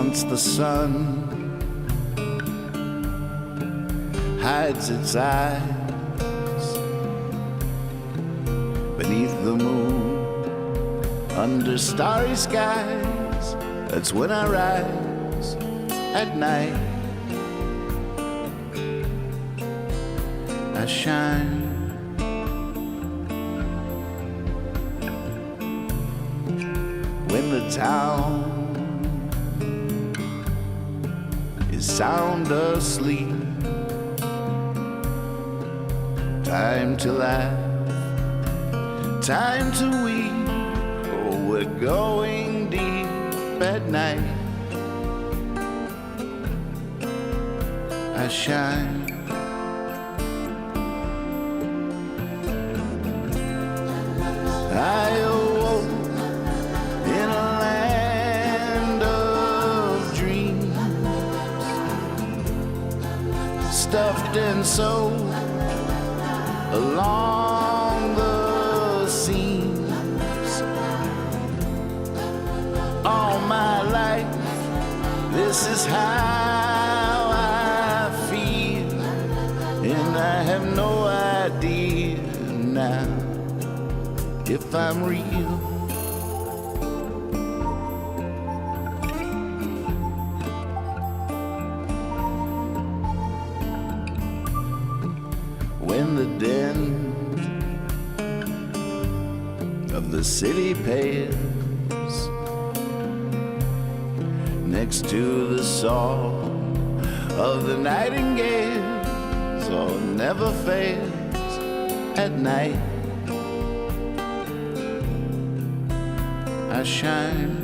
Once the sun hides its eyes beneath the moon, under starry skies, that's when I rise at night. I shine. When the town is sound asleep, time to laugh, time to weep. Oh, we're going deep at night. I shine. I awoke in a land of dreams, stuffed and sewed along the seams. All my life, this is how I feel, and I have no idea now if I'm real. When the din of the city pales next to the song of the nightingales, oh, never fails at night. I shine.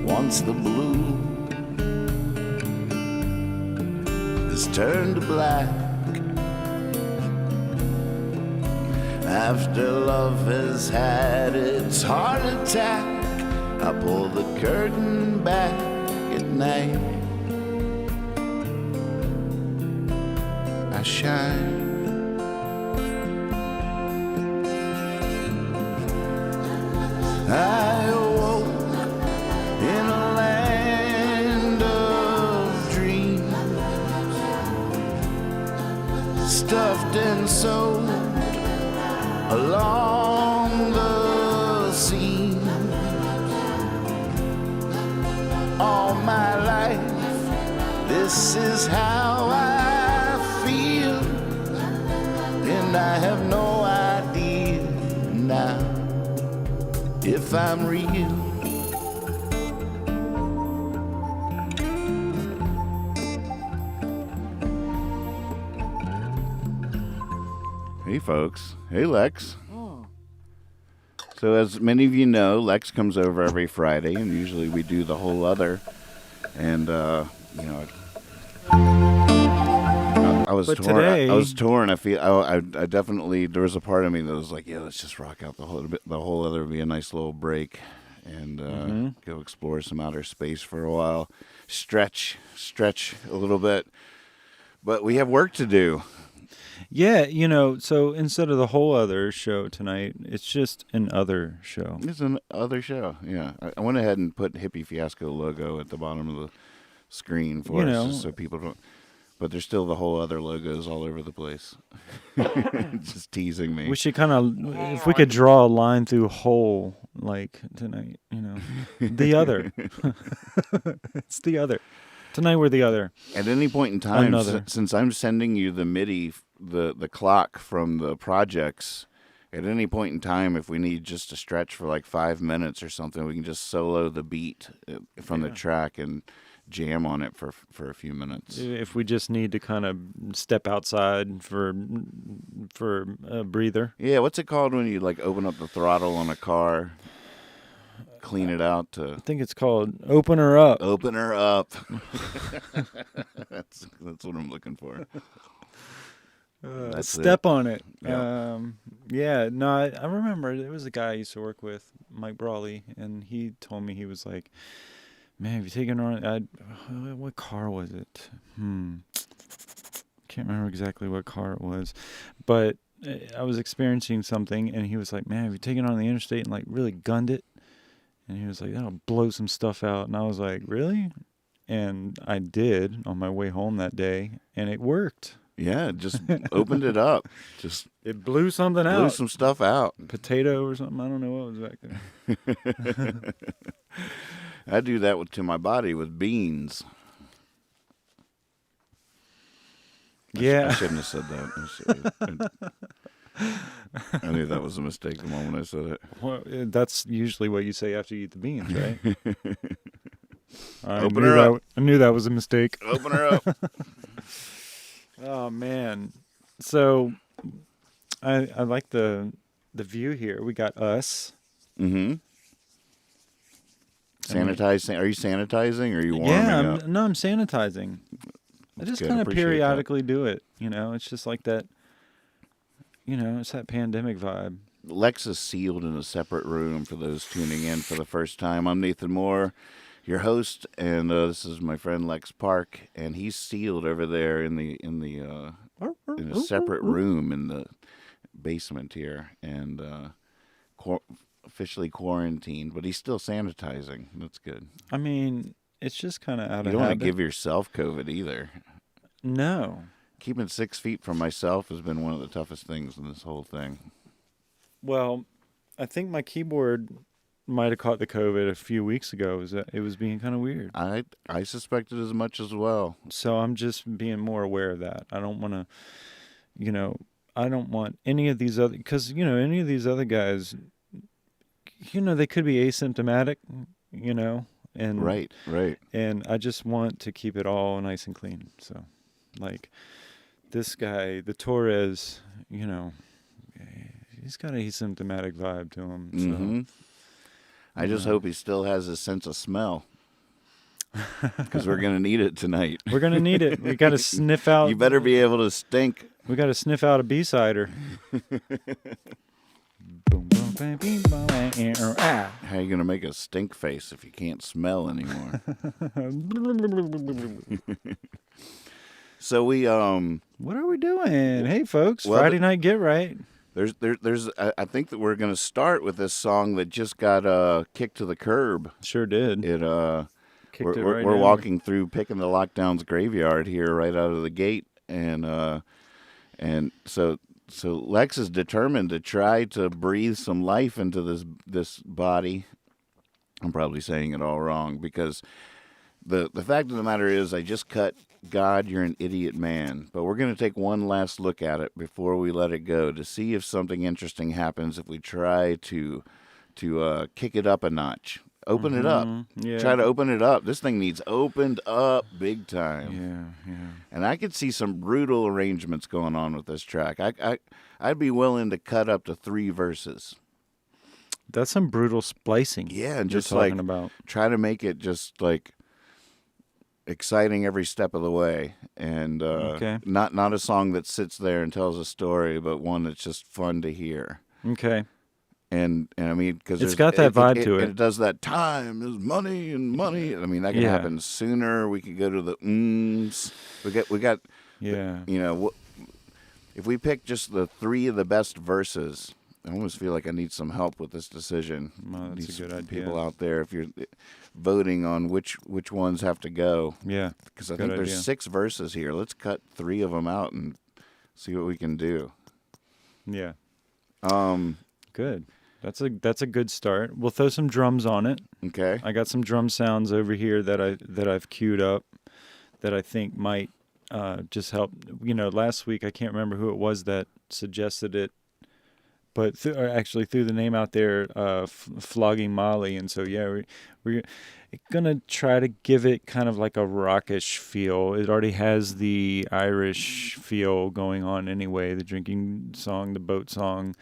Once the blue is turned to black, after love has had its heart attack, I pull the curtain back at night. I shine. I awoke in a land of dreams, stuffed and sewed along the seams. All my life, this is how I feel, and I have no idea now if I'm real. Hey folks. Hey Lex. So as many of you know, Lex comes over every Friday, and usually we do the whole other. And I was But torn. today- I was torn. I definitely, there was a part of me that was like, yeah, let's just rock out the whole other. Would be a nice little break, and go explore some outer space for a while, stretch a little bit. But we have work to do. Yeah, so instead of the whole other show tonight, it's just an other show. It's an other show. Yeah, I went ahead and put Hippie Fiasco logo at the bottom of the screen for us, just so people don't. But there's still the whole other logos all over the place. Just teasing me. We should kind of, if we could draw a line through whole, like tonight, the other. It's the other. Tonight we're the other. At any point in time, Another. since I'm sending you the MIDI, the clock from the projects, at any point in time, if we need just to stretch for like 5 minutes or something, we can just solo the beat from the track and jam on it for a few minutes. If we just need to kind of step outside for a breather. Yeah, what's it called when you like open up the throttle on a car? clean it out to I think it's called Open Her Up. open her up. That's what I'm looking for. Step on it. Yeah. Yeah, no, I remember there was a guy I used to work with, Mike Brawley, and he told me, he was like, man, have you taken on, what car was it? Can't remember exactly what car it was, but I was experiencing something, and he was like, man, have you taken on the interstate and like really gunned it? And he was like, that'll blow some stuff out. And I was like, really? And I did on my way home that day, and it worked. Yeah, just opened it up. Just It blew something out. blew some stuff out. Potato or something. I don't know what was back there. I do that to my body with beans. Yeah. I shouldn't have said that. I knew that was a mistake the moment I said it. Well, that's usually what you say after you eat the beans, right? Open her up. I knew that was a mistake. Open her up. Oh man. So I like the view here. We got us. Mm-hmm. Sanitizing. Are you sanitizing or are you warming up? I'm sanitizing. I just kind of periodically do it. You know, it's just like that. You know, it's that pandemic vibe. Lex is sealed in a separate room for those tuning in for the first time. I'm Nathan Moore, your host, and this is my friend Lex Park, and he's sealed over there in a separate room in the basement here, and officially quarantined. But he's still sanitizing. That's good. I mean, it's just kind of out of habit. You don't want to give yourself COVID either. No. Keeping 6 feet from myself has been one of the toughest things in this whole thing. Well, I think my keyboard might have caught the COVID a few weeks ago. It was being kind of weird. I suspected as much as well. So I'm just being more aware of that. I don't want to, I don't want any of these other, because, any of these other guys, they could be asymptomatic, and Right. And I just want to keep it all nice and clean. So, like, this guy, the Torres, he's got an asymptomatic vibe to him. So. Mm-hmm. I just hope he still has a sense of smell, because we're going to need it tonight. We're going to need it. We got to sniff out. You better be able to stink. We got to sniff out a B-sider. How are you going to make a stink face if you can't smell anymore? So we what are we doing? Hey folks, well, Friday night get right. There's I think that we're going to start with this song that just got kicked to the curb. Sure did. We're walking through picking the lockdown's graveyard here right out of the gate, and so Lex is determined to try to breathe some life into this body. I'm probably saying it all wrong, because the fact of the matter is, I just cut God, You're an Idiot Man. But we're going to take one last look at it before we let it go, to see if something interesting happens if we try to kick it up a notch. Open it up. Yeah. Try to open it up. This thing needs opened up big time. Yeah. And I could see some brutal arrangements going on with this track. I'd be willing to cut up to 3 verses. That's some brutal splicing. Yeah, and you're just talking about. Try to make it just like exciting every step of the way, and not a song that sits there and tells a story, but one that's just fun to hear. Okay. And I mean, because it's got that vibe to it. And it does that. Time is money, and money. I mean, that can happen sooner. We could go to the ums. We got. Yeah. If we pick just the 3 of the best verses, I almost feel like I need some help with this decision. Well, that's a good idea. People out there, if you're voting on which ones have to go. Yeah. Because I think there's 6 verses here. Let's cut 3 of them out and see what we can do. Yeah. Good. That's a good start. We'll throw some drums on it. Okay. I got some drum sounds over here that I've queued up that I think might just help. Last week I can't remember who it was that suggested it, but actually threw the name out there, Flogging Molly, and so we're gonna try to give it kind of like a rockish feel. It already has the Irish feel going on anyway, the drinking song, the boat song,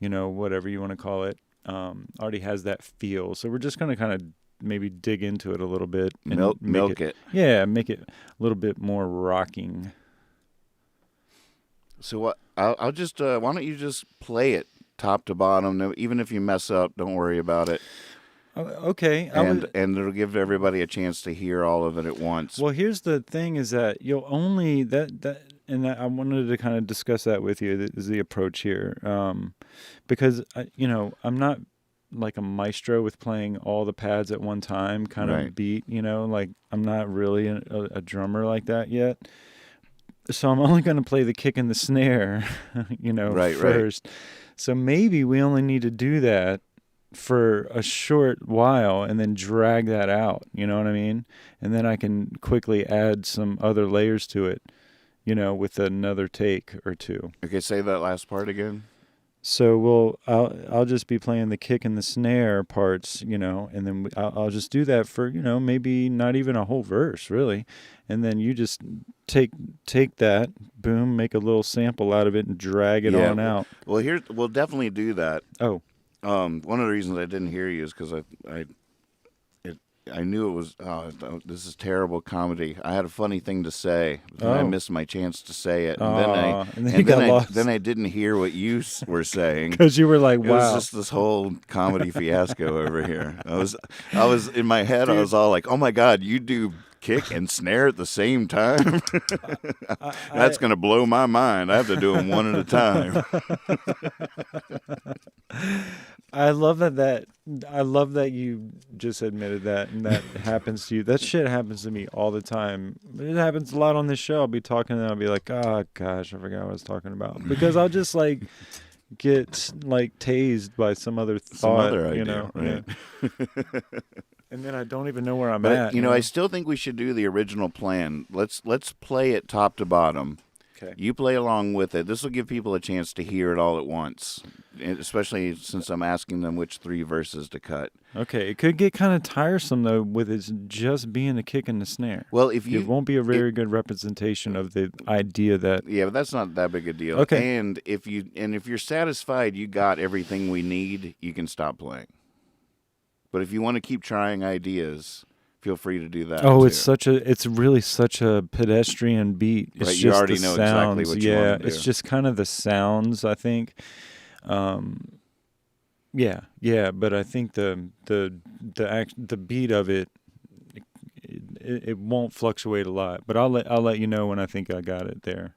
whatever you want to call it. already has that feel. So we're just going to kind of maybe dig into it a little bit and Milk it. Yeah, make it a little bit more rocking. So what? I'll just. Why don't you just play it top to bottom? No, even if you mess up, don't worry about it. Okay. And it'll give everybody a chance to hear all of it at once. Well, here's the thing: is that you'll only I wanted to kind of discuss that with you. That is the approach here, because I'm not like a maestro with playing all the pads at one time, kind of beat. Like I'm not really a drummer like that yet. So I'm only going to play the kick and the snare, first. Right. So maybe we only need to do that for a short while and then drag that out, you know what I mean? And then I can quickly add some other layers to it, with another take or two. Okay, say that last part again. So I'll just be playing the kick and the snare parts, and then I'll just do that for, maybe not even a whole verse really. And then you just take that, boom, make a little sample out of it and drag it on out. Well, we'll definitely do that. Oh. One of the reasons I didn't hear you is because I knew it was, this is terrible comedy. I had a funny thing to say, but I missed my chance to say it. And then I didn't hear what you were saying. Because you were like, wow. It was just this whole comedy fiasco over here. I was in my head, dude. I was all like, oh my God, you do kick and snare at the same time? That's going to blow my mind. I have to do them one at a time. I love that you just admitted that, and that happens to you. That shit happens to me all the time. It happens a lot on this show. I'll be talking and I'll be like, oh gosh, I forgot what I was talking about. Because I'll just like get like tased by some other thought, some other idea, right? Yeah. And then I don't even know where I'm at. You know, I still think we should do the original plan. Let's play it top to bottom. Okay. You play along with it. This will give people a chance to hear it all at once, especially since I'm asking them which 3 verses to cut. Okay. It could get kind of tiresome, though, with it just being a kick and the snare. Well, it won't be a very good representation of the idea that... Yeah, but that's not that big a deal. Okay. And if you're satisfied you got everything we need, you can stop playing. But if you want to keep trying ideas, feel free to do that. Oh, too. It's really such a pedestrian beat. It's right, just you already the know sounds. exactly what you want to do. It's just kind of the sounds, I think. Yeah, but I think the beat of it won't fluctuate a lot. But I'll let you know when I think I got it there.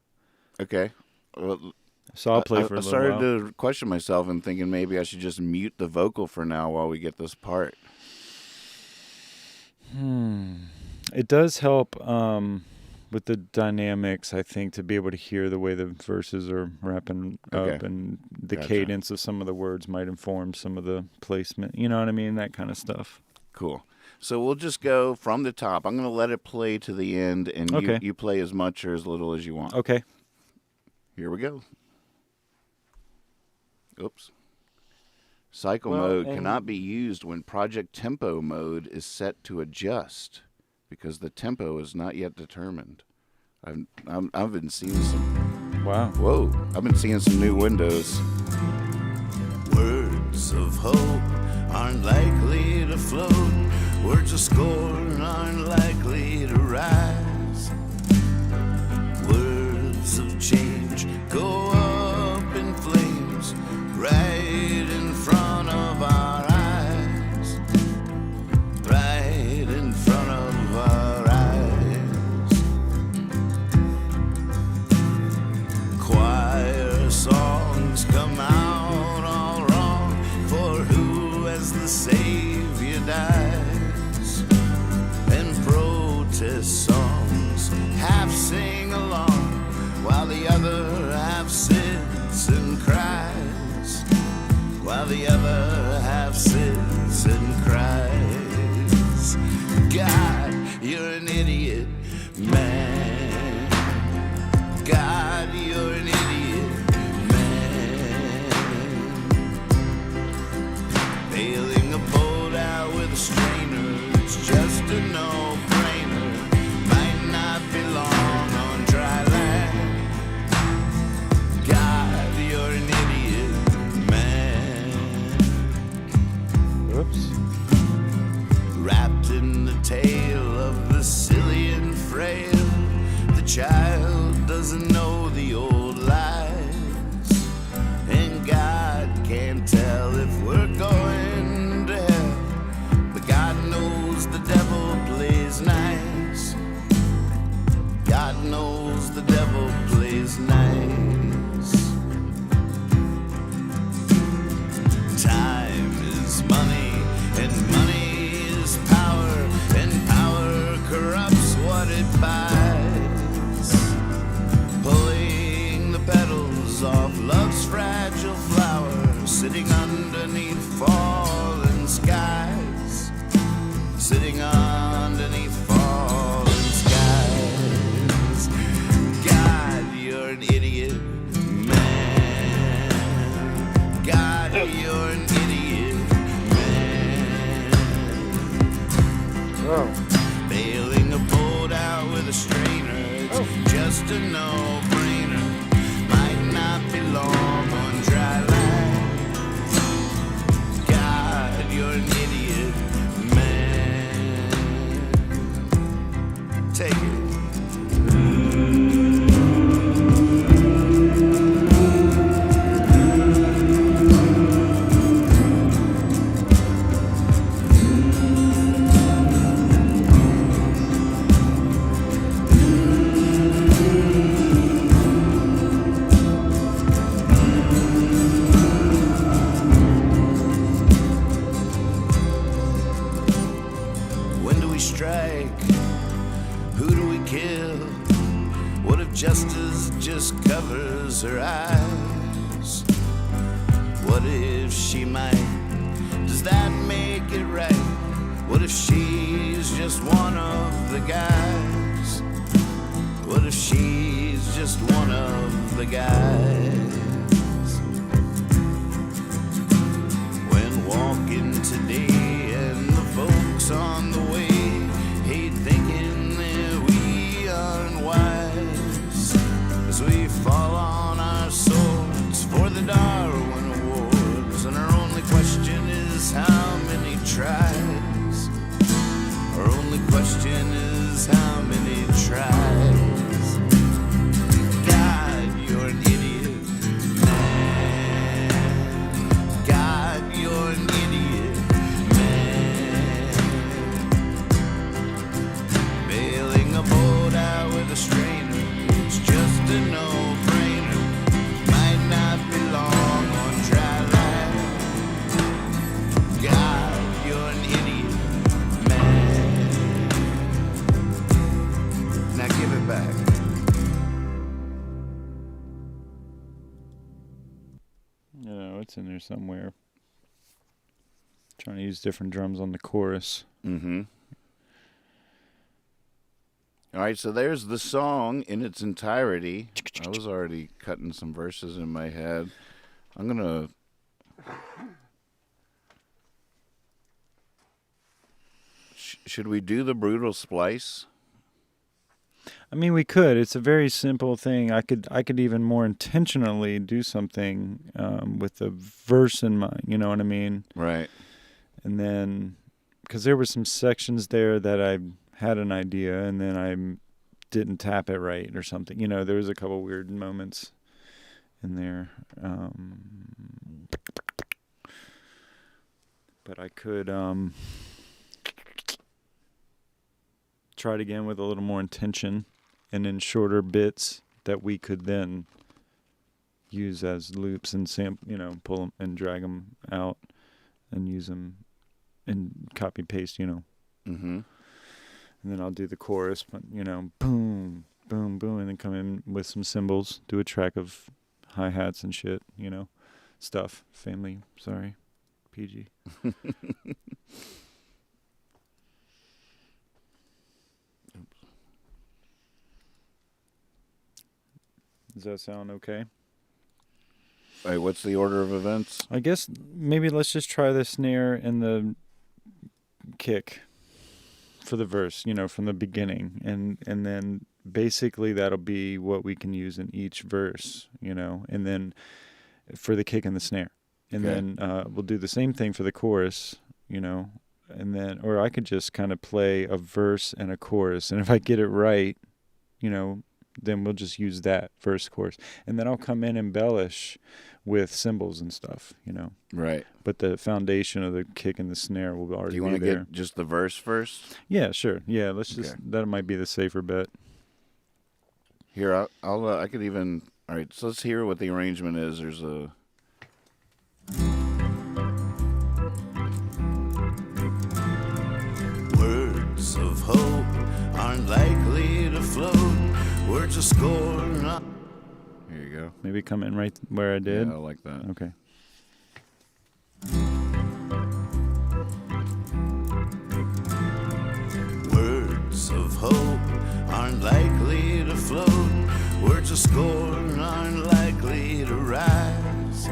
Okay. Well, so I'll play for a little while. I started to question myself and thinking maybe I should just mute the vocal for now while we get this part. It does help with the dynamics, I think, to be able to hear the way the verses are wrapping up, and the cadence of some of the words might inform some of the placement. You know what I mean? That kind of stuff. Cool. So we'll just go from the top. I'm going to let it play to the end, and you play as much or as little as you want. Okay. Here we go. Oops. Cycle mode cannot be used when project tempo mode is set to adjust because the tempo is not yet determined. I've been seeing some... Wow. Whoa. I've been seeing some new windows. Words of hope aren't likely to float. Words of scorn aren't likely to rise. Words of change go up in flames right in front of our eyes. Right in front of our eyes. Choir songs come out all wrong for who as the Savior dies. And protest songs half sing along while the other half sits and cries. While the other half sits and cries. God, you're an idiot, man. God, you're an idiot, man. Bailing a boat out with a strainer, it's just a no-brainer. Might not be long on dry land. God, kisses just covers her eyes. What if she might? Does that make it right? What if she's just one of the guys? What if she's just one of the guys? When walking today and the folks on the way hate thinking that we aren't wise, as we fall on our swords for the Darwin Awards, and our only question is how many tries? Our only question is how many tries? God, you're an idiot, man. God, you're an idiot, man. Bailing a boat out with a strainer, it's just a no-brainer. Might not be long on dry land. God, you're an idiot, man. Now give it back. It's in there somewhere. Trying to use different drums on the chorus. Mm-hmm. All right, so there's the song in its entirety. I was already cutting some verses in my head. I'm going to... Should we do the brutal splice? I mean, we could. It's a very simple thing. I could even more intentionally do something with the verse in mind. You know what I mean? Right. And then, because there were some sections there that I had an idea, and then I didn't tap it right or something. You know, there was a couple weird moments in there. But I could try it again with a little more intention, and in shorter bits that we could then use as loops and pull them and drag them out and use them and copy paste, Mm-hmm. And then I'll do the chorus, but, boom, boom, boom, and then come in with some cymbals, do a track of hi-hats and shit, stuff. Family, sorry, PG. Does that sound okay? All right, what's the order of events? I guess maybe let's just try the snare and the kick for the verse, from the beginning. And then basically that'll be what we can use in each verse, and then for the kick and the snare. And then we'll do the same thing for the chorus, and then, or I could just kind of play a verse and a chorus. And if I get it right, then we'll just use that verse, chorus. And then I'll come in and embellish with cymbals and stuff, Right. But the foundation of the kick and the snare will already be there. Do you want to get just the verse first? Yeah, sure. Yeah, let's just, that might be the safer bet. Here, I could even, all right, so let's hear what the arrangement is. There's a... Words of hope aren't likely to float. Words of scorn. Here you go. Maybe come in right where I did. Yeah, I like that. Okay. Words of hope aren't likely to float. Words of scorn aren't likely to rise.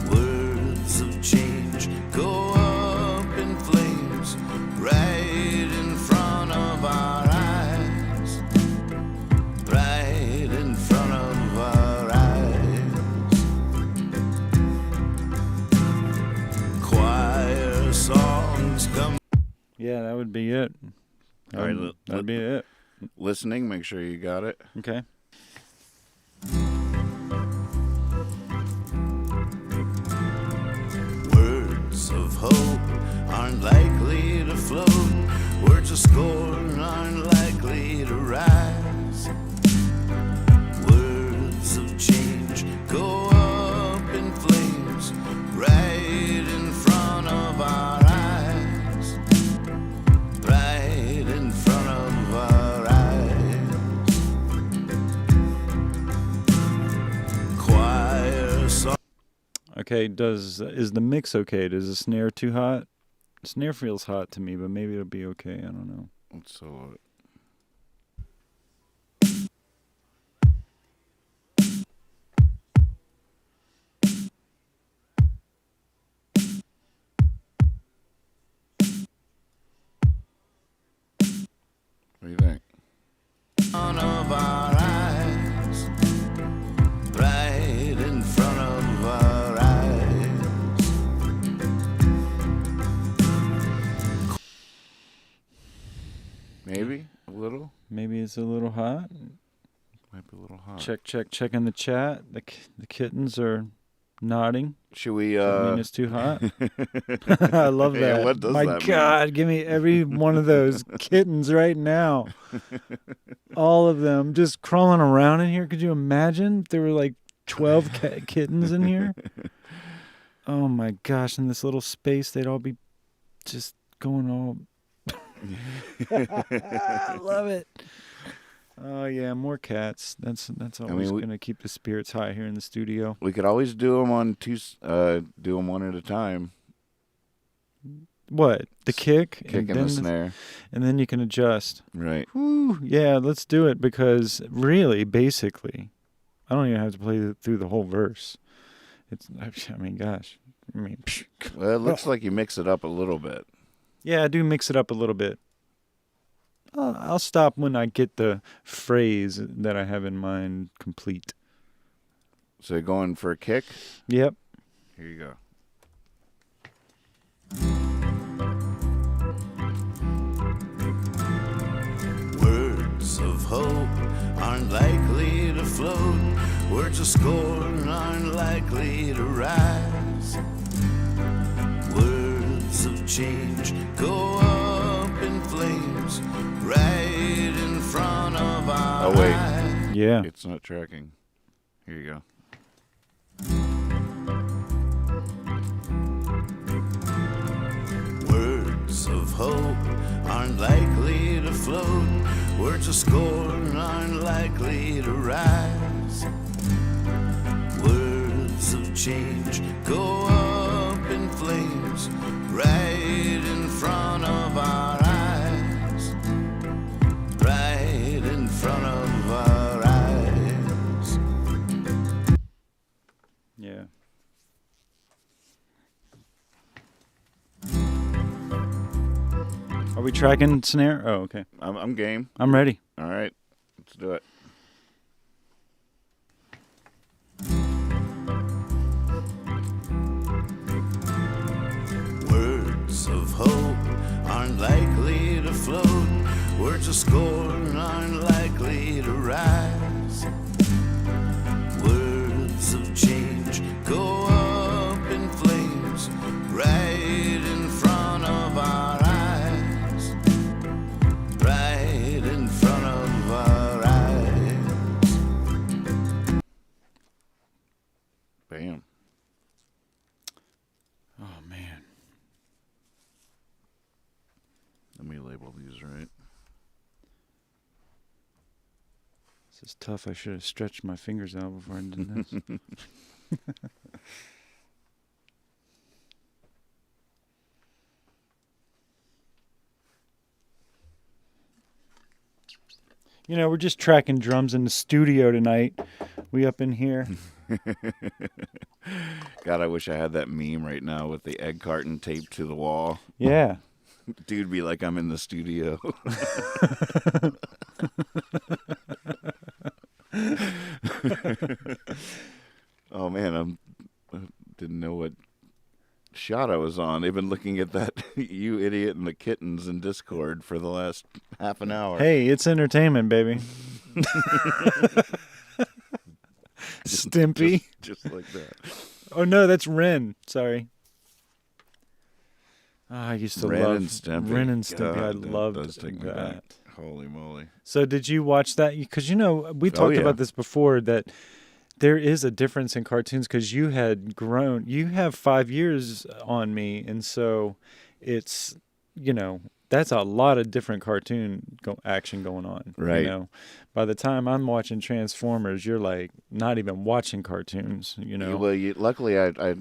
Words of change go up in flames right in front of our eyes. Right in front of our eyes. Choir songs come. Yeah, that would be it. All right, that'd be it. Listening, make sure you got it. Okay. Words of hope aren't likely to float. Words of scorn aren't likely to rise. Words of change go up in flames right in front of our eyes. Right in front of our eyes. Okay, is the mix okay? Does the snare too hot? Snare feels hot to me, but maybe it'll be okay. I don't know. Let's solo it. What do you think? One of our eyes, right in front of our eyes. Maybe a little. Maybe it's a little hot. Might be a little hot. Check in the chat. The kittens are nodding. Should we? Does that mean it's too hot? I love that. Yeah, what does My that mean? God, give me every one of those kittens right now. All of them just crawling around in here. Could you imagine if there were like 12 kittens in here? Oh my gosh, in this little space, they'd all be just going all... I love it. Oh yeah, more cats. That's always going to keep the spirits high here in the studio. We could always do them on do them one at a time. What? The kick and the snare, and then you can adjust. Right. Whew, yeah, let's do it because really, basically, I don't even have to play through the whole verse. I mean, gosh. Well, it looks like you mix it up a little bit. Yeah, I do mix it up a little bit. I'll stop when I get the phrase that I have in mind complete. So you're going for a kick? Yep. Here you go. Words of hope aren't likely to float. Words of scorn aren't likely to rise. Words of change go up in flames right in front of our Oh, wait. eyes. Yeah. It's not tracking. Here you go. Words of hope aren't likely to float. Words of scorn aren't likely to rise. Words of change go up in flames right in front of our eyes. Right in front of our eyes. Yeah. Are we tracking snare? Oh, okay. I'm game. I'm ready. All right. Let's do it. Words of hope aren't likely to float. Words of scorn aren't likely to rise. Words of change go up in flames right in front of our eyes. Right in front of our eyes. Bam. Oh, man. Let me label these right. This is tough. I should have stretched my fingers out before I did this. You know, we're just tracking drums in the studio tonight. We up in here. God, I wish I had that meme right now with the egg carton taped to the wall. Yeah. Dude, be like I'm in the studio. Oh man, I didn't know what shot I was on. They've been looking at that you idiot and the kittens in Discord for the last half an hour. Hey, it's entertainment, baby. Stimpy. Just like that. Oh no, that's Ren. Sorry. Oh, I used to Ren love and Stimpy. Ren and Stimpy. I God, that loved does take me that. back. Holy moly. So did you watch that? Because, you know, we talked yeah. about this before, that there is a difference in cartoons because you had grown. You have 5 years on me, and so it's, you know, that's a lot of different cartoon action going on. Right. You know, by the time I'm watching Transformers, you're like not even watching cartoons. You know. Well, luckily, I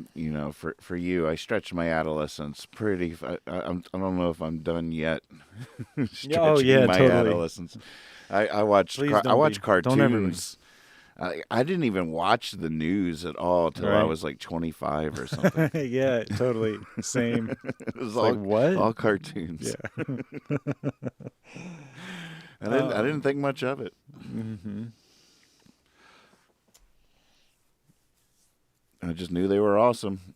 for you, I stretched my adolescence pretty. I don't know if I'm done yet. Stretching my totally. adolescence. I watched Please don't watched be. Don't ever be. cartoons. I didn't even watch the news at all till I Right. was like 25 or something. Yeah, totally. Same. It was Like, what? all cartoons. Yeah. And I didn't think much of it. Mm-hmm. I just knew they were awesome.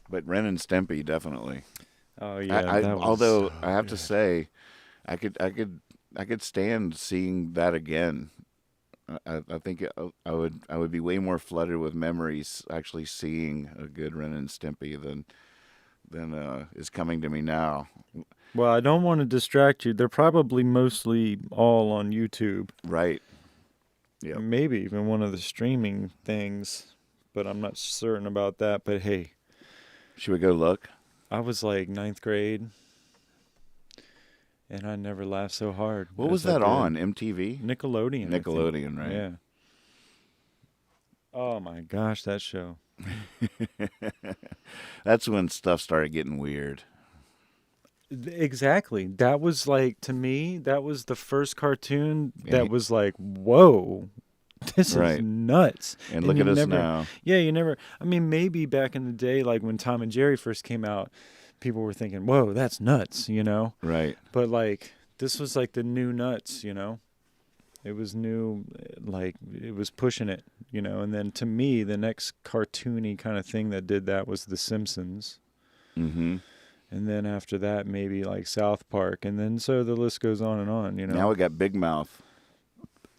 But Ren and Stimpy, definitely. Oh yeah. Although I have to say, I could stand seeing that again. I think I would be way more flooded with memories actually seeing a good Ren and Stimpy than is coming to me now. Well, I don't want to distract you. They're probably mostly all on YouTube. Right. Yeah. Maybe even one of the streaming things, but I'm not certain about that. But hey, Should we go look? I was like 9th grade, and I never laughed so hard. What was as I that did. on? MTV? Nickelodeon. I think. Nickelodeon, right? Yeah. Oh my gosh, that show. That's when stuff started getting weird. Exactly. That was like, to me, that was the first cartoon Yeah, that was like, whoa, this Right. is nuts. And look at you us never, now. Yeah, you never, I mean, maybe back in the day, like when Tom and Jerry first came out, people were thinking, whoa, that's nuts, you know? Right. But like, this was like the new nuts, you know? It was new, like, it was pushing it, you know? And then to me, the next cartoony kind of thing that did that was The Simpsons. Mm-hmm. And then after that, maybe like South Park. And then so the list goes on, you know? Now we got Big Mouth.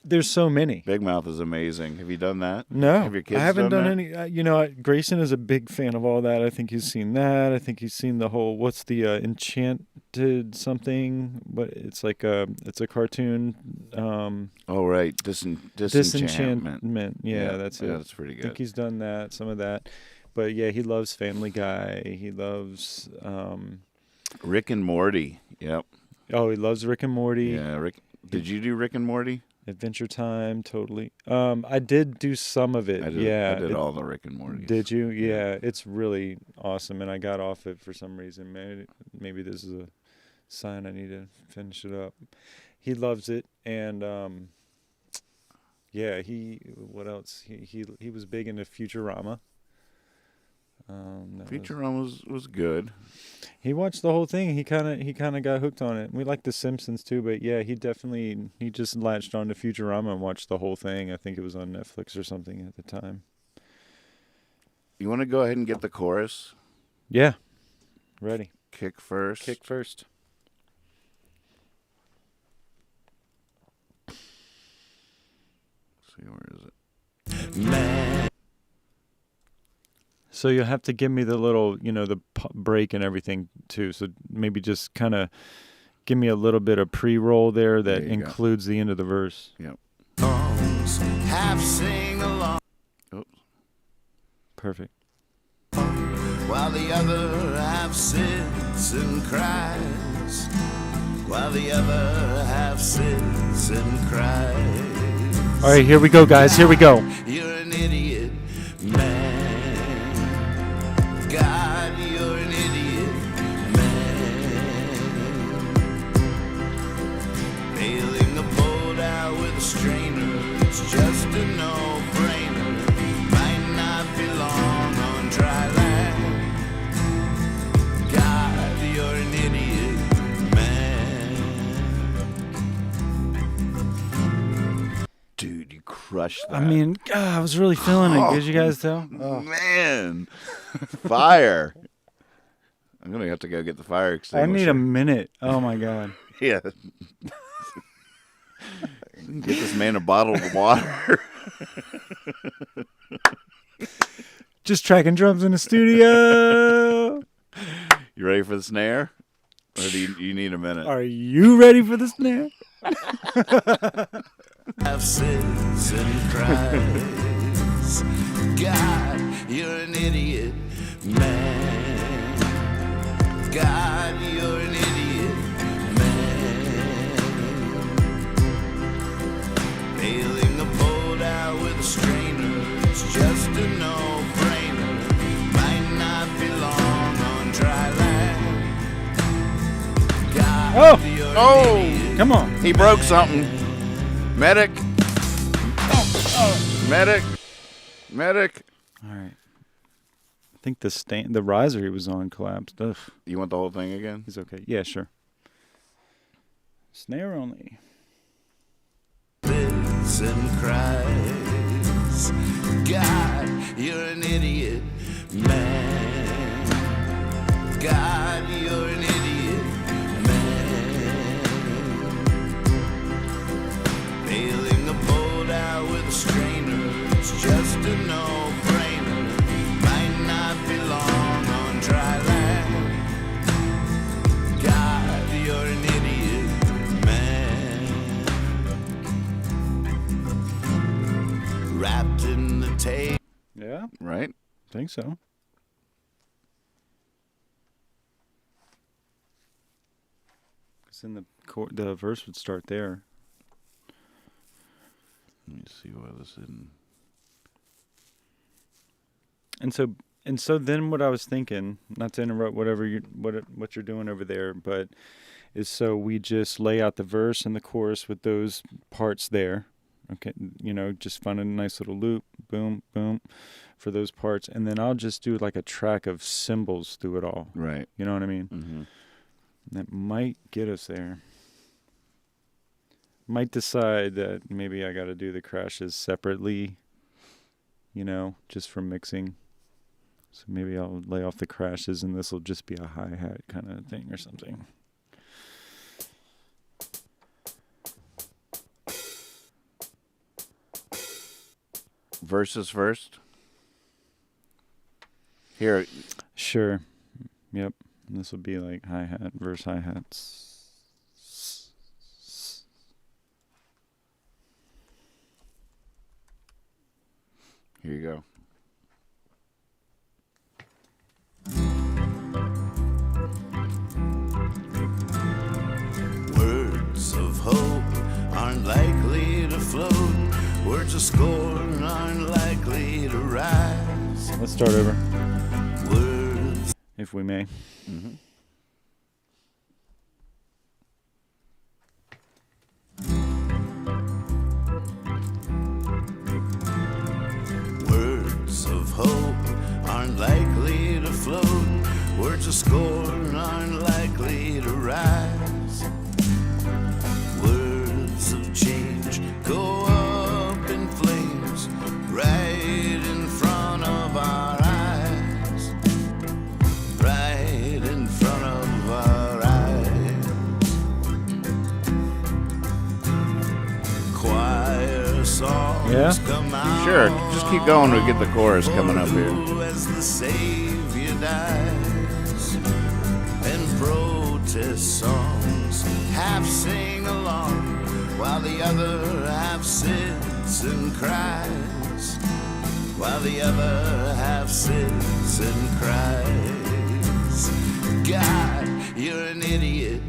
There's so many. Big Mouth is amazing. Have you done that? No, Have your kids I haven't done that? any. You know, Grayson is a big fan of all that. I think he's seen that. I think he's seen the whole. What's the Enchanted something? But it's like it's a cartoon. Oh, right. Disenchantment. Yeah, that's it. Yeah, that's pretty I think good. he's done that. Some of that. But yeah, he loves Family Guy. He loves. Rick and Morty. Yep. Oh, he loves Rick and Morty. Yeah, Rick. Did you do Rick and Morty? Adventure Time, totally. I did do some of it. I did all the Rick and Morty. Did you? Yeah, it's really awesome, and I got off it for some reason. Maybe this is a sign I need to finish it up. He loves it, and yeah, what else? He was big into Futurama. Futurama was good. He watched the whole thing. He kind of got hooked on it. We like The Simpsons too, but yeah, he just latched on to Futurama and watched the whole thing. I think it was on Netflix or something at the time. You want to go ahead and get the chorus? Yeah, ready. Kick first. Kick first. Let's see, where is it? So you'll have to give me the little, the break and everything too. So maybe just kind of give me a little bit of pre-roll there that includes the end of the verse. Yep. Half sing along. Oops. Perfect. While the other half sits and cries. While the other half sits and cries. All right, here we go, guys. Here we go. You're an idiot, man. God, you're an idiot, man. Bailing a boat out with a strainer, it's just a no-brainer. Might not be long on dry land. God, you're an idiot, man. Dude, you crushed that. I mean, God, I was really feeling it. Did you guys tell? Oh. Man, fire! I'm gonna have to go get the fire I extinguisher. need a minute. Oh my God. Yeah. Get this man a bottle of water. Just tracking drums in the studio. You ready for the snare? Or do you need a minute? Are you ready for the snare? Have sins and cries. God, you're an idiot, man. God, you're an idiot, Oh! Come on. He broke something. Medic. Medic. Medic. All right. I think the riser he was on collapsed. Ugh. You want the whole thing again? He's okay. Yeah, sure. Snare only. And cries. God, you're an idiot, man. God, you're an idiot, man. Bailing a boat out with a strainer, it's just a no-brainer. Might not be long on dry land. God, you're an idiot, man. Wrapped in the tape. Yeah, Right? I think so. Because then the verse would start there. Let me see why this isn't. And so then what I was thinking, not to interrupt what you're doing over there, but is so we just lay out the verse and the chorus with those parts there. Okay, just find a nice little loop, boom, boom, for those parts, and then I'll just do like a track of cymbals through it all. Right. You know what I mean? Mm-hmm. That might get us there. Might decide that maybe I got to do the crashes separately, just for mixing. So maybe I'll lay off the crashes and this will just be a hi-hat kind of thing or something. Verses first. Here. Sure. Yep. And this will be like hi-hat, verse hi-hats. Here you go. Words of hope aren't likely to float. Words of scorn aren't likely to rise. Let's start over, Words. if we may. Mm-hmm. Words of hope aren't likely to float. Words of scorn aren't likely to rise. Words of change go up in flames right in front of our eyes. Right in front of our eyes. Choir songs Yeah? come out. Sure. Just keep going. We'll get the chorus coming up here. As the Savior dies, and protest songs half sing along, while the other half sits and cries. While the other half sits and cries. God, you're an idiot,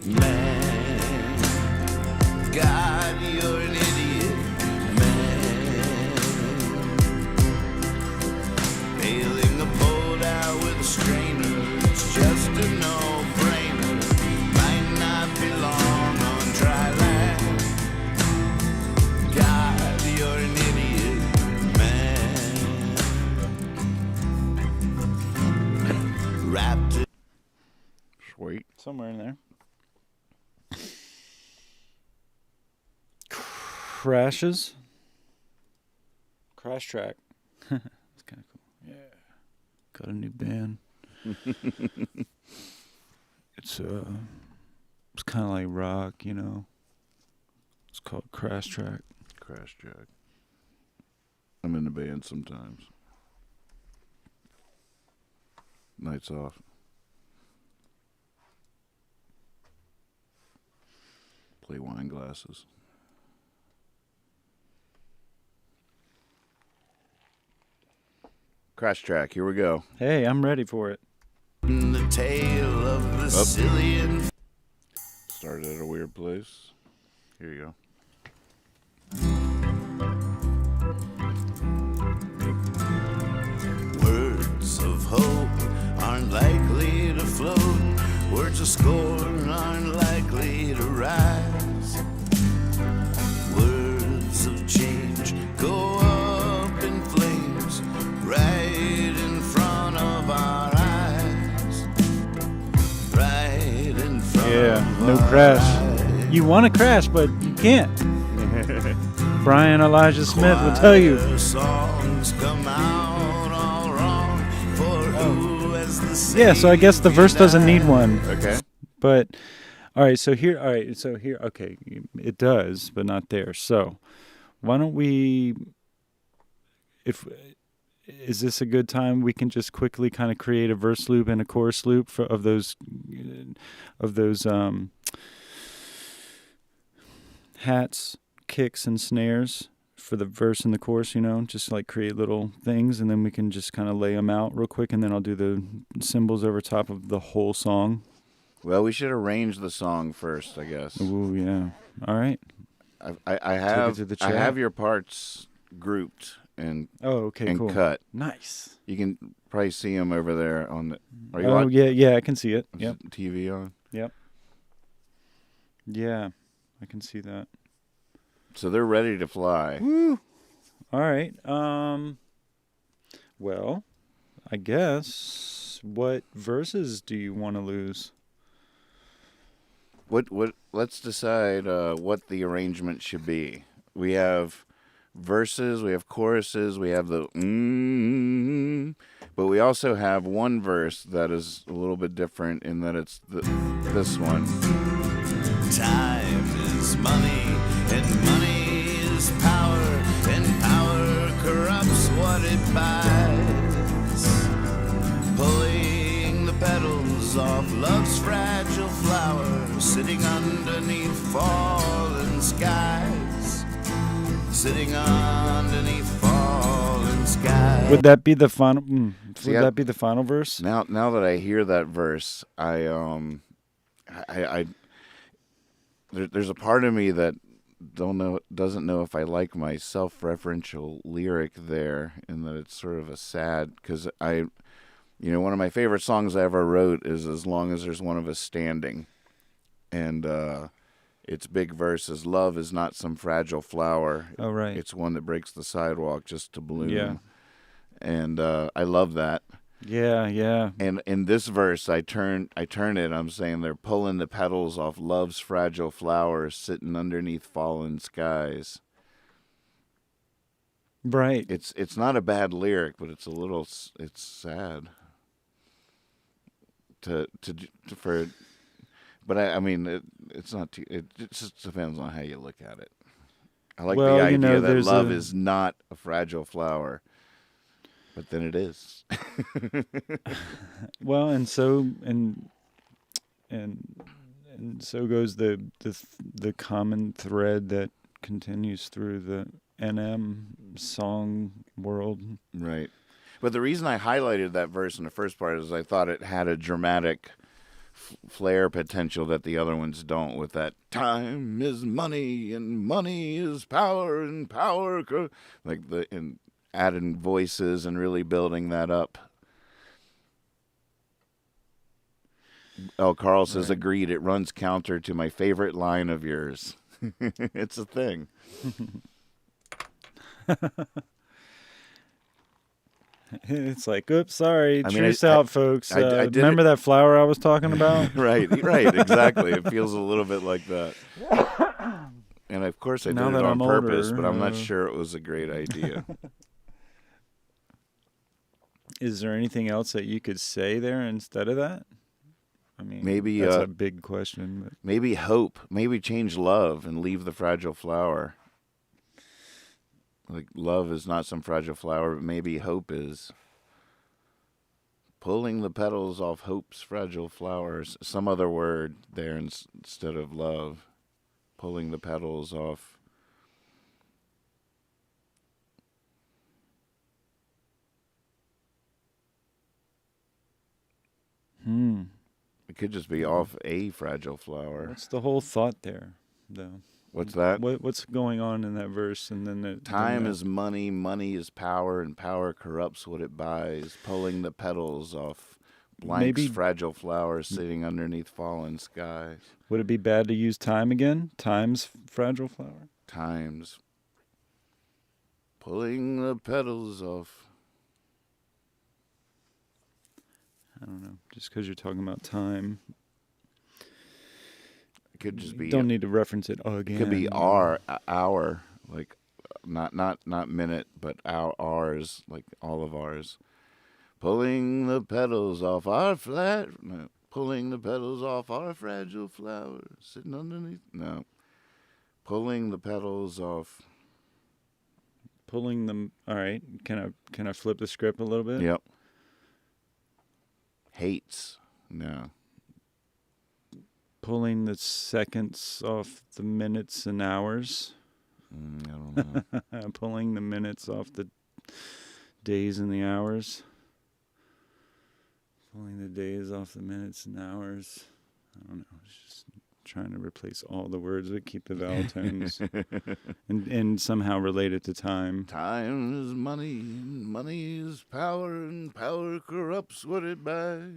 man. God, you're an idiot, man. Bailing a boat out with a strainer, it's just a no-brainer. Might not be long on dry land. God, you're an idiot, man. Wrapped in Sweet. Somewhere in there. Crashes. Crash track. That's kind of cool. Yeah. Got a new band. It's kind of like rock, It's called Crash Track. Crash Jack. I'm in the band sometimes. Nights off. Play wine glasses. Crash Track, here we go. Hey, I'm ready for it. the tale of the silly and Started at a weird place. Here you go. words of hope aren't likely to float. Words words of scorn aren't likely to rise. Words of change go up in flames right in front of our eyes. Right in front Yeah, of no our crash. eyes. You want to crash, but you can't. Brian Elijah Smith will tell you. Choir songs come out all wrong for who has the Yeah, so I guess the verse doesn't need one. Okay. But all right, so here, okay, it does, but not there. So why don't we, if is this a good time we can just quickly kind of create a verse loop and a chorus loop of those hats, kicks, and snares for the verse and the chorus, just like create little things, and then we can just kind of lay them out real quick, and then I'll do the cymbals over top of the whole song. Well, we should arrange the song first, I guess. Ooh, yeah. All right. I to the have chat. your parts grouped and Okay, cool. cut. Nice. You can probably see them over there on the. Are you Oh, on? yeah, I can see it. Is Yep. the TV on? Yeah, I can see that. So they're ready to fly. Woo. All right. Well, I guess what verses do you want to lose? What? Let's decide what the arrangement should be. We have verses, we have choruses, we have the but we also have one verse that is a little bit different in that it's this one. Time is money, and money is power, and power corrupts what it buys. Pulling the petals off love's fragile flower, sitting underneath fallen skies. Sitting underneath fallen skies. Would that be the final? See, Would that be the final verse? Now that I hear that verse, there's a part of me that doesn't know if I like my self-referential lyric there, in that it's sort of a sad, because one of my favorite songs I ever wrote is "As Long as There's One of Us Standing," and its big verse is, "Love is not some fragile flower. Oh, right. It's one that breaks the sidewalk just to bloom." Yeah. And I love that. Yeah. And in this verse, I turn it. I'm saying they're pulling the petals off love's fragile flowers, sitting underneath fallen skies. Right. It's not a bad lyric, but it's sad. But I mean, it's not too. It just depends on how you look at it. I like the idea that love is not a fragile flower. But then it is. Well, and so goes the common thread that continues through the NM song world. Right. But the reason I highlighted that verse in the first part is I thought it had a dramatic flair potential that the other ones don't, with that time is money and money is power and power and adding voices and really building that up. Carl says, Right. Agreed, it runs counter to my favorite line of yours. It's a thing. It's like, oops, sorry, I mean, truce I- out, folks. I did remember it- that flower I was talking about? Right, exactly. It feels a little bit like that. And of course I Now did it that on I'm purpose, older, but I'm not sure it was a great idea. Is there anything else that you could say there instead of that? I mean, Maybe, that's a big question. But Maybe hope. Maybe change love and leave the fragile flower. Like, love is not some fragile flower, but maybe hope is. Pulling the petals off hope's fragile flowers. Some other word there instead of love. Pulling the petals off. It could just be off a fragile flower. what's the whole thought there, though? What's that? What's going on in that verse? And then Time is money, money is power, and power corrupts what it buys. Pulling the petals off Blank's maybe fragile flowers sitting underneath fallen skies. would it be bad to use time again? Time's fragile flower. Times pulling the petals off. I don't know. Just because you're talking about time, It could just be. don't need to reference it again. It could be hour, like not minute, but ours, like all of ours. Pulling the petals off our pulling the petals off our fragile flowers sitting underneath. No, pulling the petals off. Pulling them. All right. Can I flip the script a little bit? Yep. Hates. No. Pulling the seconds off the minutes and hours. I don't know. Pulling the minutes off the days and the hours. Pulling the days off the minutes and hours. I don't know. It's just trying to replace all the words that keep the vowel tones and somehow relate it to time. Time is money, and money is power, and power corrupts what it buys.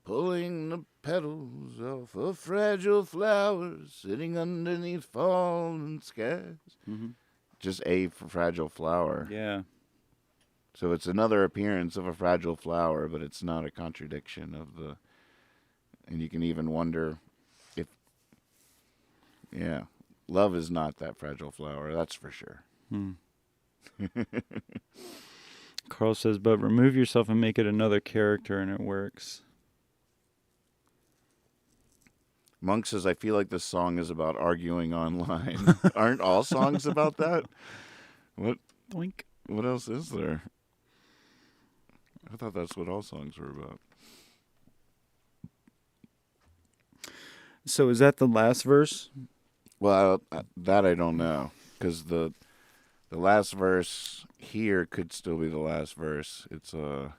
Pulling the petals off of fragile flowers sitting underneath fallen skies. Mm-hmm. Just A for fragile flower. Yeah. So it's another appearance of a fragile flower, but it's not a contradiction of the... And you can even wonder if... Yeah, love is not that fragile flower, that's for sure. Carl says, but remove yourself and make it another character and it works. Monk says, I feel like this song is about arguing online. Aren't all songs about that? What Doink. What else is there? I thought that's what all songs were about. So is that the last verse? Well, that I don't know, because the last verse here could still be the last verse. It's Who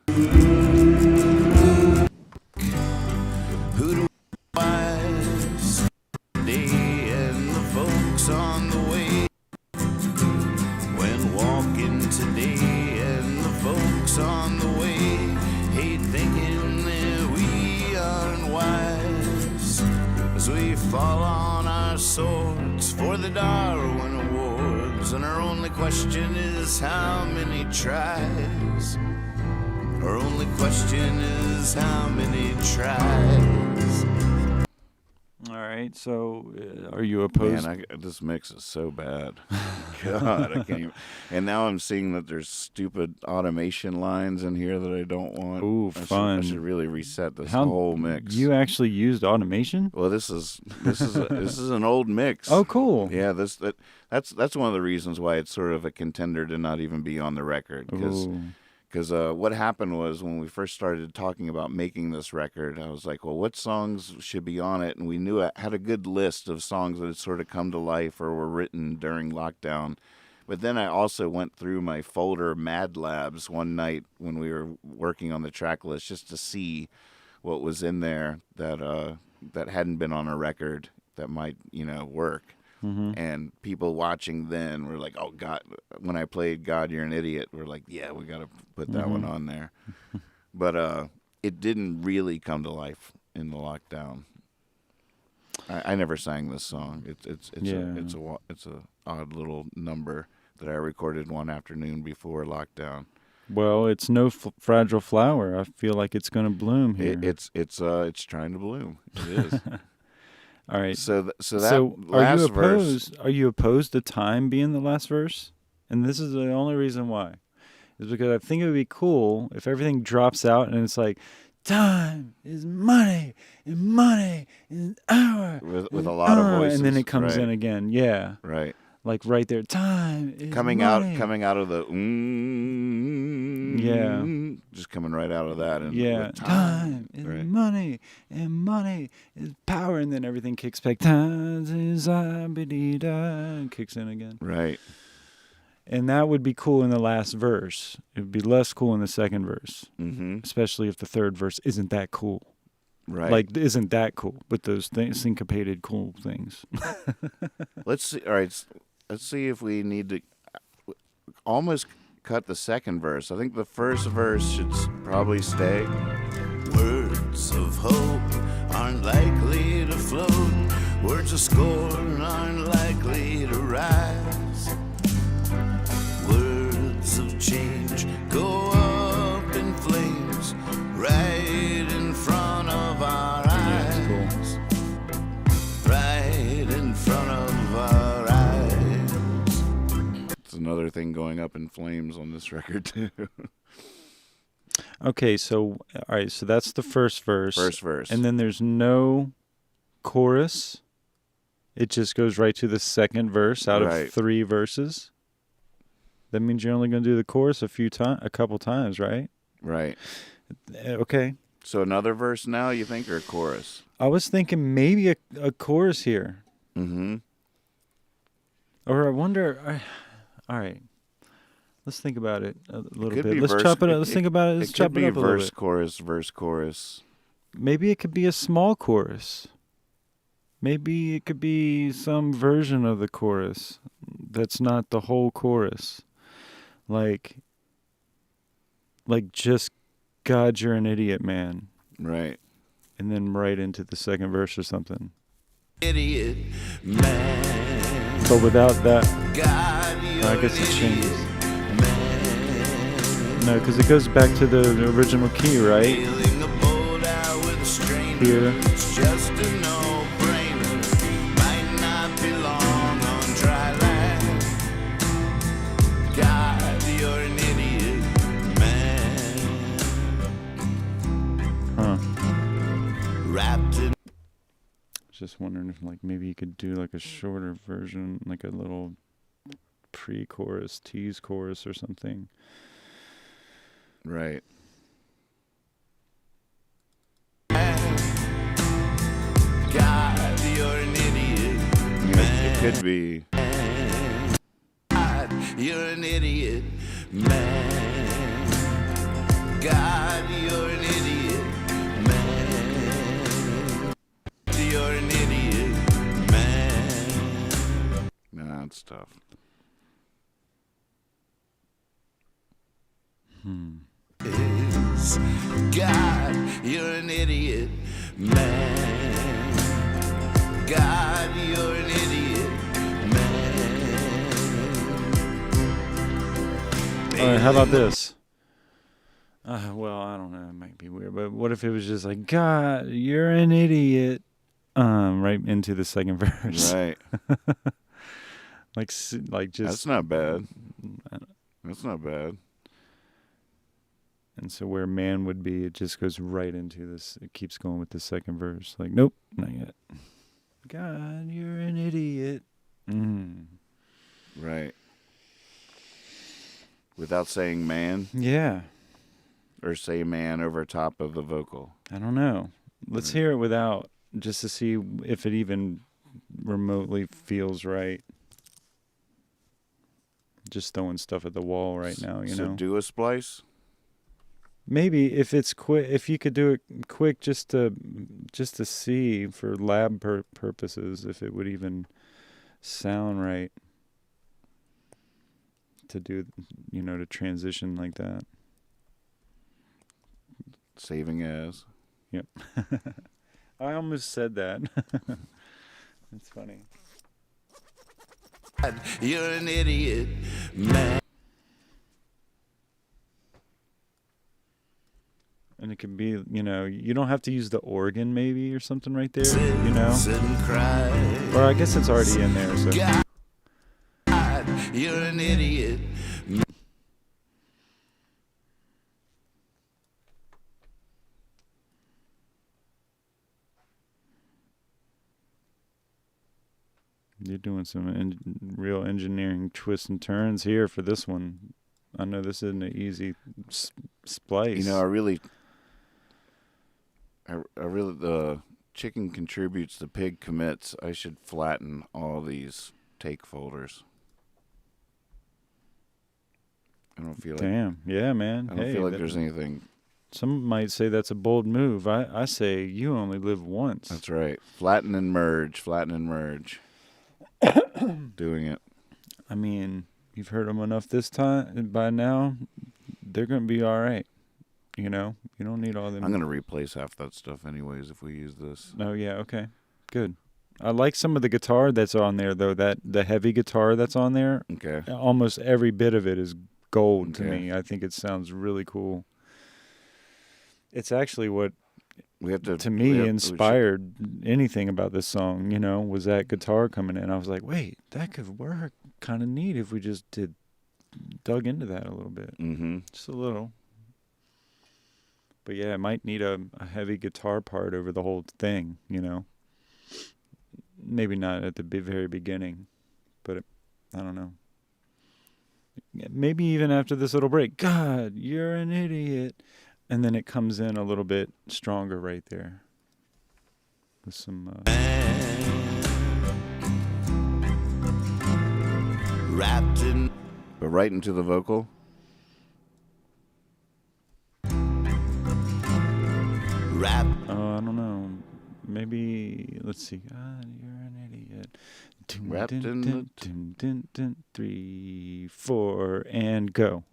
do wise day and the folks on the way when walking today and the folks on the way hate thinking that we aren't wise as we fall on our swords for the Darwin Awards, and our only question is how many tries. Our only question is how many tries. All right. So are you opposed? Man, this mix is so bad. God, I can't even. And now I'm seeing that there's stupid automation lines in here that I don't want. Ooh, I fun. should really reset this whole mix. You actually used automation? Well, this is an old mix. Oh, cool. Yeah, that's one of the reasons why it's sort of a contender to not even be on the record, because what happened was when we first started talking about making this record, I was like, well, what songs should be on it? And we knew I had a good list of songs that had sort of come to life or were written during lockdown. But then I also went through my folder Mad Labs one night when we were working on the track list just to see what was in there that hadn't been on a record that might, work. Mm-hmm. And people watching then were like, oh, God, when I played God, You're an Idiot, we're like, yeah, we got to put that one on there. But it didn't really come to life in the lockdown. I never sang this song. It's a odd little number that I recorded one afternoon before lockdown. Well, it's no fragile flower. I feel like it's going to bloom here. It's trying to bloom. It is. All right. So are you opposed? verse. Are you opposed to time being the last verse? And this is the only reason why, is because I think it would be cool if everything drops out and it's like, time is money, and money is hour. With a lot of voices, and then it comes in again. Yeah. Right. Like right there, time is coming money. out of the yeah, just coming right out of that. And yeah, time is money, and money is power, and then everything kicks back. Time is and kicks in again. Right. And that would be cool in the last verse. It would be less cool in the second verse, especially if the third verse isn't that cool. Right. Like, isn't that cool? But those syncopated cool things. Let's see. All right. Let's see if we need to almost cut the second verse. I think the first verse should probably stay. bubbles of hope aren't likely to float. Words of scorn aren't likely to rise. Words of change go up in flames right in front of our eyes. Cool. Right in front of our eyes. It's another thing going up in flames on this record too. Okay, so all right, so that's the first verse. First verse. And then there's no chorus. It just goes right to the second verse out Right. of 3 verses. That means you're only going to do the chorus a couple times, right? Right. Okay. So another verse now, you think, or a chorus? I was thinking maybe a chorus here. Mm-hmm. Or I wonder. All right. Let's think about it a little could bit. be Let's verse- chop it up. it- Let's it- think about it. Let's It chop could it be up a little verse, bit. chorus, verse, chorus. Maybe it could be a small chorus. Maybe it could be some version of the chorus that's not the whole chorus. Like just, God, you're an idiot, man. Right. And then right into the second verse or something. Idiot man. But without that, God, you're I guess an it changes. idiot man. No, because it goes back to the original key, right? Sailing a boat out with a stranger. Here. It's just a no-brainer. Might not be long on dry land. God, you're an idiot man. Huh. Wrapped in Just wondering if maybe you could do a shorter version, like a little pre-chorus, tease chorus or something. Right. God, you're an idiot It could be. God, you're an idiot man. God, you're an idiot man. You're an idiot man. Nah, it's tough. God, you're an idiot man. God, you're an idiot man. All right, how about this? Well, I don't know. It might be weird, but what if it was just like, God, you're an idiot, right into the second verse, Right. like just. That's not bad. That's not bad. And so where man would be, it just goes right into this. It keeps going with the second verse. Like, nope, not yet. God, you're an idiot. Right. Without saying man, Yeah, or say man over top of the vocal. I don't know. Let's hear it without, just to see if it even remotely feels right. Just throwing stuff at the wall right now, you So know. do a splice. Maybe if it's quick, if you could do it quick, just to see for lab purposes if it would even sound right to do, to transition like that. Saving as. Yep. I almost said that. It's funny. God, you're an idiot man. And it could be, you don't have to use the organ maybe or something right there, Sit and cry. Or I guess it's already in there, so. God, you're an idiot. You're doing some real engineering twists and turns here for this one. I know this isn't an easy splice. I really, the chicken contributes, the pig commits. I should flatten all these take folders. I don't feel like. Damn. Yeah, man. I don't feel like there's anything. Some might say that's a bold move. I say you only live once. That's right. Flatten and merge. Flatten and merge. Doing it. I mean, you've heard them enough this time. And by now, they're going to be all right. You know, you don't need all them. I'm gonna replace half that stuff anyways if we use this. Oh yeah, okay, good. I like some of the guitar that's on there though. That the heavy guitar that's on there. Okay. Almost every bit of it is gold to Okay. me. I think it sounds really cool. It's actually what We have to me inspired anything about this song. You know, was that guitar coming in? I was like, wait, that could work. Kind of neat if we just dug into that a little bit, just a little. But yeah, it might need a heavy guitar part over the whole thing, you know. Maybe not at the very beginning, but I don't know. Maybe even after this little break. God, you're an idiot. And then it comes in a little bit stronger right there. With some... Wrapped in... But right into the vocal. I don't know. Maybe, let's see. God, you're an idiot. Wrapped in the... 3, 4, and go.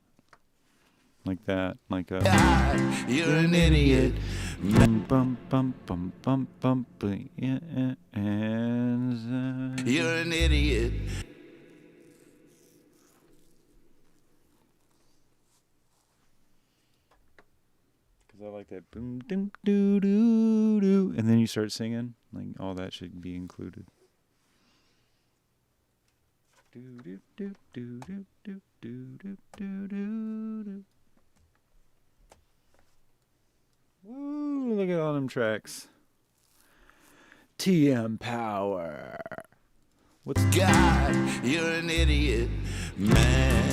Like that. Like a... God, you're an idiot. Bum, bum, bum, bum, bum, bum, bum, and... You're an idiot. I like that boom, doom, doo, doo, doo. And then you start singing. Like, all that should be included. Do, do, do, do, do, do, do, do, do, do, do. Woo, look at all them tracks. TM Power. What's God, you're an idiot, man.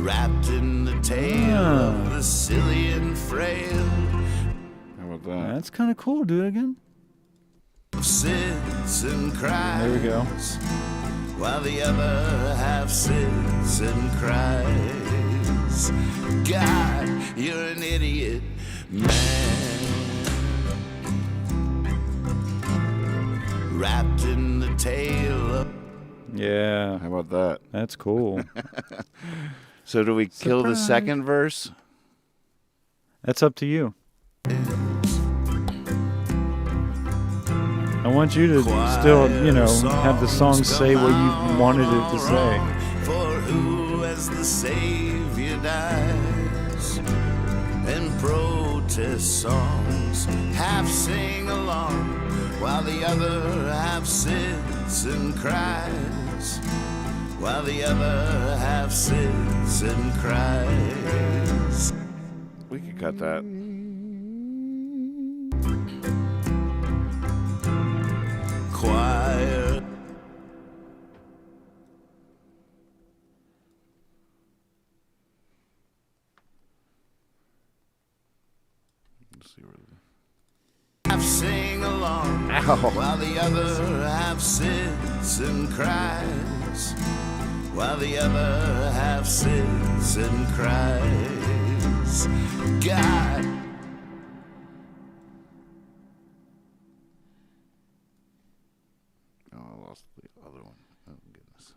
Wrapped in the tail of the silly and frail. How about that? That's kind of cool. Do it again. Sits and cries. There we go. While the other half sits and cries. God, you're an idiot, man. Wrapped in the tail of... Yeah, How about that? that's cool. So do we kill the Surprise. second verse? That's up to you. I want you to still, you know, have the song say what you wanted it to say. For who as the Savior dies, and protest songs half sing along, while the other half sits and cries, while the other half sits and cries. We could cut that. Choir. Let's see where Half sing along, while the other half sits and cries, while the other half sits and cries. God. Oh, I lost the other one. Oh, goodness.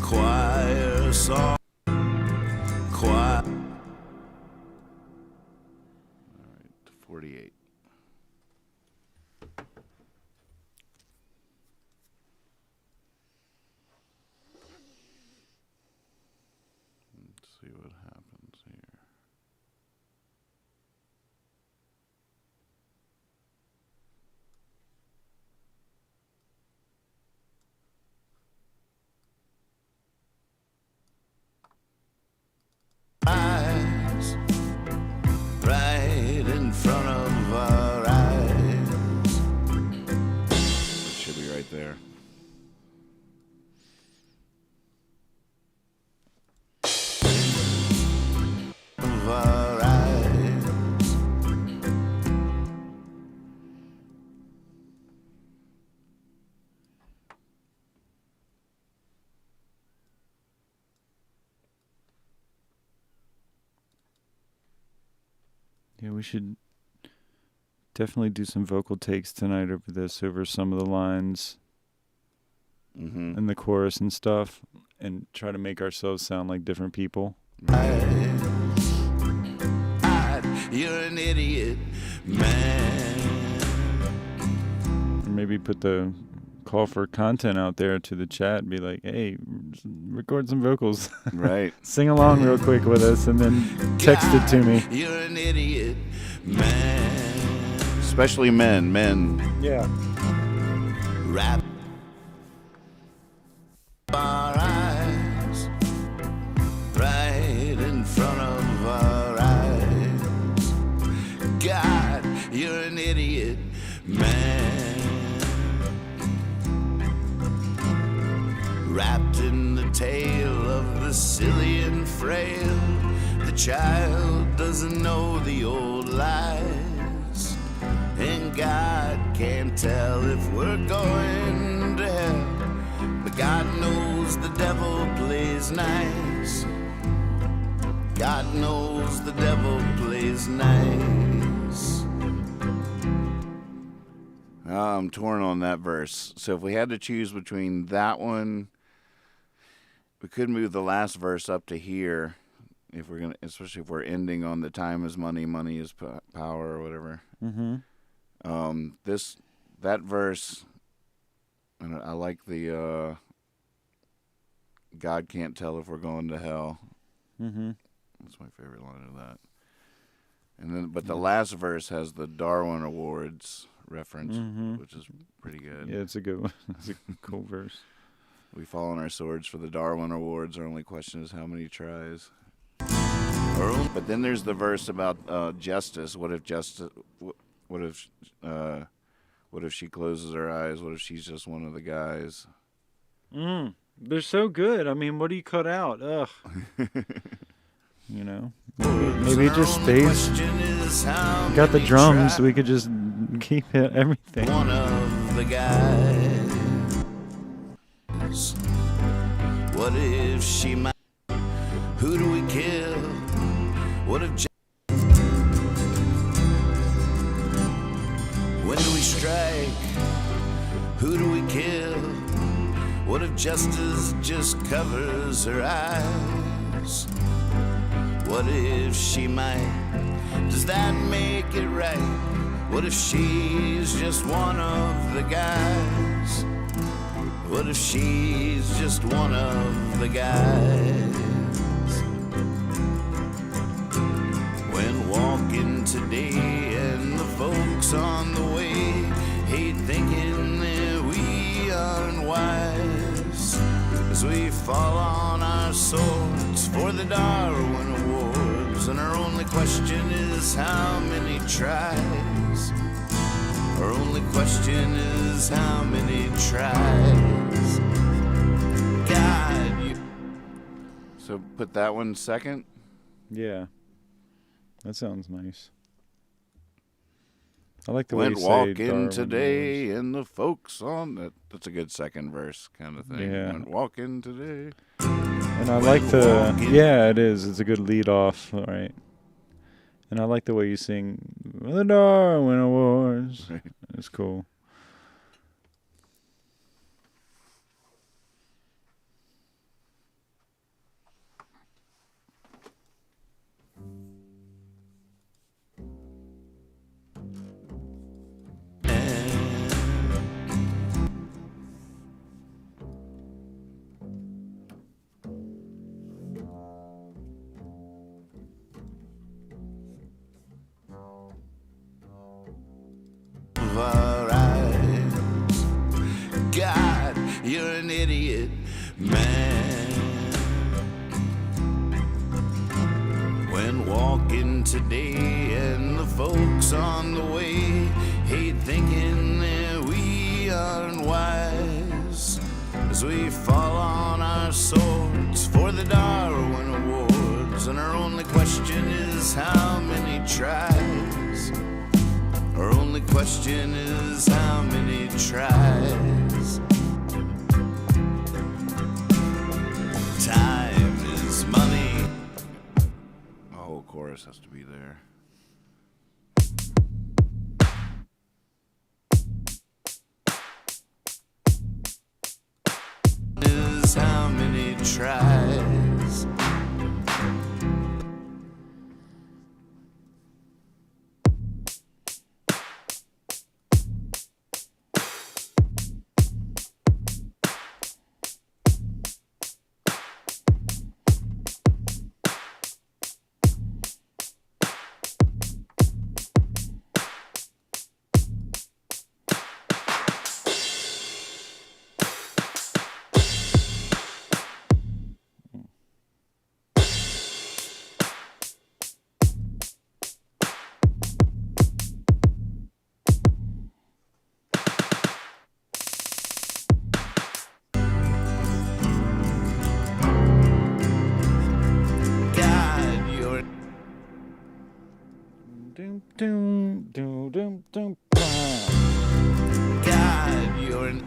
Choir song. Choir. All right, 48. Let's see what happens here. Eyes, right in front of our eyes. It should be right there. Of our eyes. Yeah, we should definitely do some vocal takes tonight over this, over some of the lines Mm-hmm. and the chorus and stuff. and try to make ourselves sound like different people. You're an idiot, man. Or maybe put the call for content out there to the chat and be like, hey, record some vocals. Right. Sing along real quick with us and then text it to me. You're an idiot, man. Especially men. Yeah. Wrap our eyes right in front of our eyes. God, you're an idiot, man. Wrapped in the tale of the silly and frail, the child doesn't know the old lies, and God can't tell if we're going to hell, but God knows the devil plays nice. God knows the devil plays nice. I'm torn on that verse. So if we had to choose between that one, we could move the last verse up to here, if we're gonna, especially if we're ending on the time is money, money is power, or whatever. Mm-hmm. That verse, and I like the God can't tell if we're going to hell. Mm-hmm. That's my favorite line of that. And then, but the last verse has the Darwin Awards reference, which is pretty good. Yeah, it's a good one. It's a cool verse. We fall on our swords for the Darwin Awards. Our only question is how many tries. But then there's the verse about justice. What if justice? What if she closes her eyes? What if she's just one of the guys? They're so good. I mean, what do you cut out? Ugh. You know, maybe it just stays. We got the drums, so we could just keep it, everything. One of the guys. What if she might? Who do we kill? What if? When do we strike? Who do we kill? What if justice just covers her eyes? What if she might? Does that make it right? What if she's just one of the guys? What if she's just one of the guys? When walking today and the folks on the way hate thinking that we aren't wise, as we fall on our swords for the Darwin Awards, and our only question is how many tries? Our only question is how many tries? God, you... So put that one second. Yeah, that sounds nice. I like the way Went you say walking Darwin today Awards. and the folks on that. That's a good second verse kind of thing. Yeah. Went walking today. And I like the, yeah, it is. It's a good lead off, all right. And I like the way you sing the Darwin Awards. It's cool. Of our eyes. God, you're an idiot, man. When walking today and the folks on the way hate thinking that we aren't wise, as we fall on our swords for the Darwin Awards, and our only question is how many tries? Our only question is how many tries? Time is money. The whole chorus has to be there. Is is how many tries. God, you're Doom, doom, doom, doom, doom, wow. God, you're an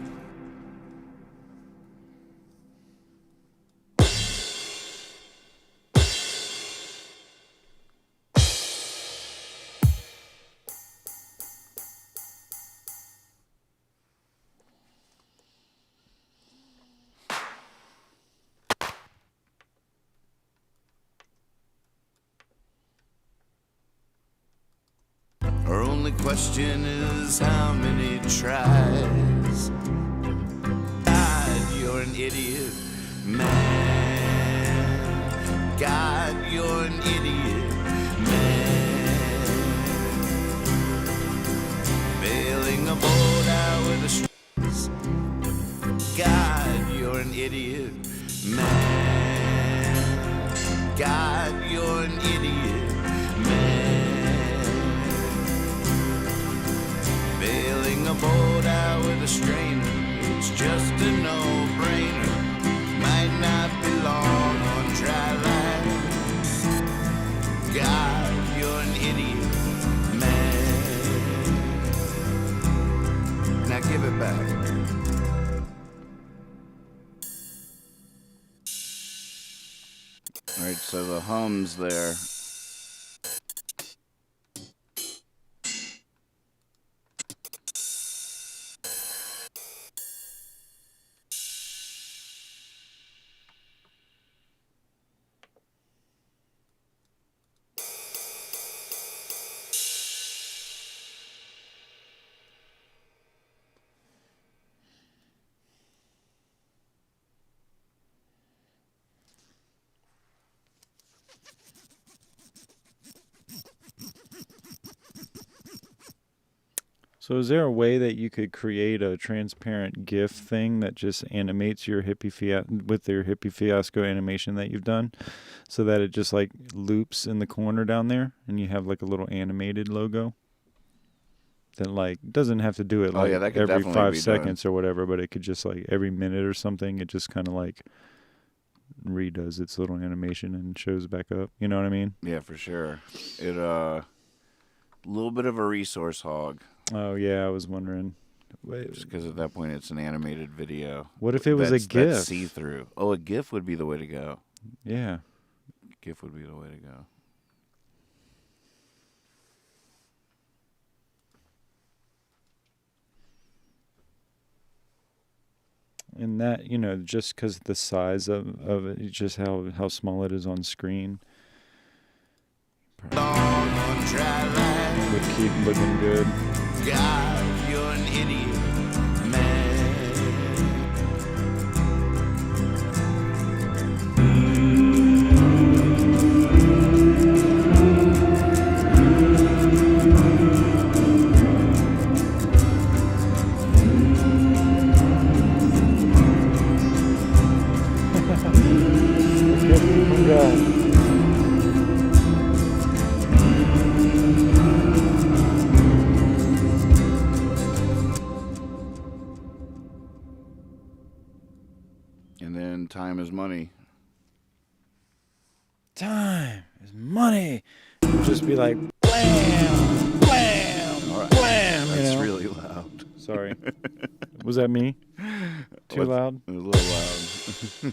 Our only question is how many tries. God, you're an idiot, man. God, you're an idiot, man. Bailing a boat out with a strings. God, you're an idiot, man. God, you're an idiot, man. Bailing a boat out with a strainer, it's just a no-brainer. Might not be long on dry land. God, you're an idiot, man. Now give it back. All right, so the hums there. So is there a way that you could create a transparent GIF thing that just animates your with your hippie fiasco animation that you've done, so that it just like loops in the corner down there, and you have like a little animated logo? That like doesn't have to do it like that could every definitely 5 be seconds or whatever, but it could just like every minute or something, it just kind of like redoes its little animation and shows back up. You know what I mean? Yeah, for sure. It little bit of a resource hog. Oh yeah, I was wondering. Just because at that point it's an animated video. What if it was a GIF? That's see-through. Oh, a GIF would be the way to go. Yeah. GIF would be the way to go. And that, you know, just because the size of it, just how small it is on screen, Long on dry land. would keep looking good. God, you're an idiot, man. And then time is money. Time is money. It'd just be like blam, blam, All right. blam. You That's know? really loud. Sorry. Was that me? Too Well, loud? A little loud.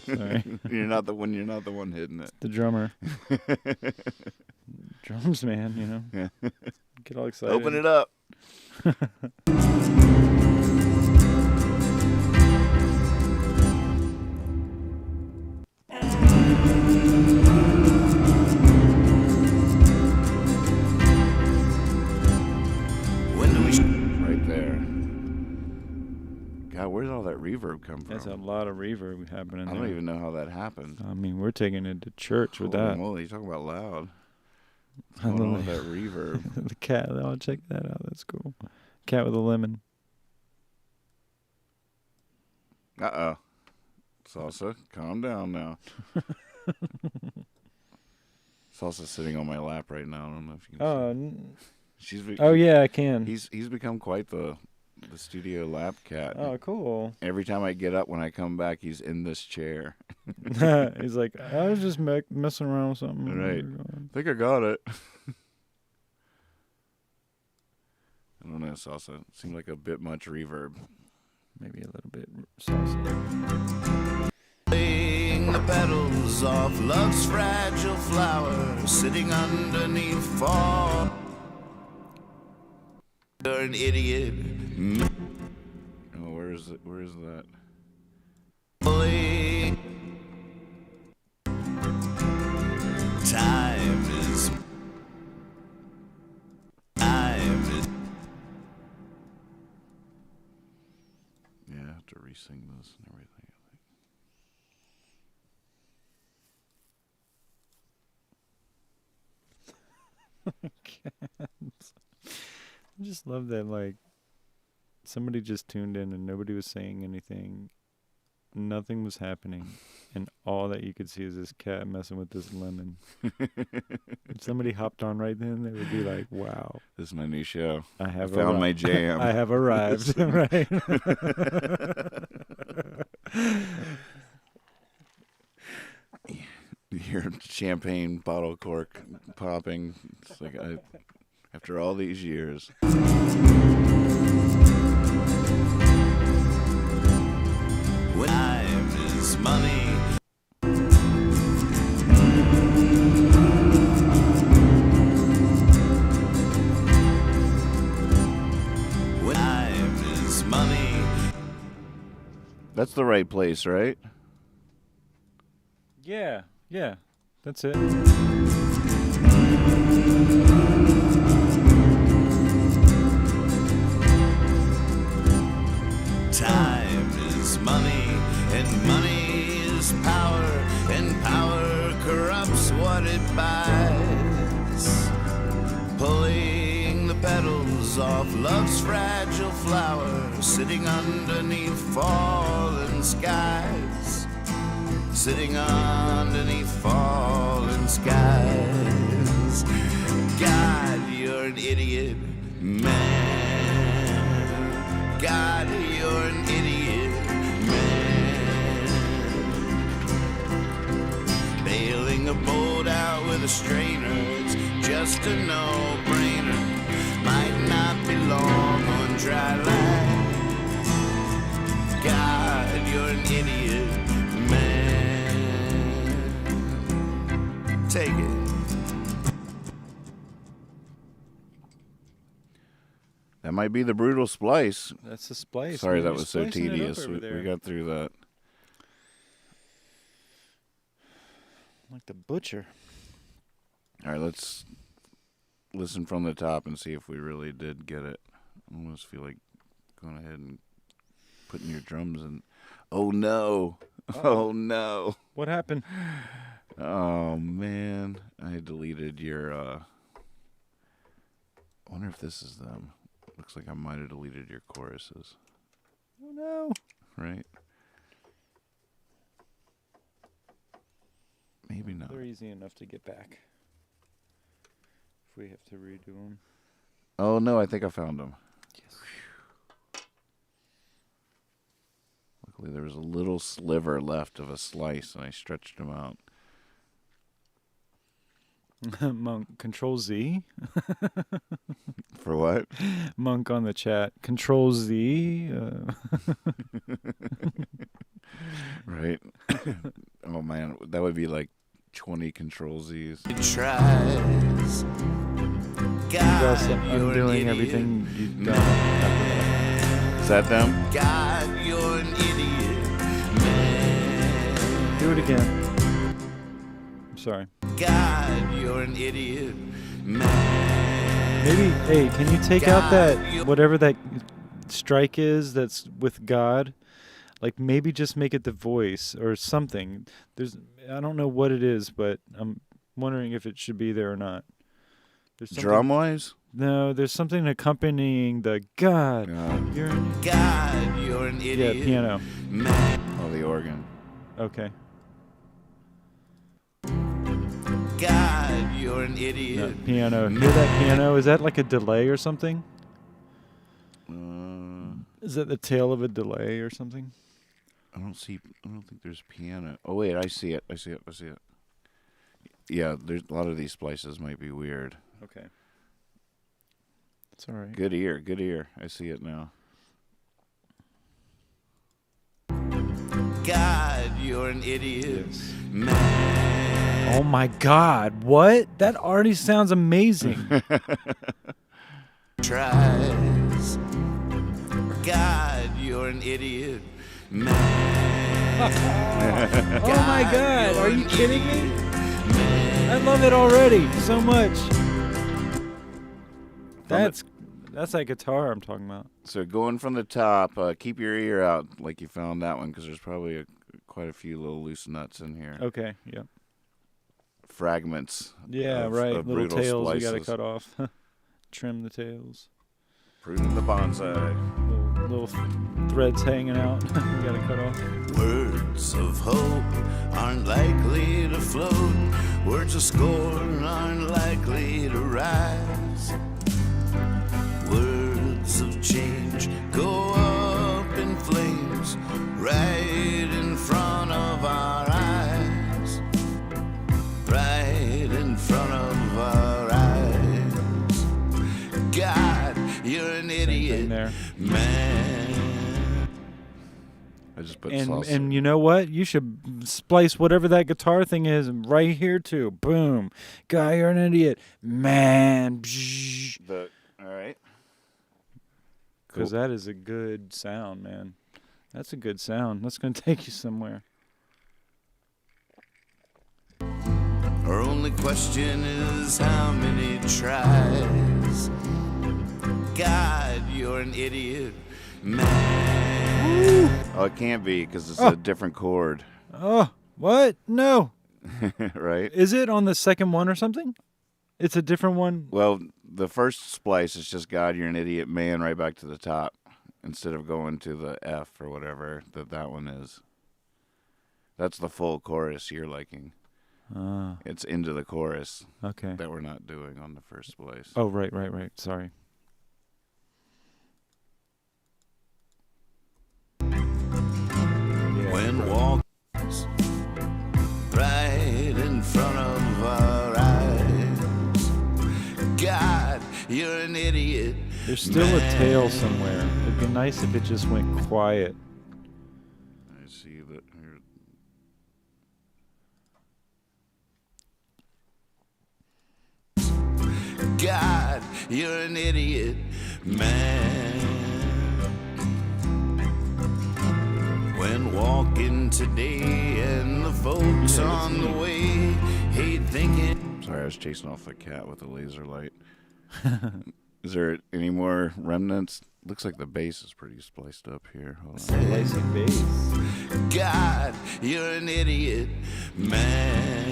Sorry. You're not the one hitting it. The drummer. Drums, man, you know. Yeah. Get all excited. Open it up. reverb come from? That's a lot of reverb happening I there. don't even know how that happened. I mean, we're taking it to church with Holy that. moly, you talking about loud. What's I going on love with that reverb? The cat. Oh, check that out. That's cool. Cat with a lemon. Uh-oh. Salsa, calm down now. Salsa's sitting on my lap right now. I don't know if you can see. Oh yeah, I can. He's become quite the studio lap cat. Oh, cool. Every time I get up, when I come back, he's in this chair. He's like, I was just messing around with something. Right. I think I got it. I don't know, Salsa. It seemed like a bit much reverb. Maybe a little bit salsa. Playing the petals off love's fragile flower, sitting underneath fall. You're an idiot. Oh, where is it? Where is that? Time is. Yeah, I have to re-sing this and everything. I just love that, like, somebody just tuned in and nobody was saying anything. Nothing was happening. And all that you could see is this cat messing with this lemon. If somebody hopped on right then, they would be like, wow. This is my new show. I have found my jam. I have arrived. Right. You hear champagne bottle cork popping. It's like after all these years. When time is money. When time is money. That's the right place, right? Yeah. That's it. Time is money, and money is power, and power corrupts what it buys. Pulling the petals off love's fragile flower, sitting underneath fallen skies. Sitting underneath fallen skies. God, you're an idiot, man. God, you're an idiot, man. Bailing a boat out with a strainer, it's just a no-brainer. Might not be long on dry land. God, you're an idiot, man. Take it. That might be the brutal splice. That's the splice. Sorry, Man, that you're was so splicing it up tedious. over We there. got through that. Like the butcher. All right, let's listen from the top and see if we really did get it. I almost feel like going ahead and putting your drums in. Oh, no. Oh, no. What happened? Oh, man. I deleted your, I wonder if this is them. Looks like I might have deleted your choruses. Oh, no. Right? Maybe not. They're easy enough to get back. If we have to redo them. Oh, no, I think I found them. Yes. Luckily, there was a little sliver left of a slice, and I stretched them out. Monk, Control Z. For what? Monk on the chat. Control Z. Right? Oh, man, that would be like 20 Control Zs. It tries. God, you're an Undoing idiot. everything you've done after that. Is that them? God, you're an idiot, man. Do it again. I'm sorry. God, you're an idiot, man. Maybe, hey, can you take out that, whatever that strike is that's with God? Like maybe just make it the voice or something. I don't know what it is, but I'm wondering if it should be there or not. Drum wise? No, there's something accompanying the God. You're an idiot. Yeah, piano. Oh, the organ. Okay. God, you're an idiot. No, piano. Hear that piano? Is that like a delay or something? Is that the tail of a delay or something? I don't think there's piano. Oh wait, I see it. Yeah, there's a lot of these splices might be weird. Okay. It's all right. Good ear. I see it now. God, you're an idiot. Yes. Man. Oh my God, what? That already sounds amazing. Tries. God, you're an idiot. Man. Oh my God, are you kidding me? I love it already so much. That's that guitar I'm talking about. So going from the top, keep your ear out like you found that one, because there's probably quite a few little loose nuts in here. Okay, yeah. Fragments. Yeah, of, Right. Of Little tails splices. you got to cut off. Trim the tails. Pruning the bonsai. Little threads hanging out. You got to cut off. Words of hope aren't likely to float. Words of scorn aren't likely to rise. Words of change go up in flames right in front of our eyes. Right in front of our eyes. God, you're an idiot, there. man. I just put And you know what? You should splice whatever that guitar thing is right here too. Boom. Guy, you're an idiot. Man. All right. Because that is a good sound, man. That's a good sound. That's going to take you somewhere. Our only question is how many tries. God, you're an idiot, man. Oh, it can't be because it's a different chord. Oh, what? No. Right? Is it on the second one or something? It's a different one? Well, the first splice is just God, you're an idiot, man, right back to the top, instead of going to the F or whatever that one is. That's the full chorus you're liking. It's into the chorus. Okay. That we're not doing on the first splice. Oh, right. Sorry. When walks right in front of our eyes. God, you're an idiot. There's still a tail somewhere. It'd be nice if it just went quiet. I see that here. God, you're an idiot, man. When walking today and the folks on the way hate thinking. Sorry, I was chasing off a cat with a laser light. Is there any more remnants? Looks like the bass is pretty spliced up here. Hold on. Splicing bass. God, you're an idiot, man.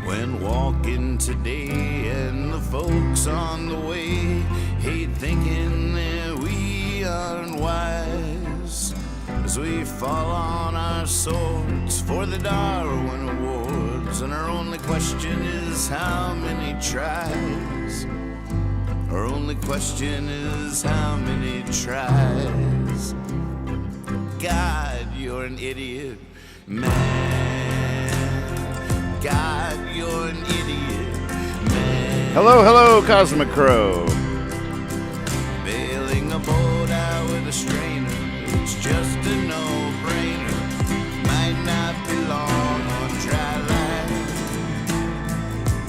When walking today and the folks on the way hate thinking that we aren't wise, as we fall on our swords for the Darwin Awards, and our only question is how many tries. Our only question is how many tries. God, you're an idiot, man. God, you're an idiot, man. Hello, Cosmic Crow. Bailing a boat out with a strainer, it's just a no-brainer. Might not be long on dry land.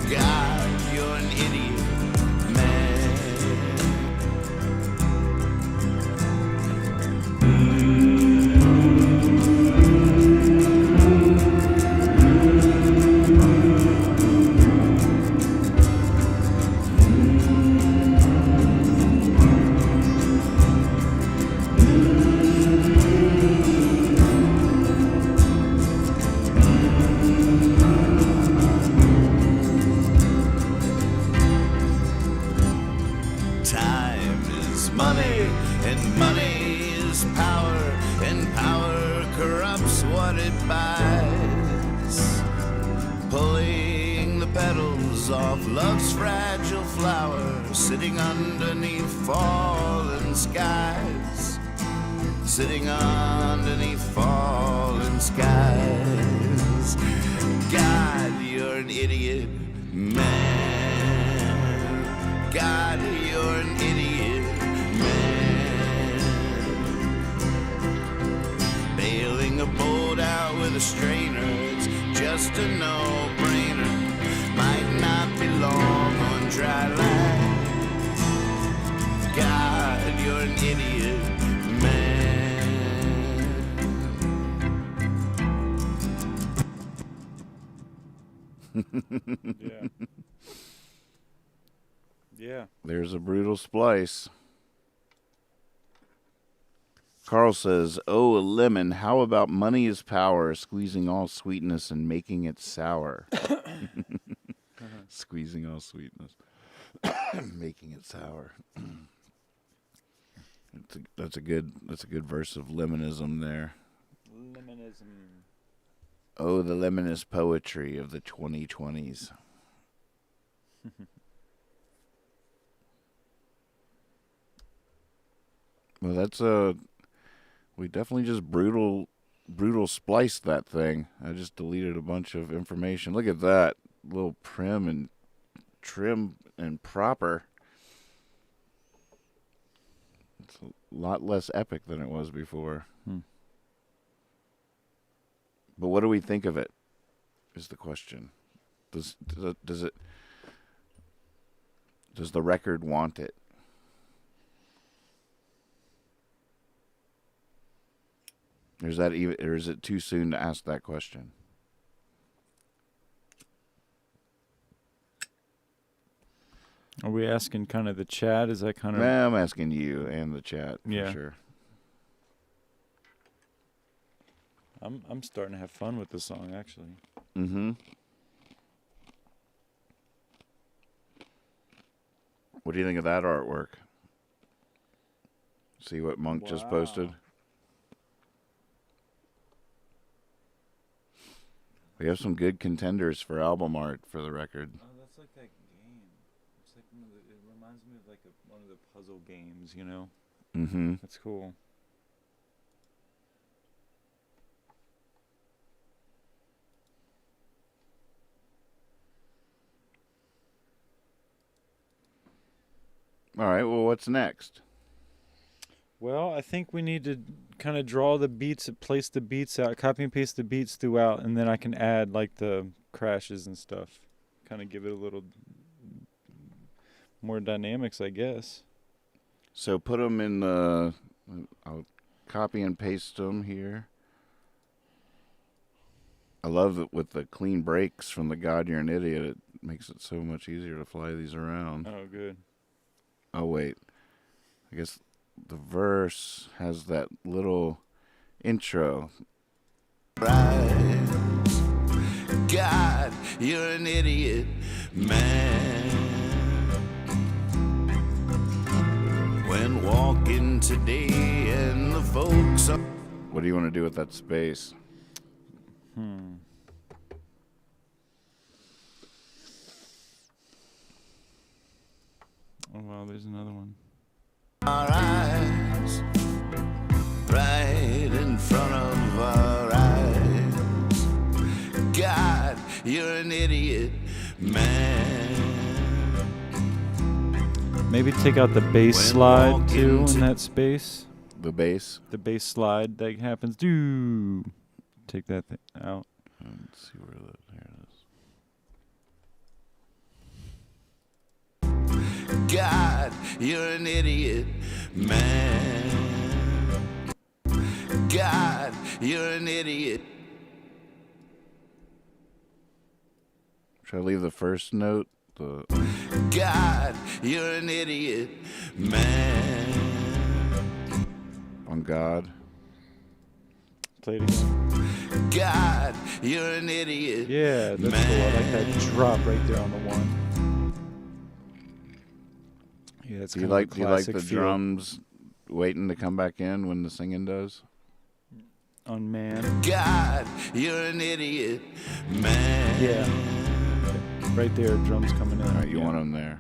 God, you're an idiot, man. what it buys. Pulling the petals off love's fragile flower, sitting underneath fallen skies. Sitting underneath fallen skies. God, you're an idiot, man. God, you're an idiot, man. Bailing a boat out with a strainer, it's just a no-brainer. Might not be long on dry land. God, you're an idiot, man. Yeah. Yeah. There's a brutal splice. Carl says, "Oh, a lemon. How about money is power, squeezing all sweetness and making it sour." Squeezing all sweetness, making it sour. That's a good verse of limonism there. Limonism. Oh, the lemonist poetry of the 2020s. Well, that's we definitely just brutal spliced that thing. I just deleted a bunch of information. Look at that, little prim and trim and proper. It's a lot less epic than it was before. But what do we think of it? Is the question. Does the record want it? Or is it too soon to ask that question? Are we asking kind of the chat? Is that kind of... I'm asking you and the chat, for sure. I'm starting to have fun with the song, actually. Mm-hmm. What do you think of that artwork? See what Monk just posted? We have some good contenders for album art for the record. Oh, that's like that game. It's like it reminds me of like one of the puzzle games, you know? Mm-hmm. That's cool. All right, well, what's next? Well, I think we need to kind of draw the beats, place the beats out, copy and paste the beats throughout, and then I can add like the crashes and stuff. Kind of give it a little more dynamics, I guess. So put them in I'll copy and paste them here. I love that with the clean breaks from the God You're an Idiot, it makes it so much easier to fly these around. Oh, good. Oh, wait. I guess the verse has that little intro. Rise. God, you're an idiot, man. When walking today and the folks are... What do you want to do with that space? Oh, wow, there's another one. Our eyes, right in front of our eyes. God, you're an idiot, man. Maybe take out the bass slide too in that space. The bass? The bass slide that happens. Do take that thing out. Let's see where that. Here it is. God, you're an idiot, man. God, you're an idiot. Should I leave the first note? God, you're an idiot, man. On God. Play it again. God, you're an idiot. Yeah, that's cool. I like that drop right there on the one. Yeah, it's Do you kind of like a classic the feel. drums waiting to come back in when the singing does? on man. God, you're an idiot, man. Yeah. Right there, drums coming in. All right, you Yeah. want them there.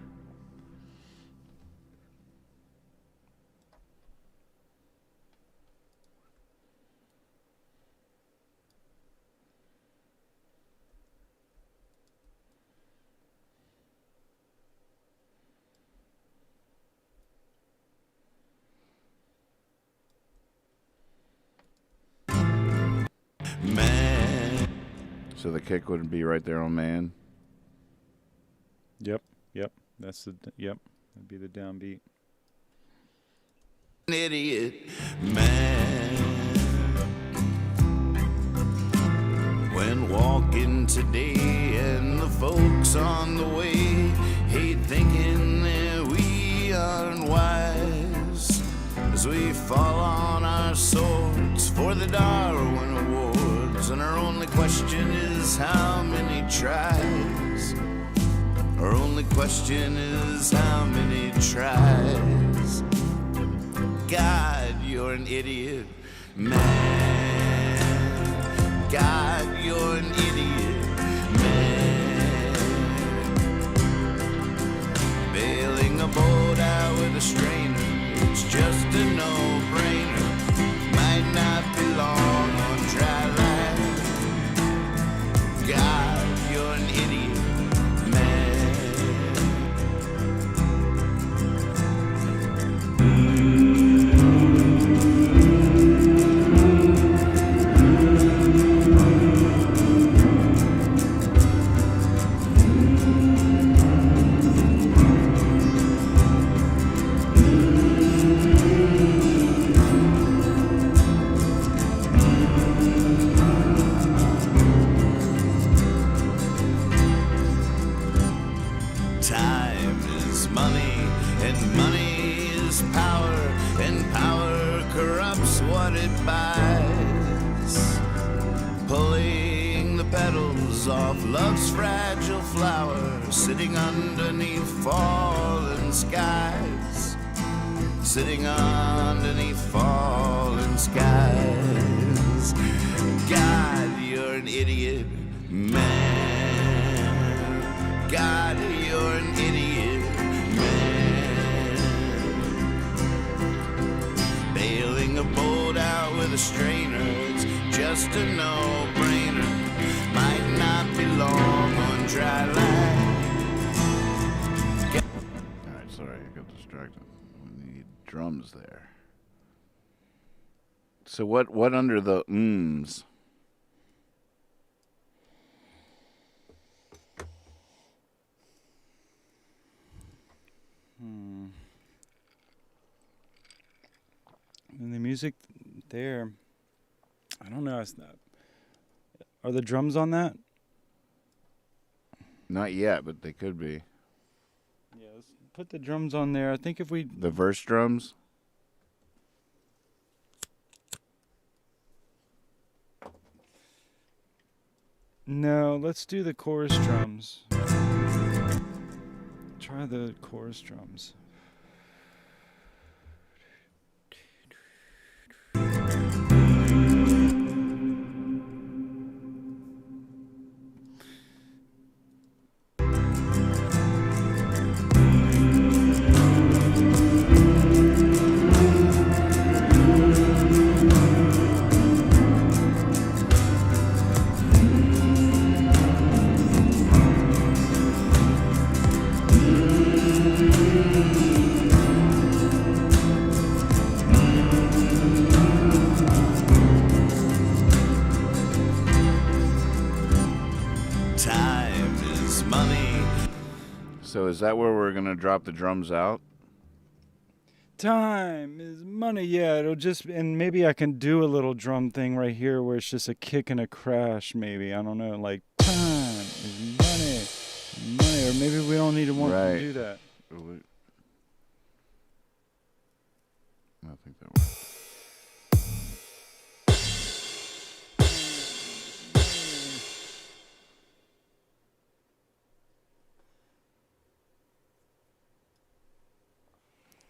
Man. So the kick would be right there on man. Yep. That's the that'd be the downbeat. An idiot, man. When walking today and the folks on the way hate thinking that we are unwise, as we fall on our swords for the Darwin Awards, and our only question is how many tries. Our only question is how many tries. God, you're an idiot, man. God, you're an idiot, man. Bailing a boat out with a strainer, it's just a no-brainer. Might not be long on dry land. God, you're an idiot, man. Time is money, and money is power, and power corrupts what it buys. Pulling the petals off love's fragile flower, sitting underneath fallen skies. Sitting underneath fallen skies. God, you're an idiot, man. God, you're an idiot, man. Bailing a boat out with a strainer, it's just a no-brainer. Might not be long on dry land. All right, sorry, I got distracted. We need drums there. So what under the ums? And the music there, I don't know. It's not, are the drums on that? Not yet, but they could be. Yeah, let's put the drums on there. I think if we The verse drums? no, let's do the chorus drums. Try the chorus drums. Time is money. So is that where we're going to drop the drums out? Time is money. Yeah, it'll just, and maybe I can do a little drum thing right here where it's just a kick and a crash. Maybe, I don't know. Like time is money, or maybe we don't need to want Right. to do that. I think that works.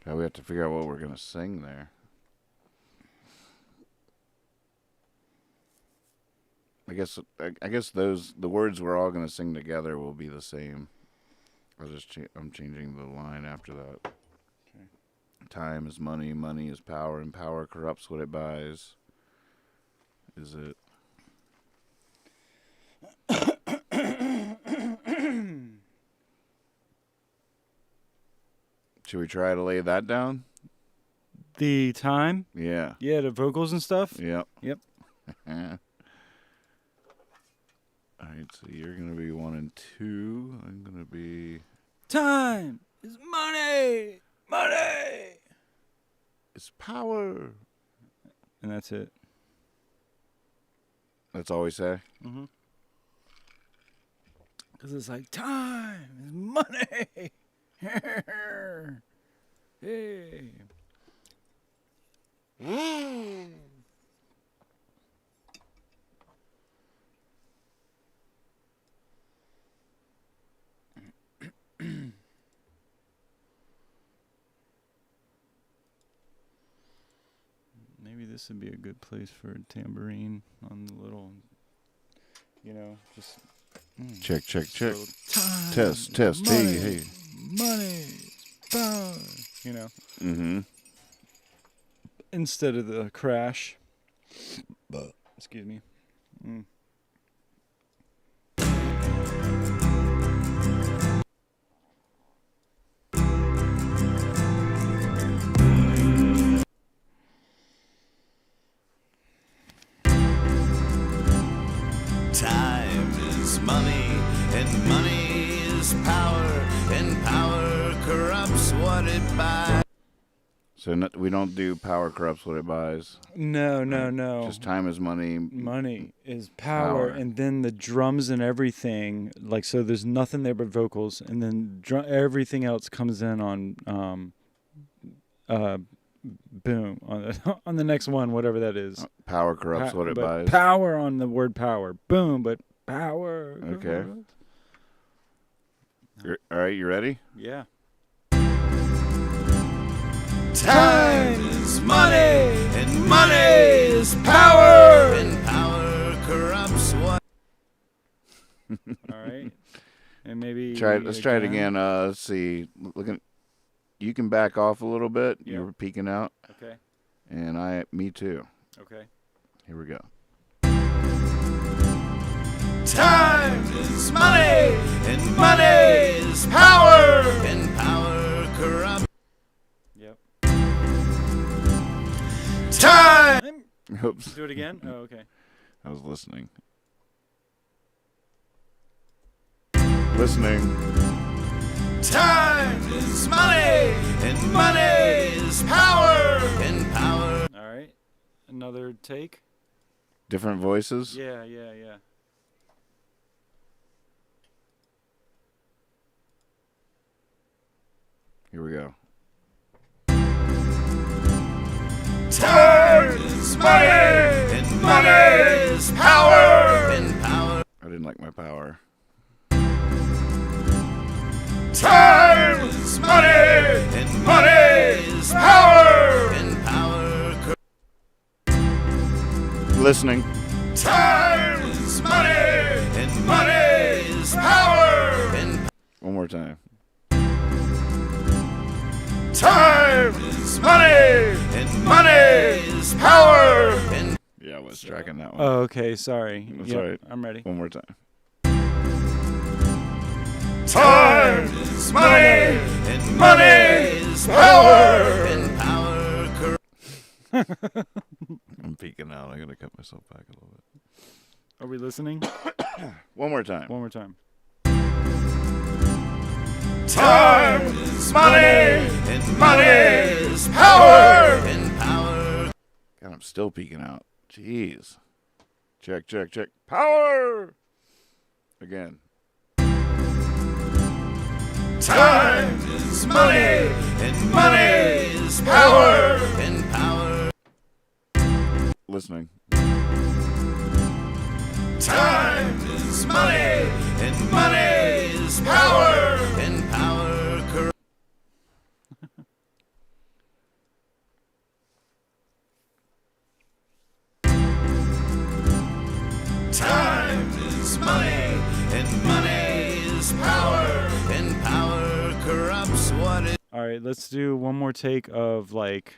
Now we have to figure out what we're going to sing there. I guess those the words we're all gonna sing together will be the same. I'm changing the line after that. Okay. Time is money, money is power, and power corrupts what it buys. Is it? Should we try to lay that down? The time? Yeah. Yeah, the vocals and stuff? Yep. Yep. All right, so you're going to be 1 and 2. I'm going to be... Time is money! Money! It's power. And that's it. That's all we say? Mm-hmm. Because it's like, time is money! Hey. Maybe this would be a good place for a tambourine on the little, just... Check. Time, Test. money, Hey. Money, power, Mm-hmm. Instead of the crash. Excuse me. Time is money, and money is power, and power corrupts what it buys. So we don't do power corrupts what it buys. No. Just time is money. Money is power, and then the drums and everything, so there's nothing there but vocals, and then everything else comes in on boom on the next one, whatever that is. Power corrupts what it buys. Power on the word power. Boom, but power. Okay. All right, you ready? Yeah. Time is money, and money is power, and power corrupts what. All right. And maybe Let's try it again. Let's see. You can back off a little bit. Yeah. You were peeking out. Okay. And me too. Okay. Here we go. Time is money, and money is power, and power corrupts. Yep. Time. Oops. Do it again? Oh, okay. I was listening. Listening. Time is money, and money is power, and power. All right. Another take? Different voices. Yeah. Here we go. Time is money, and money is power, and power. I didn't like my power. Time is money, and money is power, and power. Listening. Time is money, and money is power, and One more time. time is money, and money is power, and Yeah, I was tracking that one. Oh, okay. Sorry. That's Yep, all right. I'm ready. One more time. time is money, and money is power, and power. I'm peeking out. I gotta cut myself back a little bit. Are we listening? One more time. One more time. Time is money, and money is power, and power. God, I'm still peeking out. Jeez. Check. Power! Again. Time is money, and money is power, and power. Listening. Time is money, and money is power, and power. Time money, and money is power, and power corrupts what it. All right, let's do one more take of like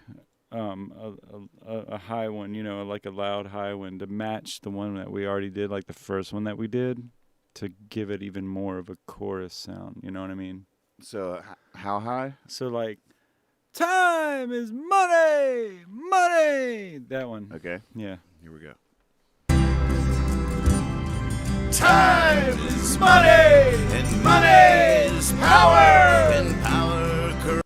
a high one, you know, like a loud high one to match the one that we already did, like the first one that we did, to give it even more of a chorus sound. You know what I mean? So how high? So like, time is money, money. That one. Okay, Yeah. here we go. Time is money, and money is power, and power corrupts.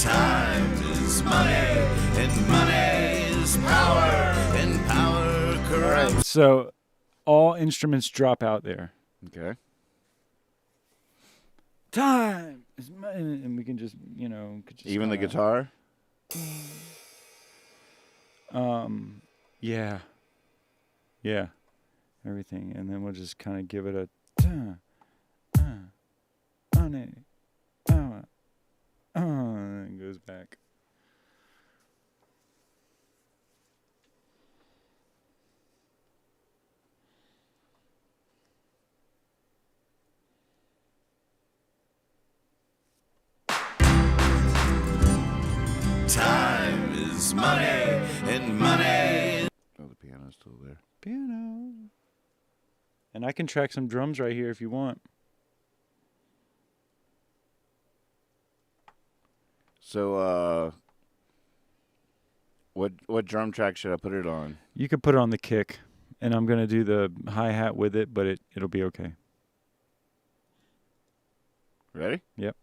Time is money, and money is power, and power corrupts. So all instruments drop out there. Okay. Time is money, and we can just, you know, could just Even the kinda- guitar? Yeah. Yeah. Everything. And then we'll just kind of give it a money, power, and then it goes back. Time is money, and money. Oh, the piano's still there. Piano. And I can track some drums right here if you want. So, what drum track should I put it on? You could put it on the kick, and I'm gonna do the hi-hat with it, but it'll be okay. Ready? Yep.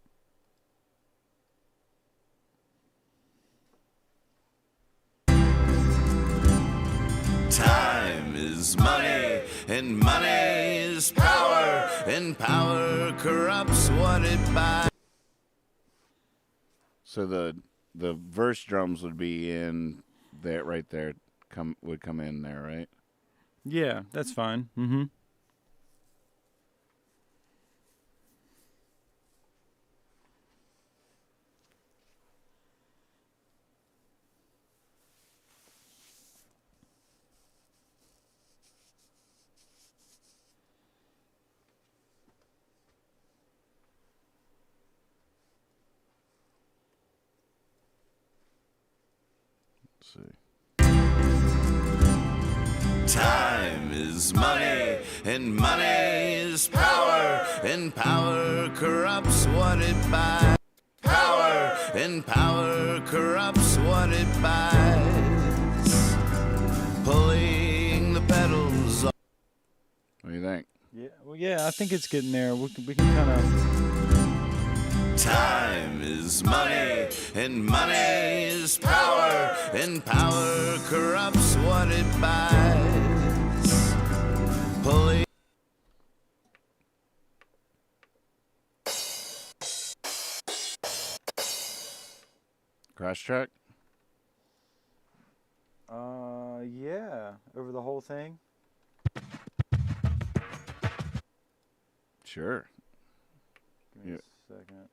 Time is money, and money is power, and power corrupts what it buys. So the verse drums would be in there, right there. Would come in there, right? Yeah, that's fine. Mm-hmm. Let's see. Time is money, and money is power, and power corrupts what it buys. Power, and power corrupts what it buys. Pulling the pedals off. What do you think? Yeah. Well, yeah, I think it's getting there. We can kind of. Time is money, and money is power, and power corrupts what it buys. Pulling. Crash track? Yeah, over the whole thing. Sure. Give me a second.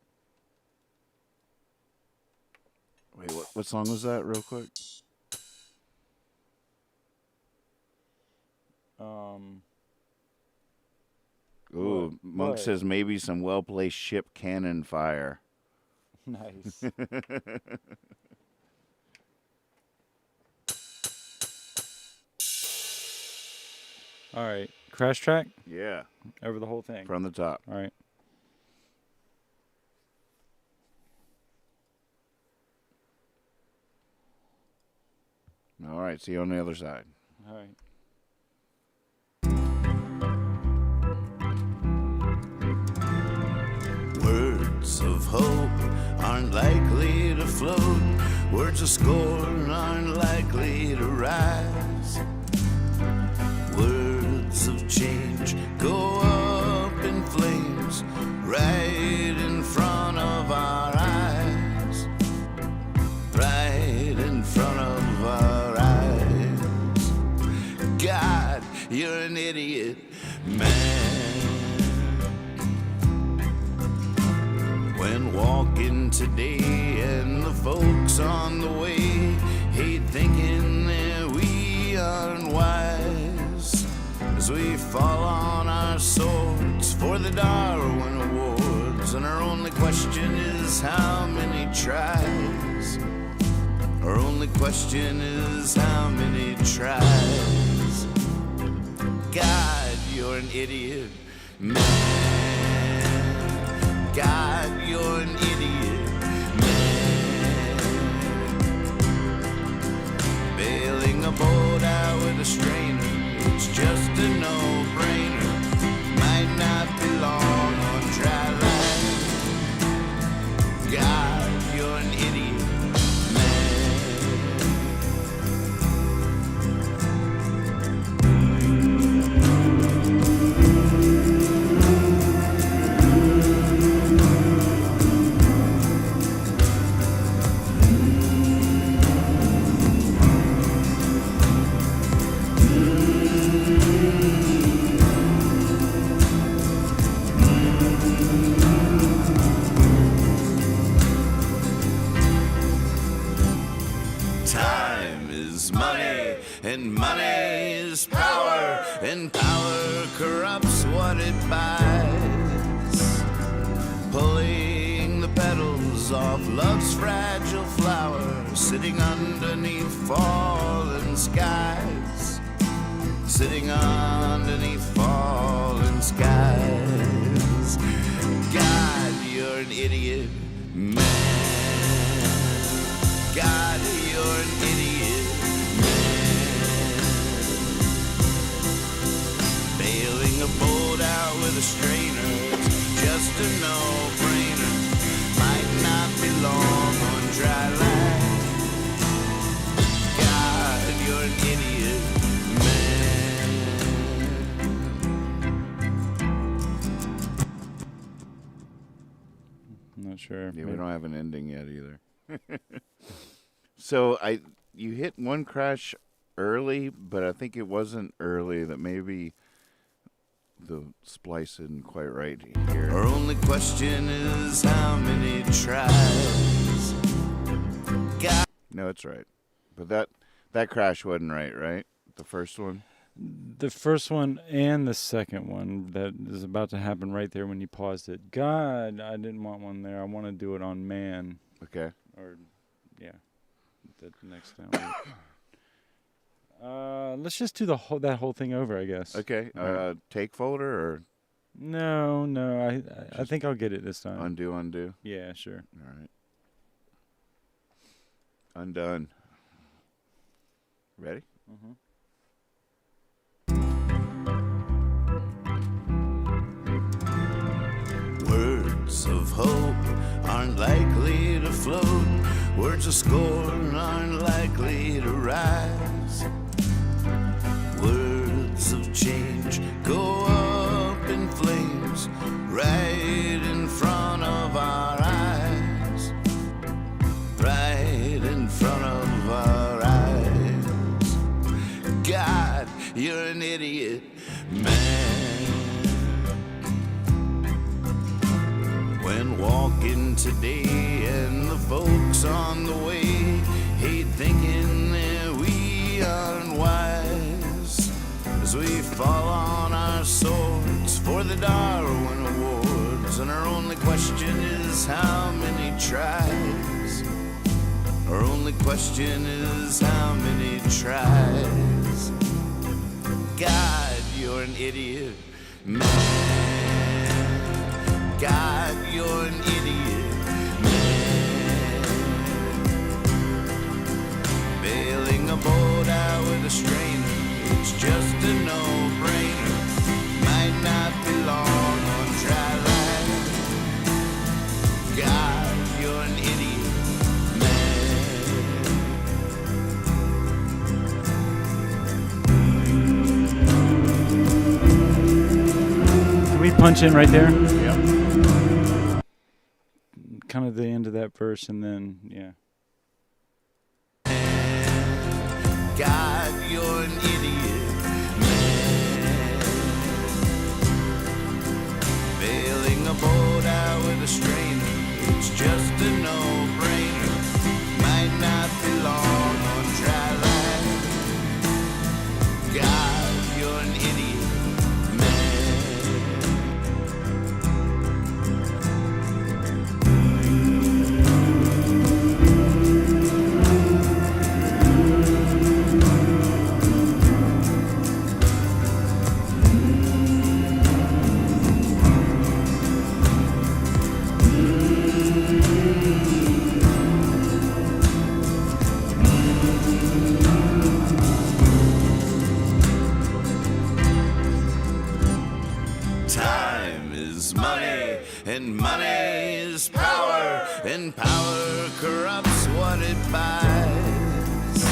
Wait, what song was that, real quick? Ooh, Monk what? says maybe some well-placed ship cannon fire. Nice. All right, crash track Yeah, over the whole thing. from the top. All right. All right, see you on the other side. All right. Words of hope aren't likely to float. Words of scorn aren't likely to rise. Words of change go up in flames right in front of our eyes. Right in front of our eyes. God, you're an idiot, man. When walking today and the folks on the way hate thinking that we aren't wise. is how many tries. Our only question is how many tries. God, you're an idiot, man. God, you're an idiot, man. Bailing a boat out with a strainer, it's just a no-brainer. Might not be long on dry land. God, you're an idiot, and money is power, and power corrupts what it buys. Pulling the petals off love's fragile flower, sitting underneath fallen skies. Sitting underneath fallen skies. God, you're an idiot, man. God, you're an idiot. Bailing a boat out with a strainer, it's just a no-brainer. Might not be long on dry land. God, you're an idiot, man. I'm not sure. Yeah, we don't have an ending yet either. So you hit one crash early, but I think it wasn't early. That maybe the splice isn't quite right here. Our only question is how many tries. God. No, it's right. But that crash wasn't right? The first one? The first one and the second one that is about to happen right there when you paused it. God, I didn't want one there. I want to do it on man. Okay. Or, yeah, the next time. Let's just do that whole thing over, I guess. Okay. Take folder or No. I think I'll get it this time. undo? Yeah, sure. All right. Undone. Ready? Mm-hmm. Words of hope aren't likely to float. Words of scorn aren't likely to rise. Words of change go up in flames right in front of our eyes. Right in front of our eyes. God, you're an idiot, man. When walking today and the folks on the way hate thinking that we aren't wise, as we fall on our swords for the Darwin Awards, and our only question is how many tries. Our only question is how many tries. God, you're an idiot, man. God, you're an idiot, man. Bailing a boat out with a strainer, it's just a no-brainer. Might not be long on dry land. God, you're an idiot, Can we punch in right there? Yeah. Kind of the end of that verse, and then, yeah. God, you're an idiot, man. Bailing a boat out with a strainer, it's just a no-brainer. Might not be long on dry land. God, you're an idiot, man. and money's power, and power corrupts what it buys.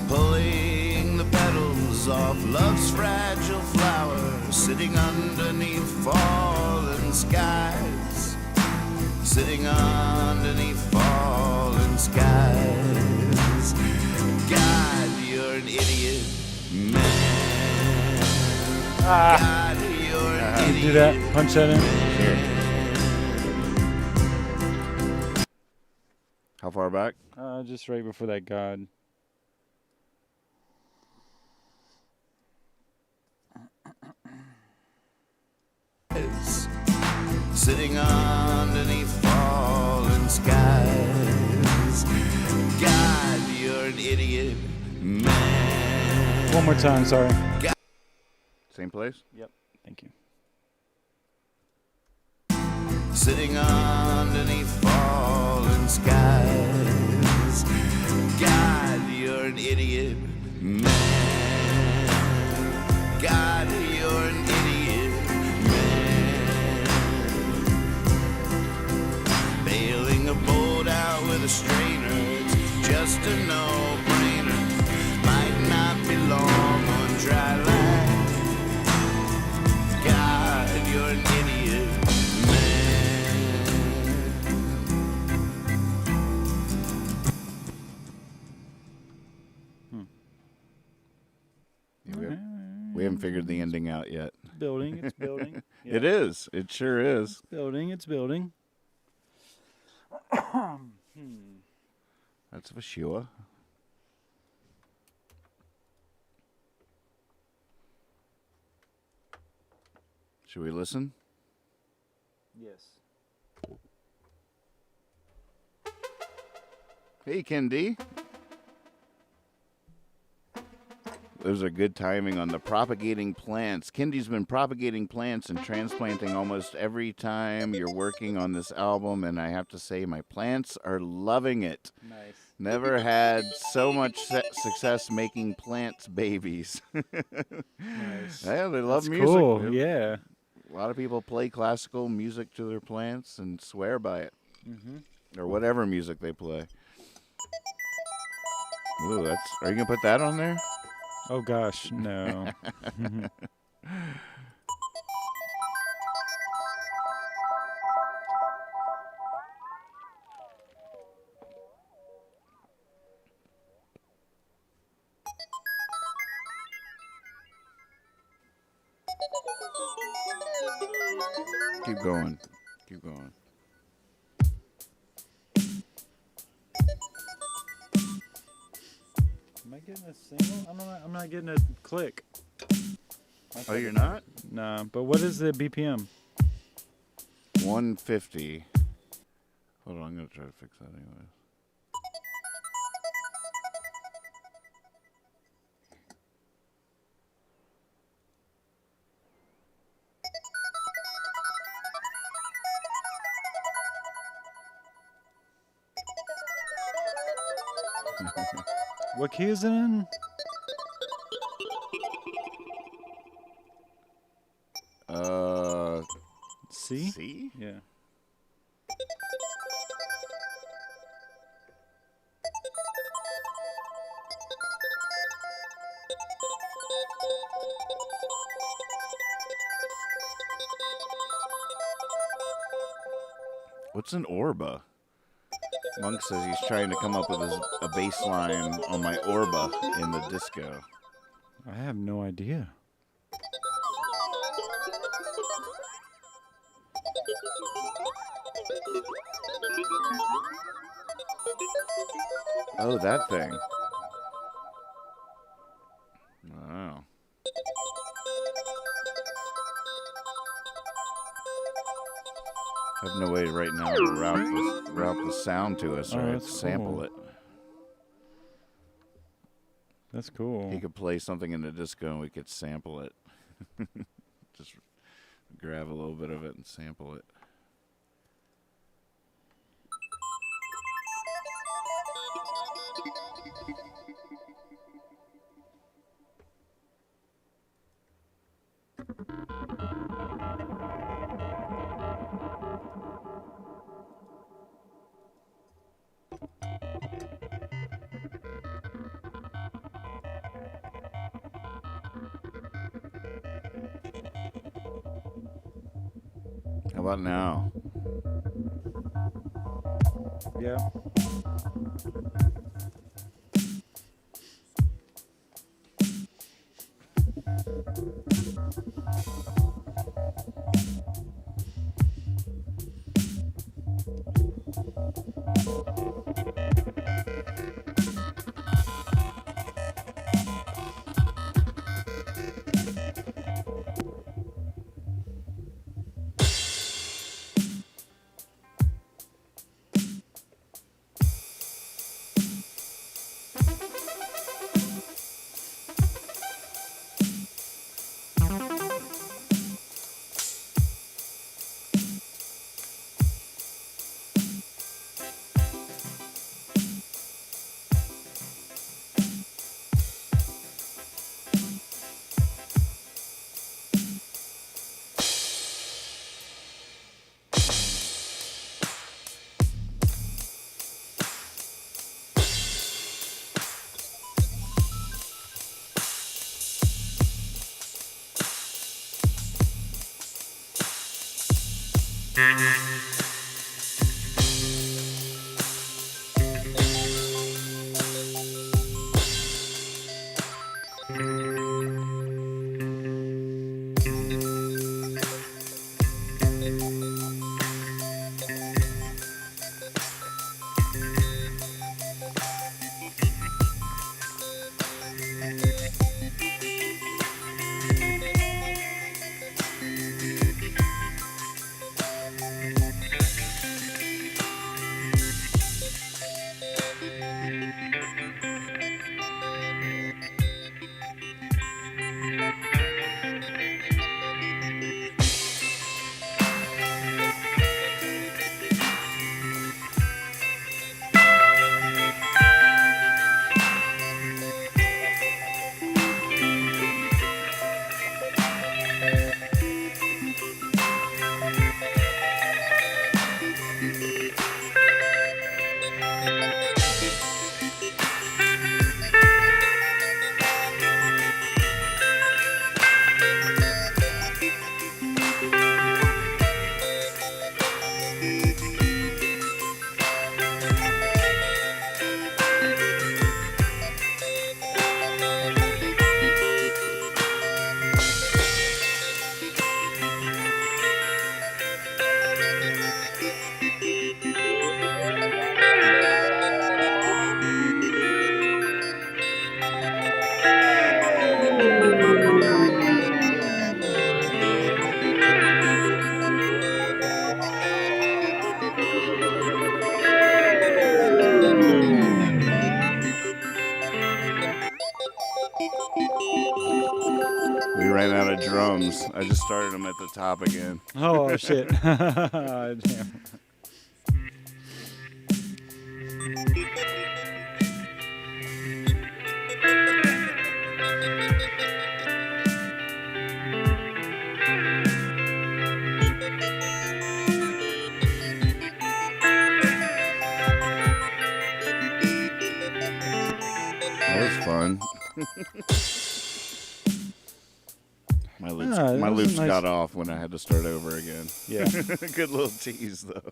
Pulling the petals off love's fragile flower, sitting underneath fallen skies, sitting underneath fallen skies. God, you're an idiot, man. God, you're an idiot. Do that. Punch that in. How far back? Just right before that God. Sitting underneath fallen skies. God, you're an idiot, man. One more time, sorry. Same place? Yep. Thank you. Sitting underneath fallen skies. God, you're an idiot, man. God, you're an idiot, man. Bailing a boat out with a strainer, it's just a no-brainer. Might not be long on dry land. God, you're an idiot, man. We haven't figured the ending out yet. Building. It's building. Yeah. It is. It sure is. It's building. It's building. That's for sure. Should we listen? Yes. Hey, Kendi. Those are good timing on the propagating plants. Kendi's been propagating plants and transplanting almost every time you're working on this album, and I have to say my plants are loving it. Nice. Never had so much success making plants babies. Nice. Yeah, they love That's music. cool. Yeah. A lot of people play classical music to their plants and swear by it. Or whatever music they play. Ooh, are you gonna put that on there? Oh gosh, no. Keep going. Keep going. Am I getting a single? I'm not getting a click. Oh, you're not? Nah, but what is the BPM? 150. Hold on, I'm gonna try to fix that anyway. What key is it in? C? C? Yeah. What's an orba? Monk says he's trying to come up with a bass line on my orba in the disco. I have no idea. Oh, that thing. Wow. I have no way right now to route the sound to us or that's sample cool. it. That's cool. He could play something in the disco and we could sample it. Just grab a little bit of it and sample it. about now? Yeah. We ran out of drums. I just started them at the top again. Oh shit. Damn. That was fun. My loops, Ah, that my was loops nice. got off when I had to start over again. Yeah. Good little tease, though.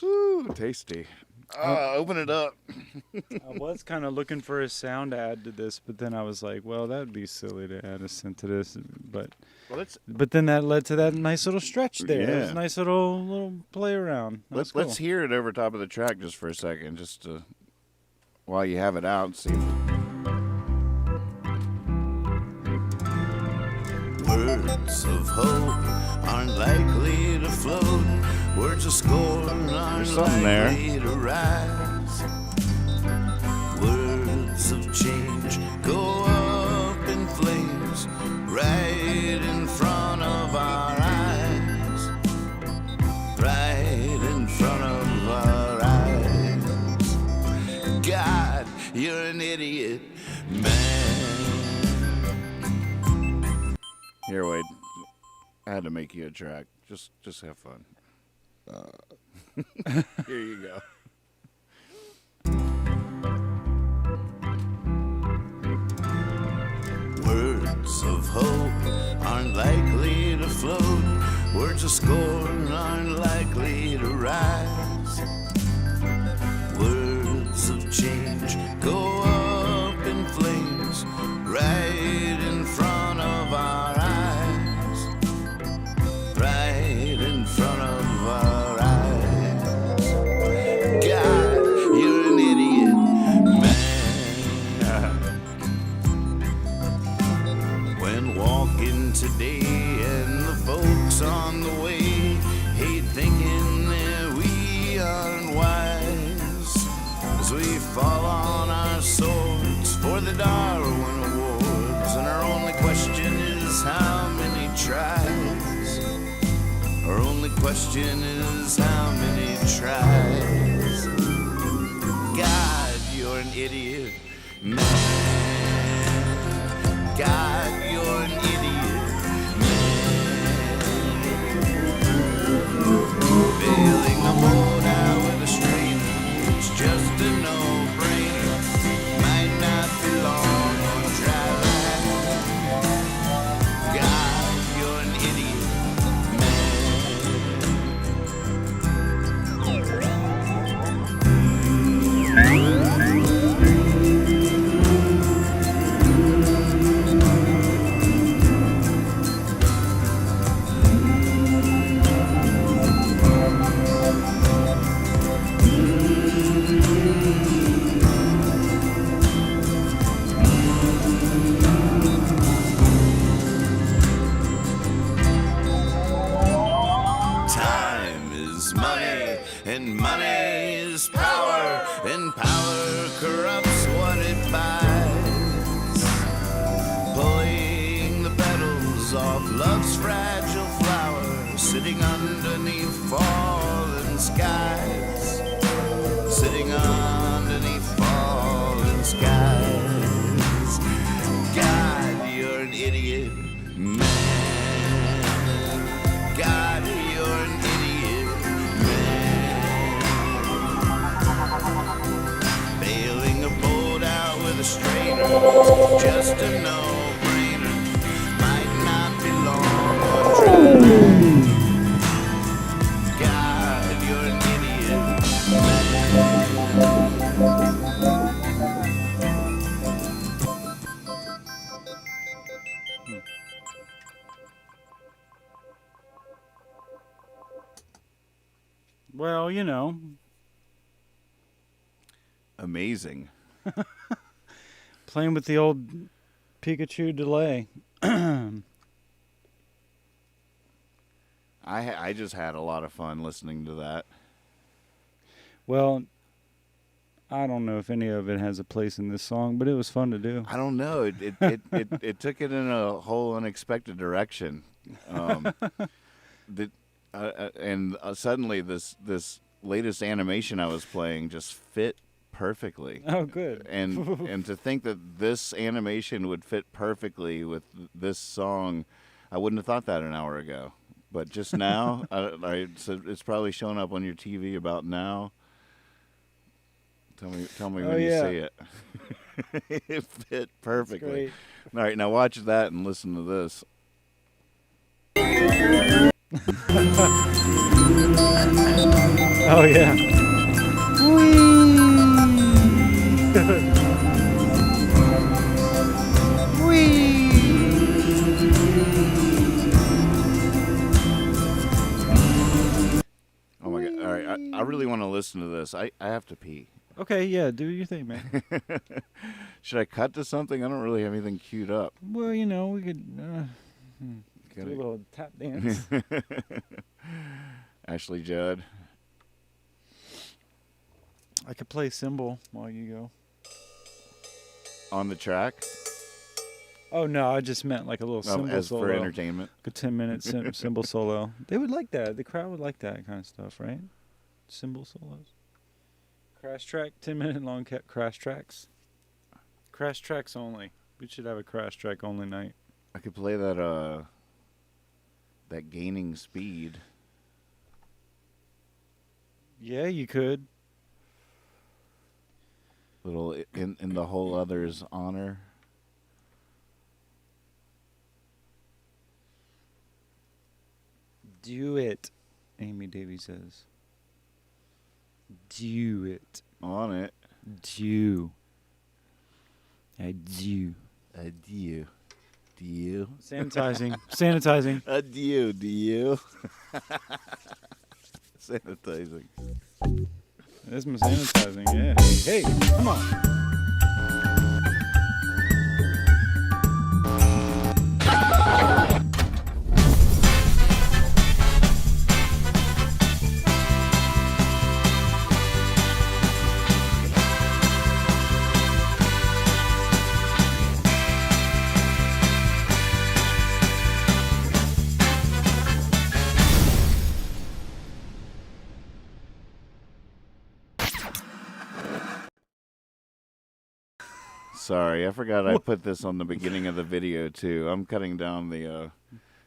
Ooh, tasty. Open it up. I was kind of looking for a sound to add to this, but then I was like, well, that'd be silly to add a synth to this. But then that led to that nice little stretch there. It was a Yeah. nice little play around. That was Let's cool. hear it over top of the track just for a second, just to, while you have it out. See. Words of hope aren't likely to float. Words of scorn aren't something there. likely to rise. Words of change go up in flames right in front of our eyes. Right in front of our eyes. God, you're an idiot, man. Here, wait. I had to make you a track. Just have fun. Here you go. Words boats of hope aren't likely to float. Words of scorn aren't likely to rise. Words of change go up in flames right in front of our eyes. Right in front of our eyes. God, you're an idiot, man. When walking today and the folks on the way hate thinking that we aren't wise, as we fall on our swords for the Darwin Awards, and our only question is how many tries. Our only question is how many tries. God, you're an idiot, man. God, you're an idiot, man. Bailing a boat out with a stranger, it's just a no-brainer. Might not be long on dry land. God, you're an idiot, time is money, and money is power, and power corrupts what it buys. Pulling the petals off love's fragile flower, sitting underneath fallen skies. Sitting underneath fallen skies. God, you're an idiot, man. God, you're an idiot, man. Bailing a boat out with a strainer, just a no-brainer. Might not be long or dry. God, you're an idiot, man. Well, you know, Amazing. playing with the old Pikachu delay. I just had a lot of fun listening to that. Well, I don't know if any of it has a place in this song, but it was fun to do. I don't know. It took it in a whole unexpected direction. Suddenly this latest animation I was playing just fit perfectly. Oh, good. And to think that this animation would fit perfectly with this song, I wouldn't have thought that an hour ago. But just now, so it's probably showing up on your TV about now. Tell me when you see it. It fit perfectly. All right, now watch that and listen to this. Oh, yeah. Oh my God! All right, I really want to listen to this. I have to pee. Okay, yeah, do your thing, man. Should I cut to something? I don't really have anything queued up. Well, you know, we could do a little tap dance. Ashley Judd. I could play cymbal while you go. On the track? Oh, no, I just meant like a little cymbal as solo. for entertainment. Like a 10-minute cymbal solo. They would like that. The crowd would like that kind of stuff, right? Cymbal solos. Crash track, 10-minute long crash tracks. Crash tracks only. We should have a crash track only night. I could play that gaining speed. Yeah, you could. Little in the whole other's honor. Do it, Amy Davies says. Do it. On it. Do. I do. Adieu. Do you? Sanitizing. Sanitizing. Adieu. Do you? Sanitizing. That's my sanitizing. Yeah. Hey, come on. Sorry, I forgot I put this on the beginning of the video too. I'm cutting down the.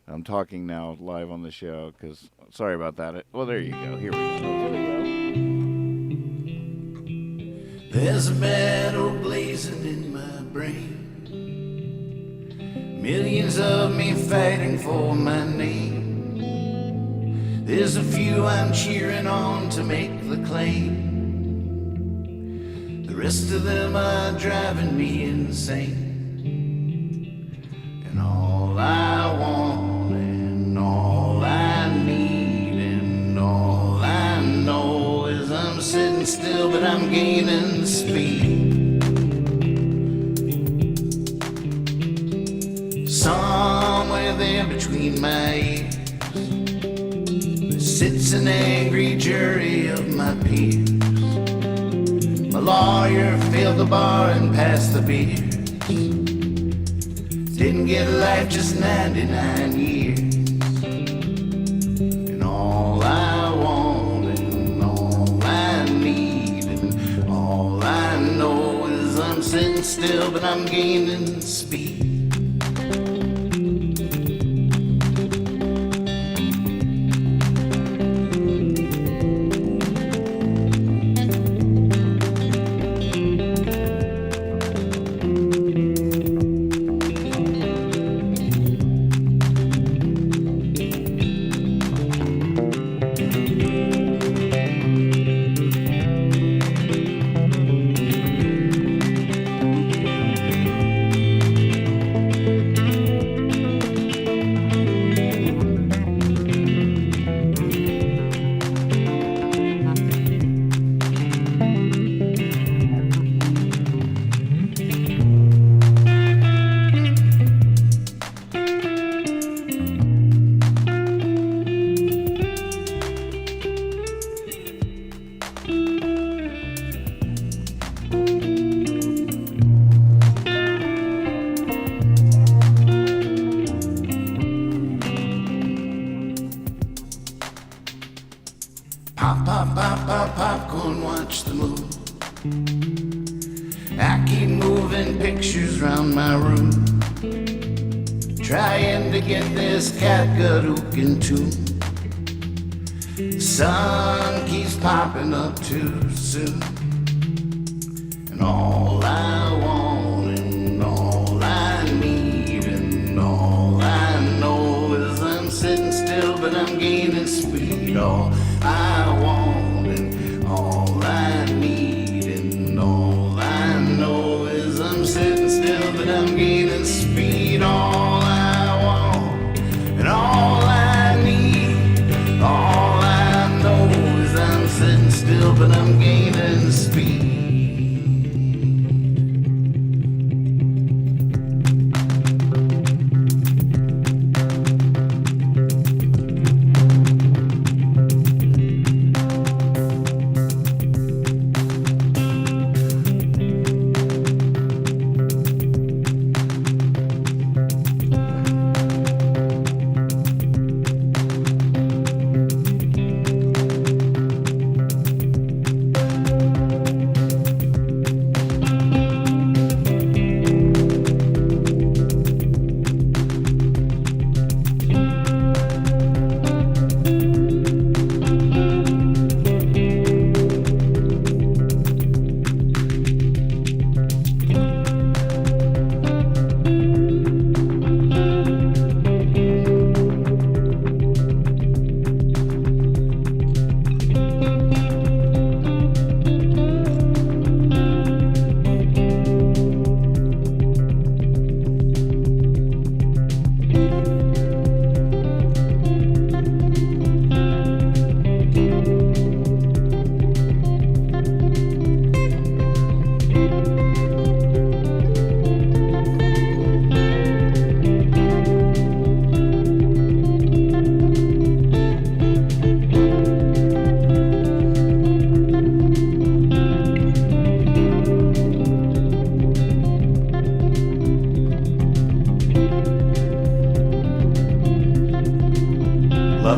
I'm talking now live on the show because. Sorry about that. Well, there you go. Here we go. There's a battle blazing in my brain. Millions of me fighting for my name. There's a few I'm cheering on to make the claim. The rest of them are driving me insane. And all I want and all I need and all I know is I'm sitting still, but I'm gaining speed. Somewhere there between my ears sits an angry jury of my peers. My lawyer failed the bar and passed the beer. Didn't get life, just 99 years. And all I want and all I need and all I know is I'm sitting still, but I'm gaining speed. Popcorn, watch the movie. I keep moving pictures round my room, trying to get this Catgadookin tune. The sun keeps popping up too soon. And all I want and all I need and all I know is I'm sitting still, but I'm gaining speed. All I want and all I need and all I know is I'm sitting still, but I'm gaining speed. All I want and all I need, all I know is I'm sitting still, but I'm gaining speed.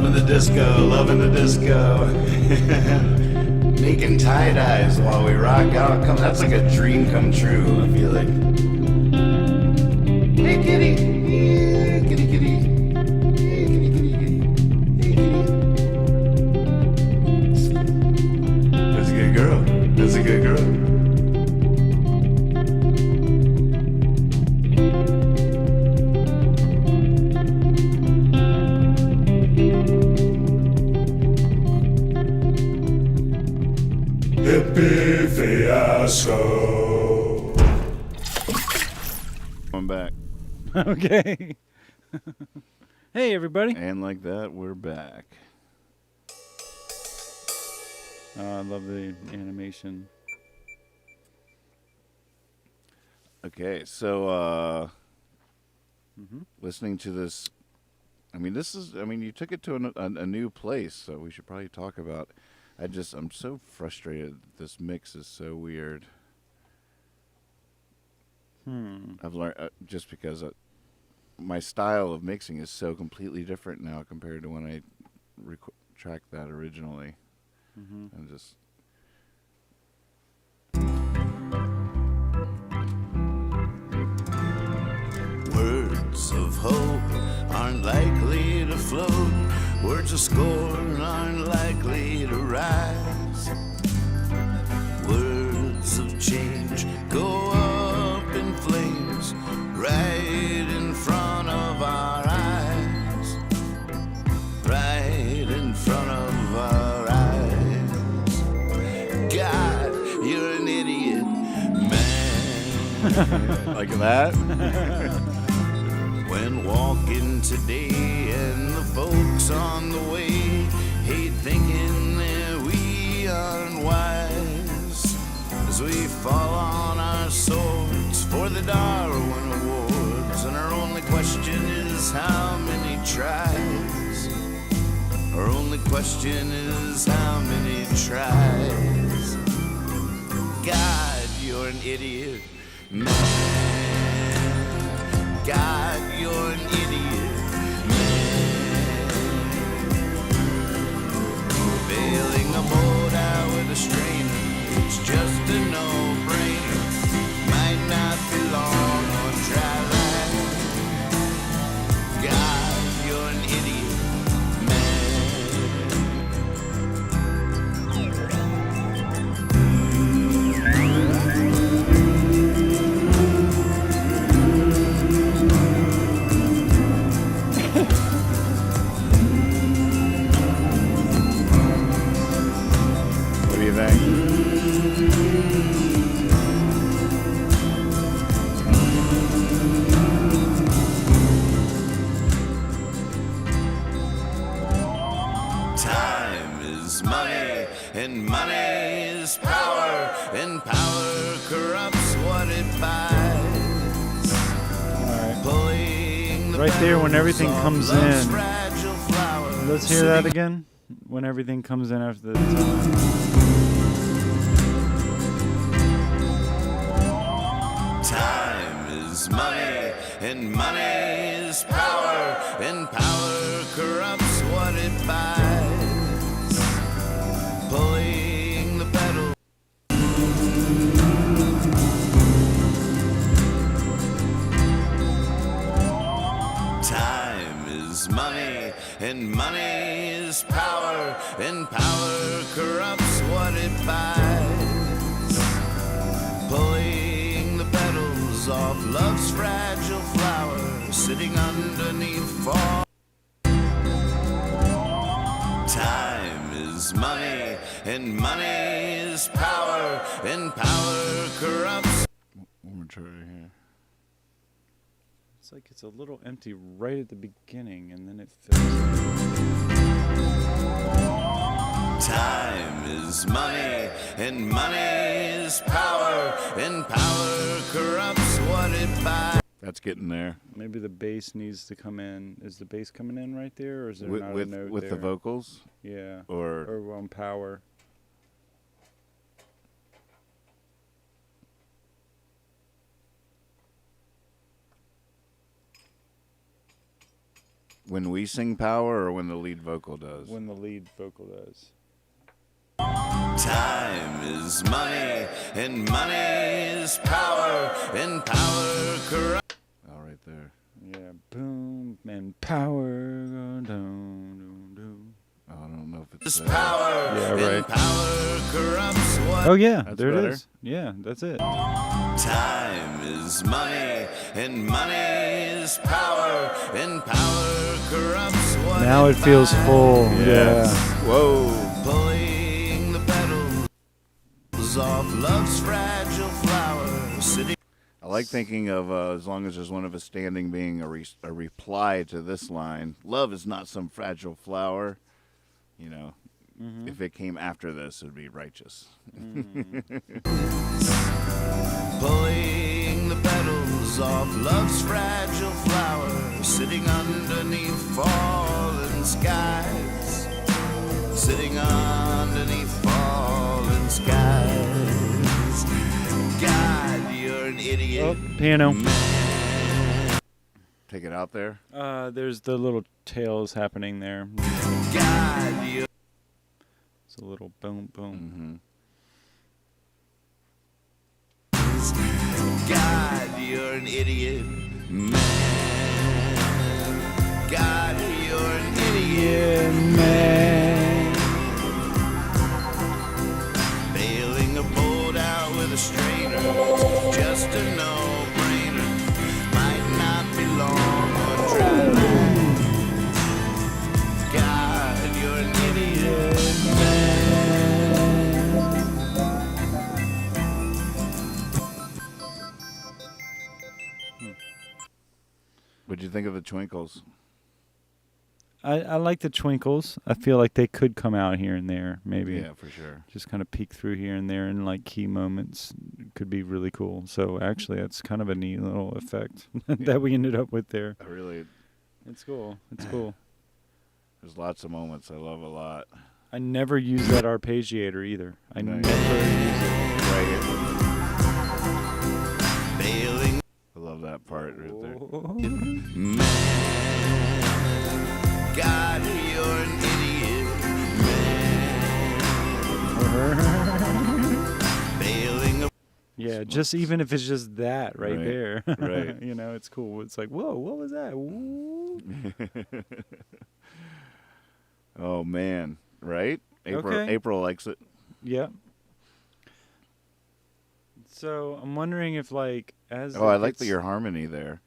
Loving the disco, loving the disco. Making tie-dyes while we rock out. That's like a dream come true, I feel like. Hey kitty, yeah, kitty kitty. Hey kitty kitty kitty. Hey kitty. That's a good girl. That's a good girl. Hippie fiasco. I'm back. Okay. Hey, everybody. And like that, we're back. I love the animation. Okay, so listening to this, you took it to a new place, so we should probably talk about. I'm so frustrated. This mix is so weird. I've learned just because my style of mixing is so completely different now compared to when I tracked that originally. And just Words of hope aren't likely to float. Words of scorn aren't likely to rise. Words of change go up in flames right in front of our eyes. Right in front of our eyes. God, you're an idiot, man. like that. When walking today and the folks on the way hate thinking that we aren't wise, as we fall on our swords for the Darwin Awards, and our only question is how many tries. Our only question is how many tries. God, you're an idiot, man. God, you're an idiot, man. Bailing a boat out with a strainer, it's just a no-brainer. Might not be long on dry land. God, you're an idiot, What do you think? Time is money, and money is power, and power corrupts what it buys. Pulling the Right there when everything petals comes off love's in. fragile flowers. Let's hear that again. When everything comes in after the time. Time is money, and money is power, and power corrupts what it buys. Pulling the pedal. Time is money, and money is power, and power corrupts what it buys. Pulling the petals off love's fragile flower, sitting underneath fall. Time is money, and money is power, and power corrupts. One more try here. It's like it's a little empty right at the beginning, and then it fills. Time is money, and money is power, and power corrupts what it buys. That's getting there. Maybe the bass needs to come in. Is the bass coming in right there, or is there not a note With there? the vocals? Yeah. Or Or on power. When we sing power or when the lead vocal does? When the lead vocal does. Time is money, and money is power, and power corrupts. Oh, right there. Yeah, boom, and power go down, down, down. Oh, I don't know if it's Power, Yeah, right. and power corrupts what? Oh, yeah, That's there better. it is. Yeah, that's it. Time is money, and money is power, and power corrupts what? Now it feels full. Yes. Yeah. Whoa. Pulling the petals off love's fragile flower, sitting. I like thinking of as long as there's one of us standing being a reply to this line. Love is not some fragile flower. You know, if it came after this, it would be righteous. Pulling the petals off love's fragile flower, sitting underneath fallen skies, sitting underneath fallen skies. God, you're an idiot. Oh, piano. Take it out there. There's the little tails happening there. God, you're It's a little boom, boom. God, you're an idiot. Man. God, you're an idiot. Man. Bailing a boat out with a strainer, just a no-brainer. Might not be long on dry land. God, you're an idiot, man. What'd you think of the Twinkles? I like the twinkles. I feel like they could come out here and there, maybe. Yeah, for sure. Just kind of peek through here and there in like key moments. Could be really cool. So actually, that's kind of a neat little effect that we ended up with there. I really, It's cool. It's cool. there's lots of moments I love a lot. I never use that arpeggiator either. I Nice. never use it. Right. Bailing I love that part right there. man. God, you're an idiot, man. Bailing a Yeah, just even if it's just that right Right, there. right. You know, it's cool. It's like, whoa, what was that? Ooh. Oh man, right? Okay. April likes it. Yeah. So I'm wondering if like as Oh, it I like gets- your harmony there.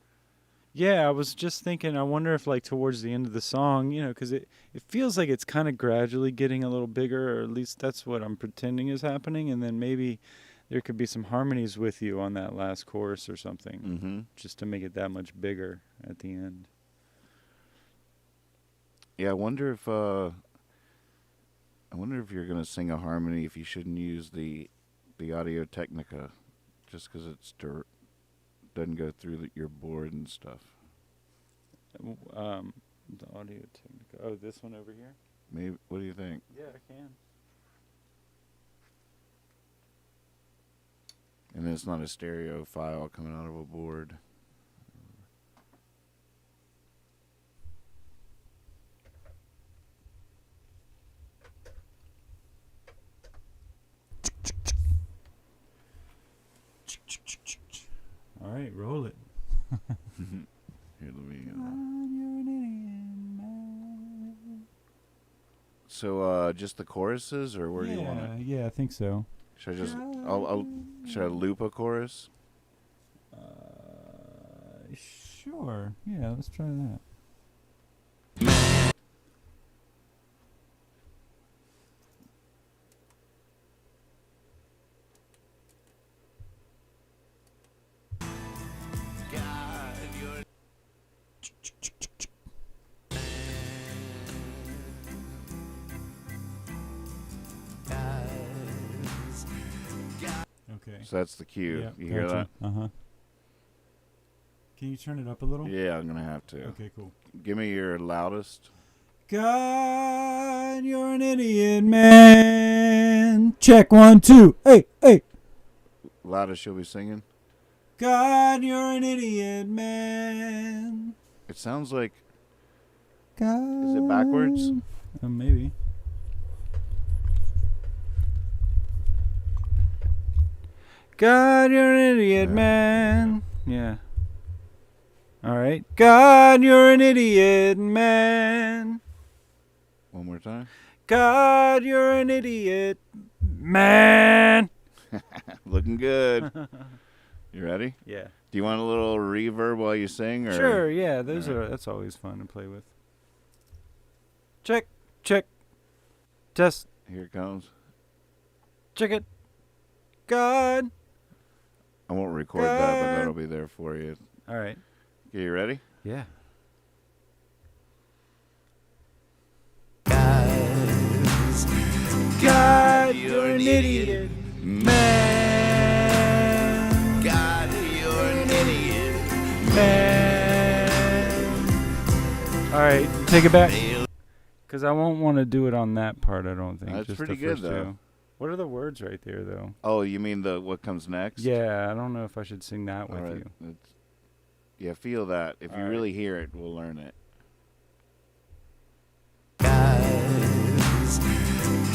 Yeah, I was just thinking. I wonder if like towards the end of the song, you know, because it feels like it's kind of gradually getting a little bigger, or at least that's what I'm pretending is happening, and then maybe there could be some harmonies with you on that last chorus or something, Mm-hmm. just to make it that much bigger at the end. Yeah, I wonder if you're gonna sing a harmony if you shouldn't use the Audio Technica, just because it's doesn't go through your board and stuff. The Audio Technica. Oh, this one over here. Maybe. What do you think? Yeah, I can. And then it's not a stereo file coming out of a board. All right, roll it. Here, let me. So, just the choruses, or where do you want it? Yeah, I think so. Should I just? Should I loop a chorus? Sure. Yeah, let's try that. God, you're Okay. So that's the cue. Yeah, You hear that? Uh huh. Can you turn it up a little? Yeah, I'm gonna have to. Okay, cool. Give me your loudest. God, you're an idiot, man. Check 1, 2. Hey, hey. Loudest you'll be singing. God, you're an idiot, man. It sounds like God. Is it backwards? Maybe. God, you're an idiot, man. Yeah. All right. God, you're an idiot, man. One more time. God, you're an idiot, man. Looking good. You ready? Yeah. Do you want a little reverb while you sing? Or? Sure, yeah. All right. That's always fun to play with. Check. Test. Here it comes. Check it. God. I won't record that, but that'll be there for you. All right. Okay, you ready? Yeah. God, you're an idiot, man. God, you're an idiot. Man. All right, take it back. Because I won't want to do it on that part, I don't think. That's Just pretty the good, first though. two. What are the words right there, though? Oh, you mean the what comes next? Yeah, I don't know if I should sing that with All right. you. Yeah, feel that. If you All right. really hear it, we'll learn it.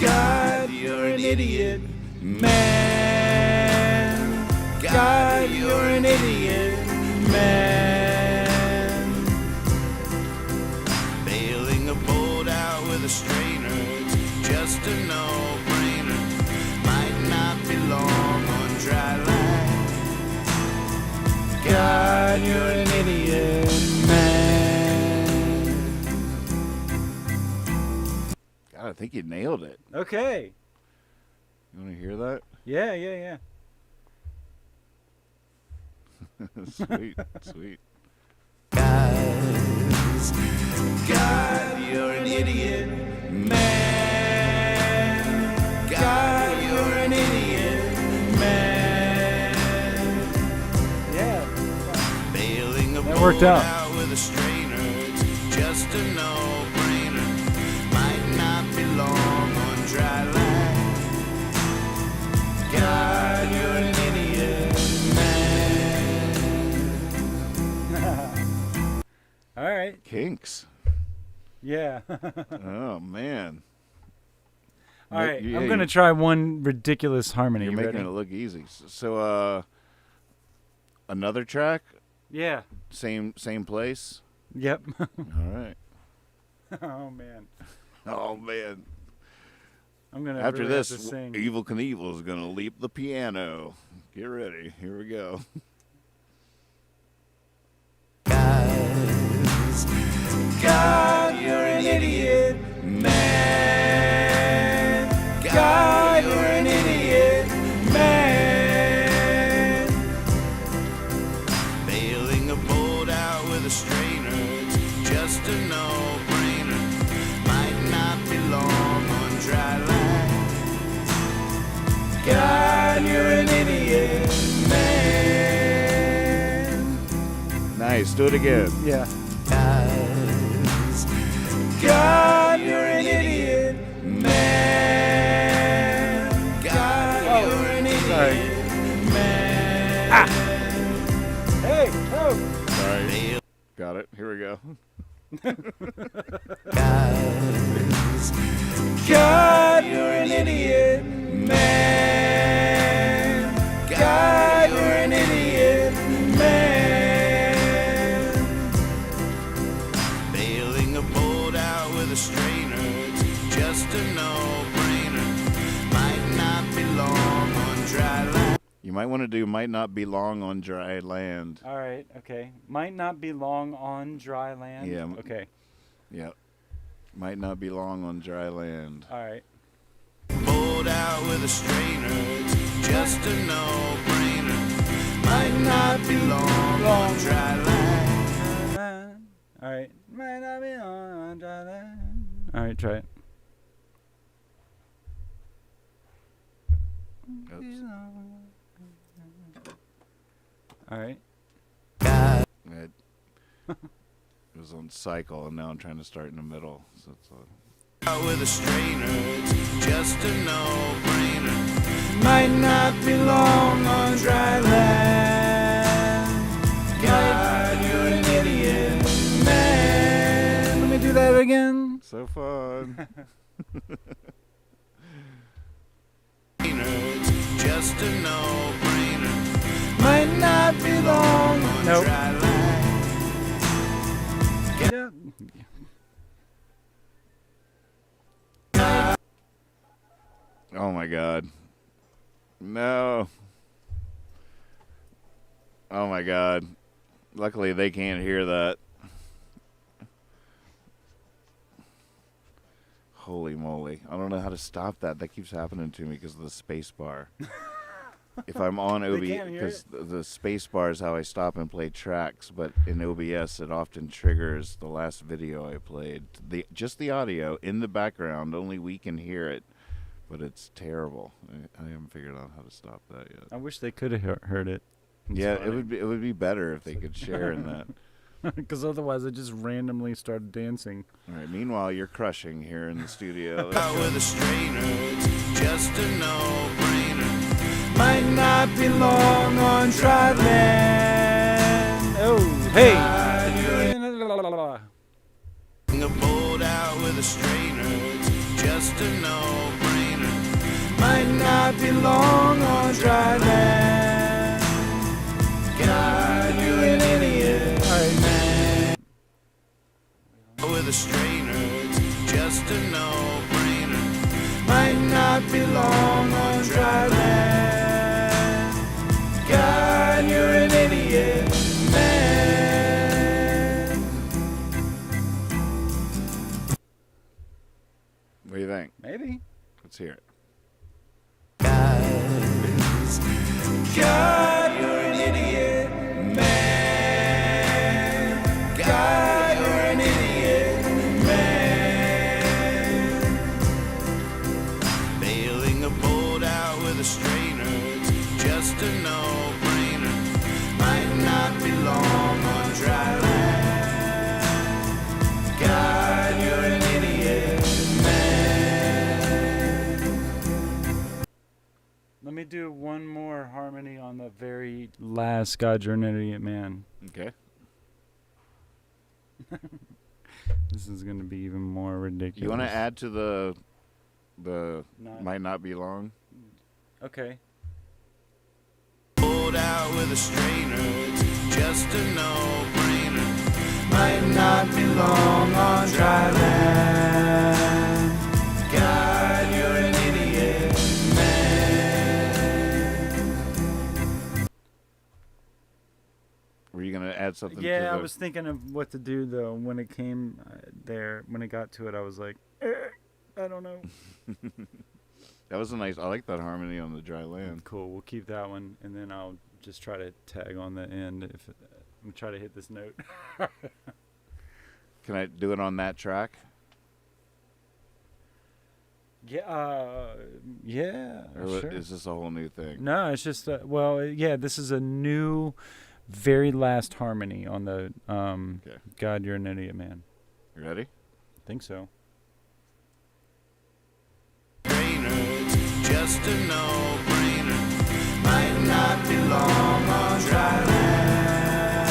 God, you're an idiot, man. God, you're an idiot, man. Bailing a boat out with a strainer, it's just a no-brainer. Might not be long on dry land. God, you're an idiot, man. God, I think you nailed it. Okay. You want to hear that? Yeah. Sweet, sweet. God, you're an idiot, man. God, you're an idiot, man. Yeah. Bailing a That boat worked out. with a strainer, it's just a no-brainer. Might not be long on dry land. God, you're an idiot, man. All right. Kinks. Yeah. Oh, man. All right. Yeah, I'm going to try one ridiculous harmony. You're You making ready? it look easy. So, another track? Yeah. Same place? Yep. All right. Oh, man. Oh, man. I'm going to After really this, have to sing. Evil Knievel is going to leap the piano. Get ready. Here we go. God, you're an idiot, man. God, you're an idiot, man. Bailing a boat out with a strainer, it's just a no-brainer. Might not be long on dry land. God, you're an idiot, man. Nice. Do it again. Yeah. God, you're an idiot, man. God, you're an idiot, Sorry. man. Hey. Oh. Sorry. Got it. Here we go. God, you're an idiot, man. God, you're an idiot, man. Bailing a boat out with a strainer, it's just a no-brainer. Might not be long on dry land. You might want to do might not be long on dry land. All right. Okay. Might not be long on dry land. Yeah. Okay. Yep. Might not be long on dry land. All right. Boat out with a strainer, it's just a no-brainer. Might not be long on dry land. All right. Might not be long on dry land. All right. Try it. Oops. All right. It was on cycle, and now I'm trying to start in the middle. So it's Out with a strainer, it's just a no-brainer. Might not be long on dry land. God, you're an idiot, man. Let me do that again. So fun. Just a no-brainer. Might not be long. Nope. Dry line. Yeah. Oh my God. No. Oh my God. Luckily they can't hear that. Holy moly. I don't know how to stop that. That keeps happening to me because of the space bar. If I'm on OBS, can't hear because the space bar is how I stop and play tracks, but in OBS it often triggers the last video I played. Just the audio in the background, only we can hear it, but it's terrible. I haven't figured out how to stop that yet. I wish they could have heard it. Yeah, it would be better if they could share in that. Because otherwise I just randomly started dancing. All right. Meanwhile, you're crushing here in the studio. Out with a strainer. Just a no-brainer. Might not be long on dry land. Oh, hey. A boat out with a strainer. Just a no-brainer. Might not be long on dry land. God, you're an idiot. All right, man. With a strainer. Just a no-brainer. Might not be long on dry land. God, you're an idiot, man. What do you think? Maybe. Let's hear it. God, you're an idiot, man. God, you're an idiot, man. Bailing a boat out with a strainer. Just a no-brainer. Might not be long on dry land. God, you're an idiot, man. Let me do one more harmony on the very last God, you're an idiot, man. Okay. This is going to be even more ridiculous. You want to add to the Not- might not be long? Okay. Boat out with a strainer. Just a no-brainer. Might not be long on dry land. God, you're an idiot, man. Were you going to add something to Yeah, the... I was thinking of what to do, though. When it came when it got to it, I was like, I don't know. That was a nice... I like that harmony on the dry land. Cool, we'll keep that one, and then I'll just try to tag on the end. If I'm try to hit this note. Can I do it on that track? Yeah, Or sure. is this a whole new thing? No, it's just yeah. This is a new, very last harmony on the Okay. God, you're an idiot, man. You ready? I think so. Just a no-brainer. Might not be long on dry land.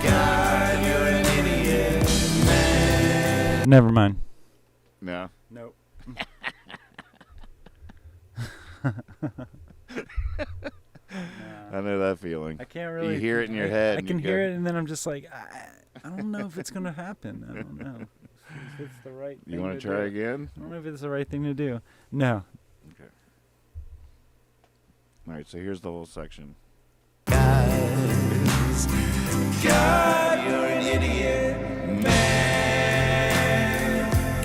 God, you're an idiot, man. Never mind. No. Nope. I know that feeling. I can't really. You hear it in your head. I and can you hear go, it, and then I'm just like, I don't know if it's gonna happen. I don't know if it's the right. You want to try again? I don't know if it's the right thing to do. No. Okay. All right, so here's the whole section. God, you're an idiot, man.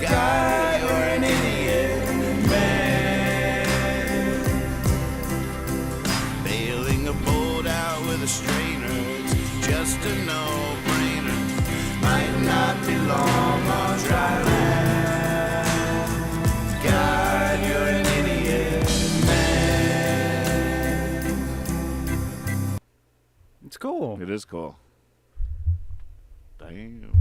God, you're an idiot, man. Bailing a boat out with a strainer. Just a no-brainer. Might not be long on dry land. God, you're an idiot, man. It's cool. It is cool. Damn.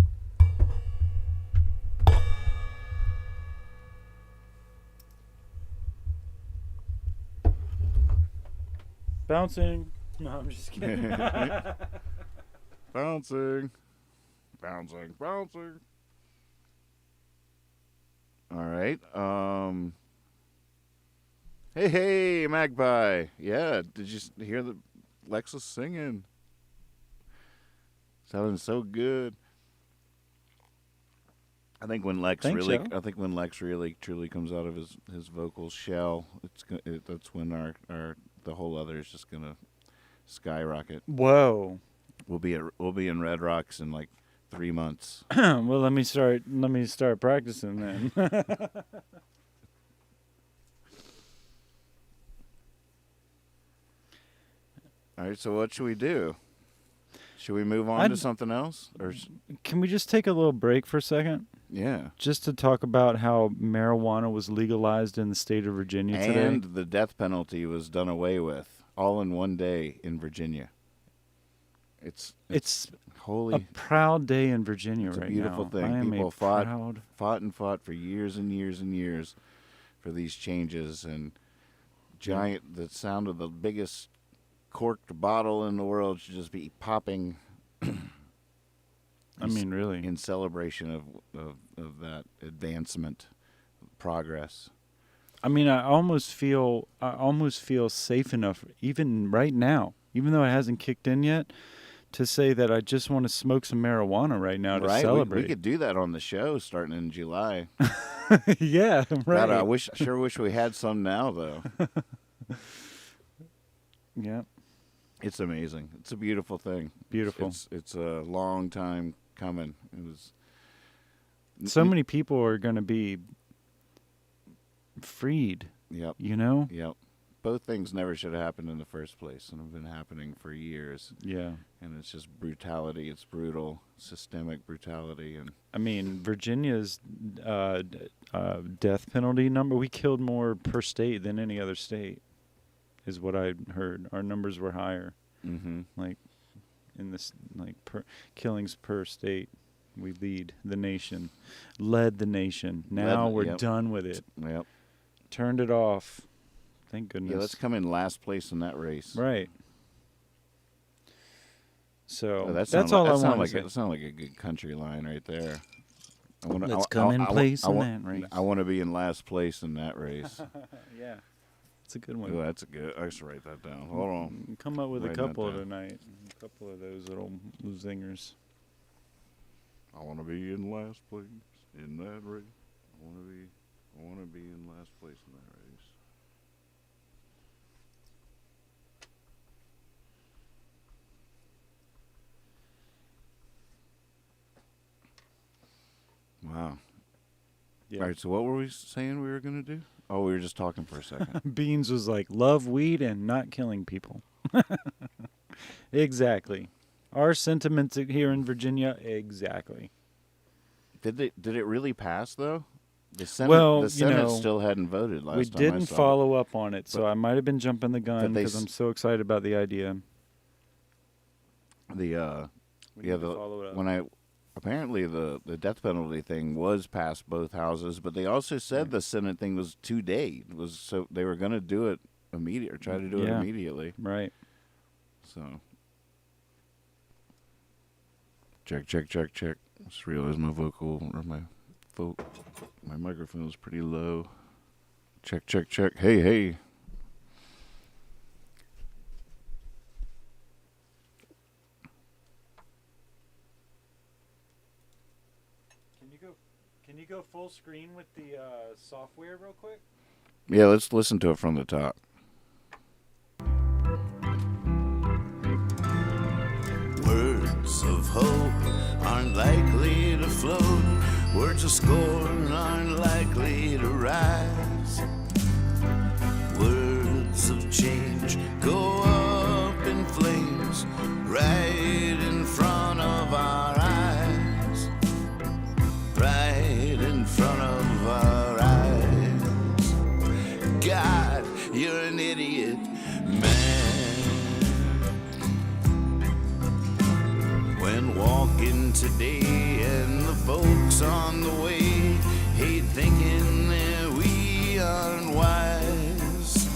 Bouncing. No, I'm just kidding. Bouncing. Bouncing. Bouncing. All right. Hey, Magpie. Yeah, did you hear the Lexus singing? Sounding so good. I think when Lex really truly comes out of his vocal shell, that's when the whole other is just gonna skyrocket. Whoa. We'll be in Red Rocks in like 3 months. Well, let me start practicing then. All right, so what should we do? Should we move on to something else? Or Can we just take a little break for a second? yeah. Just to talk about how marijuana was legalized in the state of Virginia today. And the death penalty was done away with all in one day in Virginia. It's holy. A proud day in Virginia It's right a beautiful now. thing. I am People proud. fought for years and years and years for these changes, and the sound of the biggest corked bottle in the world should just be popping. I mean, really. In celebration of that advancement, progress. I mean, I almost feel safe enough, even right now, even though it hasn't kicked in yet, to say that I just want to smoke some marijuana right now to celebrate. We could do that on the show starting in July. Yeah, right. God, I sure wish we had some now, though. Yeah. It's amazing. It's a beautiful thing. Beautiful. It's a long time coming. It was. So many people are going to be freed. Yep. You know? Yep. Both things never should have happened in the first place, and have been happening for years. Yeah. And it's just brutality. It's brutal, systemic brutality, and. I mean, Virginia's death penalty number, we killed more per state than any other state, is what I heard. Our numbers were higher. Mm-hmm. Like, in this, like, killings per state, we led the nation. Now we're done with it. Yep. Turned it off. Thank goodness. Yeah, let's come in last place in that race. Right. So that's all I want to say. That sounds like a good country line right there. Let's come in place in that race. I want to be in last place in that race. Yeah. It's a good one. Ooh, that's a good. I should write that down. Hold on. Come up with a Writing that couple down. tonight. A couple of those little zingers. I want to be in last place in that race. I want to be in last place in that race. Wow. Yeah. All right, so what were we saying we were going to do? Oh, we were just talking for a second. Beans was like, love weed and not killing people. Exactly. Our sentiments here in Virginia, exactly. Did it really pass, though? The Senate still hadn't voted last time. We didn't I saw follow up on it, so I might have been jumping the gun they because I'm so excited about the idea. We need to follow it up. Apparently the death penalty thing was passed both houses, but they also said the Senate thing was 2 days. So they were going to do it immediately, or try to do it immediately. Right. So check. Just realized my my microphone is pretty low. Check. Hey. Can you go full screen with the software real quick? Yeah, let's listen to it from the top. Words of hope aren't likely to float. Words of scorn aren't likely to rise. Words of change go up in flames right in front of our eyes. Right in front of our eyes. God, you're an idiot, man. When walking today and the folks on the way hate thinking that we aren't wise,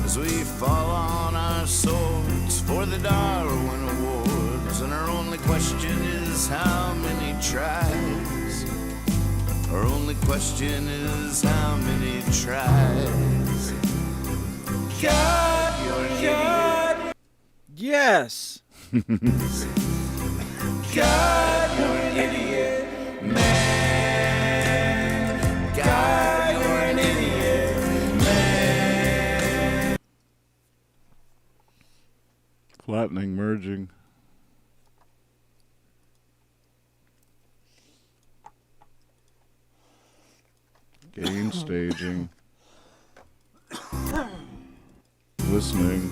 as we fall on our swords for the Darwin Awards, and our only question is how many tries. Our only question is how many tries. God, you're an idiot. Yes. God, you're an idiot. Man. God, you're an idiot. Man. Flattening, merging. Gain staging. Listening.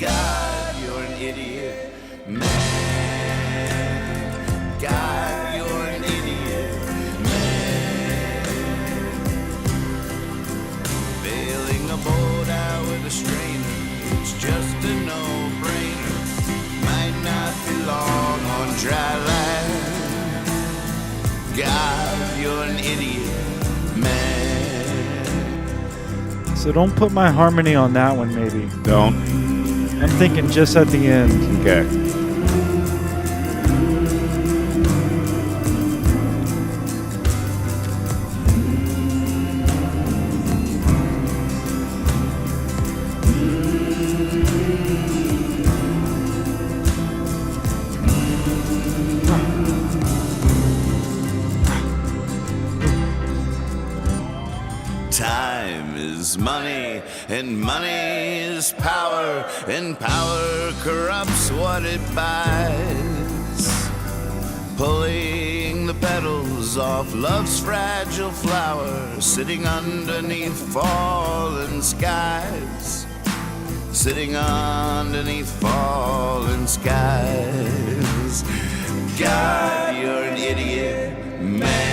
God, you're an idiot. Man. God, you're an idiot. Man. Bailing a boat out with a strainer, it's just a no-brainer. Might not be long on dry land. God, you're an idiot, man. So don't put my harmony on that one, maybe. Don't. I'm thinking just at the end. Okay. Time is money, and money is power, and power corrupts what it buys. Pulling the petals off love's fragile flower, sitting underneath fallen skies. Sitting underneath fallen skies. God, you're an idiot, man.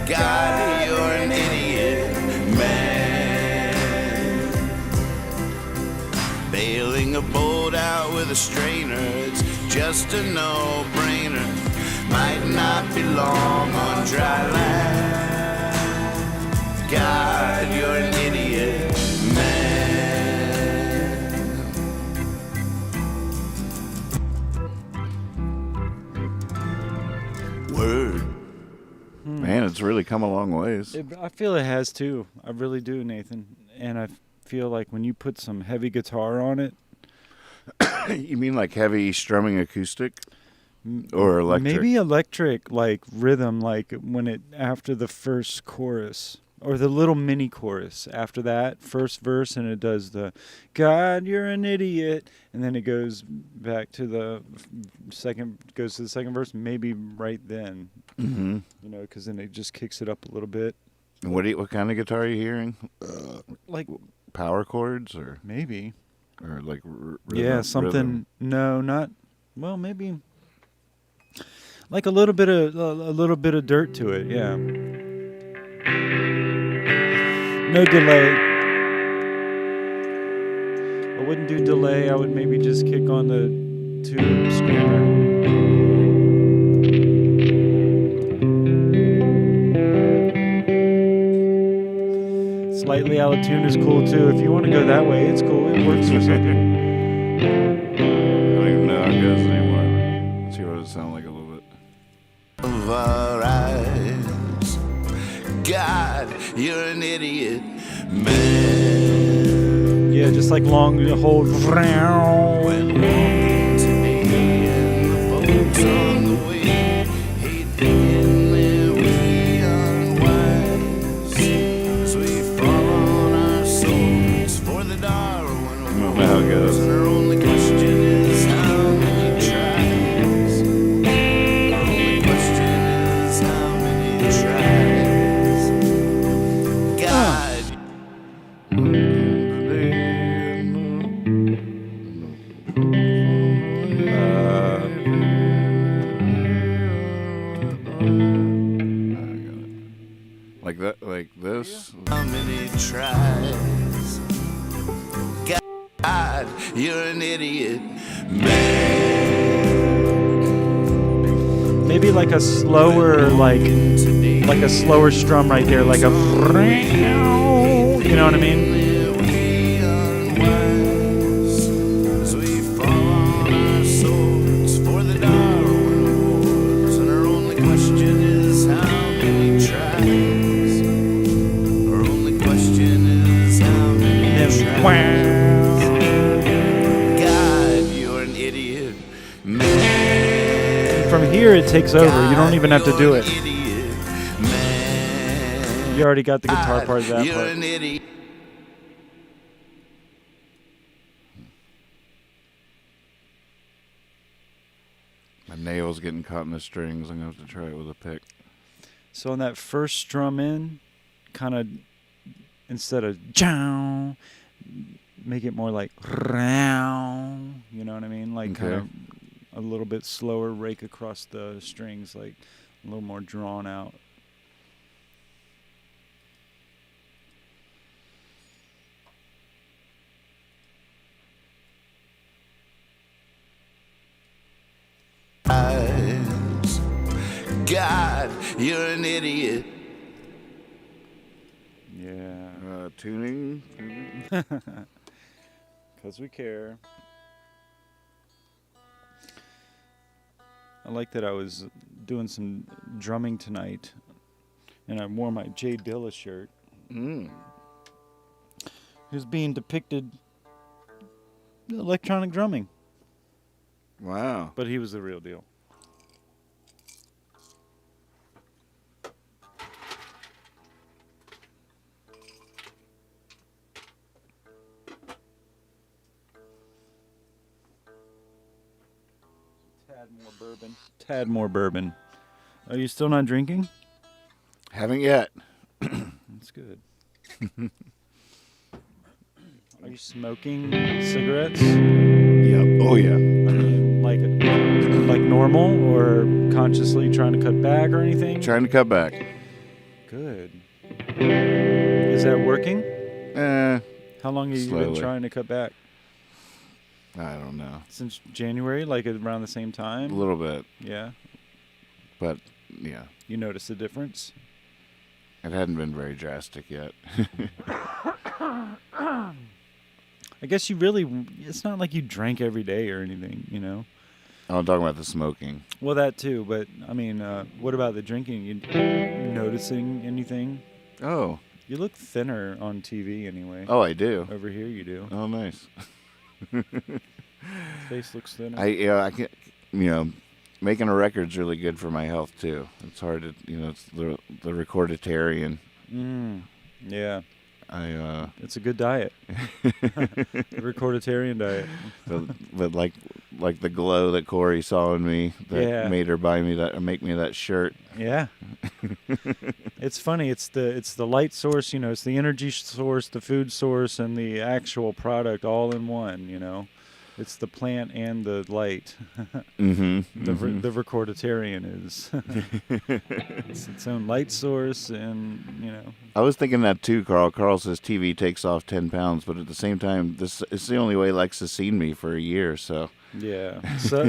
God, you're an idiot, man. Bailing a boat out with a strainer, it's just a no-brainer. Might not be long on dry land. God, you're an idiot, man. Word. Man, it's really come a long ways. I feel it has too. I really do, Nathan. And I feel like when you put some heavy guitar on it, You mean like heavy strumming acoustic? Or electric? maybe electric, like rhythm, like when it after the first chorus or the little mini chorus after that first verse, and it does the God, you're an idiot, and then it goes back to the second verse. Maybe right then, Mm-hmm. you know, because then it just kicks it up a little bit. And what kind of guitar are you hearing? Like Power chords or maybe, like yeah, something. rhythm? No, not well. Maybe like a little bit of dirt to it. Yeah. No delay. I wouldn't do delay. I would maybe just kick on the tube screamer. Slightly out of tune is cool too. If you want to go that way, it's cool. It works for something. I don't even know how it goes anymore. Let's hear what it sounds like a little bit. Of our eyes. God, you're an idiot, man. Yeah, just like long hold. When walking today and the folks on the way hate thinking that we are unwise. So we fall on our swords for the Darwin I don't know how it goes. And our only question is how many tries. Our only question is how many tries. God, Like that, like this. how many tries? God, you're an idiot, man. Maybe like a slower, like a slower strum right there, like a. You know what I mean? We are unwise, as we fall on our swords for the Darwin Awards, and our only Here it takes over. You don't even have to do you're it. an idiot, man. You already got the guitar part of that You're part. an idiot. My nail's getting caught in the strings. I'm going to have to try it with a pick. So on that first strum in, kind of instead of "chow," make it more like "row." You know what I mean? Like kind of a little bit slower rake across the strings, like a little more drawn out. God, you're an idiot. Yeah. Tuning. Because we care. I like that I was doing some drumming tonight, and I wore my Jay Dilla shirt. Who's being depicted electronic drumming, Wow. but he was the real deal. Tad more bourbon. Are you still not drinking? Haven't yet. That's good. Are you smoking cigarettes? Yep. Oh, yeah. I mean, like normal, or consciously trying to cut back or anything? Trying to cut back. Good. Is that working? How long have you been Slowly. trying to cut back? I don't know. Since January, like around the same A time? little bit. Yeah. But, yeah. You notice a difference? It hadn't been very drastic yet. I guess you really, it's not like you drank every day or anything, you know? Oh, I'm talking about the smoking. Well, that too, but I mean, what about the drinking? You noticing anything? Oh. You look thinner on TV anyway. Oh, I do. Over here you do. Oh, nice. Face looks thinner. I can, making a record's really good for my health too. It's hard to, it's the Recorditarian. Yeah. It's a good diet. The Recorditarian diet. but like the glow that Corey saw in me that made her buy me that or make me that shirt. Yeah. It's funny. It's the light source, it's the energy source, the food source, and the actual product all in one, It's the plant and the light. The Recorditarian is it's its own light source, and I was thinking that too, Carl. Carl says TV takes off 10 pounds, but at the same time, this is the only way Lex has seen me for a year. So yeah, so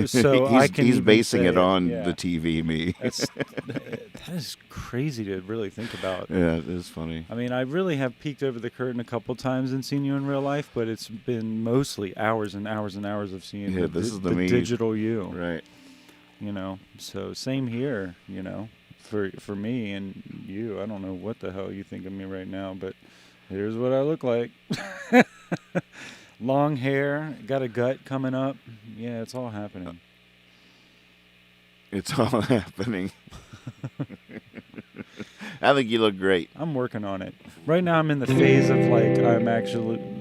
I can. He's even basing say it on yeah. the TV me. That is crazy to really think about. Yeah, it is funny. I mean, I really have peeked over the curtain a couple times and seen you in real life, but it's been mostly hours and hours and hours of seeing the digital you. Right. So same here, for me and you. I don't know what the hell you think of me right now, but here's what I look like. Long hair, got a gut coming up. Yeah, it's all happening. It's all happening. I think you look great. I'm working on it. Right now I'm in the phase of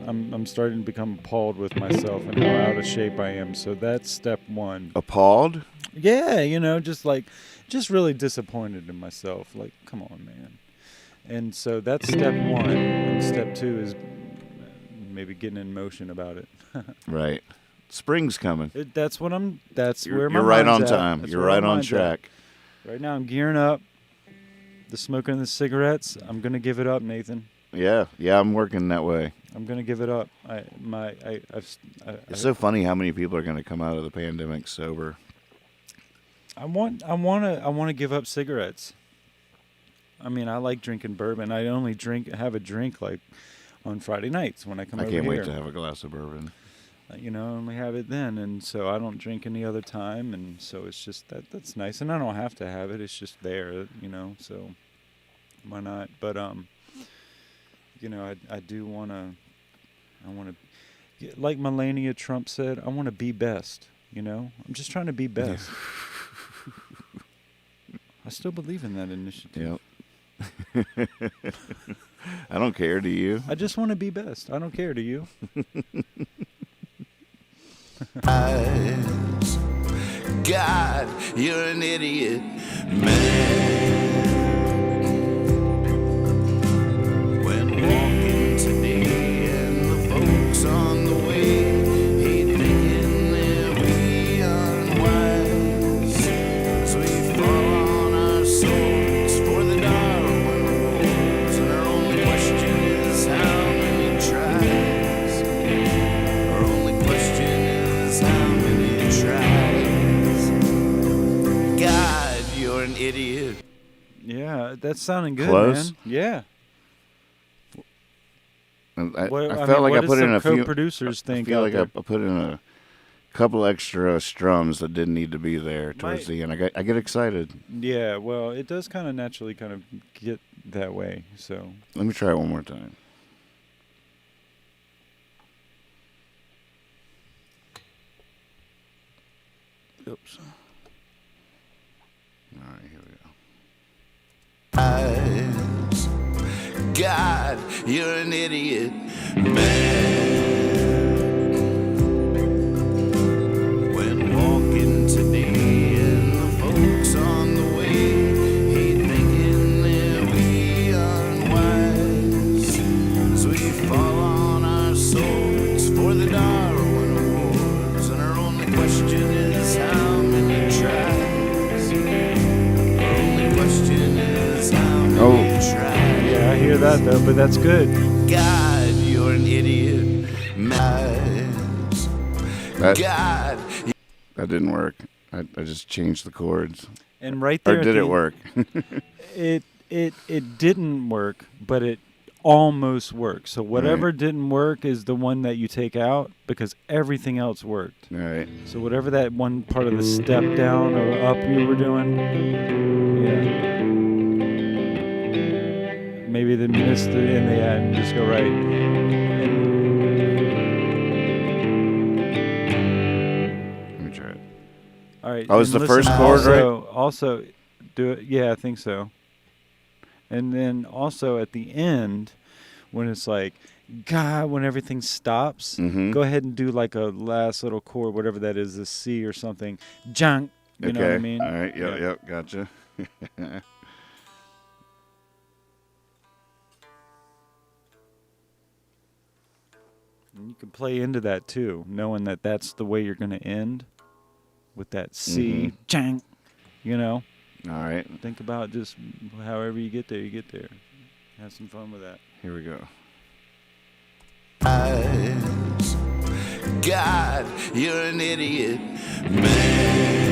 I'm starting to become appalled with myself and how out of shape I am. So that's step one. Appalled? Yeah, just really disappointed in myself. Like, come on, man. And so that's step one. And step two is maybe getting in motion about it. Right. Spring's coming. That's where my You're right on mind's at. time. That's You're where right my on mind's track. at. Right now I'm gearing up. The smoking and the cigarettes, I'm gonna give it up, Nathan. Yeah, I'm working that way. I'm gonna give it up. It's so funny how many people are going to come out of the pandemic sober. I want to give up cigarettes. I mean, I like drinking bourbon. I only have a drink like on Friday nights when I come over here. I can't wait to have a glass of bourbon. I only have it then, and so I don't drink any other time, and so it's just that's nice, and I don't have to have it. It's just there, so why not? But I do want to. I want to, like Melania Trump said, I want to be best. I'm just trying to be best. I still believe in that initiative. Yep. I don't care. Do you? I just want to be best. I don't care. Do you? God, you're an idiot, man. When walking today and the folks on the way hate thinking that we are unwise, as we fall on our swords for the Darwin Awards, and our only question is how many tries. Our only question is how many tries. God, you're an idiot. Yeah, that's sounding good, Close? man. Yeah. I What- I felt mean, like what I does put in some a few. co-producers I think feel out like there? I put in a couple extra strums that didn't need to be there towards the end. I get excited. Yeah, well, it does kind of naturally kind of get that way. So Let me try it one more time. Oops. All right, here we go. God, you're an idiot, man. When walking today and the folks on the way hate thinking that we are unwise, as we fall on our swords for the Darwin Awards, and our only question is how many tries. Our only question is how many tries. yeah, I hear that though, but that's good. God, you're an idiot. Minds. That God, that didn't work. I just changed the chords. And right there, Or at did the- it work? It didn't work, but it almost worked. So whatever didn't work is the one that you take out because everything else worked. All right. So whatever that one part of the step down or up you were doing, yeah. Maybe they missed it in the end and just go right. Let me try it. All right. Oh, is and the first listen, chord right? Also, do it. Yeah, I think so. And then also at the end, when it's like, God, when everything stops, Mhm. go ahead and do like a last little chord, whatever that is, a C or something. Junk. You know what I mean? All right. Yeah. Yep. Gotcha. And you can play into that too, knowing that that's the way you're going to end with that C. Jang. You know? All right. Think about just however you get there, you get there. Have some fun with that. Here we go. God, you're an idiot, man.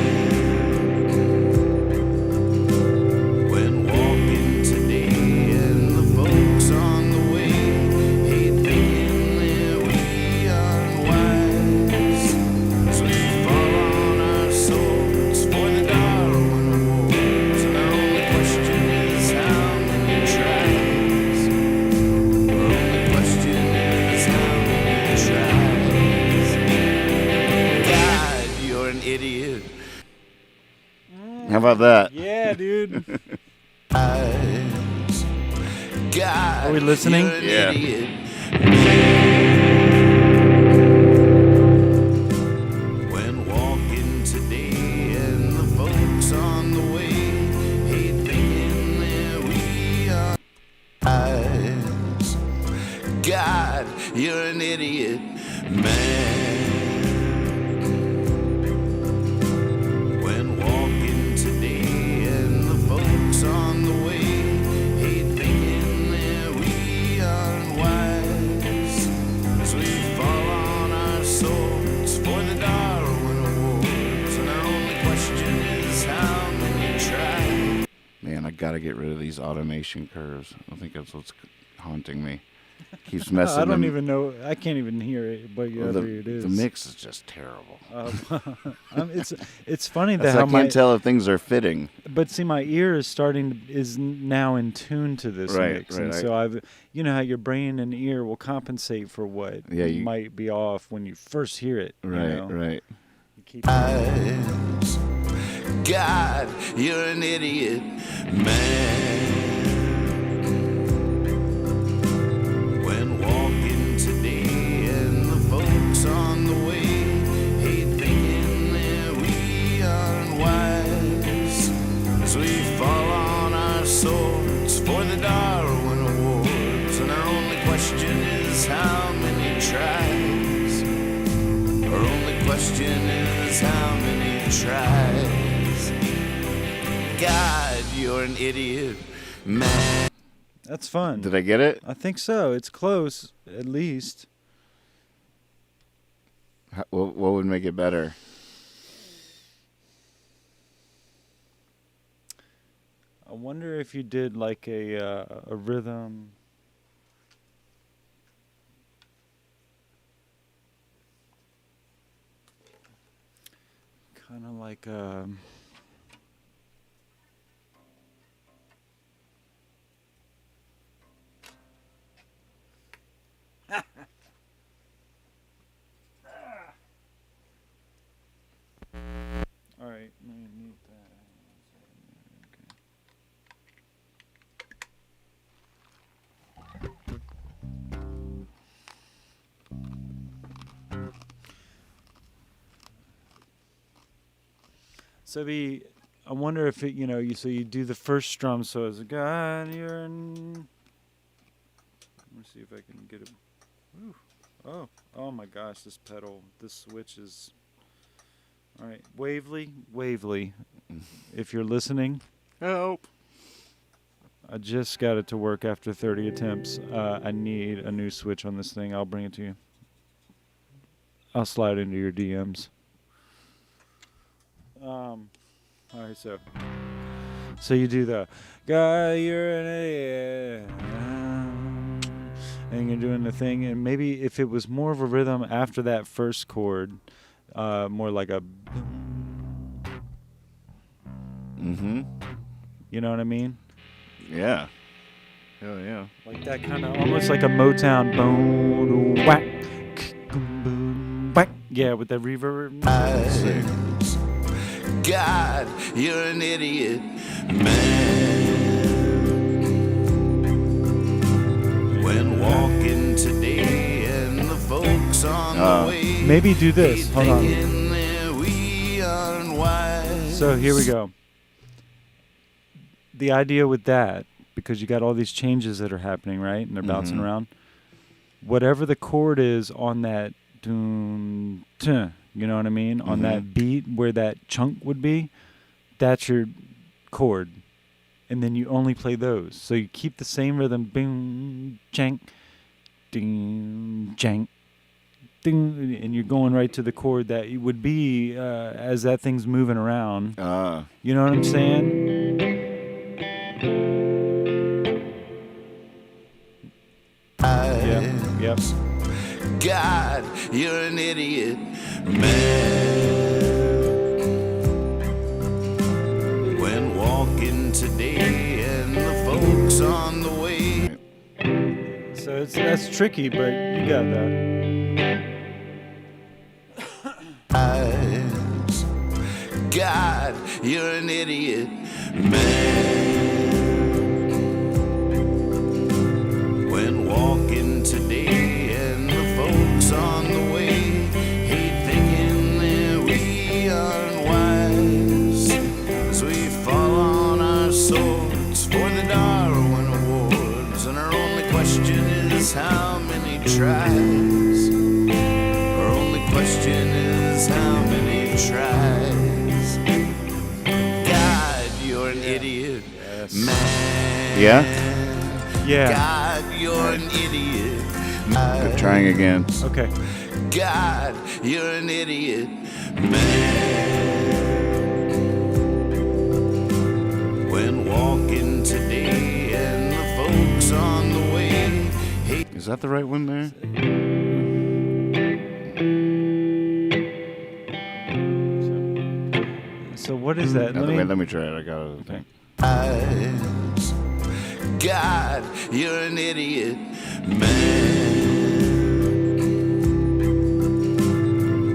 When walking today and the folks on the way hate thinking that we are unwise, so we fall on our swords for the Darwin Awards, and our only question is how many tries. Our only question is how many tries. God, you're an idiot. How about that? Yeah, dude. God, Are we listening? you're an Yeah. idiot. When walking today and the folks on the way hate thinking that we are eyes. God, you're an idiot, man. When walking today and the folks on the way hate thinking that we are unwise, as we fall on our swords for the Darwin Awards, and our only question is how many try. Man, I gotta get rid of these automation curves. I think that's what's haunting me. Keeps messing. I don't them- even know. I can't even hear it, but Well, whatever it is. the mix is just terrible. It's funny that That's- how I my can't tell if things are fitting. but see my ear is now in tune to this Right, mix, right, and so I've how your brain and ear will compensate for what Yeah, you- might be off when you first hear it. Right, you know? right. You keep- Eyes. God, you're an idiot, man. When walking today and the folks on the way hate thinking that we are unwise, as we fall on our swords for the Darwin Awards, and our only question is how many tries. Our only question is how many tries. God, you're an idiot, man. That's fun. Did I get it? I think so. It's close, at least. What would make it better? I wonder if you did like a rhythm. Kind of like all right, let me mute that. So I wonder if it, so you do the first strum, so it's God, you're in. Let me see if I can get it. Ooh. Oh my gosh, this switch is. All right, Wavely, if you're listening. Help. I just got it to work after 30 attempts. I need a new switch on this thing. I'll bring it to you. I'll slide into your DMs. All right, so you do the God, you're an idiot, and you're doing the thing, and maybe if it was more of a rhythm after that first chord, more like a. You know what I mean? Yeah. Hell yeah. Like that kind of almost like a Motown boom whack, boom whack. Yeah, with that reverb. God, you're an idiot, man. When walking today and the folks on the way. Maybe do this. Hold on. We are unwise. So here we go. The idea with that, because you got all these changes that are happening, right? And they're bouncing around. Whatever the chord is on that doom, you know what I mean? On that beat where that chunk would be, that's your chord. And then you only play those. So you keep the same rhythm, boom, jank, ding, jank, ding, and you're going right to the chord that it would be as that thing's moving around. You know what I'm saying? Yep. God, you're an idiot, man. When walking today and the folks on the way. So that's tricky, but you got that. God, you're an idiot, man. When walking today and the folks on the way hate thinking that we are unwise, as we fall on our swords for the Darwin Awards, and our only question is how many tries. Our only question is how many tries. God, you're an idiot, man. Yeah? Yeah. God, you're an idiot. Good, trying again. Okay. God, you're an idiot, man. When walking today and the folks on the way. Is that the right one there? So what is that? Let me try it. I got it. Okay. God, you're an idiot, man.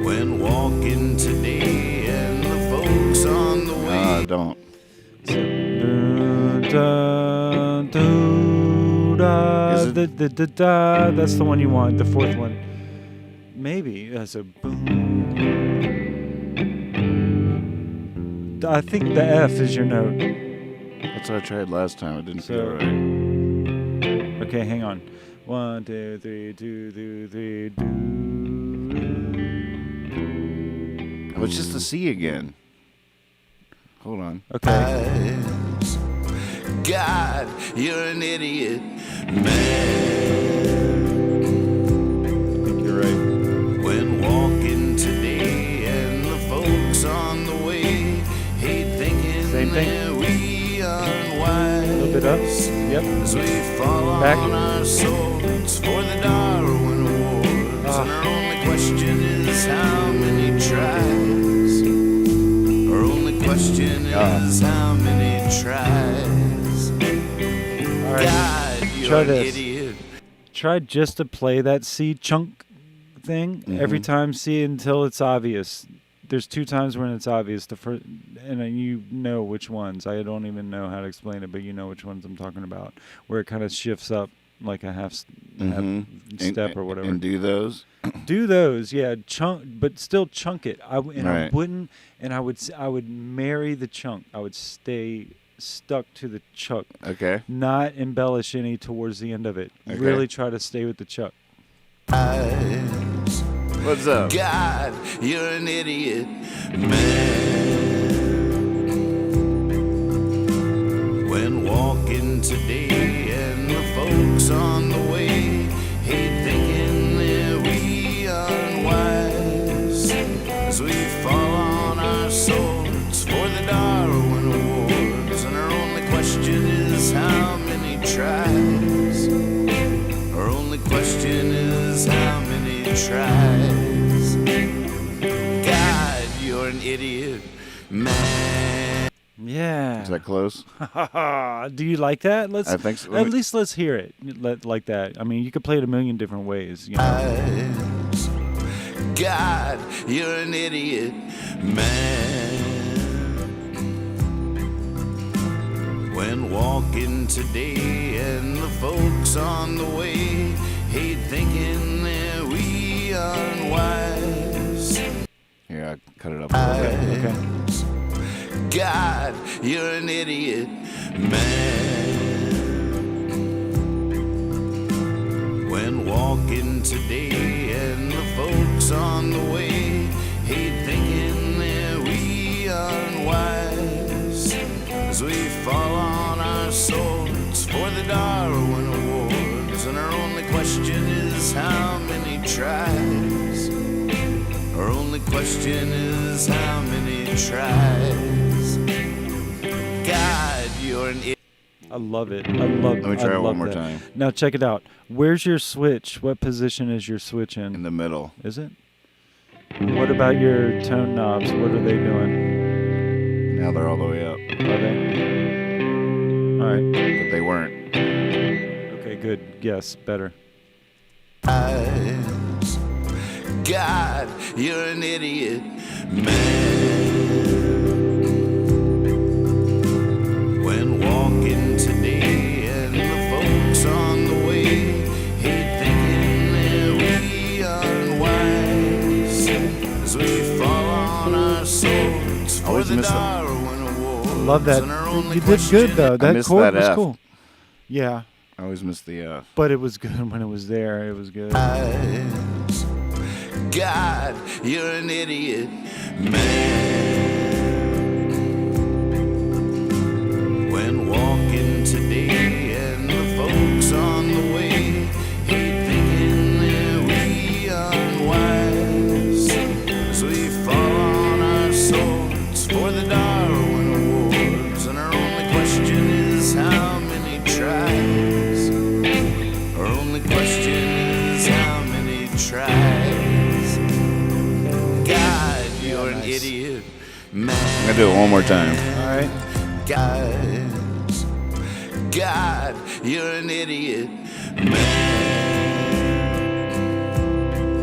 When walking today and the folks on the way don't. So, da, do, da, Is it? da, that's the one you want. The fourth one. Maybe. So boom. I think the F is your note. That's what I tried last time. It didn't So- feel right. Okay, hang on. 1, 2, 3, 2, 2, 3, do. Oh, it's just the C again. Hold on. Okay. God, you're an idiot, I man. think you're right. When walking today and the folks on the way hate thinking Same thing. that we are unwise. A little bit up. Yep. As we fall Back. on our swords for the Darwin Awards. And our only question is how many tries? Our only question is how many tries? All right. God, you're Try an this. idiot. Try just to play that C chunk thing every time C until it's obvious. There's 2 times when it's obvious. The first, and you know which ones. I don't even know how to explain it, but you know which ones I'm talking about. Where it kind of shifts up like a half step or whatever. And do those. Do those, yeah, chunk, but still chunk it. I Right. wouldn't, and I would marry the chunk. I would stay stuck to the chuck, Okay. not embellish any towards the end of it. Okay. Really try to stay with the chuck. What's up? God, you're an idiot, man. When walking today and the folks on the way hate thinking that we are unwise. As we fall on our swords for the Darwin Awards. And our only question is how many tries? Our only question is how many tries? God, you're an idiot, man. Yeah. Is that close? Do you like that? Let's. I think so. At least let's hear it like that. I mean, you could play it a million different ways. You know. God, you're an idiot, man. When walking today and the folks on the way hate thinking that we are unwise. Here, I cut it up a little bit. Okay. God, you're an idiot, man. When walking today and the folks on the way hate thinking that we are unwise. As we fall on our swords for the Darwin Awards. And our only question is how many tries? Our only question is how many tries? God, you're an idiot. I love it. I love. Let me try I it love one more that. time. Now check it out. Where's your switch? What position is your switch in? In the middle. Is it? What about your tone knobs? What are they doing? Now they're all the way up. Are they? All right. But they weren't. Okay, good. Yes, better. God, you're an idiot, man. When walking today and the folks on the way hate thinking that we are unwise. As we fall on our swords for Always the miss them. Darwin Awards. Love that. And our only You did good question though. That missed chord that was F. cool. Yeah, I always miss the F. but it was good when it was there. It was good. is, God, you're an idiot, man. When walking today and the folks on the way hate thinking that we are unwise. As we fall on our swords for the Darwin Awards. And our only question is how many tries? Our only question is how many tries? God, you're an idiot, man. I'm gonna do it one more time. All right. God, you're an idiot,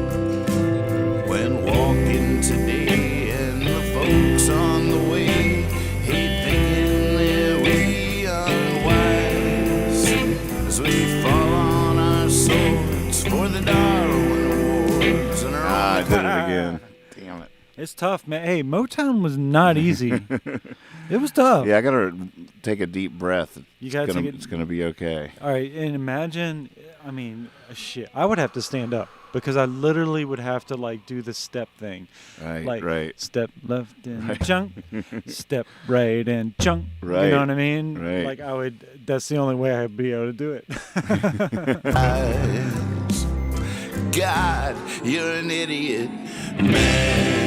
man. When walking today and the folks on the way hate tough, man. Hey, Motown was not easy. It was tough. Yeah, I gotta take a deep breath. You gotta take it. It's gonna be okay. All right, and imagine, I mean, shit. I would have to stand up because I literally would have to like do the step thing, Right, like right, step left and Right. chunk, step right and chunk. Right, You know what I mean? right. Like I would. That's the only way I'd be able to do it. God, you're an idiot, man.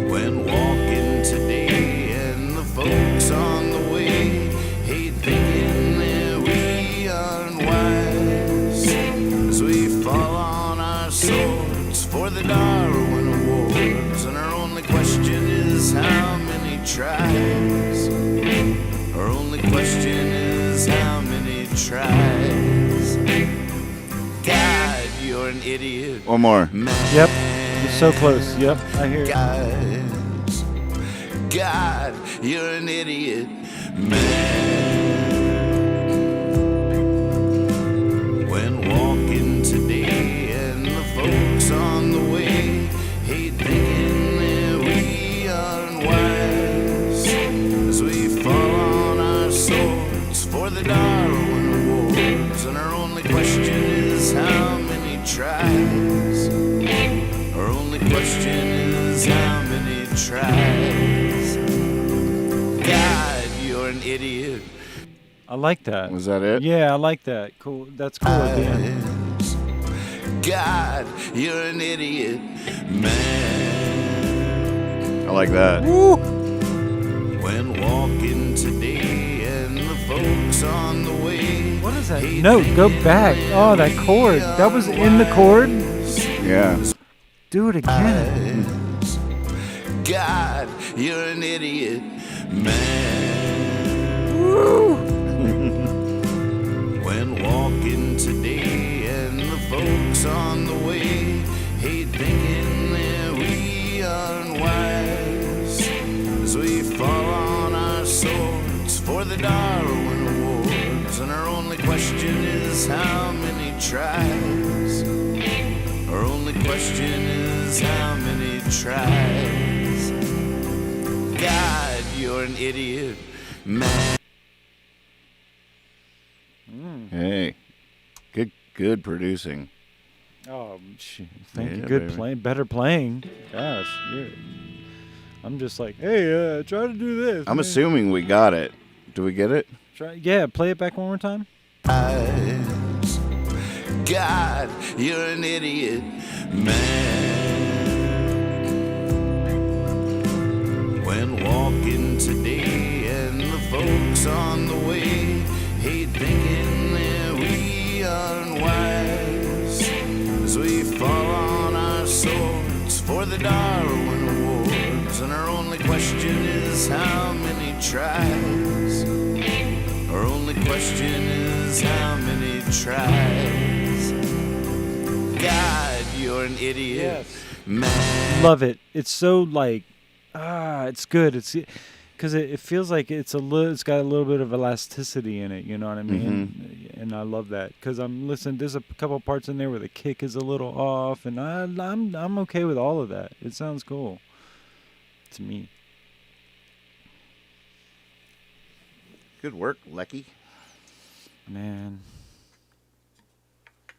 When walking today and the folks on the way hate thinking that we aren't wise, as we fall on our swords for the Darwin Awards, and our only question is how many tries. Our only question is how many tries. God, you're an idiot. One more. Man. Yep, you're so close. Yep, I hear it. God, you're an idiot, man. When walking today and the folks on the way hate thinking that we aren't wise, as we fall on our swords for the Darwin Awards, and our only question is how many tries. Our only question is how many tries. God, you're an idiot. I like that. Was that it? Yeah, I like that. Cool. That's cool at the end. God, you're an idiot, man. I like that. When walking today and the folks on the way. What is that note? Go back. Oh, that chord. That was in the chord. Yeah. Do it again. God, you're an idiot, man. When walking today and the folks on the way hate thinking that we aren't wise, as we fall on our swords for the Darwin Awards, and our only question is how many tries. Our only question is how many tries. God, you're an idiot, man. Hey, good producing. Oh, shit. Thank you. Yeah, Good baby. playing. Better playing. Gosh, I'm just like, hey, try to do this. I'm man. assuming we got it. Do we get it? Yeah, play it back one more time. God, you're an idiot, man. When walking today and the folks on the way hate thinking that we aren't wise, as we fall on our swords for the Darwin Awards, and our only question is how many tries. Our only question is how many tries. God, you're an idiot, man. Love it. It's so like, it's good. It's because it feels like it's got a little bit of elasticity in it. You know what I mean? And I love that because I'm listening. There's a couple parts in there where the kick is a little off, and I'm okay with all of that. It sounds cool to me. Good work, Lecky. Man,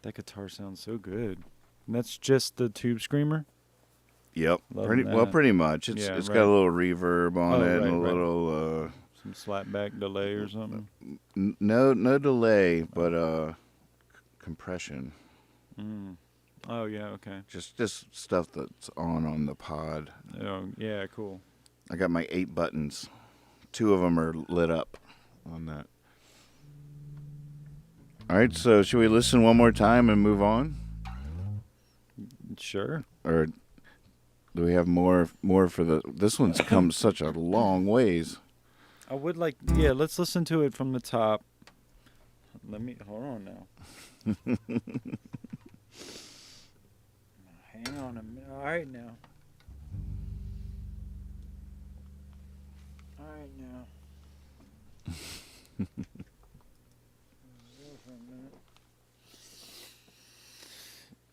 that guitar sounds so good. And that's just the tube screamer. Yep. Loving Well, that. pretty much. It's Yeah, got right. a little reverb on Oh, it right, and a right. little Some slapback delay or something. no delay, but compression. Oh yeah, okay. Just stuff that's on the pod. Oh yeah, cool. I got my 8 buttons. 2 of them are lit up on that. All right, so should we listen one more time and move on? Sure. Or do we have more for the... This one's come such a long ways. I would like, yeah, let's listen to it from the top. Hold on now. Hang on a minute. All right now.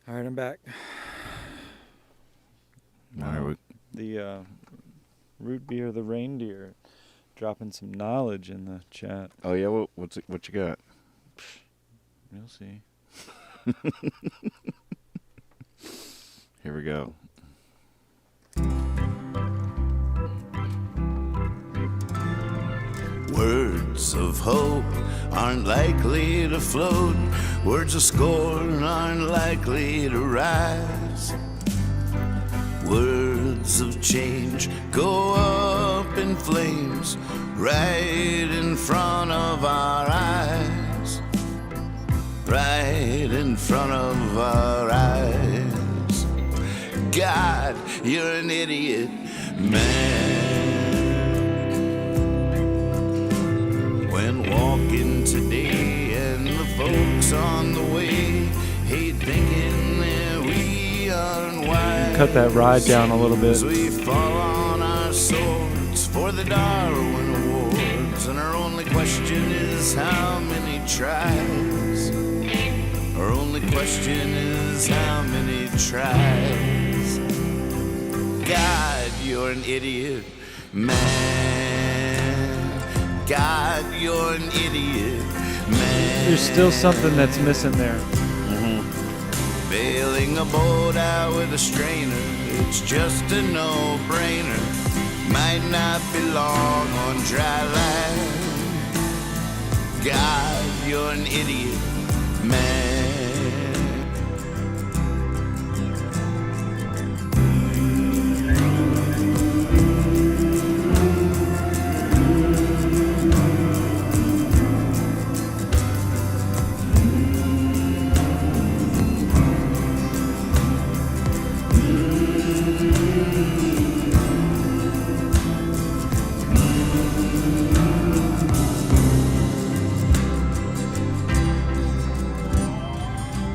All right, I'm back. the root beer, the reindeer, dropping some knowledge in the chat. Oh yeah, what you got? You'll see. Here we go. Words of hope aren't likely to float. Words of scorn aren't likely to rise. Words of change go up in flames right in front of our eyes. Right in front of our eyes. God, you're an idiot, man. When walking today and the folks on the way hate thinking that we are unwise. Cut that ride down a little bit. As we fall on our swords for the Darwin Awards, and our only question is how many tries. Our only question is how many tries. God, you're an idiot, man. God, you're an idiot, man. There's still something that's missing there. Bailing a boat out with a strainer, it's just a no-brainer. Might not be long on dry land. God, you're an idiot, man.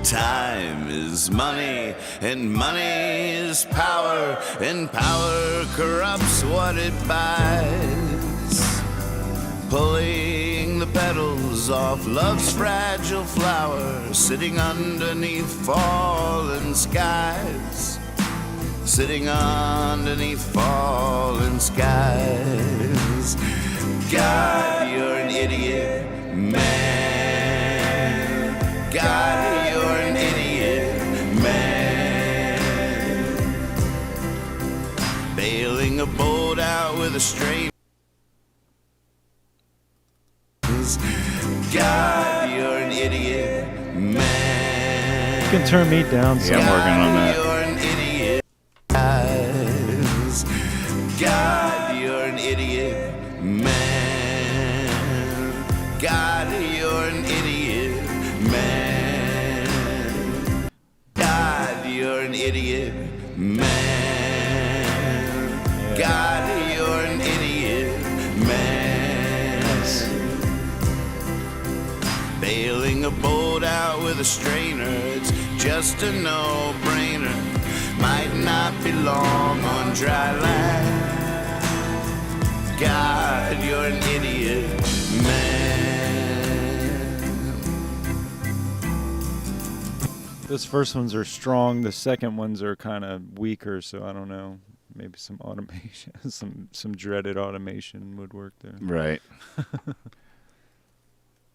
Time is money, and money is power, and power corrupts what it buys. Pulling the petals off love's fragile flower, sitting underneath fallen skies. Sitting underneath fallen skies. God, you're an idiot, man. God, you're an idiot, man. Bailing a boat out with a stranger. God, you're an idiot, man. You can turn me down some. Yeah, I'm working on that. You're an idiot. God, you're an idiot, man. God, you're an idiot, man. God, you're an idiot, man. God, you're an idiot, man. Bailing a boat out with a strainer, it's just a no-brainer. Might not be long on dry land. God, you're an idiot, man. Those first ones are strong. The second ones are kind of weaker, so I don't know. Maybe some automation, some dreaded automation would work there. Right.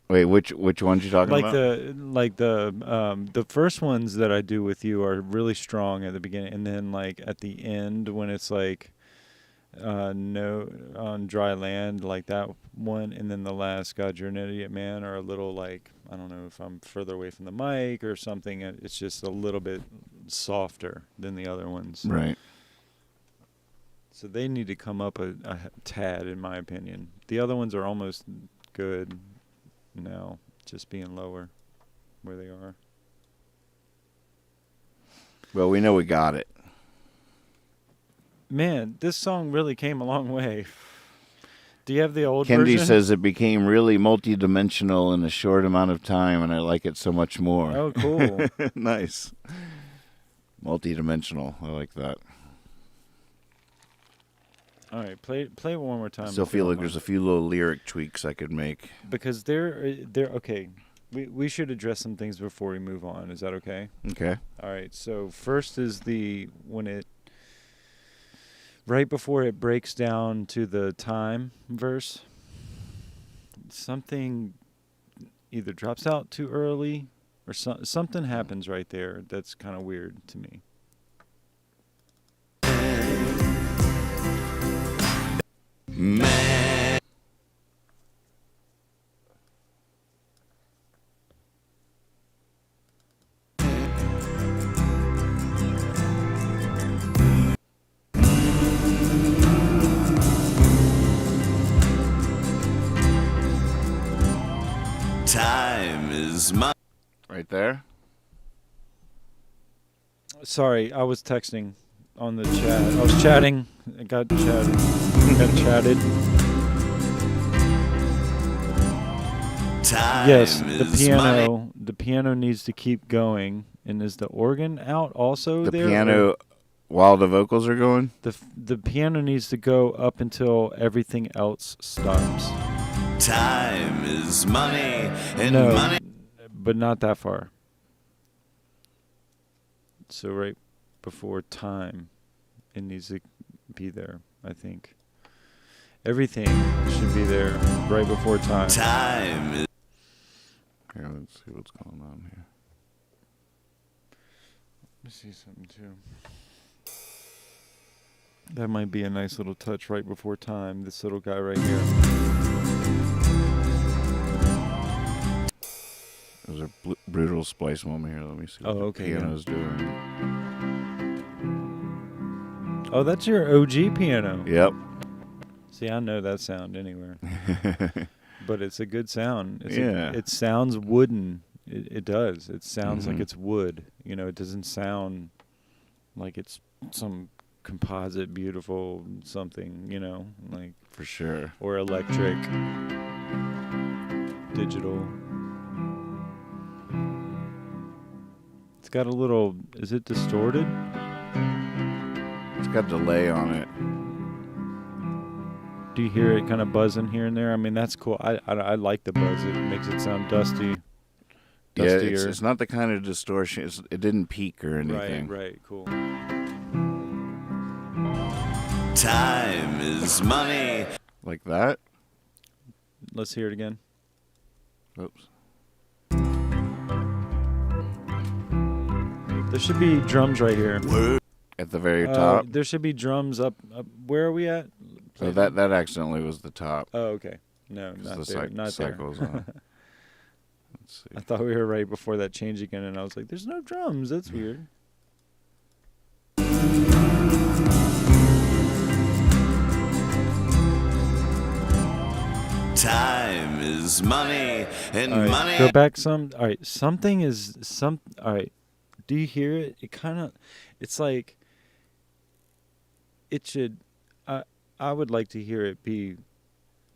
Wait, which ones you talking about? The first ones that I do with you are really strong at the beginning, and then like at the end when it's like no on dry land, like that one, and then the last God, you're an idiot, man, are a little like, I don't know if I'm further away from the mic or something. It's just a little bit softer than the other ones. Right. So they need to come up a tad, in my opinion. The other ones are almost good now, just being lower where they are. Well, we know we got it. Man, this song really came a long way. Do you have the old Kendi version? says it became really multi-dimensional in a short amount of time, and I like it so much more. Oh, cool. Nice. Multi-dimensional. I like that. All right, play it one more time. Still feel like there's a few little lyric tweaks I could make. Because they're okay. We should address some things before we move on. Is that okay? Okay. All right. So first is when right before it breaks down to the time verse, something either drops out too early or something happens right there that's kind of weird to me. Man. Time is money. Right there. Sorry, I was texting on the chat. I was chatting. I got chatted. Got chatted. Time Yes, the is piano. money. The piano needs to keep going. And is the organ out also The there? piano, while the vocals are going. The piano needs to go up until everything else stops. Time is money, and No, money. but not that far. So right before time, it needs to be there, I think. Everything should be there right before time. Time is Here, let's see what's going on here. Let me see something too. That might be a nice little touch right before time. This little guy right here. There's a brutal splice moment here. Let me see what the piano's doing. Oh, that's your OG piano. Yep. See, I know that sound anywhere. But it's a good sound. Yeah. It sounds wooden. It does. It sounds like it's wood. You know, it doesn't sound like it's some composite, beautiful something, you know, like. For sure. Or electric, digital. It's got a little, is it distorted? It's got delay on it. Do you hear it kind of buzzing here and there? I mean, that's cool. I like the buzz. It makes it sound dusty. Yeah, Dustier. it's not the kind of distortion. It didn't peak or anything. Right, cool. time is money. Like that? Let's hear it again. Oops. There should be drums right here. At the very top? There should be drums up. Where are we at? So that accidentally was the top. Oh, okay. No, not The there. Not there. cycle's on. Let's see. I thought we were right before that change again, and I was like, "There's no drums. That's weird." Time is money, and All right, money. go back some. All right, something is some. All right, do you hear it? It kind of, it's like. It should. I would like to hear it be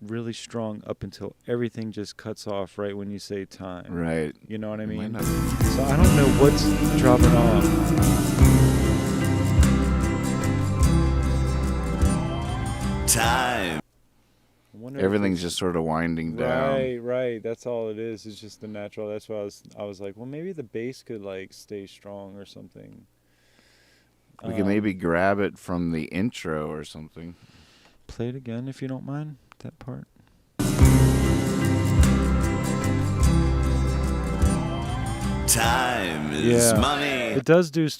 really strong up until everything just cuts off right when you say time. Right. You know what I It might mean? not- So I don't know what's dropping off. Time. I wonder if Everything's it's- just sort of winding down. Right. That's all it is. It's just the natural. That's why I was like, well, maybe the bass could like stay strong or something. We can maybe grab it from the intro or something. Play it again if you don't mind. That part. Time is Yeah. money. It does do it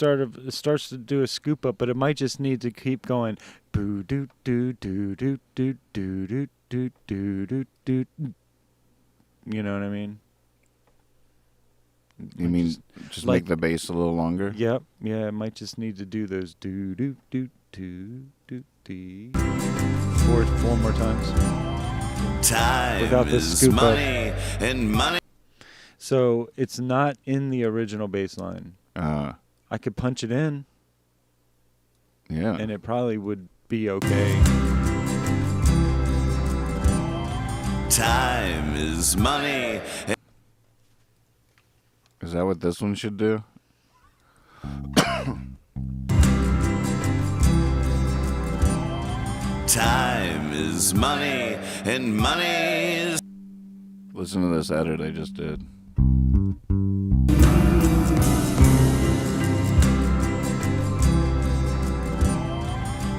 starts to do a scoop up, but it might just need to keep going. Boo doo doo doo doo doo doo doo doo doo doo doo. You know what I mean? You mean just like- make the bass a little longer? Yep. Yeah, it might just need to do those doo doo doo doo doo dee. Four more times. Time Without the is scoop up. money, and money. So it's not in the original bass line. I could punch it in, Yeah. and it probably would be okay. Time is money. Is that what this one should do? Time is money, and money is. Listen to this edit I just did.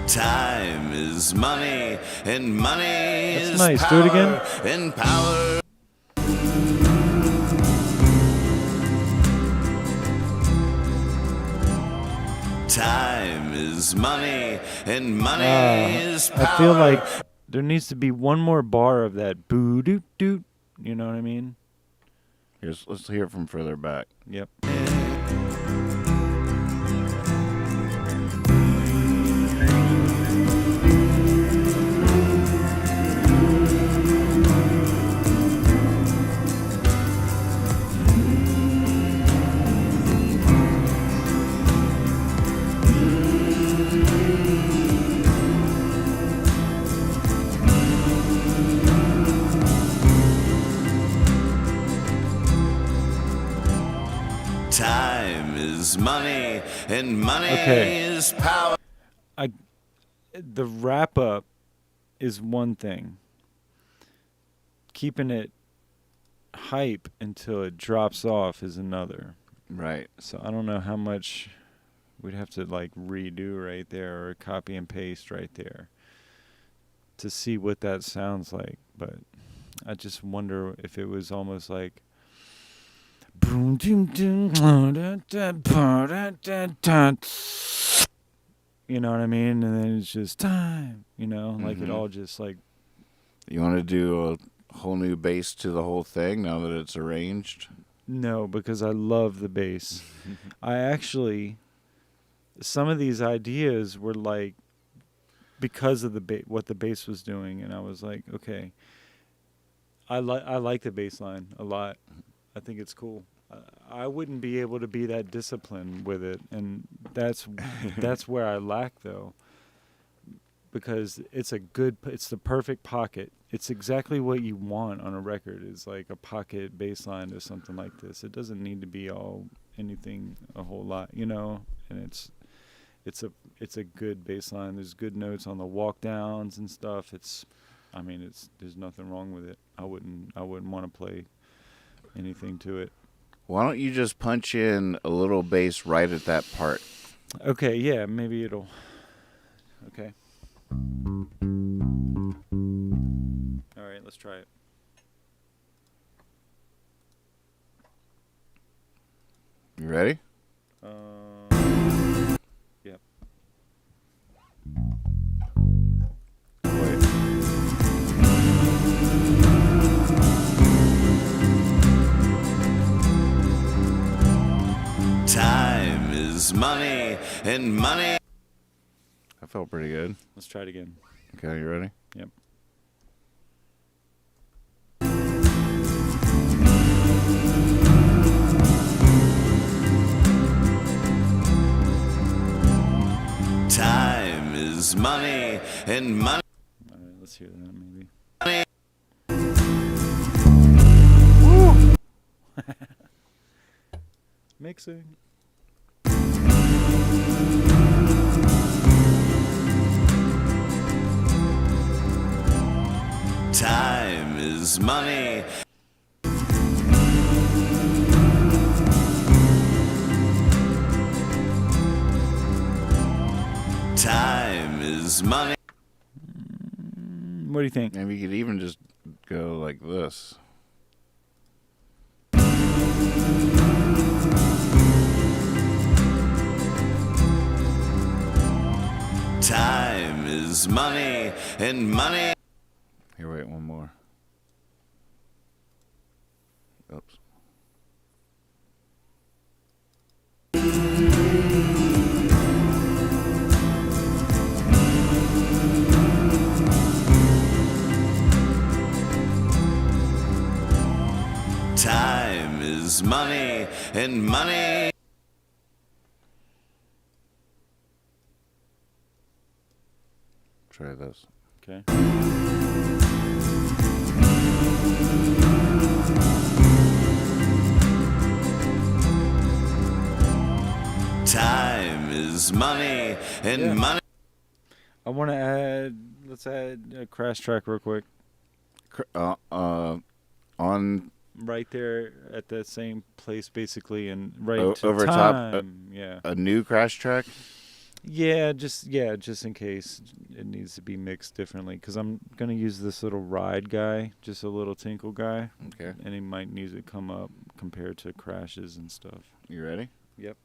Time is money, and money That's is nice. power. Do it again. And power. Time is money, and money is power. I feel like there needs to be one more bar of that boo doot doot. You know what I mean? Let's hear it from further back. Yep. Time is money, and money Okay. is power. The wrap up is one thing. Keeping it hype until it drops off is another. Right. So I don't know how much we'd have to like redo right there or copy and paste right there to see what that sounds like. But I just wonder if it was almost like you know what I mean? And then it's just time, like it all just like, You want to do a whole new bass to the whole thing now that it's arranged? no, because I love the bass. I actually, some of these ideas were like, because of what the bass was doing. And I was like, okay, I like the bass line a lot. I think it's cool. I wouldn't be able to be that disciplined with it, and that's where I lack though, because it's the perfect pocket. It's exactly what you want on a record. Is like a pocket bass line or something like this. It doesn't need to be anything a whole lot, And it's a good bass line. There's good notes on the walk downs and stuff. There's nothing wrong with it. I wouldn't want to play anything to it. Why don't you just punch in a little bass right at that part? Okay, yeah, maybe it'll. Okay. All right, let's try it. You ready? Yep. Wait. Time is money, and money. That felt pretty good. Let's try it again. Okay, you ready? Yep. Time is money, and money. All right, let's hear that maybe. Mixing. Time is money. Time is money. What do you think? Maybe you could even just go like this. Time is money, and money. Here, wait, one more. Oops. Time is money, and money. Try this. Okay. Time is money, and Yeah. money. I want to let's add a crash track real quick. On Right there at that same place, basically, and right O- to over top, time. Yeah. a new crash track. just in case it needs to be mixed differently, because I'm gonna use this little ride guy, just a little tinkle guy, Okay. and he might need to come up compared to crashes and stuff. You ready? Yep.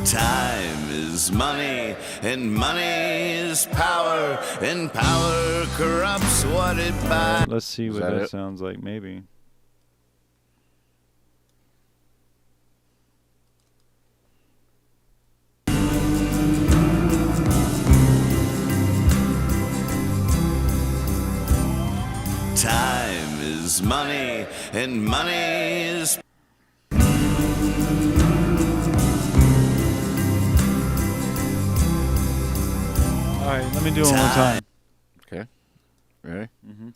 Time is money, and money is power, and power corrupts what it buys. Let's see what that that it? sounds like. Maybe. Time is money, and money is All right, let me do it one more time. Okay. Ready? Mm-hmm.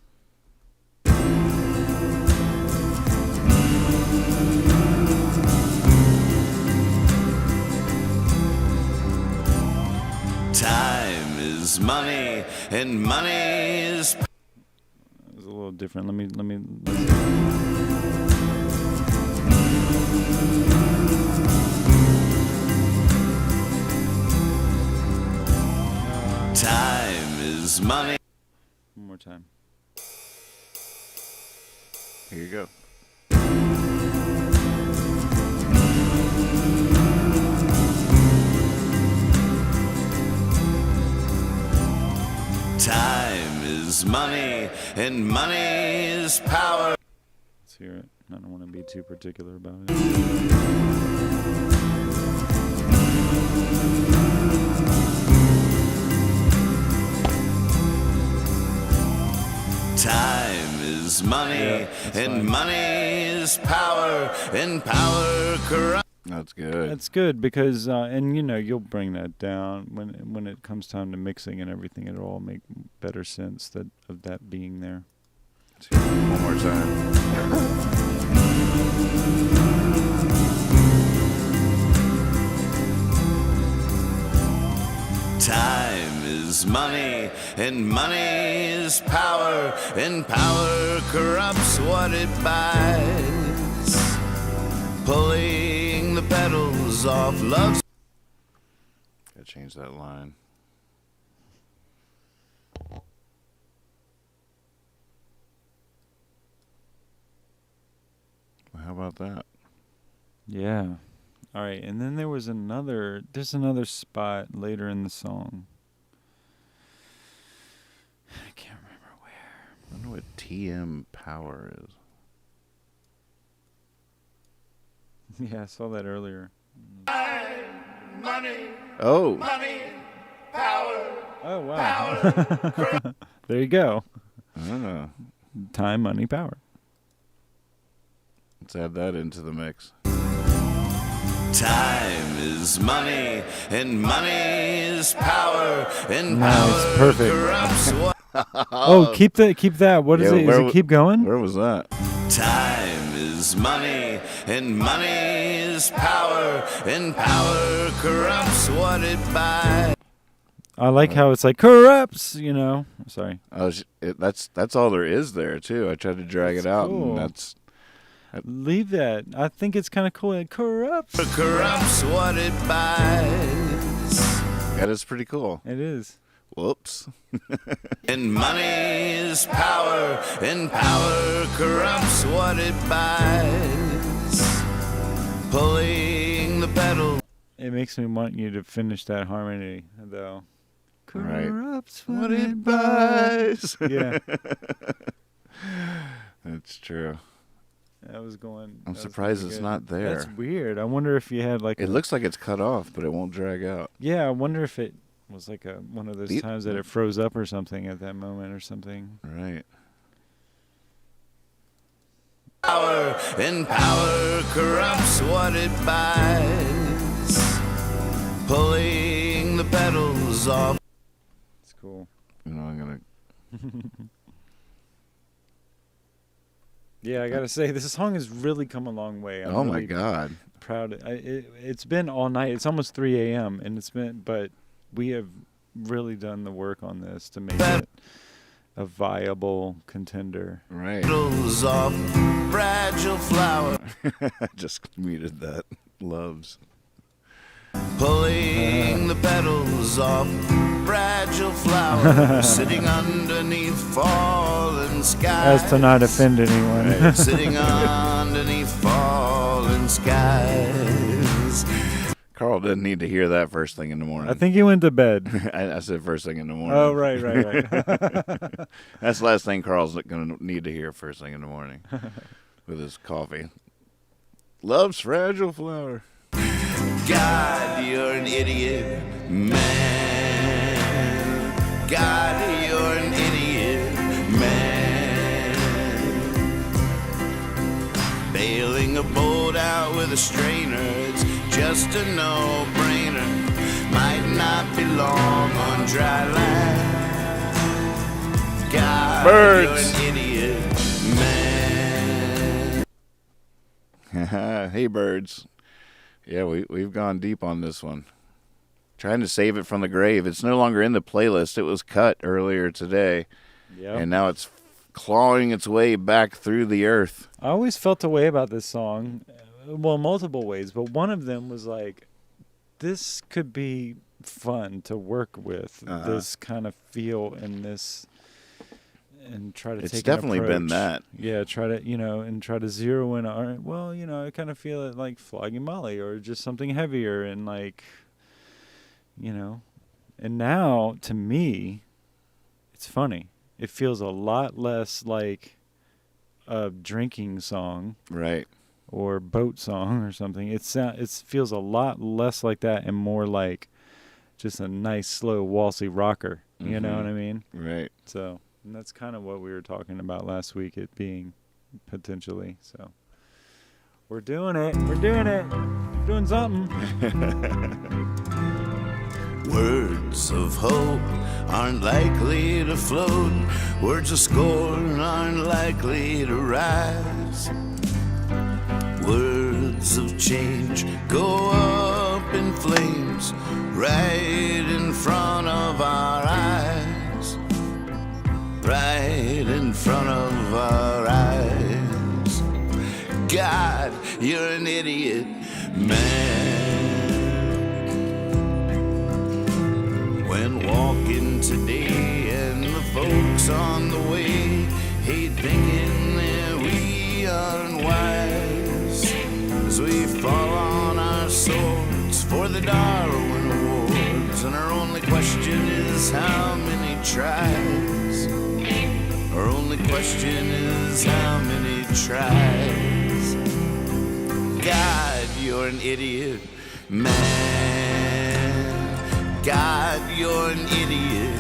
time is money, and money is It was a little different. Let's time is money. one more time. Here you go. Time is money, and money is power. Let's hear it. I don't want to be too particular about it. Time is money, Yeah, that's and fine. money is power, and power corrupts. That's good. That's good because, and you know, you'll bring that down when it comes time to mixing and everything. It'll all make better sense of that being there. One more time. Time is money, and money is power, and power corrupts what it buys. Pulling the petals off love's. Gotta change that line. Well, how about that? Yeah. All right, and then there's another spot later in the song. I can't remember where. I wonder what TM power is. Yeah, I saw that earlier. Oh, Oh, wow. There you go. ah, Time, money, power. let's add that into the mix. Time is money, and money is power, and Nice, power perfect. corrupts what. Oh, keep that. What is Yeah, it? where Does it w- keep going? Where was that? Time is money, and money is power, and power corrupts what it buys. I like how it's like corrupts, you know. Sorry. That's all there is there too. I tried to drag That's it out, cool. and that's Leave that. I think it's kind of cool. It corrupts. Corrupts what it buys. that is pretty cool. It is. Whoops. And money is power, and power corrupts what it buys. Pulling the pedal. It makes me want you to finish that harmony, though. Right. Corrupts What it buys. Yeah, That's true. that was going. I'm that was surprised pretty it's good. not there. That's weird. I wonder if you had like. It looks like it's cut off, but it won't drag out. Yeah, I wonder if it was like one of those The- times that it froze up or something at that moment or something. Right. Power, and power corrupts what it buys. Pulling the pedals off. It's cool. You know, I'm gonna. Yeah, I gotta say this song has really come a long way. I'm Oh my really God. proud. It's been all night. It's almost 3 a.m. and but we have really done the work on this to make it a viable contender. Right. Petals off fragile flower, Just muted that. Loves. pulling the petals off fragile flower, sitting underneath fallen skies. As to not offend anyone. Sitting underneath fallen skies. Carl didn't need to hear that first thing in the morning. I think he went to bed. I said first thing in the morning. Oh, right. That's the last thing Carl's going to need to hear first thing in the morning with his coffee. Loves fragile flower. God, you're an idiot, man. God, you're an idiot, man. Bailing a boat out with a strainer, it's just a no-brainer. Might not be long on dry land. God, Birds. you're an idiot, man. Hey, birds. Yeah, we've gone deep on this one. Trying to save it from the grave. It's no longer in the playlist. It was cut earlier today, Yep. and now it's clawing its way back through the earth. I always felt a way about this song. Well, multiple ways, but one of them was like, this could be fun to work with. This kind of feel and this, and try to It's take definitely an been approach. that. Yeah, try to, and try to zero in. All right, well, I kind of feel it like Flogging Molly or just something heavier and like, and now to me, it's funny. It feels a lot less like a drinking song Right. or boat song or something. It feels a lot less like that and more like just a nice slow waltzy rocker. You know what I mean? Right. So, and that's kind of what we were talking about last week, it being potentially. So we're doing it. We're doing something. Words of hope aren't likely to float. Words of scorn aren't likely to rise. Words of change go up in flames right in front of our eyes. Right in front of our eyes. God, you're an idiot, man. When walking today and the folks on the way hate thinking that we are unwise, as we fall on our swords for the Darwin Awards, and our only question is how many tries. Our only question is how many tries. God, you're an idiot, man. God, you're an idiot,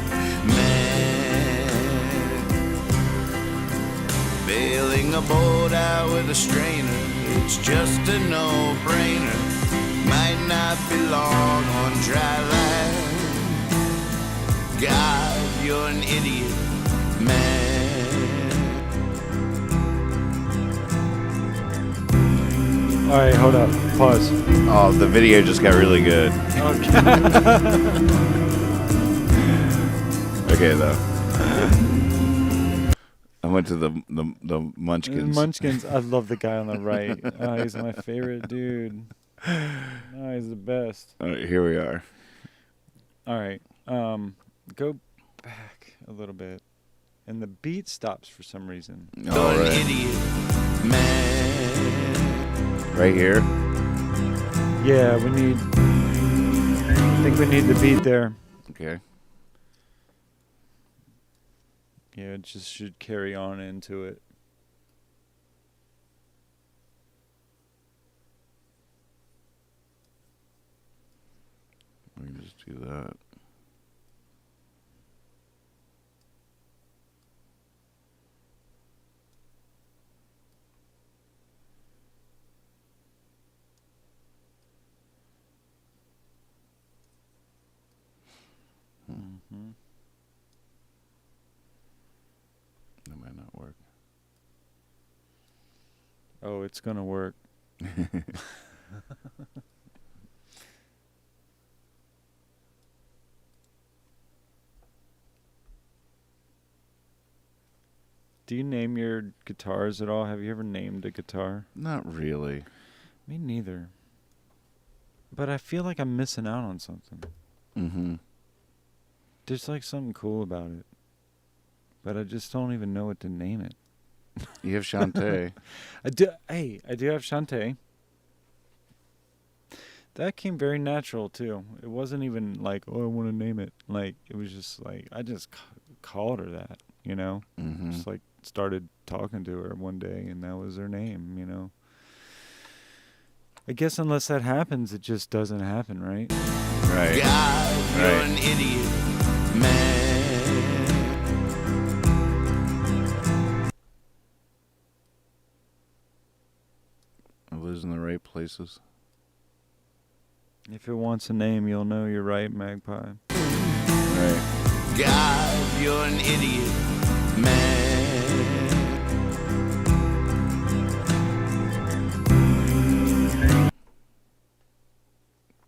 man. Bailing a boat out with a strainer, it's just a no-brainer. Might not be long on dry land. God, you're an idiot, man. All right, hold up. Pause. Oh, the video just got really good. Okay, though. I went to the Munchkins. Munchkins. I love the guy on the right. Oh, he's my favorite dude. Oh, he's the best. All right, here we are. All right. Go back a little bit. And the beat stops for some reason. You're All an right. idiot, man. Right here. Yeah, I think we need the beat there. Okay. Yeah, it just should carry on into it. We can just do that. Mm-hmm. That might not work. Oh, it's going to work. Do you name your guitars at all? Have you ever named a guitar? Not really. Me neither. But I feel like I'm missing out on something. Mm-hmm. There's like something cool about it. But I just don't even know what to name it. You have Shantae. I do have Shantae. That came very natural too. It wasn't even like, oh, I want to name it. Like, it was just like, I just called her that, you know? Mm-hmm. Just like started talking to her one day and that was her name, you know? I guess unless that happens, it just doesn't happen, right? Right. God, you're Right. an idiot, man. I lives in the right places. If it wants a name, you'll know you're right, Magpie. Right. God, you're an idiot, man.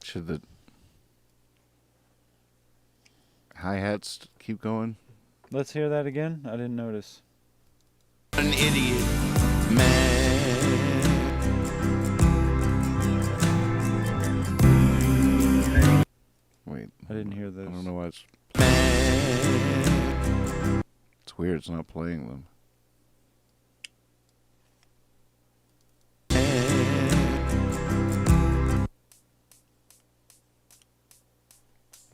Should the hi-hats keep going? Let's hear that again. I didn't notice. An idiot, man. Wait. I didn't hear those. I don't know why it's... It's weird. It's not playing them.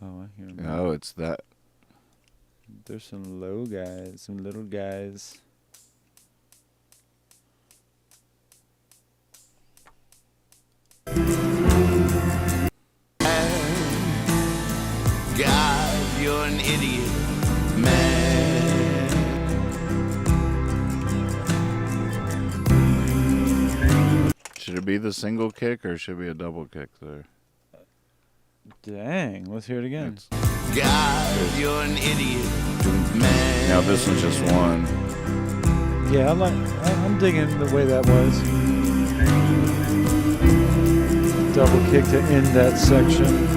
Oh, I hear them. Oh, it's that. There's some low guys, some little guys. God, you're an idiot, man. Should it be the single kick or should it be a double kick there? Dang, let's hear it again. It's- God, you're an idiot, man. Now this one's just one. Yeah, I'm digging the way that was. Double kick to end that section.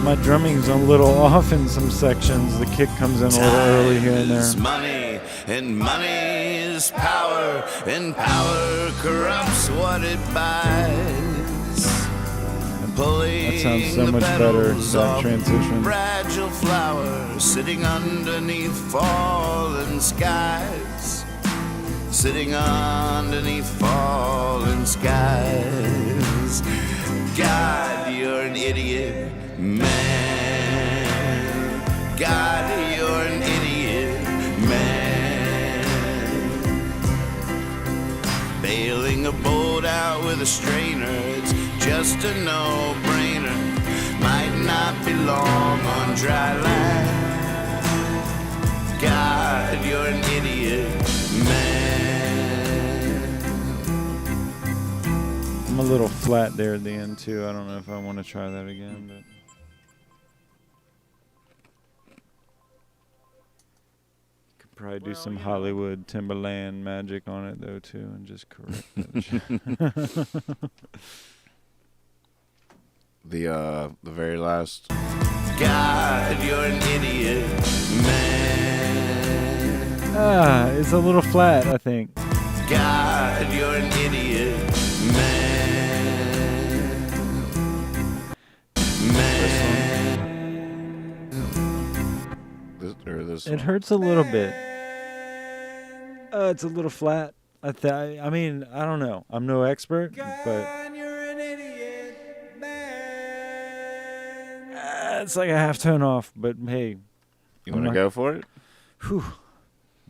My drumming's a little off in some sections. The kick comes in a little early here and Time is there. money, and money is power, and power corrupts what it buys. Pulling That sounds so the much better, petals that off transition. fragile flowers sitting underneath fallen skies. Sitting underneath fallen skies. God, you're an idiot, man. God, you're an idiot, man. Bailing a boat out with a strainer, it's just a no-brainer. Might not be long on dry land. God, you're an idiot, man. I'm a little flat there at the end too. I don't know if I want to try that again, but could probably do some Hollywood Timberland magic on it though too, and just correct it. The very last. God, you're an idiot, man. It's a little flat, I think. God, you're an idiot, man. This It one. hurts a little bit. It's a little flat. I mean, I don't know. I'm no expert, but it's like a half tone off. But hey, You I'm want to not- go for it? whew,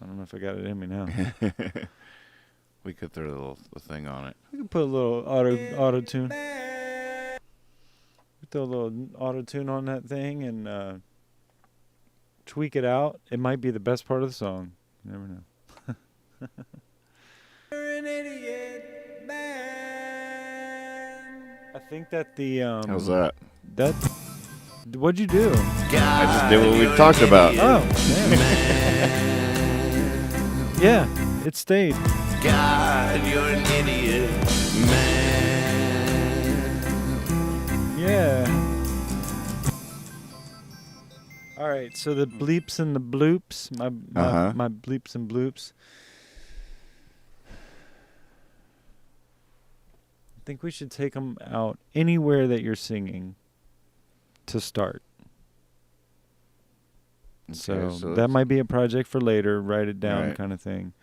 I don't know if I got it in me now. We could throw the thing on it. We can put a little auto tune. Throw a little auto tune on that thing and tweak it out. It might be the best part of the song. You never know. I think that the How's that? that what'd you do? I just did what we talked about. Oh, man. Yeah, it stayed. God, you're an idiot, man. Yeah. All right, so the bleeps and the bloops, my bleeps and bloops. I think we should take them out anywhere that you're singing to start. Okay, So that let's- might be a project for later, write it down Right. kind of thing.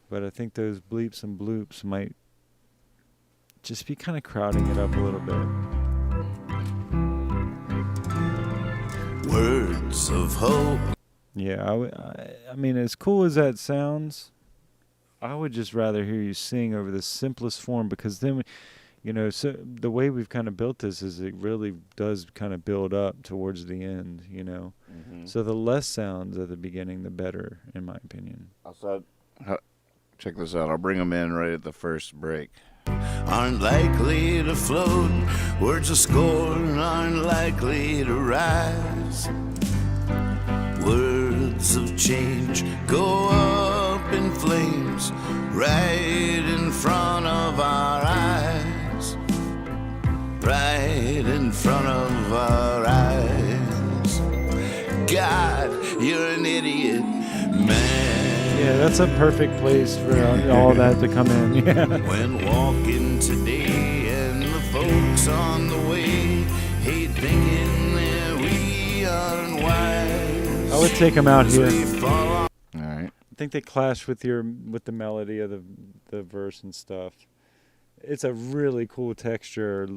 But I think those bleeps and bloops might just be kind of crowding it up a little bit. Words of hope. Yeah, I mean, as cool as that sounds, I would just rather hear you sing over the simplest form, because then, so the way we've kind of built this is it really does kind of build up towards the end, Mhm. So the less sounds at the beginning, the better, in my opinion. Check this out. I'll bring them in right at the first break. Aren't likely to float. Words of scorn aren't likely to rise. Words of change go up in flames right in front of our eyes. Right in front of our eyes. God, you're an idiot, man. Yeah, that's a perfect place for all that to come in. Yeah. When walking today and the folks on the way hate thinking that we aren't wise. I would take them out As here. we fall All right. I think they clash with the melody of the verse and stuff. It's a really cool texture,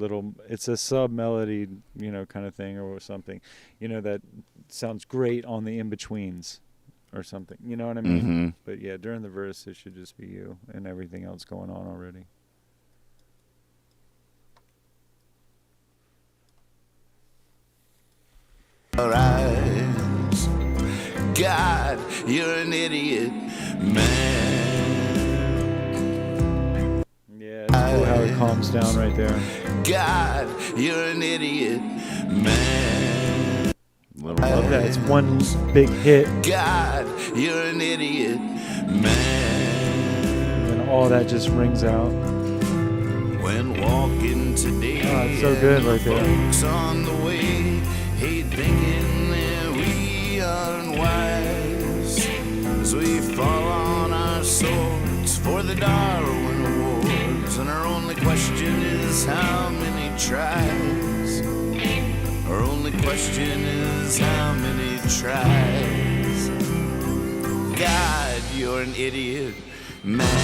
it's a sub melody, kind of thing or something, that sounds great on the in-betweens or something, you know what I mean? Mhm. But yeah, during the verse it should just be you and everything else going on already. our eyes. God, you're an idiot, man. Yeah, it's cool how it calms down right there. God, you're an idiot, man. Little I love that. It's one big hit God, you're an idiot, man. and all that just rings out. When walking today, Oh, it's so good right there. folks on the way hate thinking that we aren't wise. As we fall on our swords for the Darwin Awards, and our only question is how many tries. Our only question is how many tries. God, you're an idiot, man.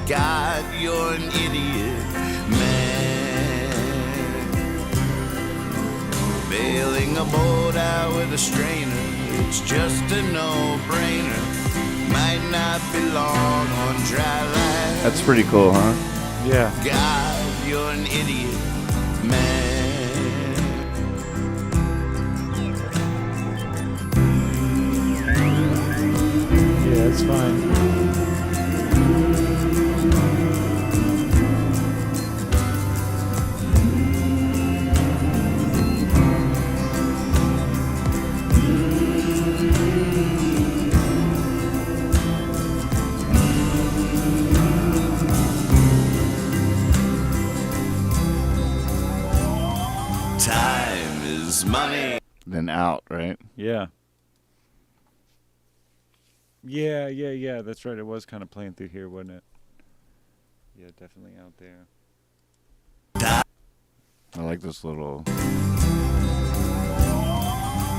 God, you're an idiot, man. Bailing a boat out with a strainer, it's just a no-brainer. Might not be long on dry land. That's pretty cool, huh? Yeah. God, you're an idiot, man. Yeah, it's fine. Time is money. Then out, right? Yeah. Yeah. That's right. It was kind of playing through here, wasn't it? Yeah, definitely out there. I like this little.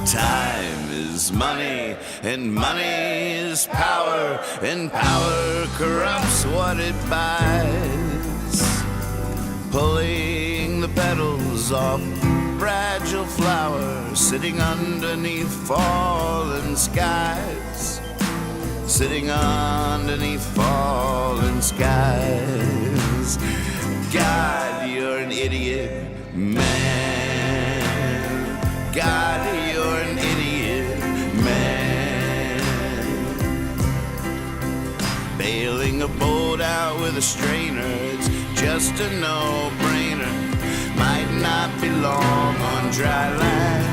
Time is money, and money is power, and power corrupts what it buys. Pulling the petals off fragile flowers, sitting underneath fallen skies. Sitting underneath fallen skies. God, you're an idiot, man. God, you're an idiot, man. Bailing a boat out with a strainer, it's just a no-brainer. Might not be long on dry land.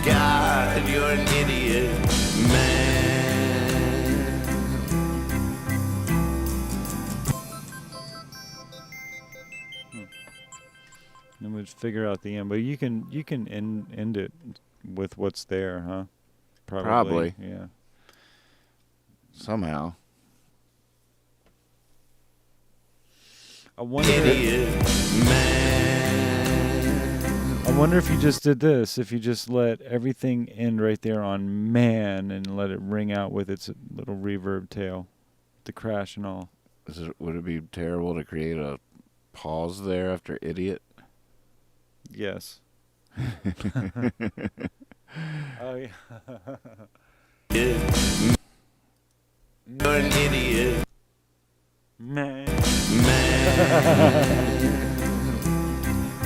God, you're an idiot, man. figure out the end, but you can end it with what's there, huh? Probably. Yeah. Somehow. I wonder if you just did this, if you just let everything end right there on man and let it ring out with its little reverb tail, the crash and all. Would it be terrible to create a pause there after idiot? Yes. Oh, yeah. You're an idiot. Man.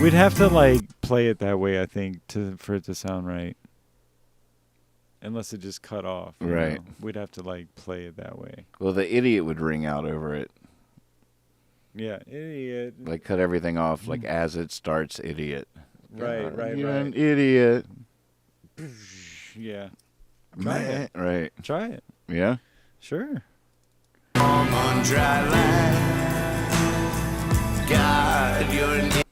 We'd have to like play it that way, I think, for it to sound right. Unless it just cut off. Right. Know? We'd have to like play it that way. Well, the idiot would ring out over it. Yeah, idiot. Like cut everything off, like as it starts, idiot. Right. You're an idiot. Yeah. Man. Right. Try it. Yeah. Sure. On dry land. God, you're an idiot.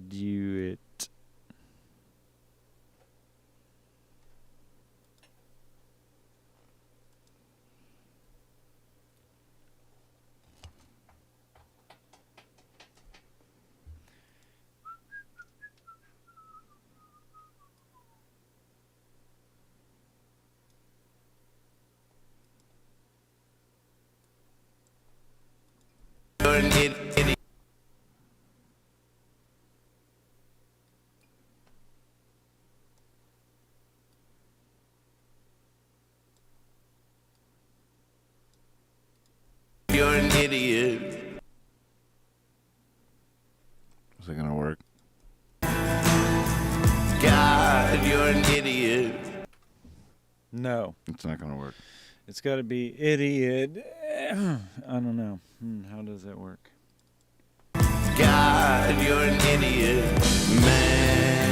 Do it. You're an idiot. You're an idiot. Is it gonna work? God, you're an idiot. No. It's not gonna work. It's got to be idiot. I don't know. How does that work? God, you're an idiot. Man.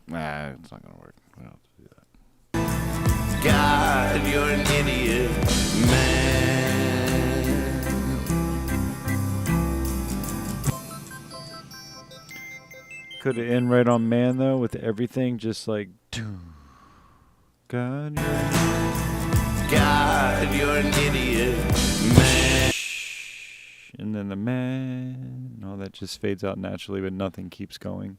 Nah, it's not gonna work. We don't have to do that. God, you're an idiot. Man. Could it end right on man though, with everything just like, God, God, you're an idiot. Man. and then the man, and all that just fades out naturally, but nothing keeps going.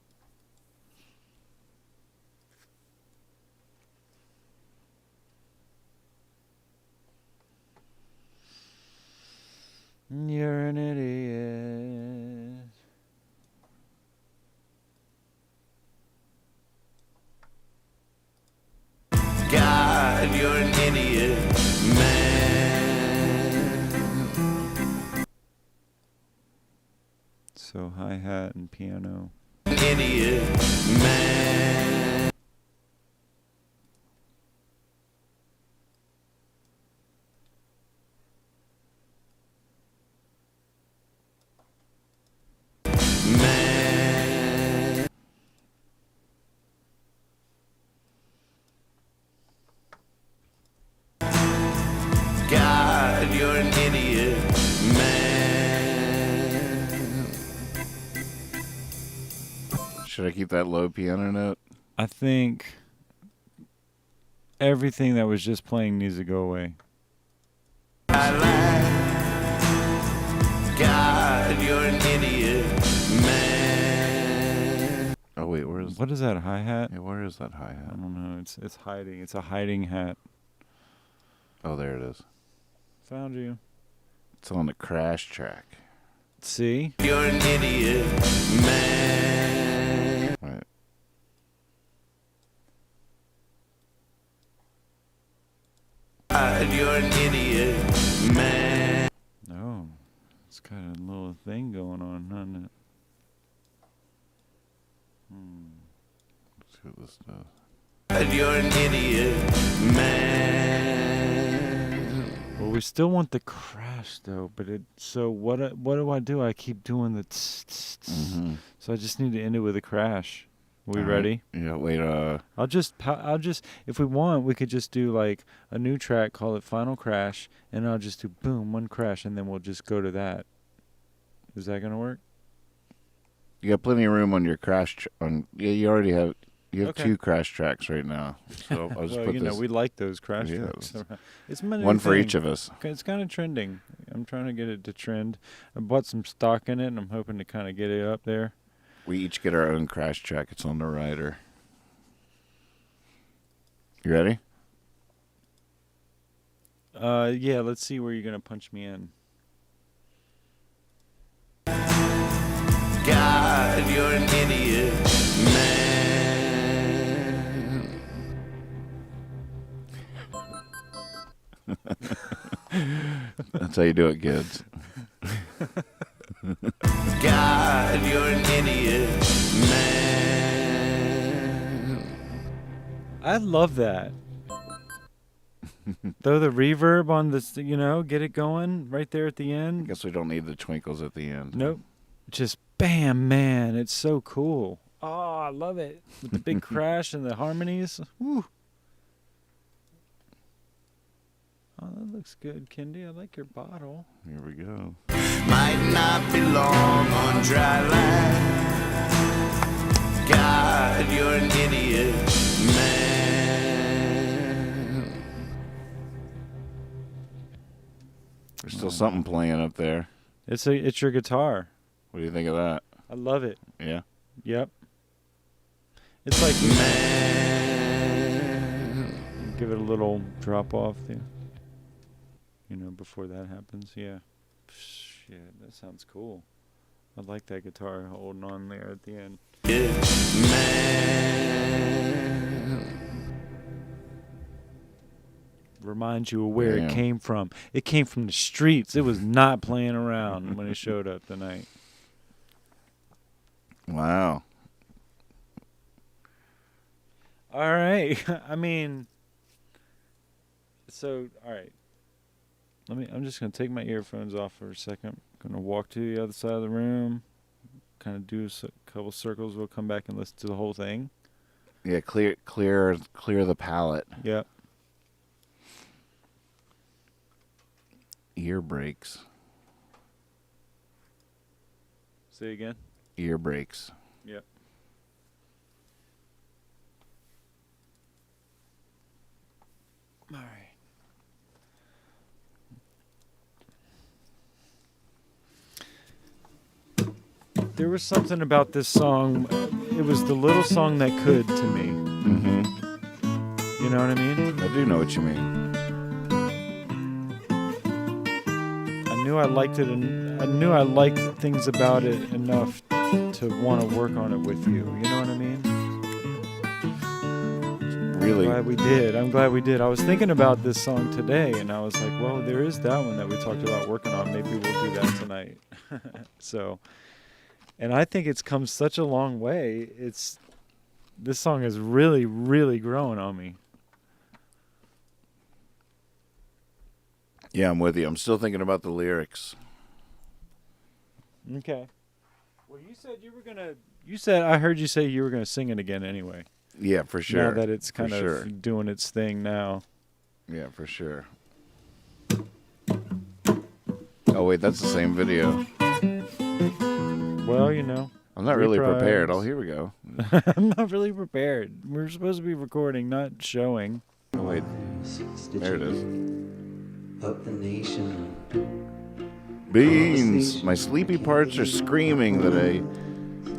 You're an idiot. God, you're an idiot. Man. So hi-hat and piano. An idiot. Man. Man. God, you're an idiot. Man. Should I keep that low piano note? I think everything that was just playing needs to go away. God, you're an idiot. Man. Oh wait, where is? What is that, a hi-hat? Yeah, where is that I hi-hat? don't know. It's hiding. It's a hiding hat. Oh, there it is. Found you. It's on the crash track. See? You're an idiot. Man. Right. God, you're an idiot. Man. Oh, it's got a little thing going on, hasn't it? Let's see what this does. God, you're an idiot. Man. Well, we still want the crash though, but so what do I do? I keep doing the Mm-hmm. so I just need to end it with a crash. We All right. ready? Yeah. Wait. I'll just if we want, we could just do like a new track, call it Final Crash, and I'll just do boom, one crash, and then we'll just go to that. Is that gonna work? You got plenty of room on your you already have. You have Okay. 2 crash tracks right now. So I'll just Well, put you this. know, we like those crash Yeah, tracks. It's many one for each of us. It's kind of trending. I'm trying to get it to trend. I bought some stock in it, and I'm hoping to kind of get it up there. We each get our own crash track. It's on the rider. You ready? Yeah. Let's see where you're gonna punch me in. God, you're an idiot, man. That's how you do it, kids. God, you're an idiot, man. I love that. Throw the reverb on this, get it going right there at the I end. guess we don't need the twinkles at the end. Nope. Just bam, man. It's so cool. Oh, I love it. With the big crash and the harmonies. Woo. Oh, that looks good, Kendi. I like your bottle. Here we go. Might not be long on dry land. God, you're an idiot, man. There's still something playing up there. It's your guitar. What do you think of that? I love it. Yeah. Yep. It's like Man. give it a little drop off there. Before that happens. Yeah. Shit, that sounds cool. I like that guitar holding on there at the end. Man. Reminds you of where Damn. it came from. It came from the streets. It was not playing around when it showed up tonight. Wow. All right. I mean, so, all right. I'm just going to take my earphones off for a second. I'm going to walk to the other side of the room, kind of do a couple circles. We'll come back and listen to the whole thing. Yeah, clear the palette. Yep. Ear brakes. Say again. Ear brakes. Yep. All right. There was something about this song. It was the little song that could to me. Mm-hmm. You know what I mean? I do know what you mean. I knew I liked it, and I knew I liked things about it enough to want to work on it with you. You know what I mean? Really? I'm glad we did. I was thinking about this song today, and I was like, well, there is that one that we talked about working on. Maybe we'll do that tonight. So, and I think it's come such a long way. This song is really, really growing on me. Yeah, I'm with you. I'm still thinking about the lyrics. Okay. Well, I heard you say you were going to sing it again anyway. Yeah, for sure. Now that it's kind of sure. doing its thing now. Yeah, for sure. Oh, wait, that's the same video. Well, I'm not really Reprise. prepared. Oh, here we go. I'm not really prepared. We're supposed to be recording, not showing. Oh, wait. There it is. Of the nation. Beans! My sleepy parts are screaming that I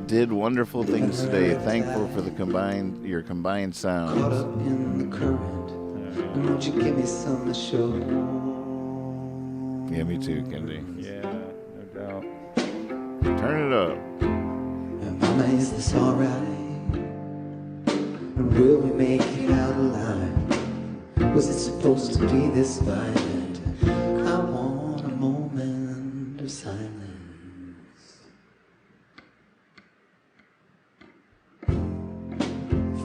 did wonderful things today. Thankful for your combined Caught sounds. up in the current. And won't you give me some to show? Yeah, me too, Kendi. Yeah, no doubt. Turn it up. Mama, is this alright? Will we make it out alive? Was it supposed to be this violent? I want a moment of silence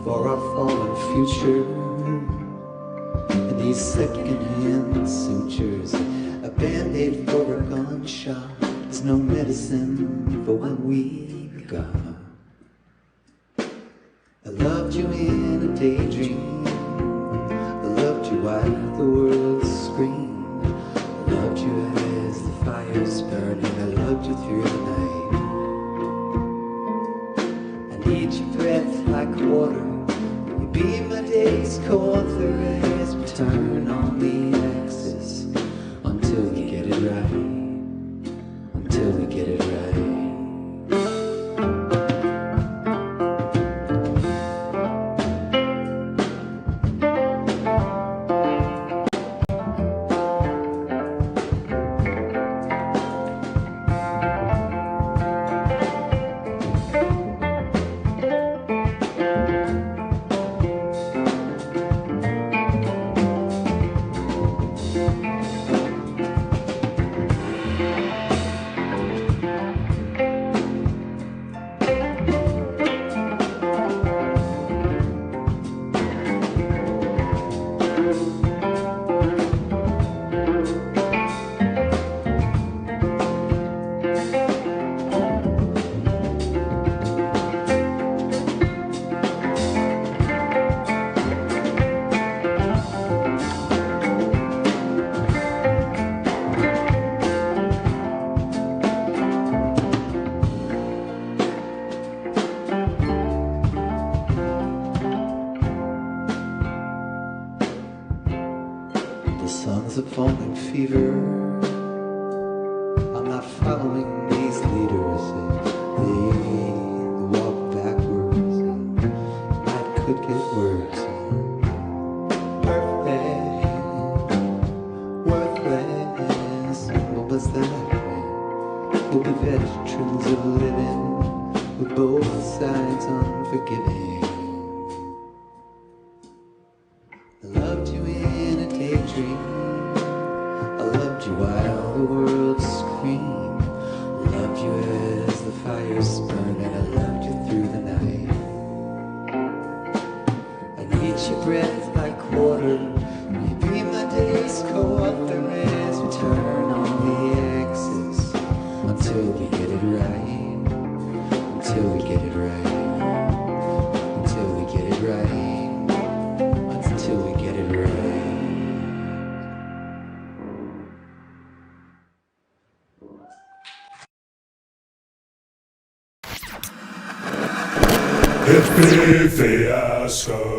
for our fallen future. And these second-hand sutures, a band-aid for a gunshot is no medicine for what we've got. I loved you in a daydream. I loved you while the world screamed. I loved you as the fire's burning. I loved you through the quarter. Will you be my day's co-author as we turn on the axis until we get it right, until we get it right. Sons of falling fever. I'm not following these leaders. They walk backwards. It could get worse. Perfect, worthless. What was that? We'll be veterans of living with both sides unforgiving. I loved you in a daydream. I loved you while the world screamed. I loved you as the fires burned, and I loved you through the night. I need your breath like water. Will you be my day's co-author as we turn on the axis until we get it right, until we get it right, until we get it right, until we get it right. Hippie fiasco.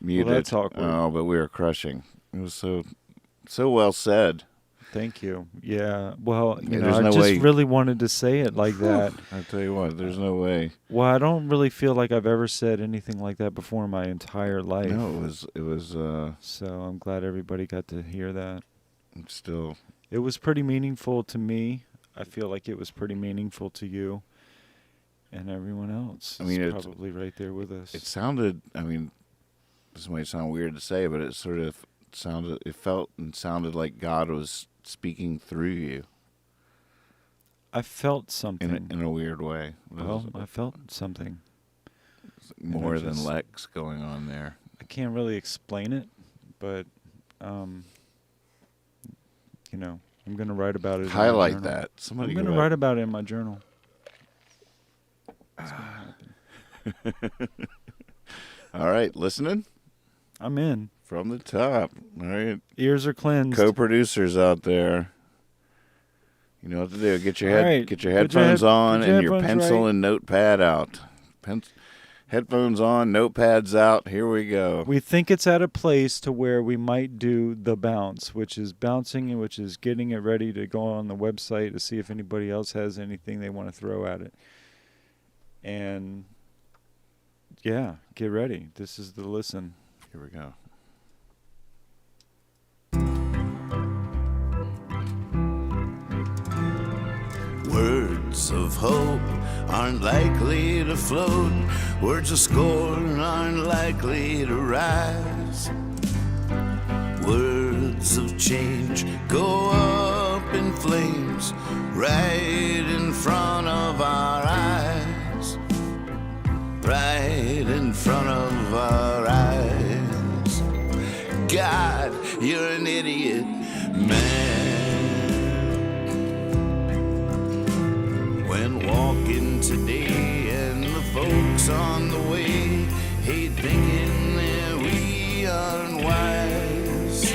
Muted. Well, that's awkward. Oh, but we were crushing. It was so well said. Thank you. Yeah. Well, Yeah, I there's no just way- really wanted to say it like that. I tell you what, there's no way. Well, I don't really feel like I've ever said anything like that before in my entire life. No, it was So I'm glad everybody got to hear that. still. It was pretty meaningful to me. I feel like it was pretty meaningful to you and everyone else. I mean, is it's- probably right there with us. It sounded. I mean, this might sound weird to say, but it sort of sounded. It felt and sounded like God was speaking through you I felt something. in a weird way. Well, I felt something. more I than just- Lex going on there. I can't really explain it, but I'm gonna write about it. in my Highlight journal. that. Somebody I'm gonna go write ahead. about it in my journal. All right, listening I'm in. from the top. All right, Ears are cleansed. co-producers out there. You know what to do. Get your All right. get your Put your headphones head- on put your and your headphones pencil right. and notepad out. Headphones on, notepads out. Here we go. We think it's at a place to where we might do the bounce, which is bouncing and which is getting it ready to go on the website to see if anybody else has anything they want to throw at it. And yeah, get ready. This is the listen. Here we go. Words of hope aren't likely to float. Words of scorn aren't likely to rise. Words of change go on. in flames right in front of our eyes. Right in front of our eyes. God, you're an idiot, man. When walking today and the folks on the way hate thinking that we are unwise,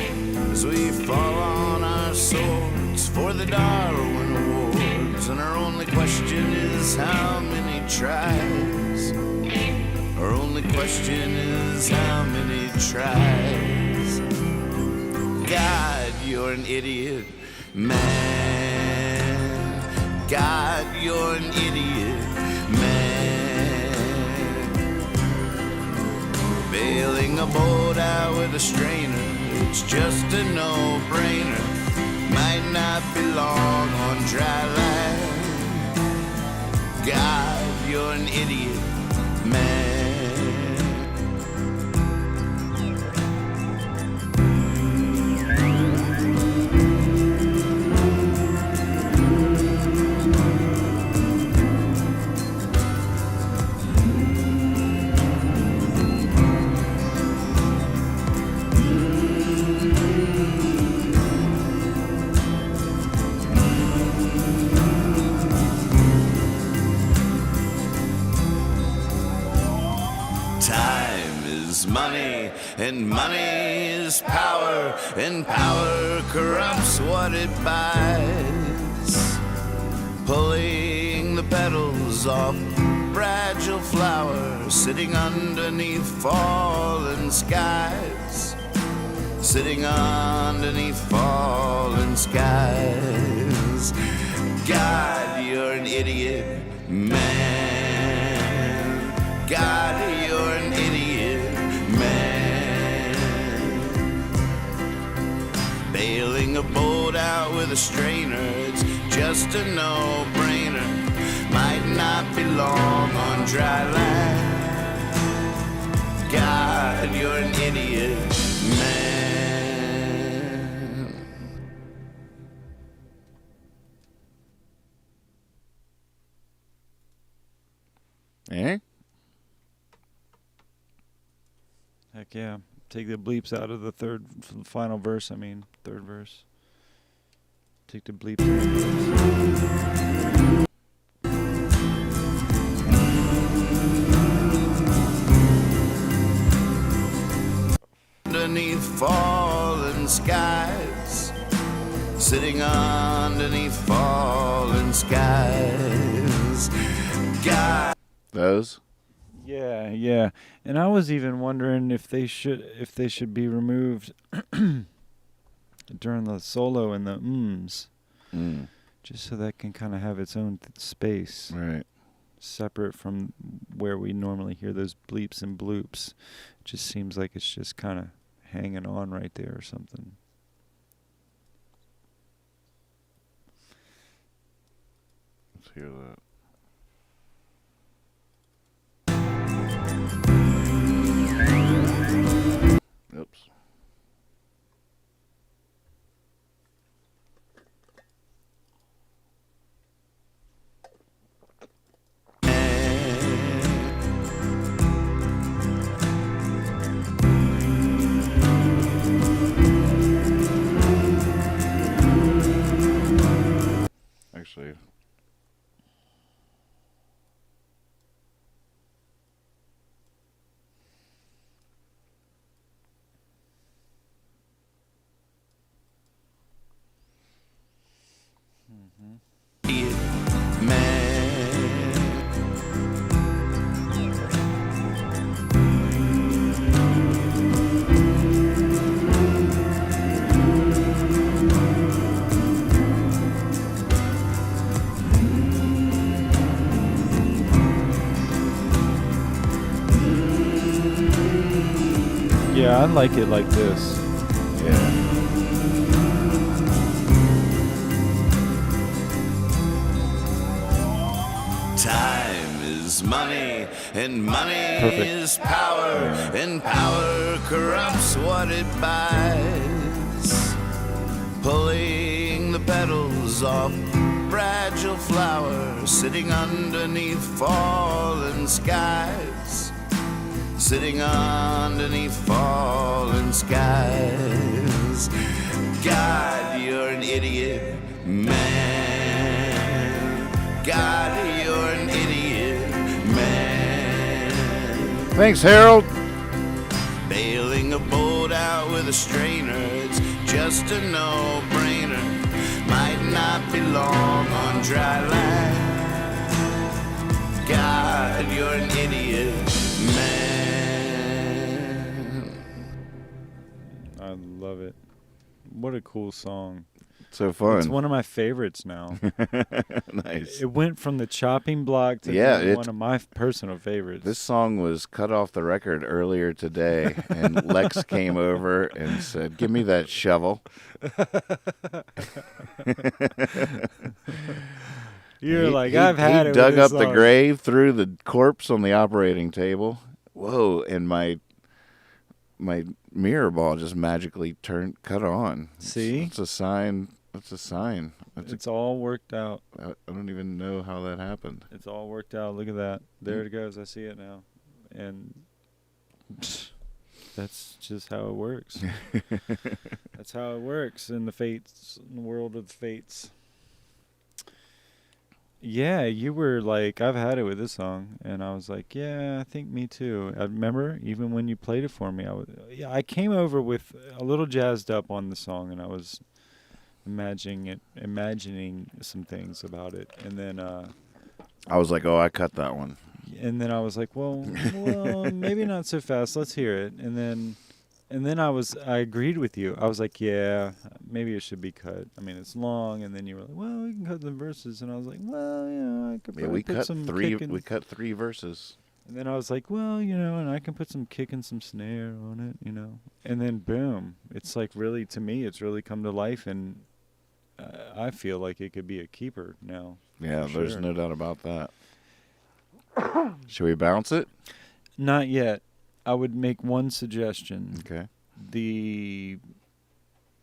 as we fall on our swords for the Darwin Awards, and our only question is how many tries. Our only question is how many tries. God, you're an idiot, man. God, you're an idiot, man. Bailing a boat out with a strainer, it's just a no-brainer. Might not be long on dry land. God, you're an idiot, man. Money, and money is power, and power corrupts what it buys. Pulling the petals off fragile flowers, sitting underneath fallen skies. Sitting underneath fallen skies. God, you're an idiot, man. God, you're an idiot, man. Bailing a boat out with a strainer, it's just a no-brainer. Might not be long on dry land. God, you're an idiot, man. Eh? Heck yeah. Take the bleeps out of the final verse, third verse. Take the bleeps out of the verse. Underneath fallen skies. Sitting underneath fallen skies. God. Those? Yeah, yeah. And I was even wondering if they should be removed during the solo and the ums. Mm. Just so that can kind of have its own space. Right. Separate from where we normally hear those bleeps and bloops. It just seems like it's just kind of hanging on right there or something. Let's hear that. Oops. Actually, Yeah, I like it like this. yeah. Time is money, and money Perfect. is power, and power corrupts what it buys. Pulling the petals off fragile flowers sitting underneath fallen skies. Sitting underneath fallen skies. God, you're an idiot, man. God, you're an idiot, man. Thanks, Harold. Bailing a boat out with a strainer, it's just a no-brainer. Might not be long on dry land. God, you're an idiot, man. I love it. What a cool song. So fun. It's one of my favorites now. Nice. It went from the chopping block to being one of my personal favorites. This song was cut off the record earlier today, and Lex came over and said, "Give me that shovel." You're like, I've had it. He dug with up this the song. grave, threw the corpse on the operating table. Whoa! And my mirror ball just magically cut on. See? It's a sign. It's a sign. It's all worked out. I don't even know how that happened. It's all worked out. Look at that. There it goes. I see it now. And that's just how it works. That's how it works in the fates, in the world of the fates. Yeah, you were like, I've had it with this song, and I was like, yeah, I think me too. I remember even when you played it for me, I came over with a little jazzed up on the song, and I was imagining some things about it, and then I was like, "Oh, I cut that one." And then I was like, well, maybe not so fast. Let's hear it. And then I agreed with you. I was like, yeah, maybe it should be cut. I mean, it's long. And then you were like, well, we can cut the verses. And I was like, well, I could probably put some kick in. We cut 3 verses. And then I was like, well, and I can put some kick and some snare on it, And then boom, it's like really, to me, it's really come to life, and I feel like it could be a keeper now. Yeah, there's no doubt about that. Should we bounce it? Not yet. I would make one suggestion. Okay.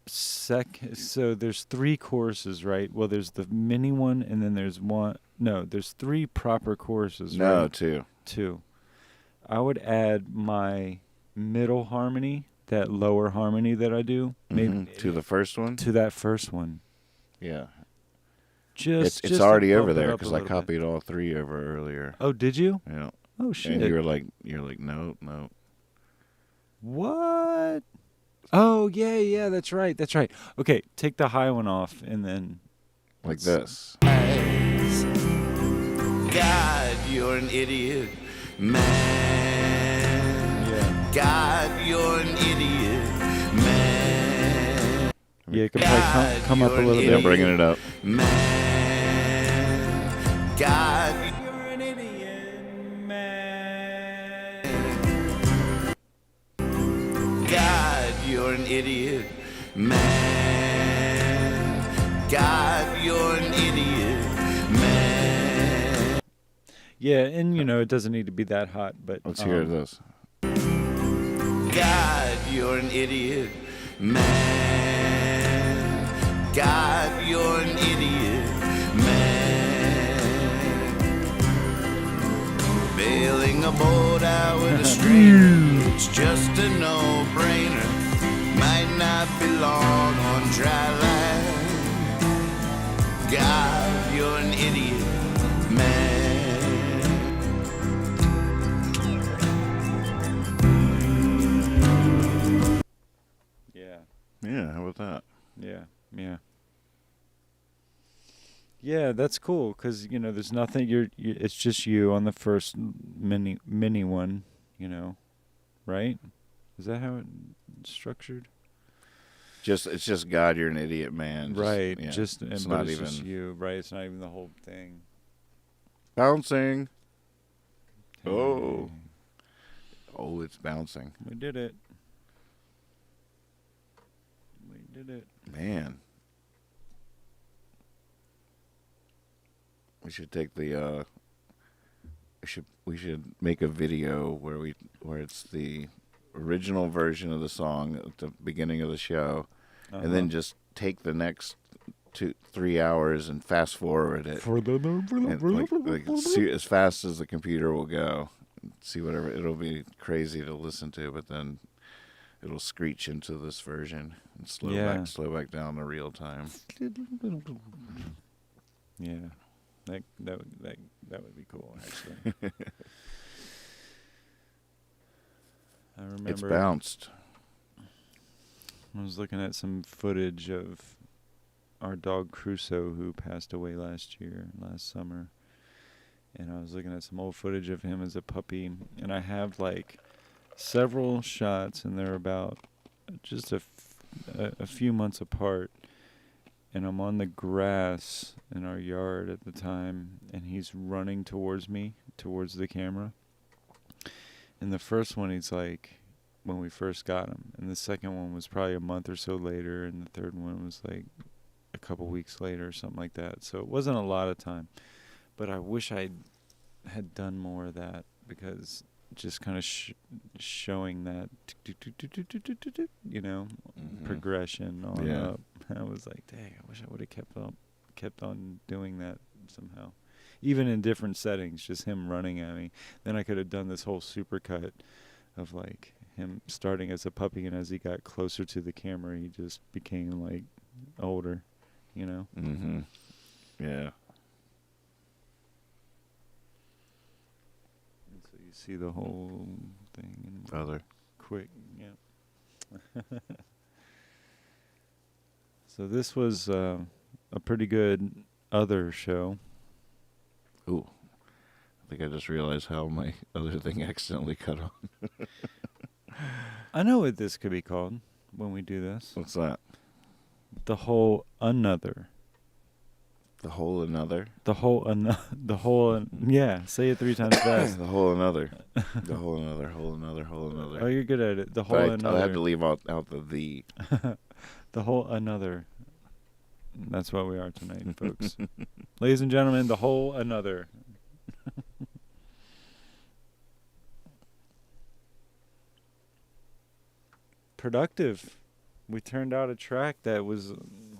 So there's 3 choruses, right? Well, there's the mini one, and then there's one. No, there's 3 proper choruses, right? No, 2. 2. I would add my middle harmony, that lower harmony that I do, maybe to the first one. To that first one. Yeah. Just it's to already bump over it there up a because I little bit. copied all 3 over earlier. Oh, did you? Yeah. Oh shit. And you're like, no. What? Oh yeah, that's right. Okay, take the high one off, and then Like this. God, you're an idiot, man. Yeah. God, you're an idiot, man. Yeah, you can probably come up a little Yeah, bit. bringing it up. Man, God, You're an idiot, man. God, you're an idiot, man. God, you're an idiot, man. Yeah, and it doesn't need to be that hot, but Let's hear this. God, you're an idiot, man. God, you're an idiot, man. Bailing a boat out with a strainer, it's just a no-brainer. Might not be long on dry land. God, you're an idiot, man. Yeah, how about that? Yeah. Yeah, that's cool because there's nothing. It's just you on the first mini one. Right? Is that how it's structured? It's just God, you're an idiot, man. Right. Yeah. It's not not even just you. Right. It's not even the whole thing. bouncing. Oh, it's bouncing. We did it. Man, we should take the. We should make a video where it's the original version of the song at the beginning of the show, and then just take the next 2-3 hours and fast forward it. And see as fast as the computer will go. See whatever. It'll be crazy to listen to, but then it'll screech into this version and slow back down to real time. Yeah, that would be cool, actually. I remember It's bounced. I was looking at some footage of our dog Crusoe, who passed away last summer, and I was looking at some old footage of him as a puppy, and I have like several shots, and they're about just a few months apart, and I'm on the grass in our yard at the time, and he's running towards me, towards the camera. And the first one, he's like, when we first got him, and the second one was probably a month or so later, and the third one was like a couple weeks later or something like that. So it wasn't a lot of time, but I wish I had done more of that, because just kind of showing that, progression on up. I was like, dang, I wish I would have kept on doing that somehow. Even in different settings, just him running at me. Then I could have done this whole supercut of like him starting as a puppy, and as he got closer to the camera, he just became like older, Mm-hmm. Yeah. And so you see the whole thing. Other. Quick, yeah. So this was a pretty good other show. Ooh. I think I just realized how my other thing accidentally cut on. I know what this could be called when we do this. What's that? The whole another. The whole another? Yeah, say it 3 times fast. The whole another. The whole another, whole another, whole another. Oh, you're good at it. The whole another. I had to leave out the. The whole another. That's what we are tonight, folks. Ladies and gentlemen, the whole another. Productive. We turned out a track that was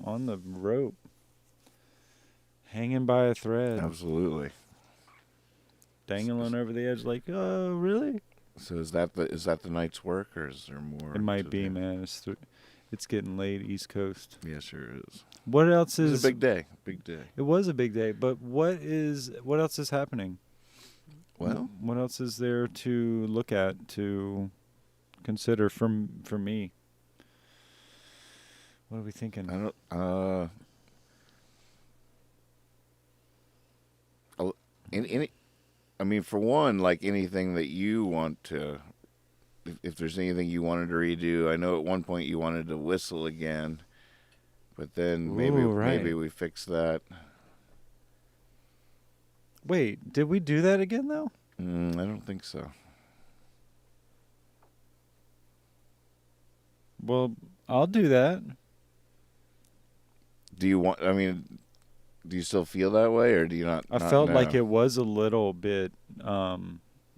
on the rope, hanging by a thread. Absolutely. Dangling over the edge like, oh, really? So is that the night's work, or is there more? It might be, man. It's getting late, East Coast. Yeah, sure is. What else is... It's a big day. Big day. It was a big day, but what else is happening? Well, what else is there to look at, to consider for me? What are we thinking? I mean, for one, like anything that you want to, if there's anything you wanted to redo, I know at one point you wanted to whistle again, but then maybe we fix that. Wait, did we do that again though? I don't think so. Well, I'll do that. Do you still feel that way, or do you not? I felt like it was a little bit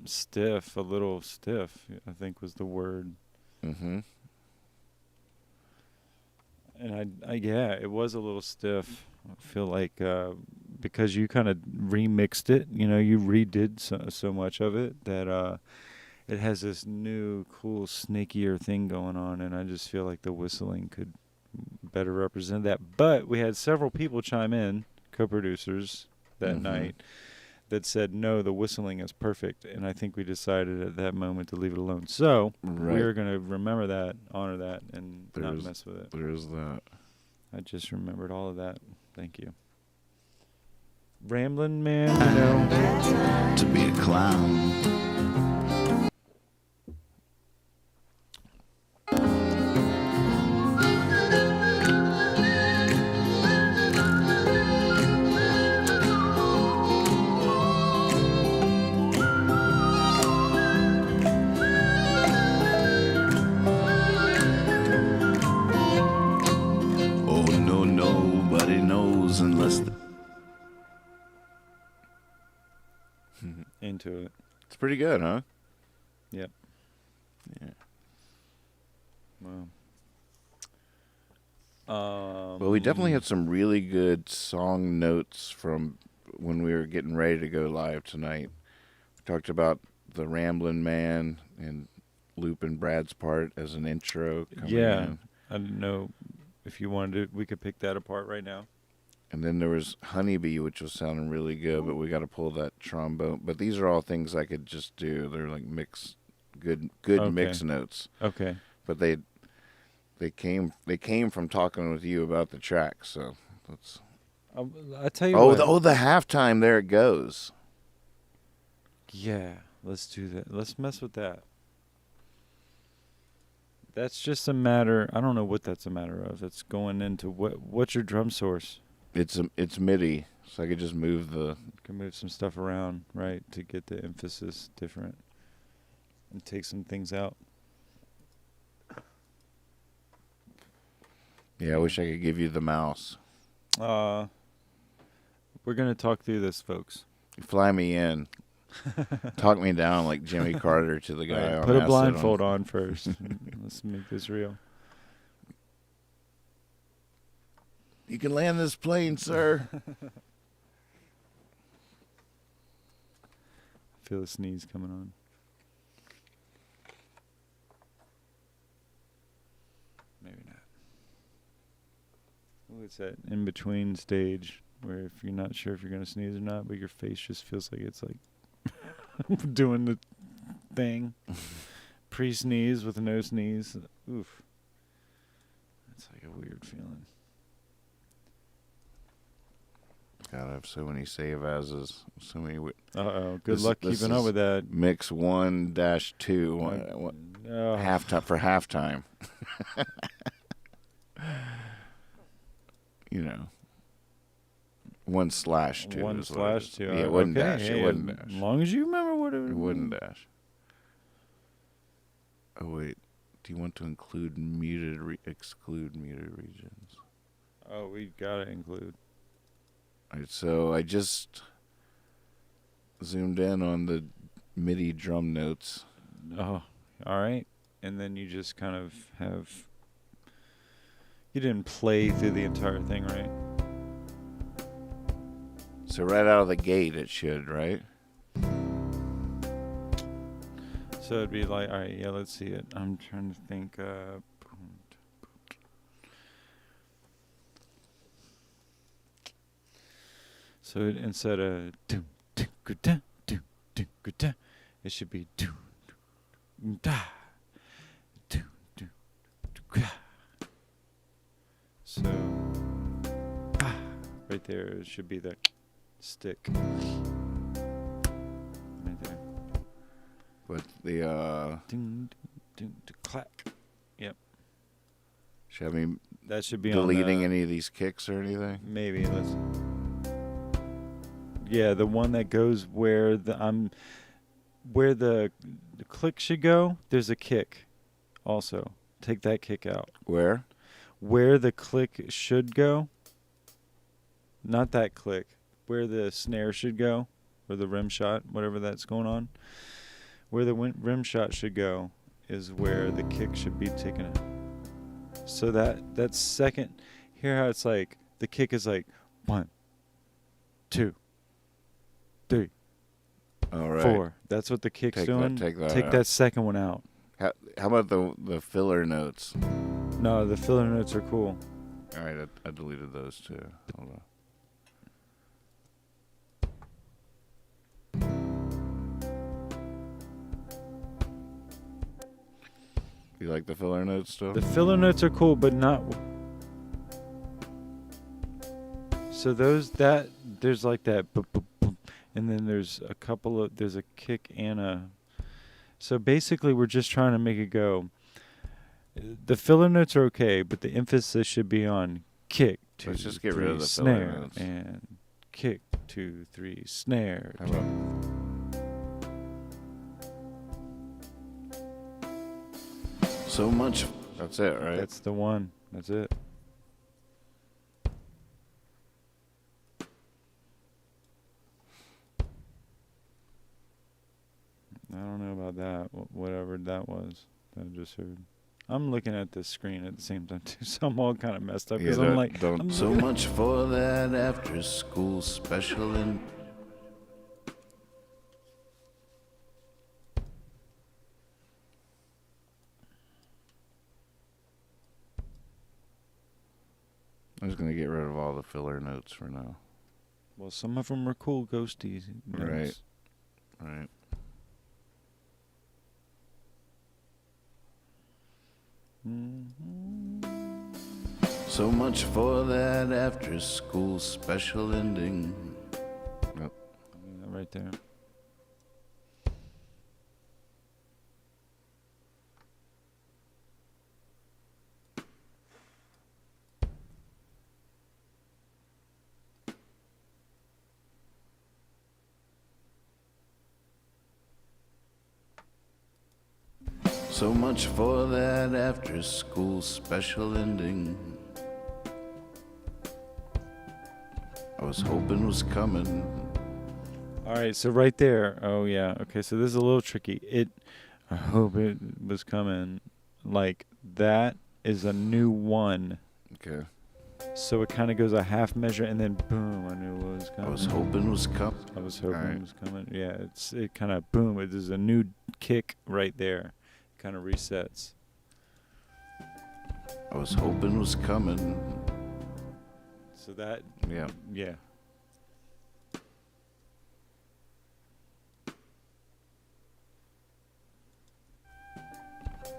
stiff, I think was the word. Mm-hmm. And it was a little stiff. I feel like because you kind of remixed it, you redid so much of it that it has this new cool snakier thing going on, and I just feel like the whistling could better represent that. But we had several people chime in, co-producers that night, that said no, the whistling is perfect, and I think we decided at that moment to leave it alone. So we're going to remember that, honor that, and not mess with it. There is that. I just remembered all of that. Thank you. Rambling man, To be a clown. into it. It's pretty good, huh? Yep. Yeah. Wow. Well, we definitely had some really good song notes from when we were getting ready to go live tonight. We talked about the Ramblin' Man and looping Brad's part as an intro coming in. I didn't know if you wanted to. We could pick that apart right now. And then there was Honeybee, which was sounding really good, but we got to pull that trombone. But these are all things I could just do. They're like good Okay. mix notes. Okay. But they came from talking with you about the track. So let's. I tell you what. The halftime. There it goes. Yeah, let's do that. Let's mess with that. That's just a matter. I don't know what that's a matter of. It's going into what's your drum source? It's MIDI, so I could just move the. You can move some stuff around, right, to get the emphasis different and take some things out. Yeah, I wish I could give you the mouse. We're gonna talk through this, folks. Fly me in. Talk me down like Jimmy Carter to the guy. Right, put a blindfold on first. Let's make this real. You can land this plane, sir. Feel a sneeze coming on. Maybe not. Well, it's that in-between stage where if you're not sure if you're going to sneeze or not, but your face just feels like it's like doing the thing. Pre-sneeze with no sneeze. Oof. That's like a weird feeling. God, I have so many save as's. So many. Uh-oh. Good luck keeping up with that. Mix 1-2. Halftime for halftime. You know. 1/2. 1/2. Yeah, it wasn't okay, dash. hey, It wasn't dash. As long as you remember what It wasn't dash. Oh, wait. Do you want to include exclude muted regions? Oh, we got to include. All right, so I just zoomed in on the MIDI drum notes. Oh, all right. And then you just kind of have... You didn't play through the entire thing, right? So right out of the gate it should, right? So it'd be like, all right, yeah, let's see it. I'm trying to think. So instead of it should be so right there it should be the stick right there. But the Clack. Yep. should I be That should be deleting on any of these kicks or anything? maybe let's. Yeah, the one that goes where the click should go. There's a kick, also. Take that kick out. Where? Where the click should go. Not that click. Where the snare should go, or the rim shot, whatever that's going on. Where the rim shot should go is where the kick should be taken out. So that second, hear how it's like the kick is like 1, 2, 3, All right. 4. That's what the kick's Take doing. that Take out. that second one out. How about the filler notes? No, the filler notes are cool. All right, I deleted those too. Hold on. You like the filler notes still? The filler notes are cool, but not. So there's like that, boop, boop, boop, and then there's a kick and a. So basically, we're just trying to make it go. The filler notes are okay, but the emphasis should be on kick. Let's 2, just get 3, rid of the snare, filler notes. and kick 2, 3, snare. How about so much? That's it, right? That's the one. That's it. I don't know about that. Whatever that was that I just heard. I'm looking at this screen at the same time too, so I'm all kind of messed up Yeah, because I'm like, don't. I'm So much for that after school special and I'm just gonna get rid of all the filler notes for now. well, some of them are cool ghosty notes. Right. so much for that after school special ending. Yep. Yeah, right there. So much for that after school special ending. I was hoping was coming. All right, so right there. Oh yeah. Okay, so this is a little tricky. I hope it was coming. Like that is a new one. Okay. So it kind of goes a half measure and then boom, I knew what was coming. I was hoping was coming. I was hoping Alright. it was coming. Yeah, it kind of boom. It is a new kick right there. Kind of resets. I was hoping was coming. So that Yeah. yeah.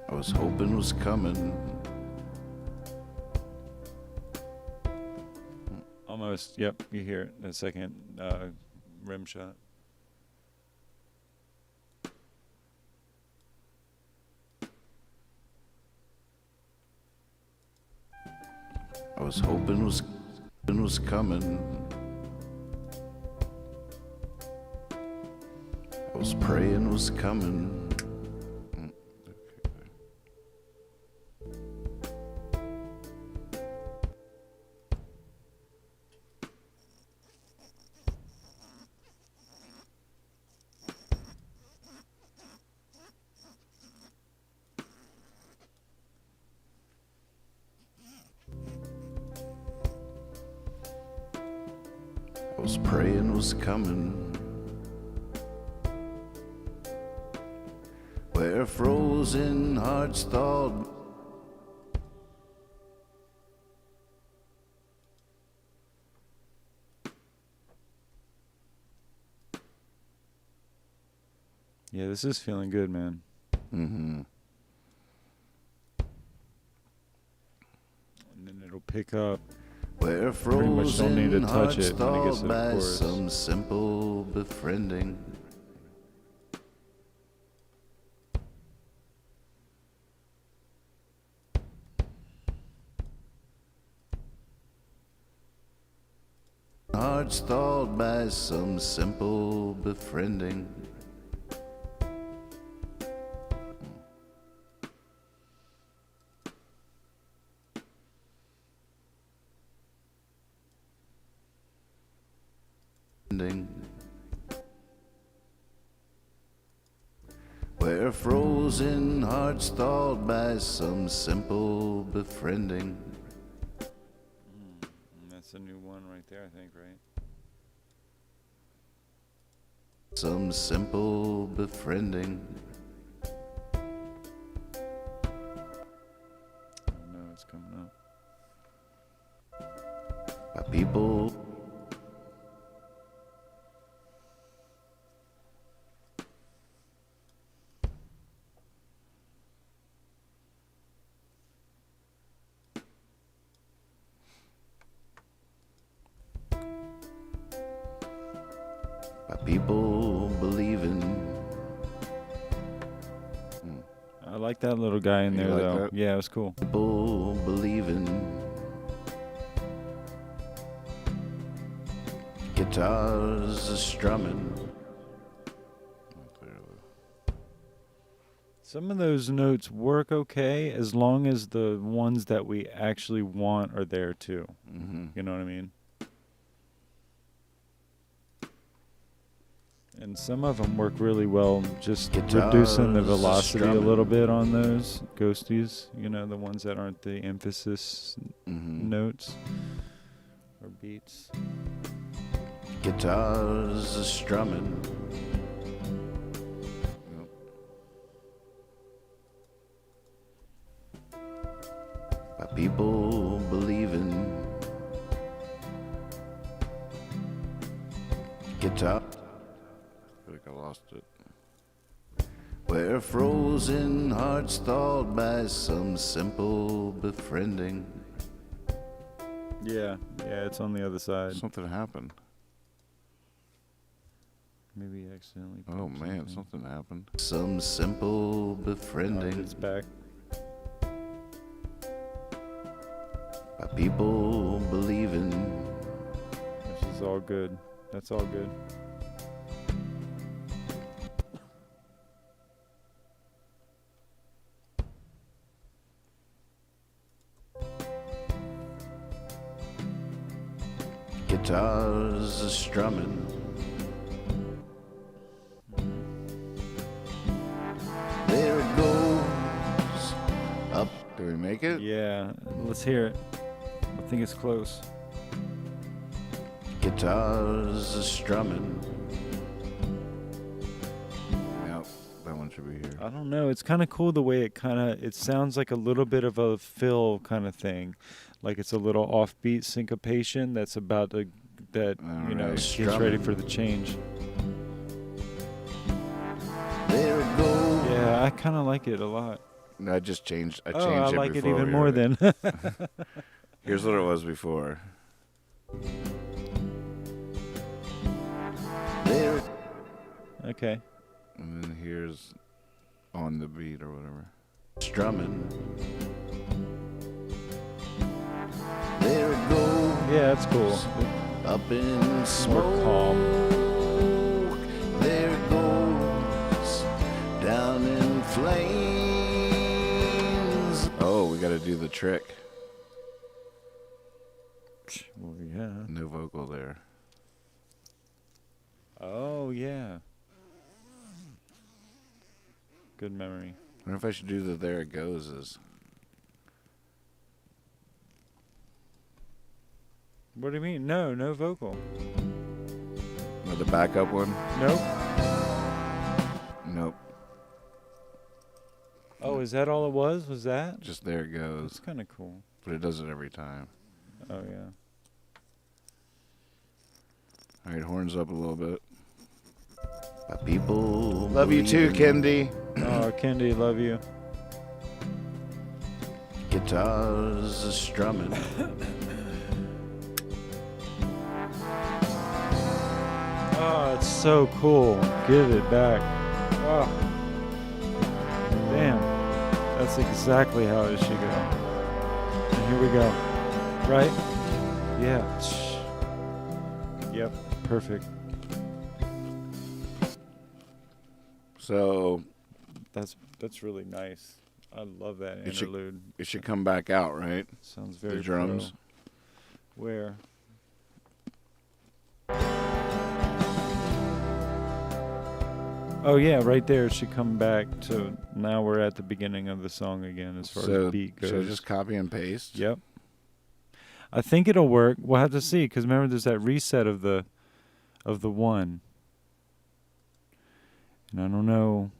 I was hoping was coming. Almost. Yep, you hear it. The second rim shot. I was hoping was coming. I was praying was coming. I was praying was coming. Where frozen hearts thawed. Yeah, this is feeling good, man. Mm-hmm. And then it'll pick up. Where Pretty much don't need to frozen touch hearts it when it gets to thawed the by chorus. some simple befriending. Hearts thawed by some simple befriending. Where frozen hearts thawed by some simple befriending. That's a new one right there, I think, right? Some simple befriending. Oh no, it's coming up. By people. By people believing. I like that little guy in You there, like though. that? Yeah, it was cool. People believing. Guitars are strumming. Some of those notes work okay as long as the ones that we actually want are there too. Mm-hmm. You know what I mean? And some of them work really well, just Guitars reducing the velocity a strumming. little bit on those ghosties. You know, the ones that aren't the emphasis Mm-hmm. notes or beats. Guitars are strumming. By people believing. Guitar. I feel like I lost it. Where frozen hearts thawed by some simple befriending. Yeah, it's on the other side. Something happened. Maybe accidentally. Oh put man, something. something happened. Some simple Alright, befriending it's back. by people believing. This is all good. That's all good. Guitars are strumming. There it goes. Up. Do we make it? Yeah, let's hear it. I think it's close. Guitars are strumming. Yep, that one should be here. I don't know. It's kind of cool the way it sounds like a little bit of a fill kind of thing. Like it's a little offbeat syncopation that's about to, that, you know, Alright, gets strumming. ready for the change. There it goes. Yeah, I kind of like it a lot. I just changed. I Oh, changed I like it before even we more heard then. Here's what it was before. There. Okay. And then here's on the beat or whatever. Strumming. There it goes. Yeah, that's cool. Up in smoke. calm. There it goes. Down in flames. Oh, we got to do the trick. Well, yeah. No vocal there. Oh, yeah. Good memory. I wonder if I should do the there it goes is. What do you mean? No vocal. No, the backup one? Nope. Nope. Oh, is that all it was? Was that? Just there it goes. That's kind of cool. But it does it every time. Oh, yeah. All right, horns up a little bit. By people. Love you too, Kendi. Oh, Kendi, love you. Guitars are strumming. Oh, it's so cool. Give it back. Oh. Damn. That's exactly how it should go. And here we go. Right? Yeah. Yep. Perfect. So That's really nice. I love that It should- interlude. it should come back out, right? Sounds very The drums. pro. Where? Oh yeah, right there. It should come back to. Now we're at the beginning of the song again, as far as beat goes. So just copy and paste. Yep. I think it'll work. We'll have to see, because remember, there's that reset of the one, and I don't know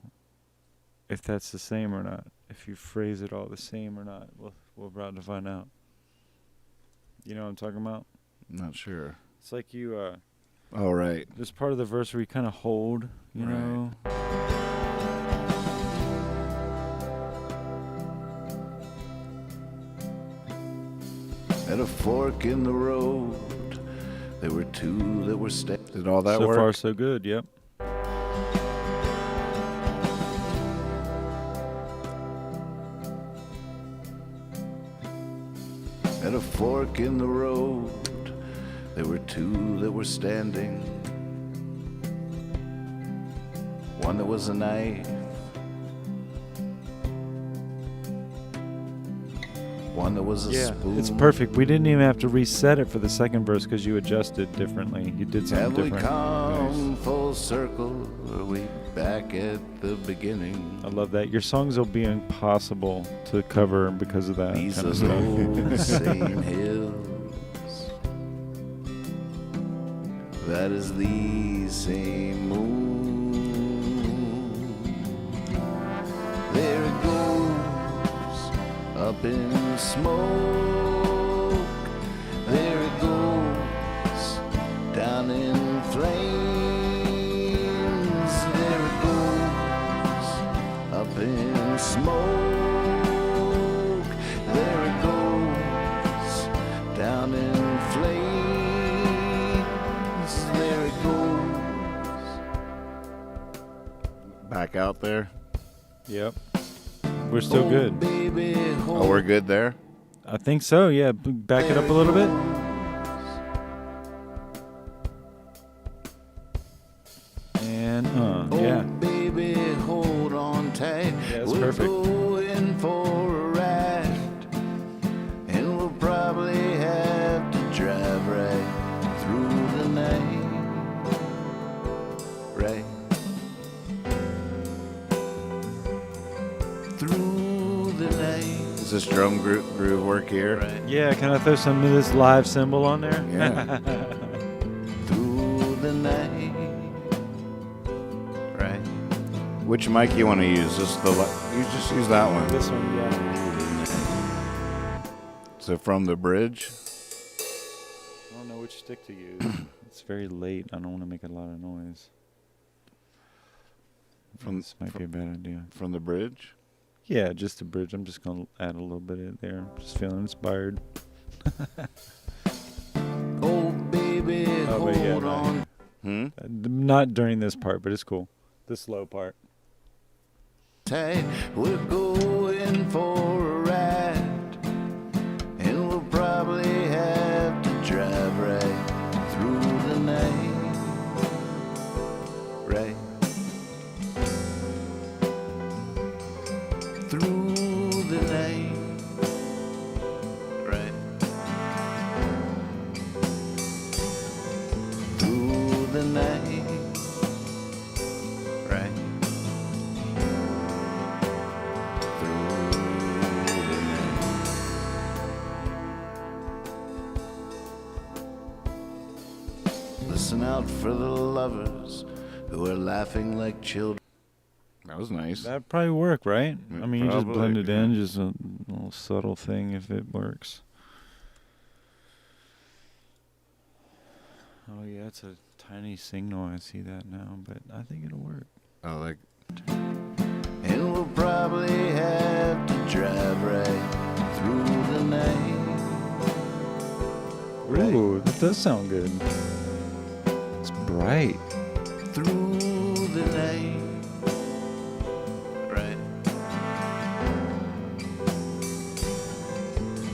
if that's the same or not. If you phrase it all the same or not, we'll about to find out. You know what I'm talking about? Not sure. It's like you. Oh, right. There's part of the verse where you kind of hold, you Right. know. At a fork in the road, there were two that were Did all that So work? far, so good. Yep. At a fork in the road, there were two that were standing. One that was a knife, one that was a spoon. It's perfect. We didn't even have to reset it for the second verse because you adjusted differently. You did something Have we different. come Nice. full circle? Are we back at the beginning? I love that. Your songs will be impossible to cover because of that These kind are of those stuff. same hills. That is the same moon. There it goes, up in smoke. There it goes, down in flames. There it goes, up in smoke. There it goes, down in flames. There it goes. Back out there. Yep. We're still good. Baby, Oh, we're good there? I think so, yeah. Back it up a little bit. And, yeah. baby, hold on tight. Yeah, it's We're perfect. going for a ride, and we'll probably have to drive right through the night. Right through the night. Does this drum groove work here? Right Yeah, can I throw some of this live cymbal on there? Yeah. through the night. Right. Which mic you want to use? You just use that one. This one, yeah. So from the bridge. I don't know which stick to use. It's very late. I don't want to make a lot of noise. This might be a bad idea. From the bridge. Yeah, just a bridge. I'm just going to add a little bit in there. Just feeling inspired. Oh, baby, Oh, but yeah, hold no. on. Not during this part, but it's cool. The slow part. Tight. We're going for a ride, and we'll probably have to drive right through the night. Right through the night. Right through the night. Right. Listen out for the lovers who are laughing like children. That was nice. That'd probably work, right? I mean, you just Probably, blend it in, yeah. just a little subtle thing if it works. Oh, yeah, it's a tiny signal. I see that now, but I think it'll work. Oh, like And we'll probably have to drive right through the night. Right Ooh, that does sound good. It's bright. through the night. Right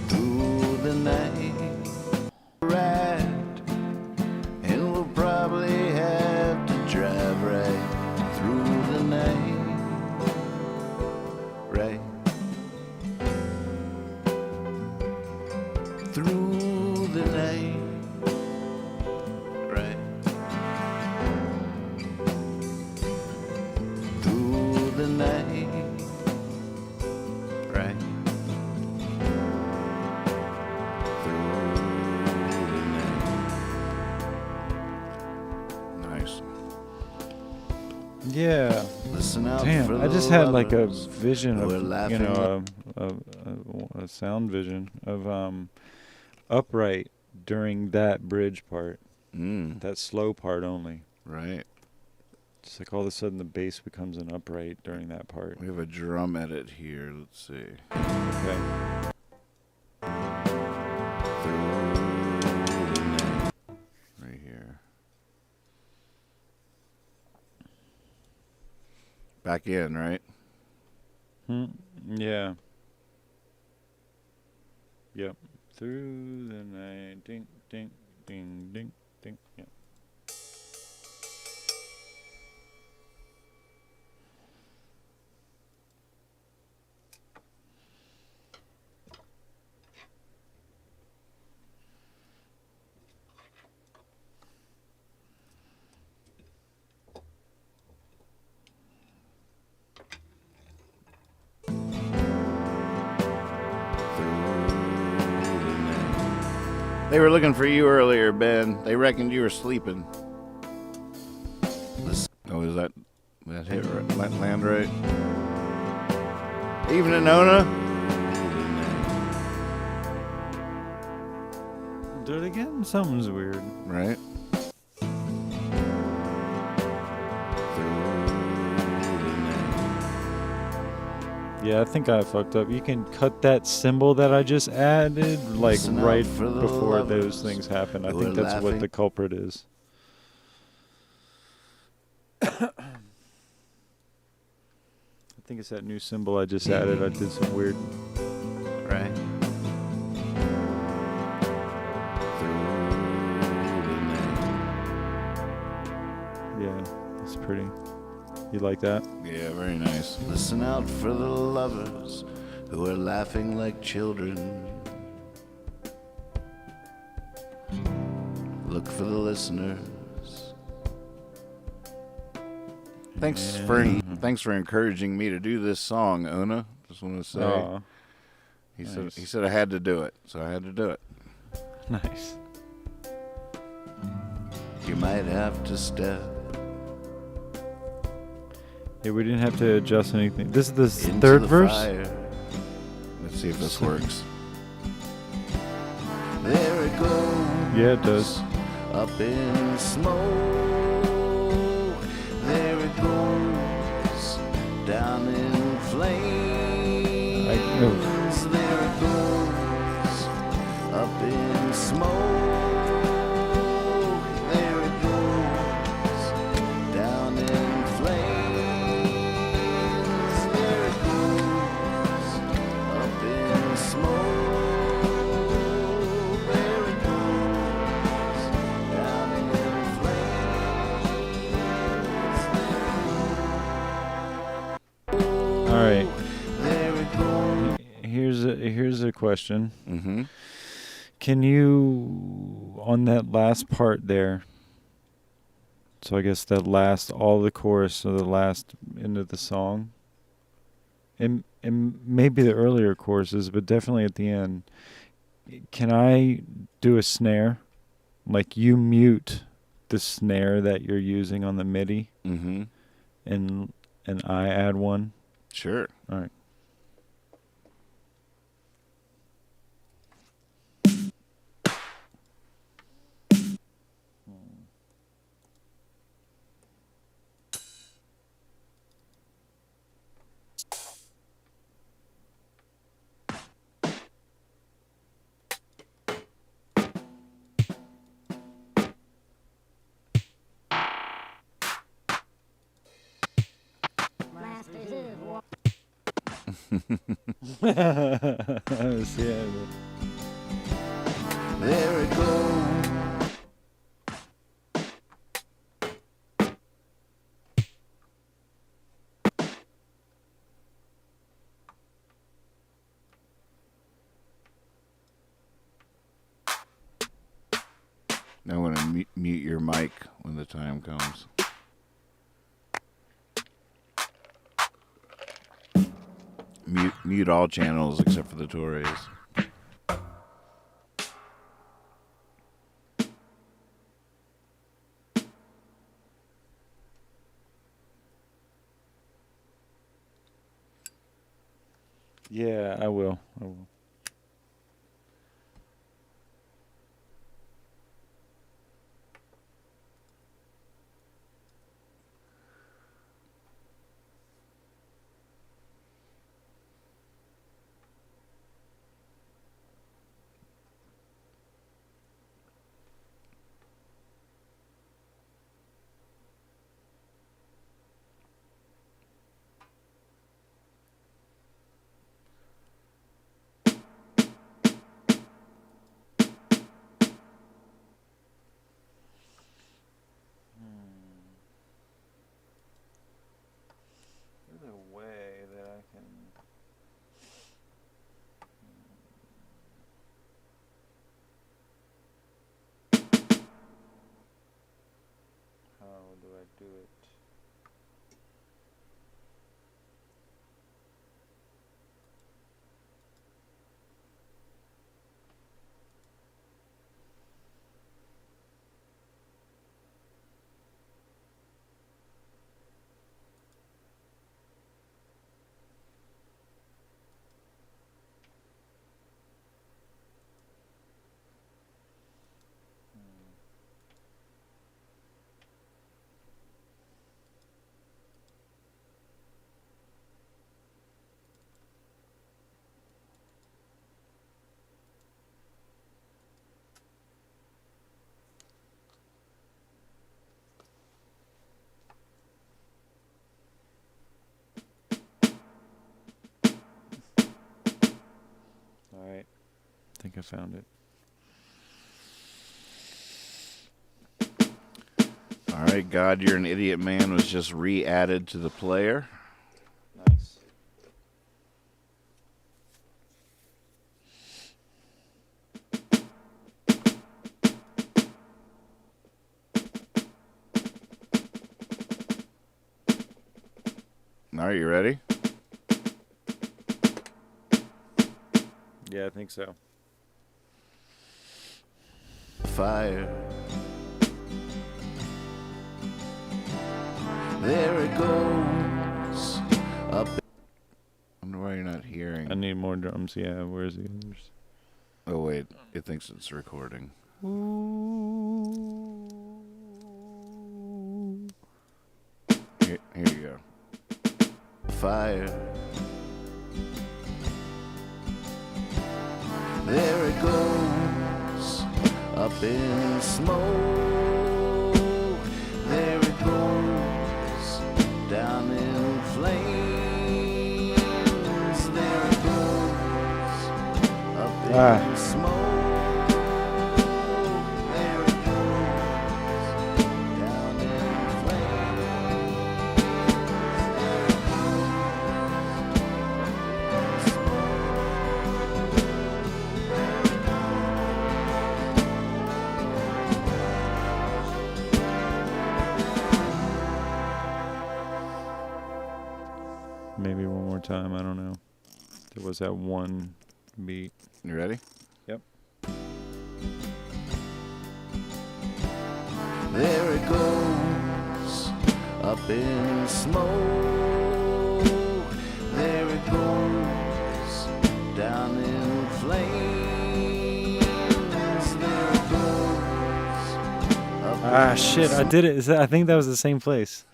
through the night. Right. And we'll probably have to drive right through the night. Right through the night. Right through the night. Right through the night. nice. Yeah. Listen out for Damn, I the just had like a lovers vision who are of, laughing a sound vision of upright during that bridge part, that slow part only. Right. It's like all of a sudden the bass becomes an upright during that part. We have a drum edit here. Let's see. Okay. Through the night. Right here. Back in, right? Yeah. Yep. Through the night. Ding, ding, ding, ding, ding. Yep. They were looking for you earlier, Ben. They reckoned you were sleeping. Oh, is that hit right, land right? Evening, Nona. Do it again? Something's weird. Right. Yeah, I think I fucked up. You can cut that symbol that I just added, like Listen right out for the before lovers those things happen. I who think are that's what laughing. the culprit is. I think it's that new symbol I just added. I did some weird. Right. Yeah, it's pretty. You like that? Yeah, very nice. Listen out for the lovers who are laughing like children. Look for the listeners. Thanks for encouraging me to do this song, Ona. Just want to say. Aw, He nice. said I had to do it, so I had to do it. Nice. You might have to step Yeah, we didn't have to adjust anything. This is the into third the verse? fire. Let's see if this works. There it goes. Yeah, it does. Up in smoke. There it goes. Down in flames. There it goes. Up in smoke. There it goes. Down in flames. There it goes. Up in smoke. There it goes. Down in flames. All right. There it goes. Here's a question. Mm-hmm. Can you, on that last part there, so I guess that last, all the chorus of the last end of the song, and maybe the earlier choruses, but definitely at the end, can I do a snare? Like you mute the snare that you're using on the MIDI, Mm-hmm. and I add one? Sure. All right. Yeah. There it goes. Now I want to mute your mic when the time comes. Mute all channels except for the Torres. Yeah, I will. I will. There's a way that I can. How do I do it? think I found it. All right, God, You're an Idiot Man was just re-added to the player. Nice. All right, you ready? Yeah, I think so. Fire. There it goes. Up. I wonder why you're not hearing. I need more drums. Yeah, where's the others? Oh, wait. It thinks it's recording. Here you go. Fire. There it goes, up in smoke. There it goes, down in flames. There it goes, up in smoke. There it goes, down in Maybe one more time. I don't know. There was that one beat. You ready? Yep. There it goes, up in smoke. There it goes, down in flames. There it goes, up in Shit! I did it. I think that was the same place.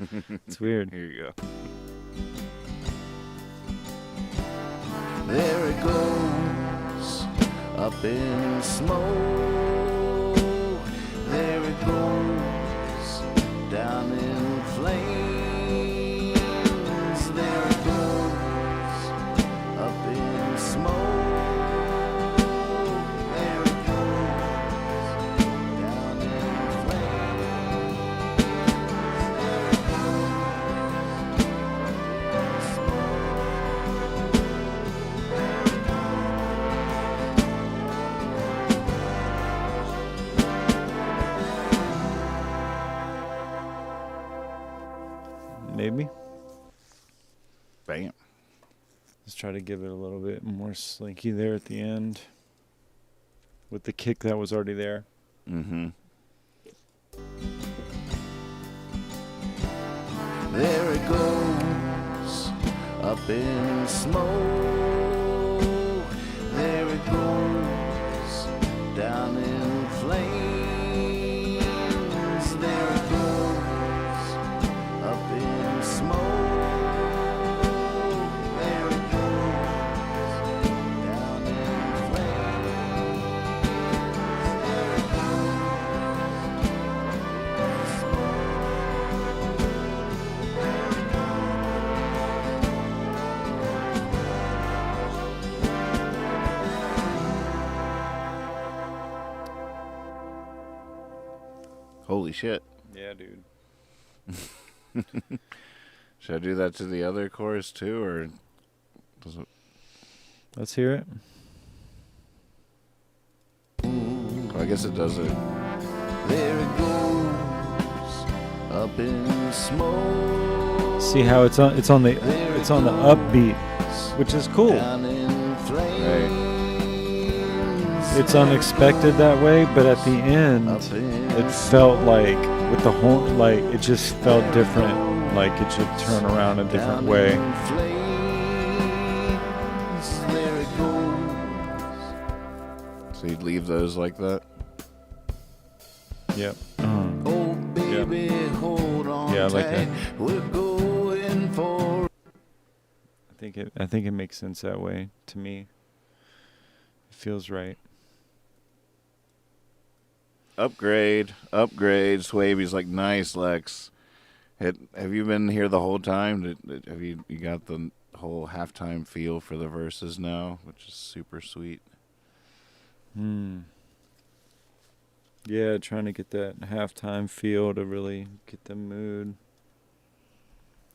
It's weird. Here you go. There it goes, up in smoke. There it goes, down in flames. There it goes, up in smoke. There it goes, down in Maybe. Bam. Let's try to give it a little bit more slinky there at the end. With the kick that was already there. Mm-hmm. There it goes, up in smoke. There it goes, down in flames. There it goes, up in smoke. There it goes, down in Holy shit. Yeah, dude. Should I do that to the other chorus too, or does it? Let's hear it. I guess it does it. There it goes, up in smoke. See how it's on the upbeat, which is cool. Down in flames. It's unexpected that way, but at the end, it felt like with the horn, like it just felt different. Like it should turn around a different way. There it goes. So you'd leave those like that? Yep. Oh baby, hold on Yeah, I like tight. that. We're going for. I think it makes sense that way to me. It feels right. Upgrade. Swaby's like, nice, Lex. Have you been here the whole time? Have you got the whole halftime feel for the verses now, which is super sweet? Yeah, trying to get that halftime feel to really get the mood.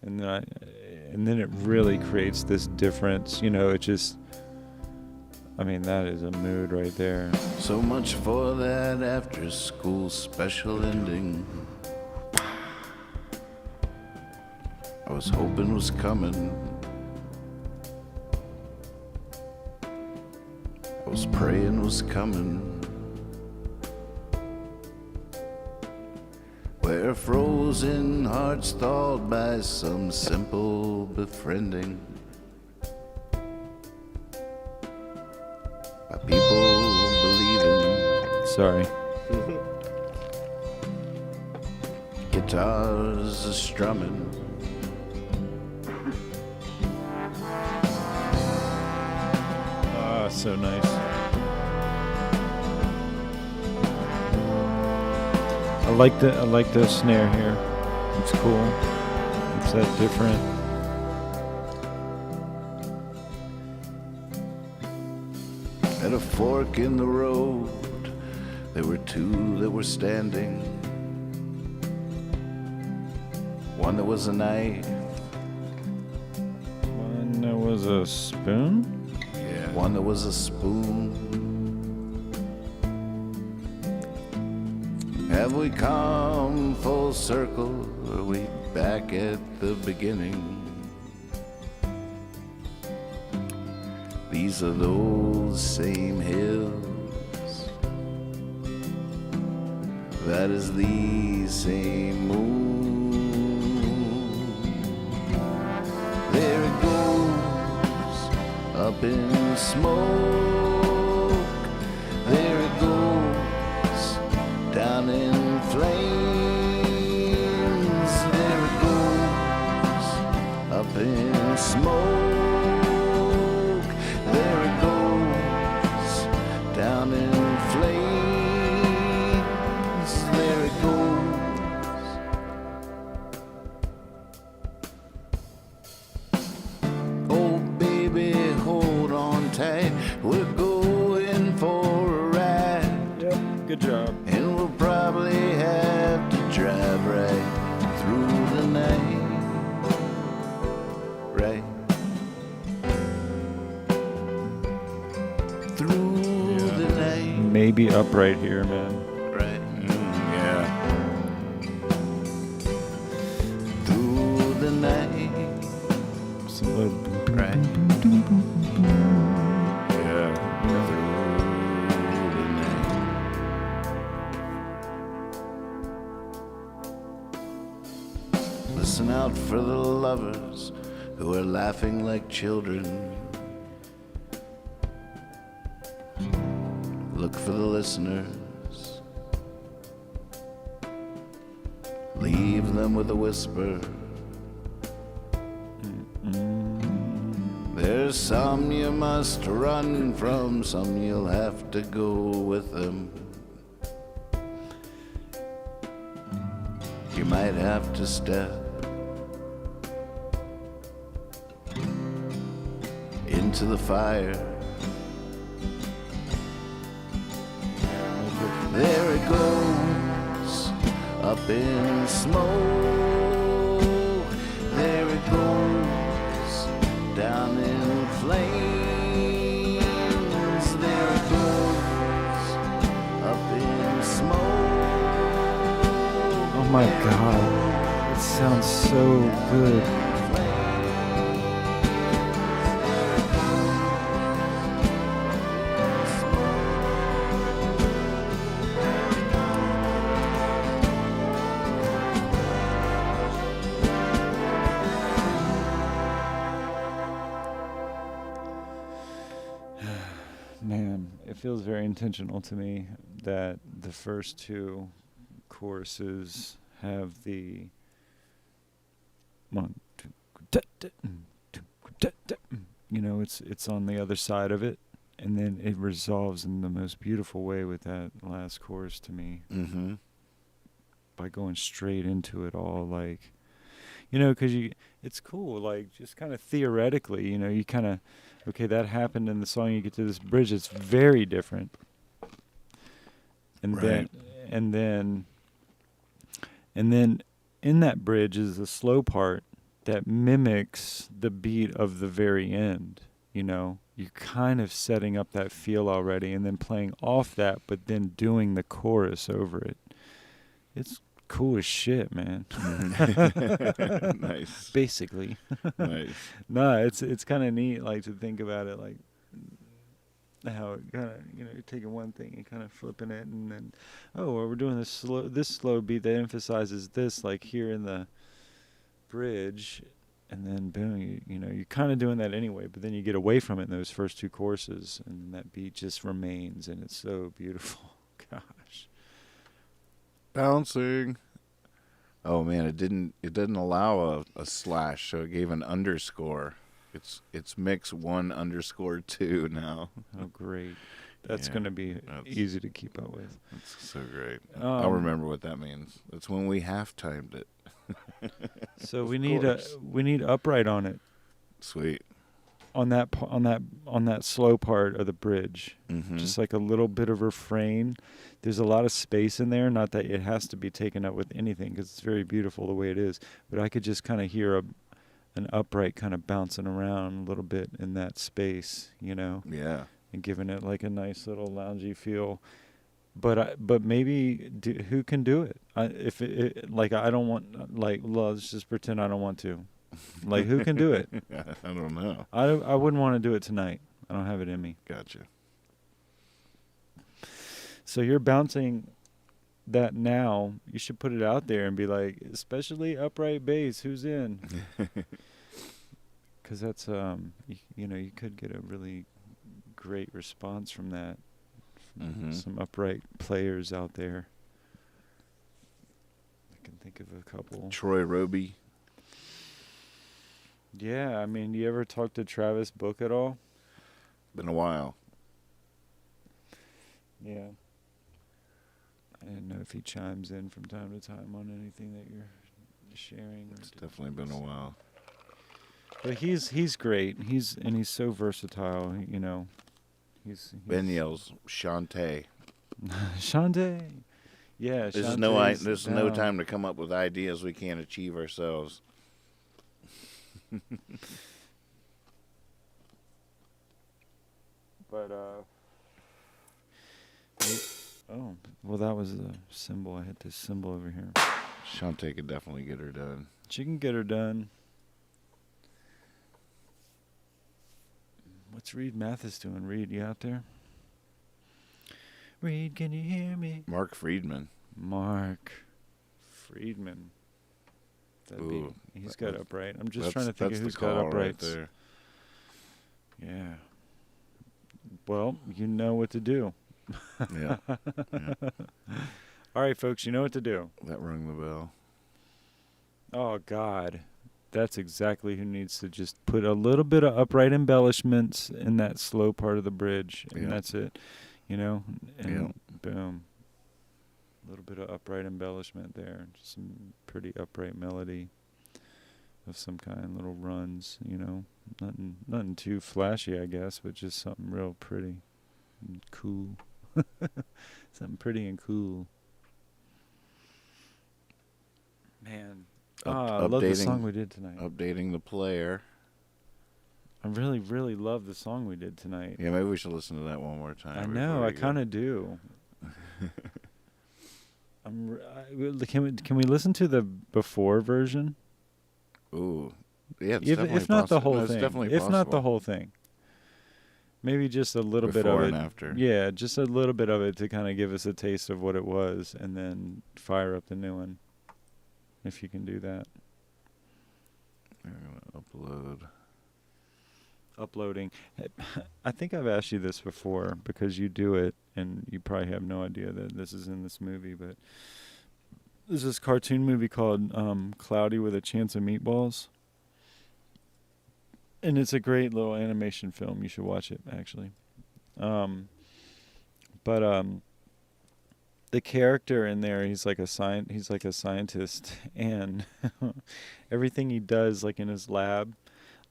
And then it really creates this difference, it just, that is a mood right there. So much for that after school special ending. I was hoping was coming. I was praying was coming. Where frozen hearts thawed by some simple befriending. By people believing. Sorry. Guitars are strumming. Ah, so nice. I like the snare here. It's cool. It's that different. At a fork in the road, there were two that were standing. One that was a knife. One that was a spoon? Yeah. One that was a spoon. Have we come full circle? Are we back at the beginning? These are those same hills. That is the same moon. There it goes, up in smoke. There it goes, down in flames. There it goes, up in smoke. There it goes, down in flames. There it goes. Oh baby, hold on tight. We're going for a ride. Yep, good job. And we'll probably have to drive right through the night. Right through the night. Maybe up right here, man. Right Yeah. through the night. Some little Right Yeah. through the night. Listen out for the lovers who are laughing like children. Look for the listeners. Leave them with a whisper. There's some you must run from, some you'll have to go with them. You might have to step into the fire. There it goes, up in smoke. There it goes, down in flames. There it goes, up in smoke. Oh my God, it sounds so good. Man, it feels very intentional to me that the first two choruses have the one, two, it's on the other side of it, and then it resolves in the most beautiful way with that last chorus to me. Mm-hmm. By going straight into it all, like, because it's cool, like, just kind of theoretically, you kind of, okay, that happened in the song, you get to this bridge, it's very different, and Right. then in that bridge is a slow part that mimics the beat of the very end. You know, you're kind of setting up that feel already, and then playing off that, but then doing the chorus over it. It's cool as shit, man. Nice. Basically. Nice. No, it's kind of neat, like, to think about it, like how it kind of, you know, you're taking one thing and kind of flipping it, and then, oh, well, we're doing this slow beat that emphasizes this, like here in the bridge, and then boom, you know, you're kind of doing that anyway, but then you get away from it in those first two courses, and that beat just remains, and it's so beautiful. Gosh. Bouncing. Oh man, it didn't allow a slash, so it gave an underscore. It's mix 1_2 now. Oh, great. That's Yeah, going to be that's- easy to keep up with. It's so great. I'll Um, remember what that means. That's when we half timed it. So Of we need course. we need upright on it, Sweet. on that slow part of the bridge. Mm-hmm. Just like a little bit of refrain. There's a lot of space in there, not that it has to be taken up with anything, because it's very beautiful the way it is, but I could just kind of hear an upright kind of bouncing around a little bit in that space, you know, Yeah. and giving it like a nice little loungy feel. But maybe who can do it? If like, I don't want, like, let's just pretend I don't want to. Like, who can do it? I don't know. I wouldn't want to do it tonight. I don't have it in me. Gotcha. So you're bouncing that now. You should put it out there and be like, especially upright bass, who's in? Because that's you know, you could get a really great response from that. Mhm. Some upright players out there. I can think of a couple. Troy Roby. Yeah, I mean, you ever talk to Travis Book at all? Been a while. Yeah. I didn't know if he chimes in from time to time on anything that you're sharing. It's definitely been a while. But he's great. He's so versatile. You know, he's Ben yells, Shantae. Shante. Yeah, This is no time to come up with ideas we can't achieve ourselves. But oh, well, that was the symbol. I hit this symbol over here. Shantae could definitely get her done. She can get her done. What's Reed Mathis doing? Reed, you out there? Reed, can you hear me? Mark Friedman. Mark Friedman. Ooh, He's got upright. I'm just That's- trying to think that's of the who's got call uprights. right there. Yeah. Well, you know what to do. Yeah, All right, folks, you know what to do. that rung the bell. Oh, God. That's exactly who needs to just put a little bit of upright embellishments in that slow part of the bridge, and Yeah. that's it. You know? And Yeah. boom. A little bit of upright embellishment there. Just some pretty upright melody of some kind, little runs, you know. Nothing too flashy, I guess, but just something real pretty and cool. Something pretty and cool. Man. I love the song we did tonight. Updating the player. I really, really love the song we did tonight. Yeah, maybe we should listen to that one more time. I know, I kind of do. Can we listen to the before version? Ooh, yeah. It's If definitely not the possible. whole No, it's thing. definitely If not the possible. whole thing. Maybe just a little bit Before of it. and after. Yeah, just a little bit of it to kind of give us a taste of what it was, and then fire up the new one. If you can do that. I'm gonna upload. Uploading. I think I've asked you this before because you do it, and you probably have no idea that this is in this movie, but there's this cartoon movie called Cloudy with a Chance of Meatballs. And it's a great little animation film. You should watch it, actually. The character in there, he's like a scientist, and everything he does, like in his lab,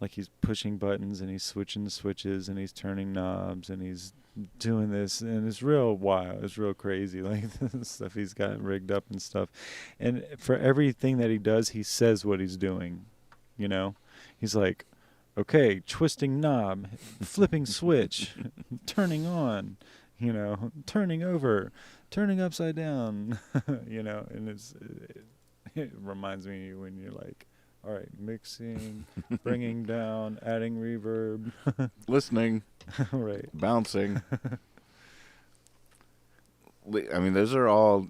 like he's pushing buttons and he's switching the switches and he's turning knobs and he's doing this, and it's real wild. It's real crazy, like the stuff he's got rigged up and stuff. And for everything that he does, he says what he's doing. You know, he's like, okay, twisting knob, flipping switch, turning on, you know, turning over, turning upside down, you know, and it reminds me when you're like, all right, mixing, bringing down, adding reverb, Listening, right, bouncing. I mean, those are all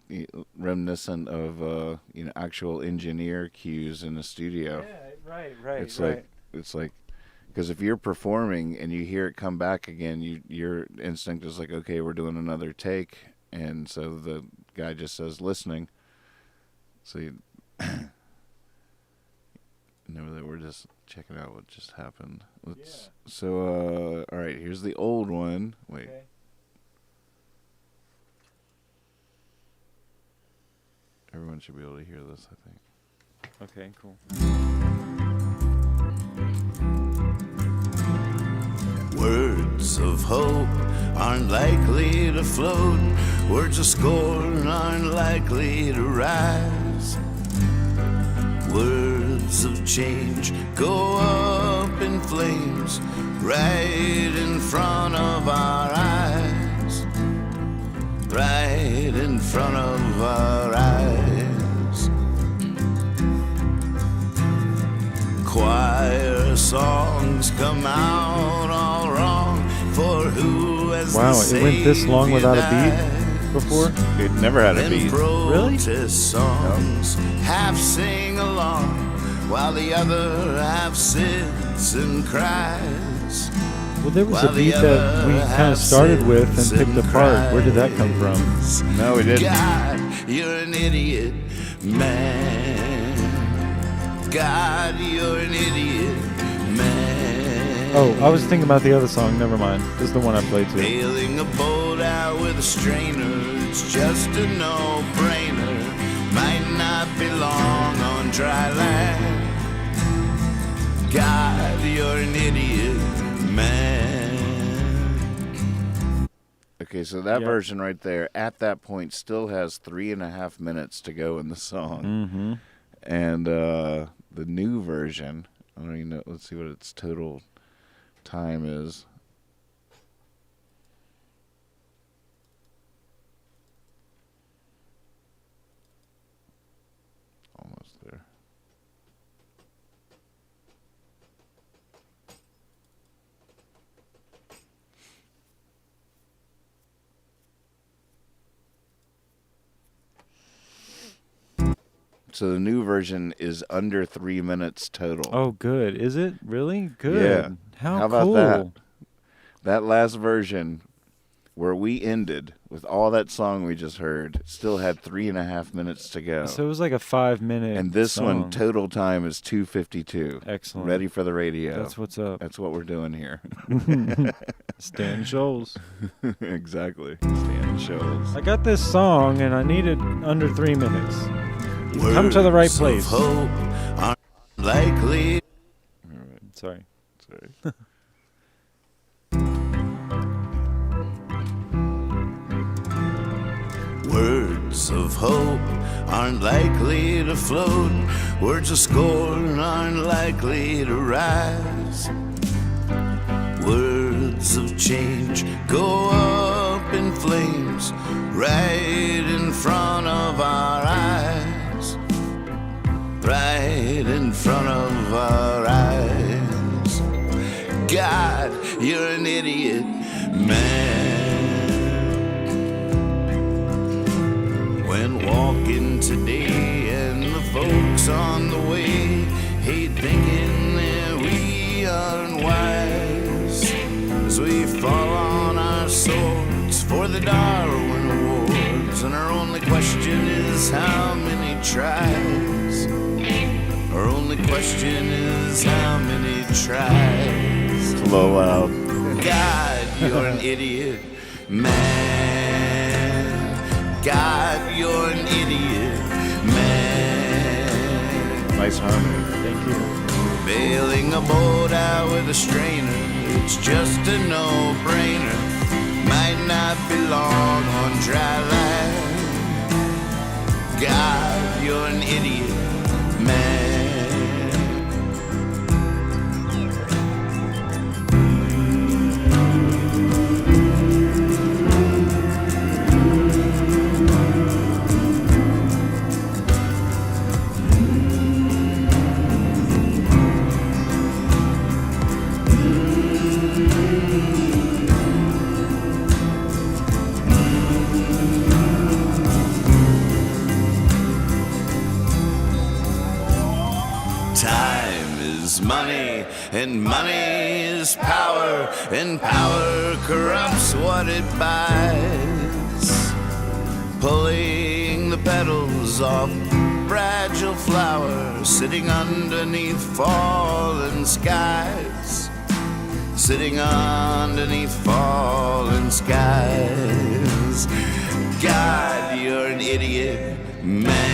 reminiscent of actual engineer cues in the studio. Yeah, right. It's like because if you're performing and you hear it come back again, your instinct is like, okay, we're doing another take, and so the guy just says listening. So you know that we're just checking out what just happened. So all right, here's the old one. Wait. Okay. Everyone should be able to hear this, I think. Okay, cool. Words of hope aren't likely to float. Words of scorn aren't likely to rise. Words of change go up in flames right in front of our eyes. Right in front of our eyes. Choir songs come out all wrong for who has Wow, it went this long without a beat before? It never had a beat. Really? Protest songs half sing along while the other half sits and cries. Well, there was a beat that we kind of started with and picked apart. Where did that come from? No, we didn't. God, you're an idiot, man. God, you're an idiot, man. Oh, I was thinking about the other song. Never mind. This is the one I played too. Bailing a boat out with a strainer, it's just a no-brainer. Might not be long on dry land. God, you're an idiot, man. Okay, so that Yep. version right there, at that point, still has 3.5 minutes to go in the song. Mm-hmm. And the new version, I don't even know, let's see what its total time is. Almost there. So the new version is under 3 minutes total. Oh, good. Is it really good? Yeah. How about cool. that? That last version, where we ended with all that song we just heard, still had 3.5 minutes to go. So it was like a 5-minute. And this song. one, total time is 2:52. Excellent. Ready for the radio. That's what's up. That's what we're doing here. Stan Scholes. Exactly. Stan shows. I got this song and I needed under 3 minutes. You've come to the right place. Words of hope aren't likely. All right. Sorry. Sorry. Words of hope aren't likely to float. Words of scorn aren't likely to rise. Words of change go up in flames right in front of our eyes. Right in front of our eyes. God, you're an idiot, man. When walking today and the folks on the way hate thinking that we aren't wise, as we fall on our swords for the Darwin Awards, and our only question is how many tries. Our only question is how many tries. It's a little loud. God, you're an idiot, man. God, you're an idiot, man. Nice harmony. Thank you. Bailing a boat out with a strainer, it's just a no-brainer. Might not be long on dry land. God, you're an idiot, man. Time is money, and money is power, and power corrupts what it buys. Pulling the petals off fragile flowers, sitting underneath fallen skies. Sitting underneath fallen skies. God, you're an idiot, man.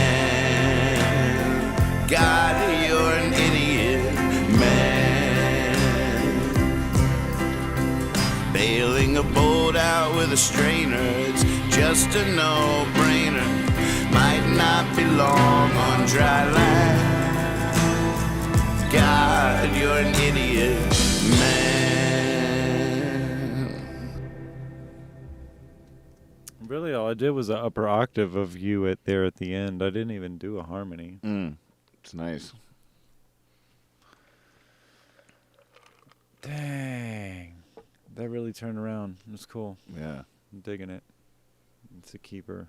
God, you're an idiot, man. Bailing a boat out with a strainer, it's just a no-brainer. Might not be long on dry land. God, you're an idiot, man. Really, all I did was an upper octave of you there at the end. I didn't even do a harmony. It's nice. Dang. That really turned around. It was cool. Yeah. I'm digging it. It's a keeper.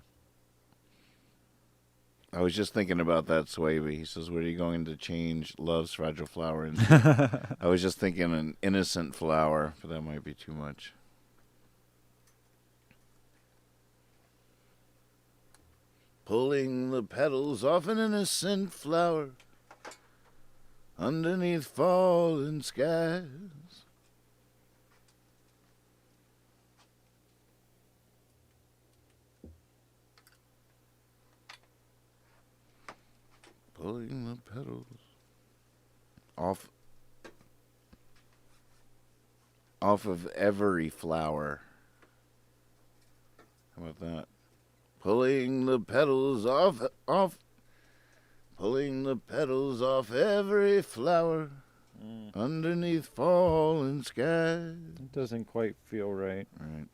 I was just thinking about that, Swaby. He says, what are you going to change Love's Fragile Flower into? I was just thinking an innocent flower, but that might be too much. Pulling the petals off an innocent flower underneath fallen skies. Pulling the petals off of every flower. How about that? Pulling the petals off pulling the petals off every flower underneath fallen skies. It doesn't quite feel right. Right.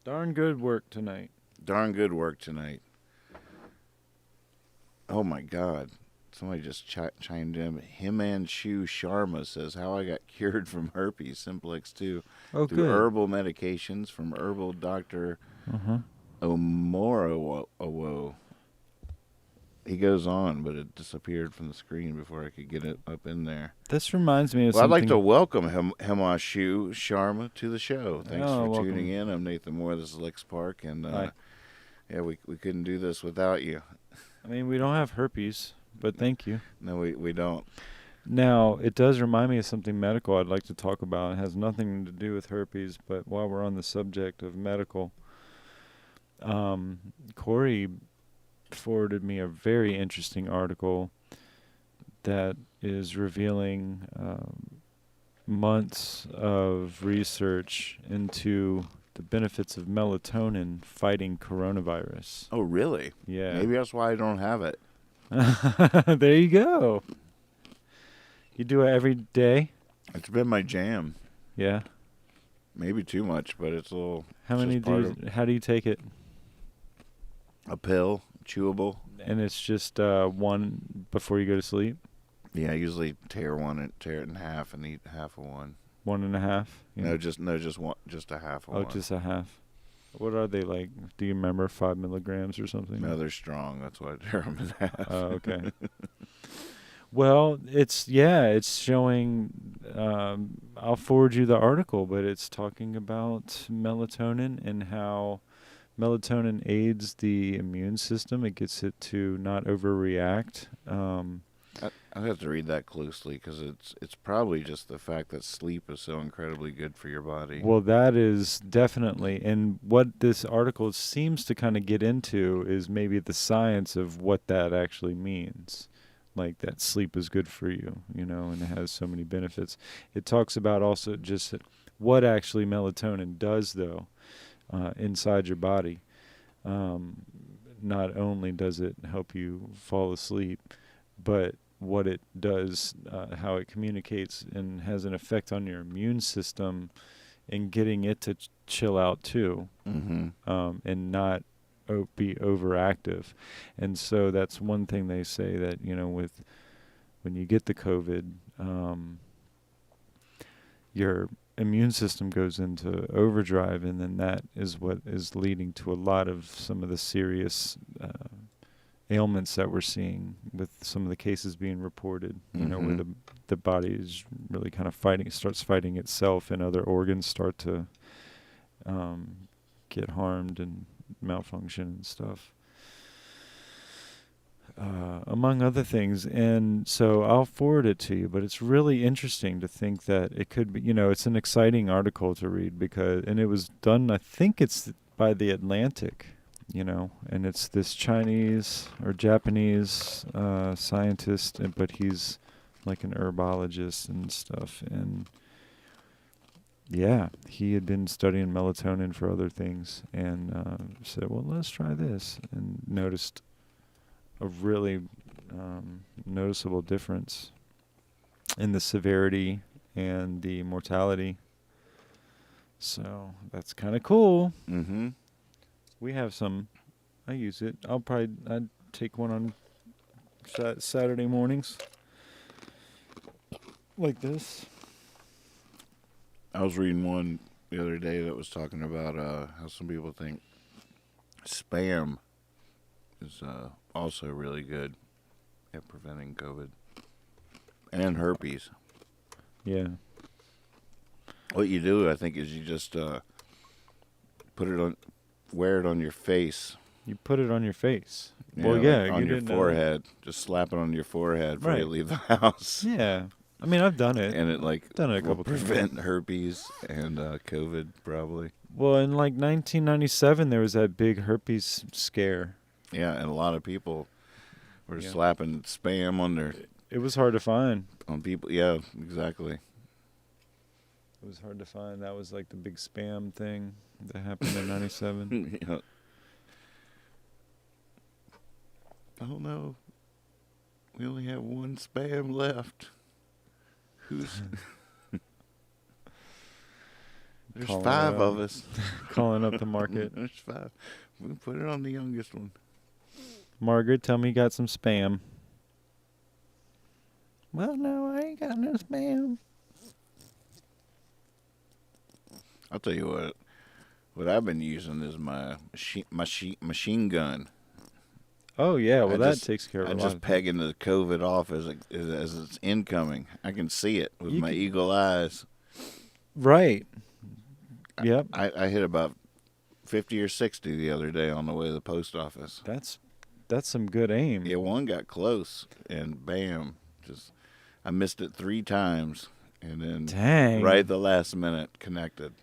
Darn good work tonight. Darn good work tonight. Oh my God. Somebody just chimed in. Himanshu Sharma says, how I got cured from herpes simplex 2 Oh, through good. herbal medications from herbal doctor Omorowo. He goes on, but it disappeared from the screen before I could get it up in there. This reminds me of Well, I'd something. like to welcome Himanshu Sharma to the show. Thanks Oh, for welcome. tuning in. I'm Nathan Moore. This is Lex Park, and Hi. yeah, we couldn't do this without you. I mean, we don't have herpes, but thank you. No, we don't. Now, it does remind me of something medical I'd like to talk about. It has nothing to do with herpes, but while we're on the subject of medical, Corey forwarded me a very interesting article that is revealing months of research into the benefits of melatonin fighting coronavirus. Oh, really? Yeah. Maybe that's why I don't have it. There you go. You do it every day? It's been my jam. Yeah. Maybe too much, but it's a little. How it's many just do part you, how do you take it? A pill, chewable. And it's just one before you go to sleep? Yeah, I usually tear it in half and eat half of one. 1.5? No, just one, just a half of Oh, one. just a half. What are they like? Do you remember 5 milligrams or something? No, they're strong. That's why I tear them in half. Oh, okay. Well, it's showing. I'll forward you the article, but it's talking about melatonin and how Melatonin aids the immune system. It gets it to not overreact. I have to read that closely because it's probably just the fact that sleep is so incredibly good for your body. Well, that is definitely, and what this article seems to kind of get into is maybe the science of what that actually means. Like that sleep is good for you, and it has so many benefits. It talks about also just what actually melatonin does, though, inside your body. Not only does it help you fall asleep, but what it does, how it communicates and has an effect on your immune system and getting it to chill out too, and not be overactive. And so that's one thing they say that, when you get the COVID, your immune system goes into overdrive, and then that is what is leading to a lot of some of the serious ailments that we're seeing with some of the cases being reported, where the body is really kind of starts fighting itself, and other organs start to get harmed and malfunction and stuff, among other things. And so I'll forward it to you, but it's really interesting to think that it could be, it's an exciting article to read and it was done, I think it's by The Atlantic, and it's this Chinese or Japanese scientist, but he's like an herbologist and stuff. And yeah, he had been studying melatonin for other things, and said, well, let's try this, and noticed a really noticeable difference in the severity and the mortality. So that's kind of cool. Mm-hmm. We have some. I use it. I'd take one on Saturday mornings like this. I was reading one the other day that was talking about how some people think Spam is also really good at preventing COVID and herpes. Yeah. What you do, I think, is you just wear it on your face. You put it on your face. Yeah, Well, yeah, like on you your didn't know. forehead. Just slap it on your forehead before you Right. leave the house. Yeah. I mean, I've done it. And it Done it a will couple times. prevent herpes and COVID probably. Well, in like 1997, there was that big herpes scare. Yeah, and a lot of people were Yeah. slapping Spam on It was hard to find. people. Yeah, exactly. It was hard to find. That was like the big spam thing that happened in 97. Yeah. Oh no, we only have one Spam left. Who's? There's Calling 5 it out. of us. Calling up the market. There's 5. We put it on the youngest one. Margaret, tell me you got some spam. Well, no, I ain't got no spam. I'll tell you what. What I've been using is my machine gun. Oh, yeah. Well, I that just- takes care of I a lot just of pegging the COVID off as it's incoming. I can see it with You my can- eagle eyes. Right. Yep. I hit about 50 or 60 the other day on the way to the post office. That's some good aim. Yeah, one got close, and bam, I missed it 3 times, and then Dang. right at the last minute connected.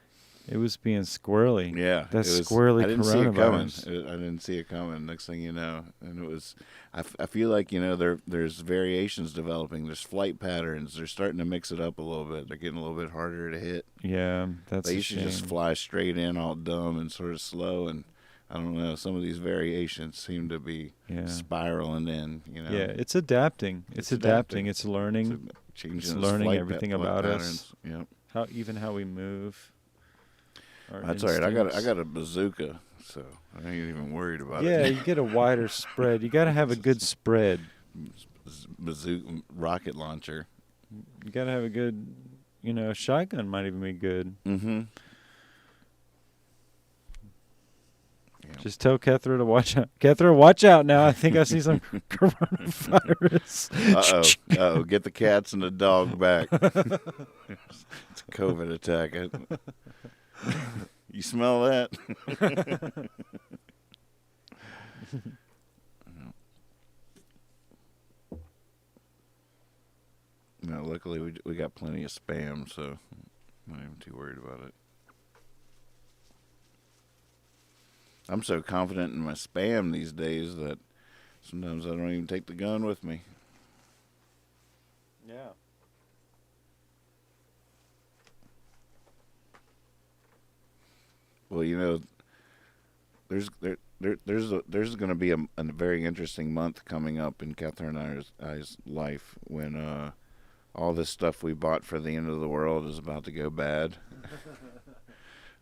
It was being squirrely. Yeah, That's it was, squirrely I didn't see it coming. coronavirus. I didn't see it coming. Next thing you know, and it was. I feel like there's variations developing. There's flight patterns. They're starting to mix it up a little bit. They're getting a little bit harder to hit. Yeah, that's They a used to shame. just fly straight in, all dumb and sort of slow. And I don't know. Some of these variations seem to be Yeah. spiraling in. Yeah, it's adapting. It's adapting. It's learning. Changing It's its learning flight everything flight about patterns. us. Yep. How we move. Our That's all right. I instincts. got a bazooka, so I ain't even worried about Yeah, it. you get a wider spread. You got to have a good spread. Bazooka rocket launcher. You got to have a good, shotgun might even be good. Mm-hmm. Yeah. Just tell Kethra to watch out. Kethra, watch out now. I think I see some coronavirus. Uh-oh. Get the cats and the dog back. It's a COVID attack. You smell that? luckily we got plenty of spam, so I'm not even too worried about it. I'm so confident in my spam these days that sometimes I don't even take the gun with me. Yeah. Well, you know, there's going to be a very interesting month coming up in Catherine and I's life when all this stuff we bought for the end of the world is about to go bad.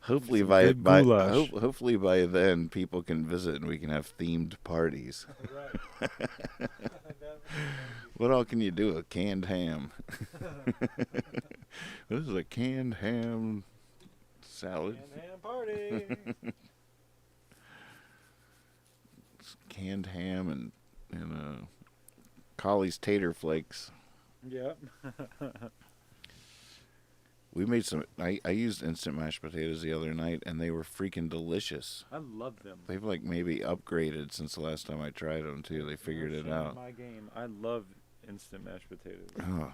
Hopefully hopefully by then people can visit and we can have themed parties. Right. What all can you do? A canned ham. This is a canned ham salad. Canned ham party. Canned ham and Collie's tater flakes. Yep. We made some. I used instant mashed potatoes the other night, and they were freaking delicious. I love them. They've like maybe upgraded since the last time I tried them too. They figured it out. My game. I love instant mashed potatoes. Oh,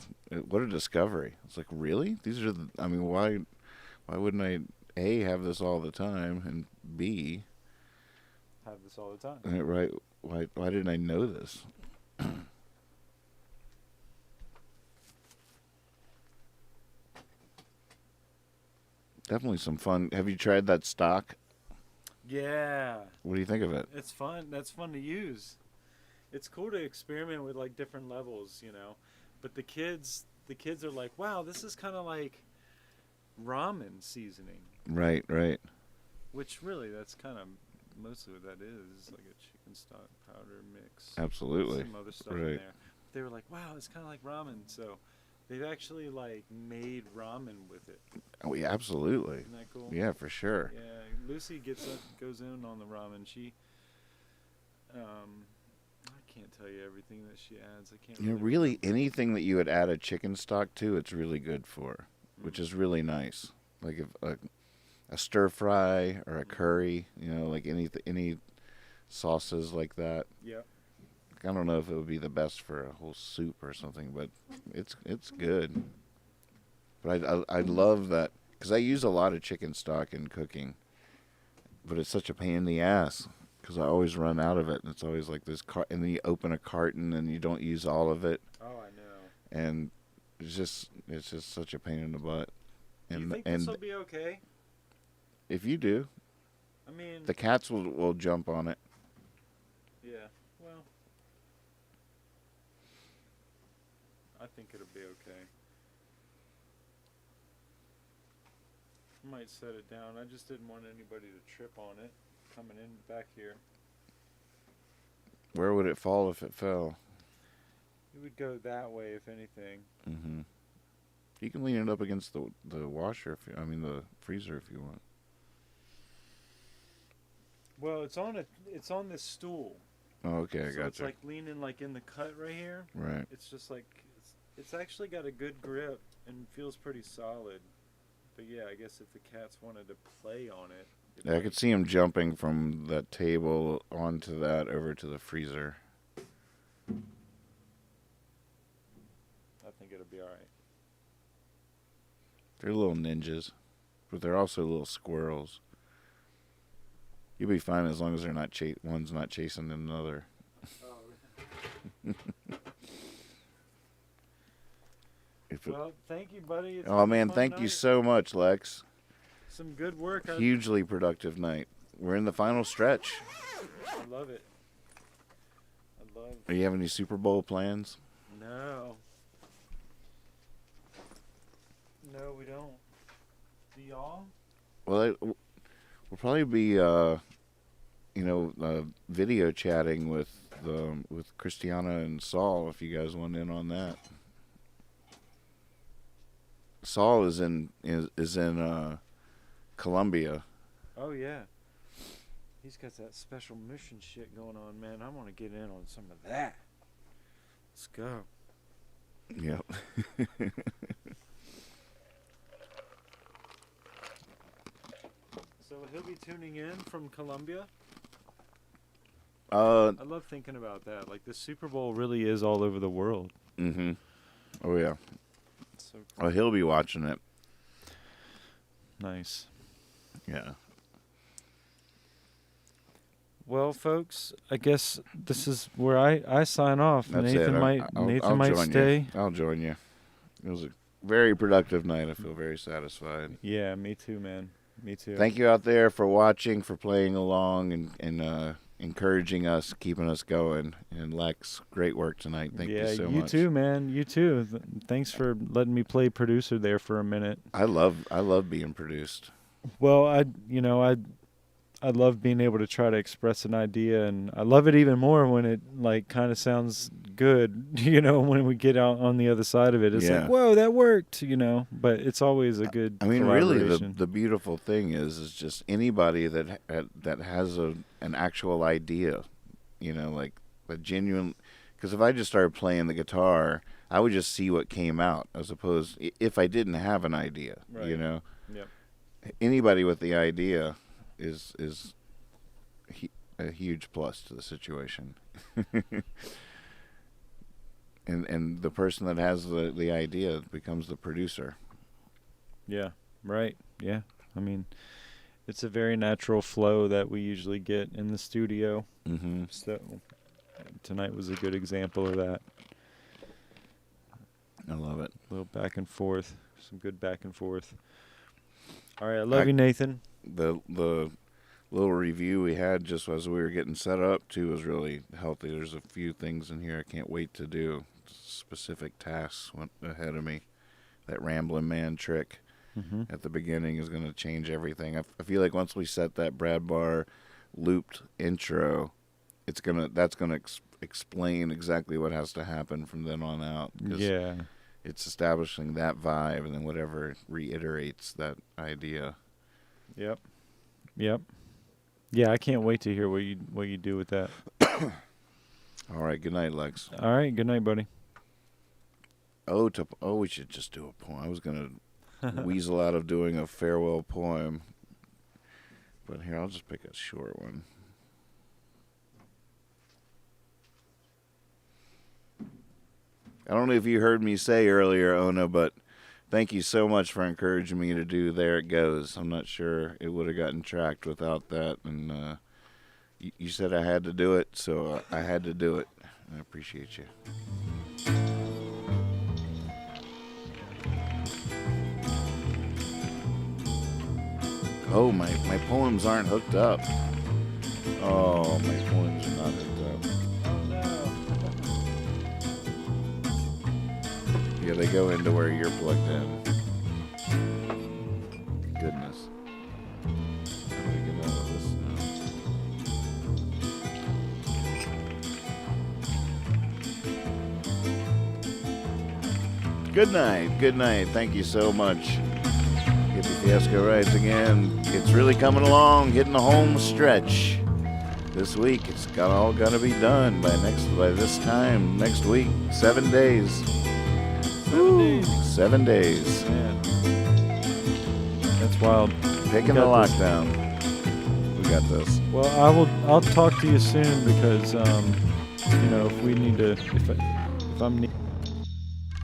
what a discovery! It's like, really? These are. I mean, why wouldn't I A, have this all the time, and B, Have this all the time. right? Why didn't I know this? Definitely some fun. Have you tried that stock? Yeah. What do you think of it? It's fun. That's fun to use. It's cool to experiment with like different levels, you know. But the kids are like, wow, this is kind of like ramen seasoning. Right. Which really, that's kind of mostly what that is. It's like a chicken stock powder mix. Absolutely. Some other stuff in Right. there. They were like, wow, it's kind of like ramen. So they've actually like made ramen with it. Oh, yeah, absolutely. Isn't that cool? Yeah, for sure. Yeah, Lucy goes in on the ramen. She, I can't tell you everything that she adds. I can't. You know, really anything that you would add a chicken stock to, it's really good for, which is really nice. Like if a stir fry or a curry, you know, like any sauces like that. Yeah. I don't know if it would be the best for a whole soup or something, but it's good. But I love that because I use a lot of chicken stock in cooking, but it's such a pain in the ass because I always run out of it, and it's always like this and then you open a carton and you don't use all of it. Oh, I know. And it's just such a pain in the butt. Do you think this will be okay? If you do, I mean, the cats will jump on it. yeah. Well, I think it'll be okay. I might set it down. I just didn't want anybody to trip on it coming in back here. Where would it fall if it fell? It would go that way, if anything. Mm-hmm. You can lean it up against the washer, the freezer if you want. Well, it's on this stool. Oh, okay, I So got it's you. like leaning like in the cut right here. Right. It's just like it's actually got a good grip and feels pretty solid. But yeah, I guess if the cats wanted to play on it. Yeah, I could see him jumping from that table onto that over to the freezer. I think it'll be all right. They're little ninjas, but they're also little squirrels. You'll be fine as long as they're not one's not chasing another. Well, thank you, buddy. It's Oh been a man, fun thank you night. so much, Lex. Some good work. Hugely productive night. We're in the final stretch. I love it. Are you having any Super Bowl plans? No. No, we don't. Do y'all? Well, we'll probably be, video chatting with Christiana and Saul if you guys want in on that. Saul is in Colombia. Oh yeah. He's got that special mission shit going on, man. I want to get in on some of that. Let's go. Yep. So he'll be tuning in from Colombia. I love thinking about that. Like the Super Bowl really is all over the world. Mm-hmm. Oh yeah. So Oh, he'll be watching it. nice. Yeah. Well, folks, I guess this is where I sign off. That's Nathan it. might I'll might join stay. you. I'll join you. It was a very productive night. I feel very satisfied. Yeah, me too, man. Me too. Thank you out there for watching, for playing along, and encouraging us, keeping us going. And Lex, great work tonight. Thank you so much. You too, man. You too. Thanks for letting me play producer there for a minute. I love being produced. Well, I love being able to try to express an idea, and I love it even more when it like kind of sounds good, when we get out on the other side of it. It's Yeah. like, whoa, that worked, but it's always a good I mean, really, collaboration. the beautiful thing is just anybody that has an actual idea, like a genuine. Because if I just started playing the guitar, I would just see what came out, as opposed if I didn't have an idea, Right. Yep. Anybody with the idea is a huge plus to the situation. and the person that has the idea becomes the producer. Yeah, right. Yeah. I mean, it's a very natural flow that we usually get in the studio. Mm-hmm. So tonight was a good example of that. I love it. A little back and forth. Some good back and forth. All right. I love you, Nathan. The little review we had just as we were getting set up too was really healthy. There's a few things in here I can't wait to do. Specific tasks went ahead of me. That rambling man trick at the beginning is going to change everything. I feel like once we set that Brad Barr looped intro, that's gonna explain exactly what has to happen from then on out. 'Cause Yeah. it's establishing that vibe, and then whatever reiterates that idea. Yep. Yeah, I can't wait to hear what you do with that. All right, good night, Lex. All right. Good night, buddy. We should just do a poem. I was gonna weasel out of doing a farewell poem, but here I'll just pick a short one. I don't know if you heard me say earlier, Ona, but thank you so much for encouraging me to do There It Goes. I'm not sure it would have gotten tracked without that, and you said I had to do it, so I had to do it. I appreciate you. Oh, my poems aren't hooked up. Oh, my poems are not hooked up. Yeah, they go into where you're plugged in. Goodness. How do we get out of this now? Good night. Good night. Thank you so much. Hippie Fiasco Rides again. It's really coming along, hitting the home stretch. This week, it's all gonna be done by this time next week. 7 days. 7 days. Man. That's wild. Picking the got this. lockdown. We got this. Well, I'll talk to you soon because if we need to if I'm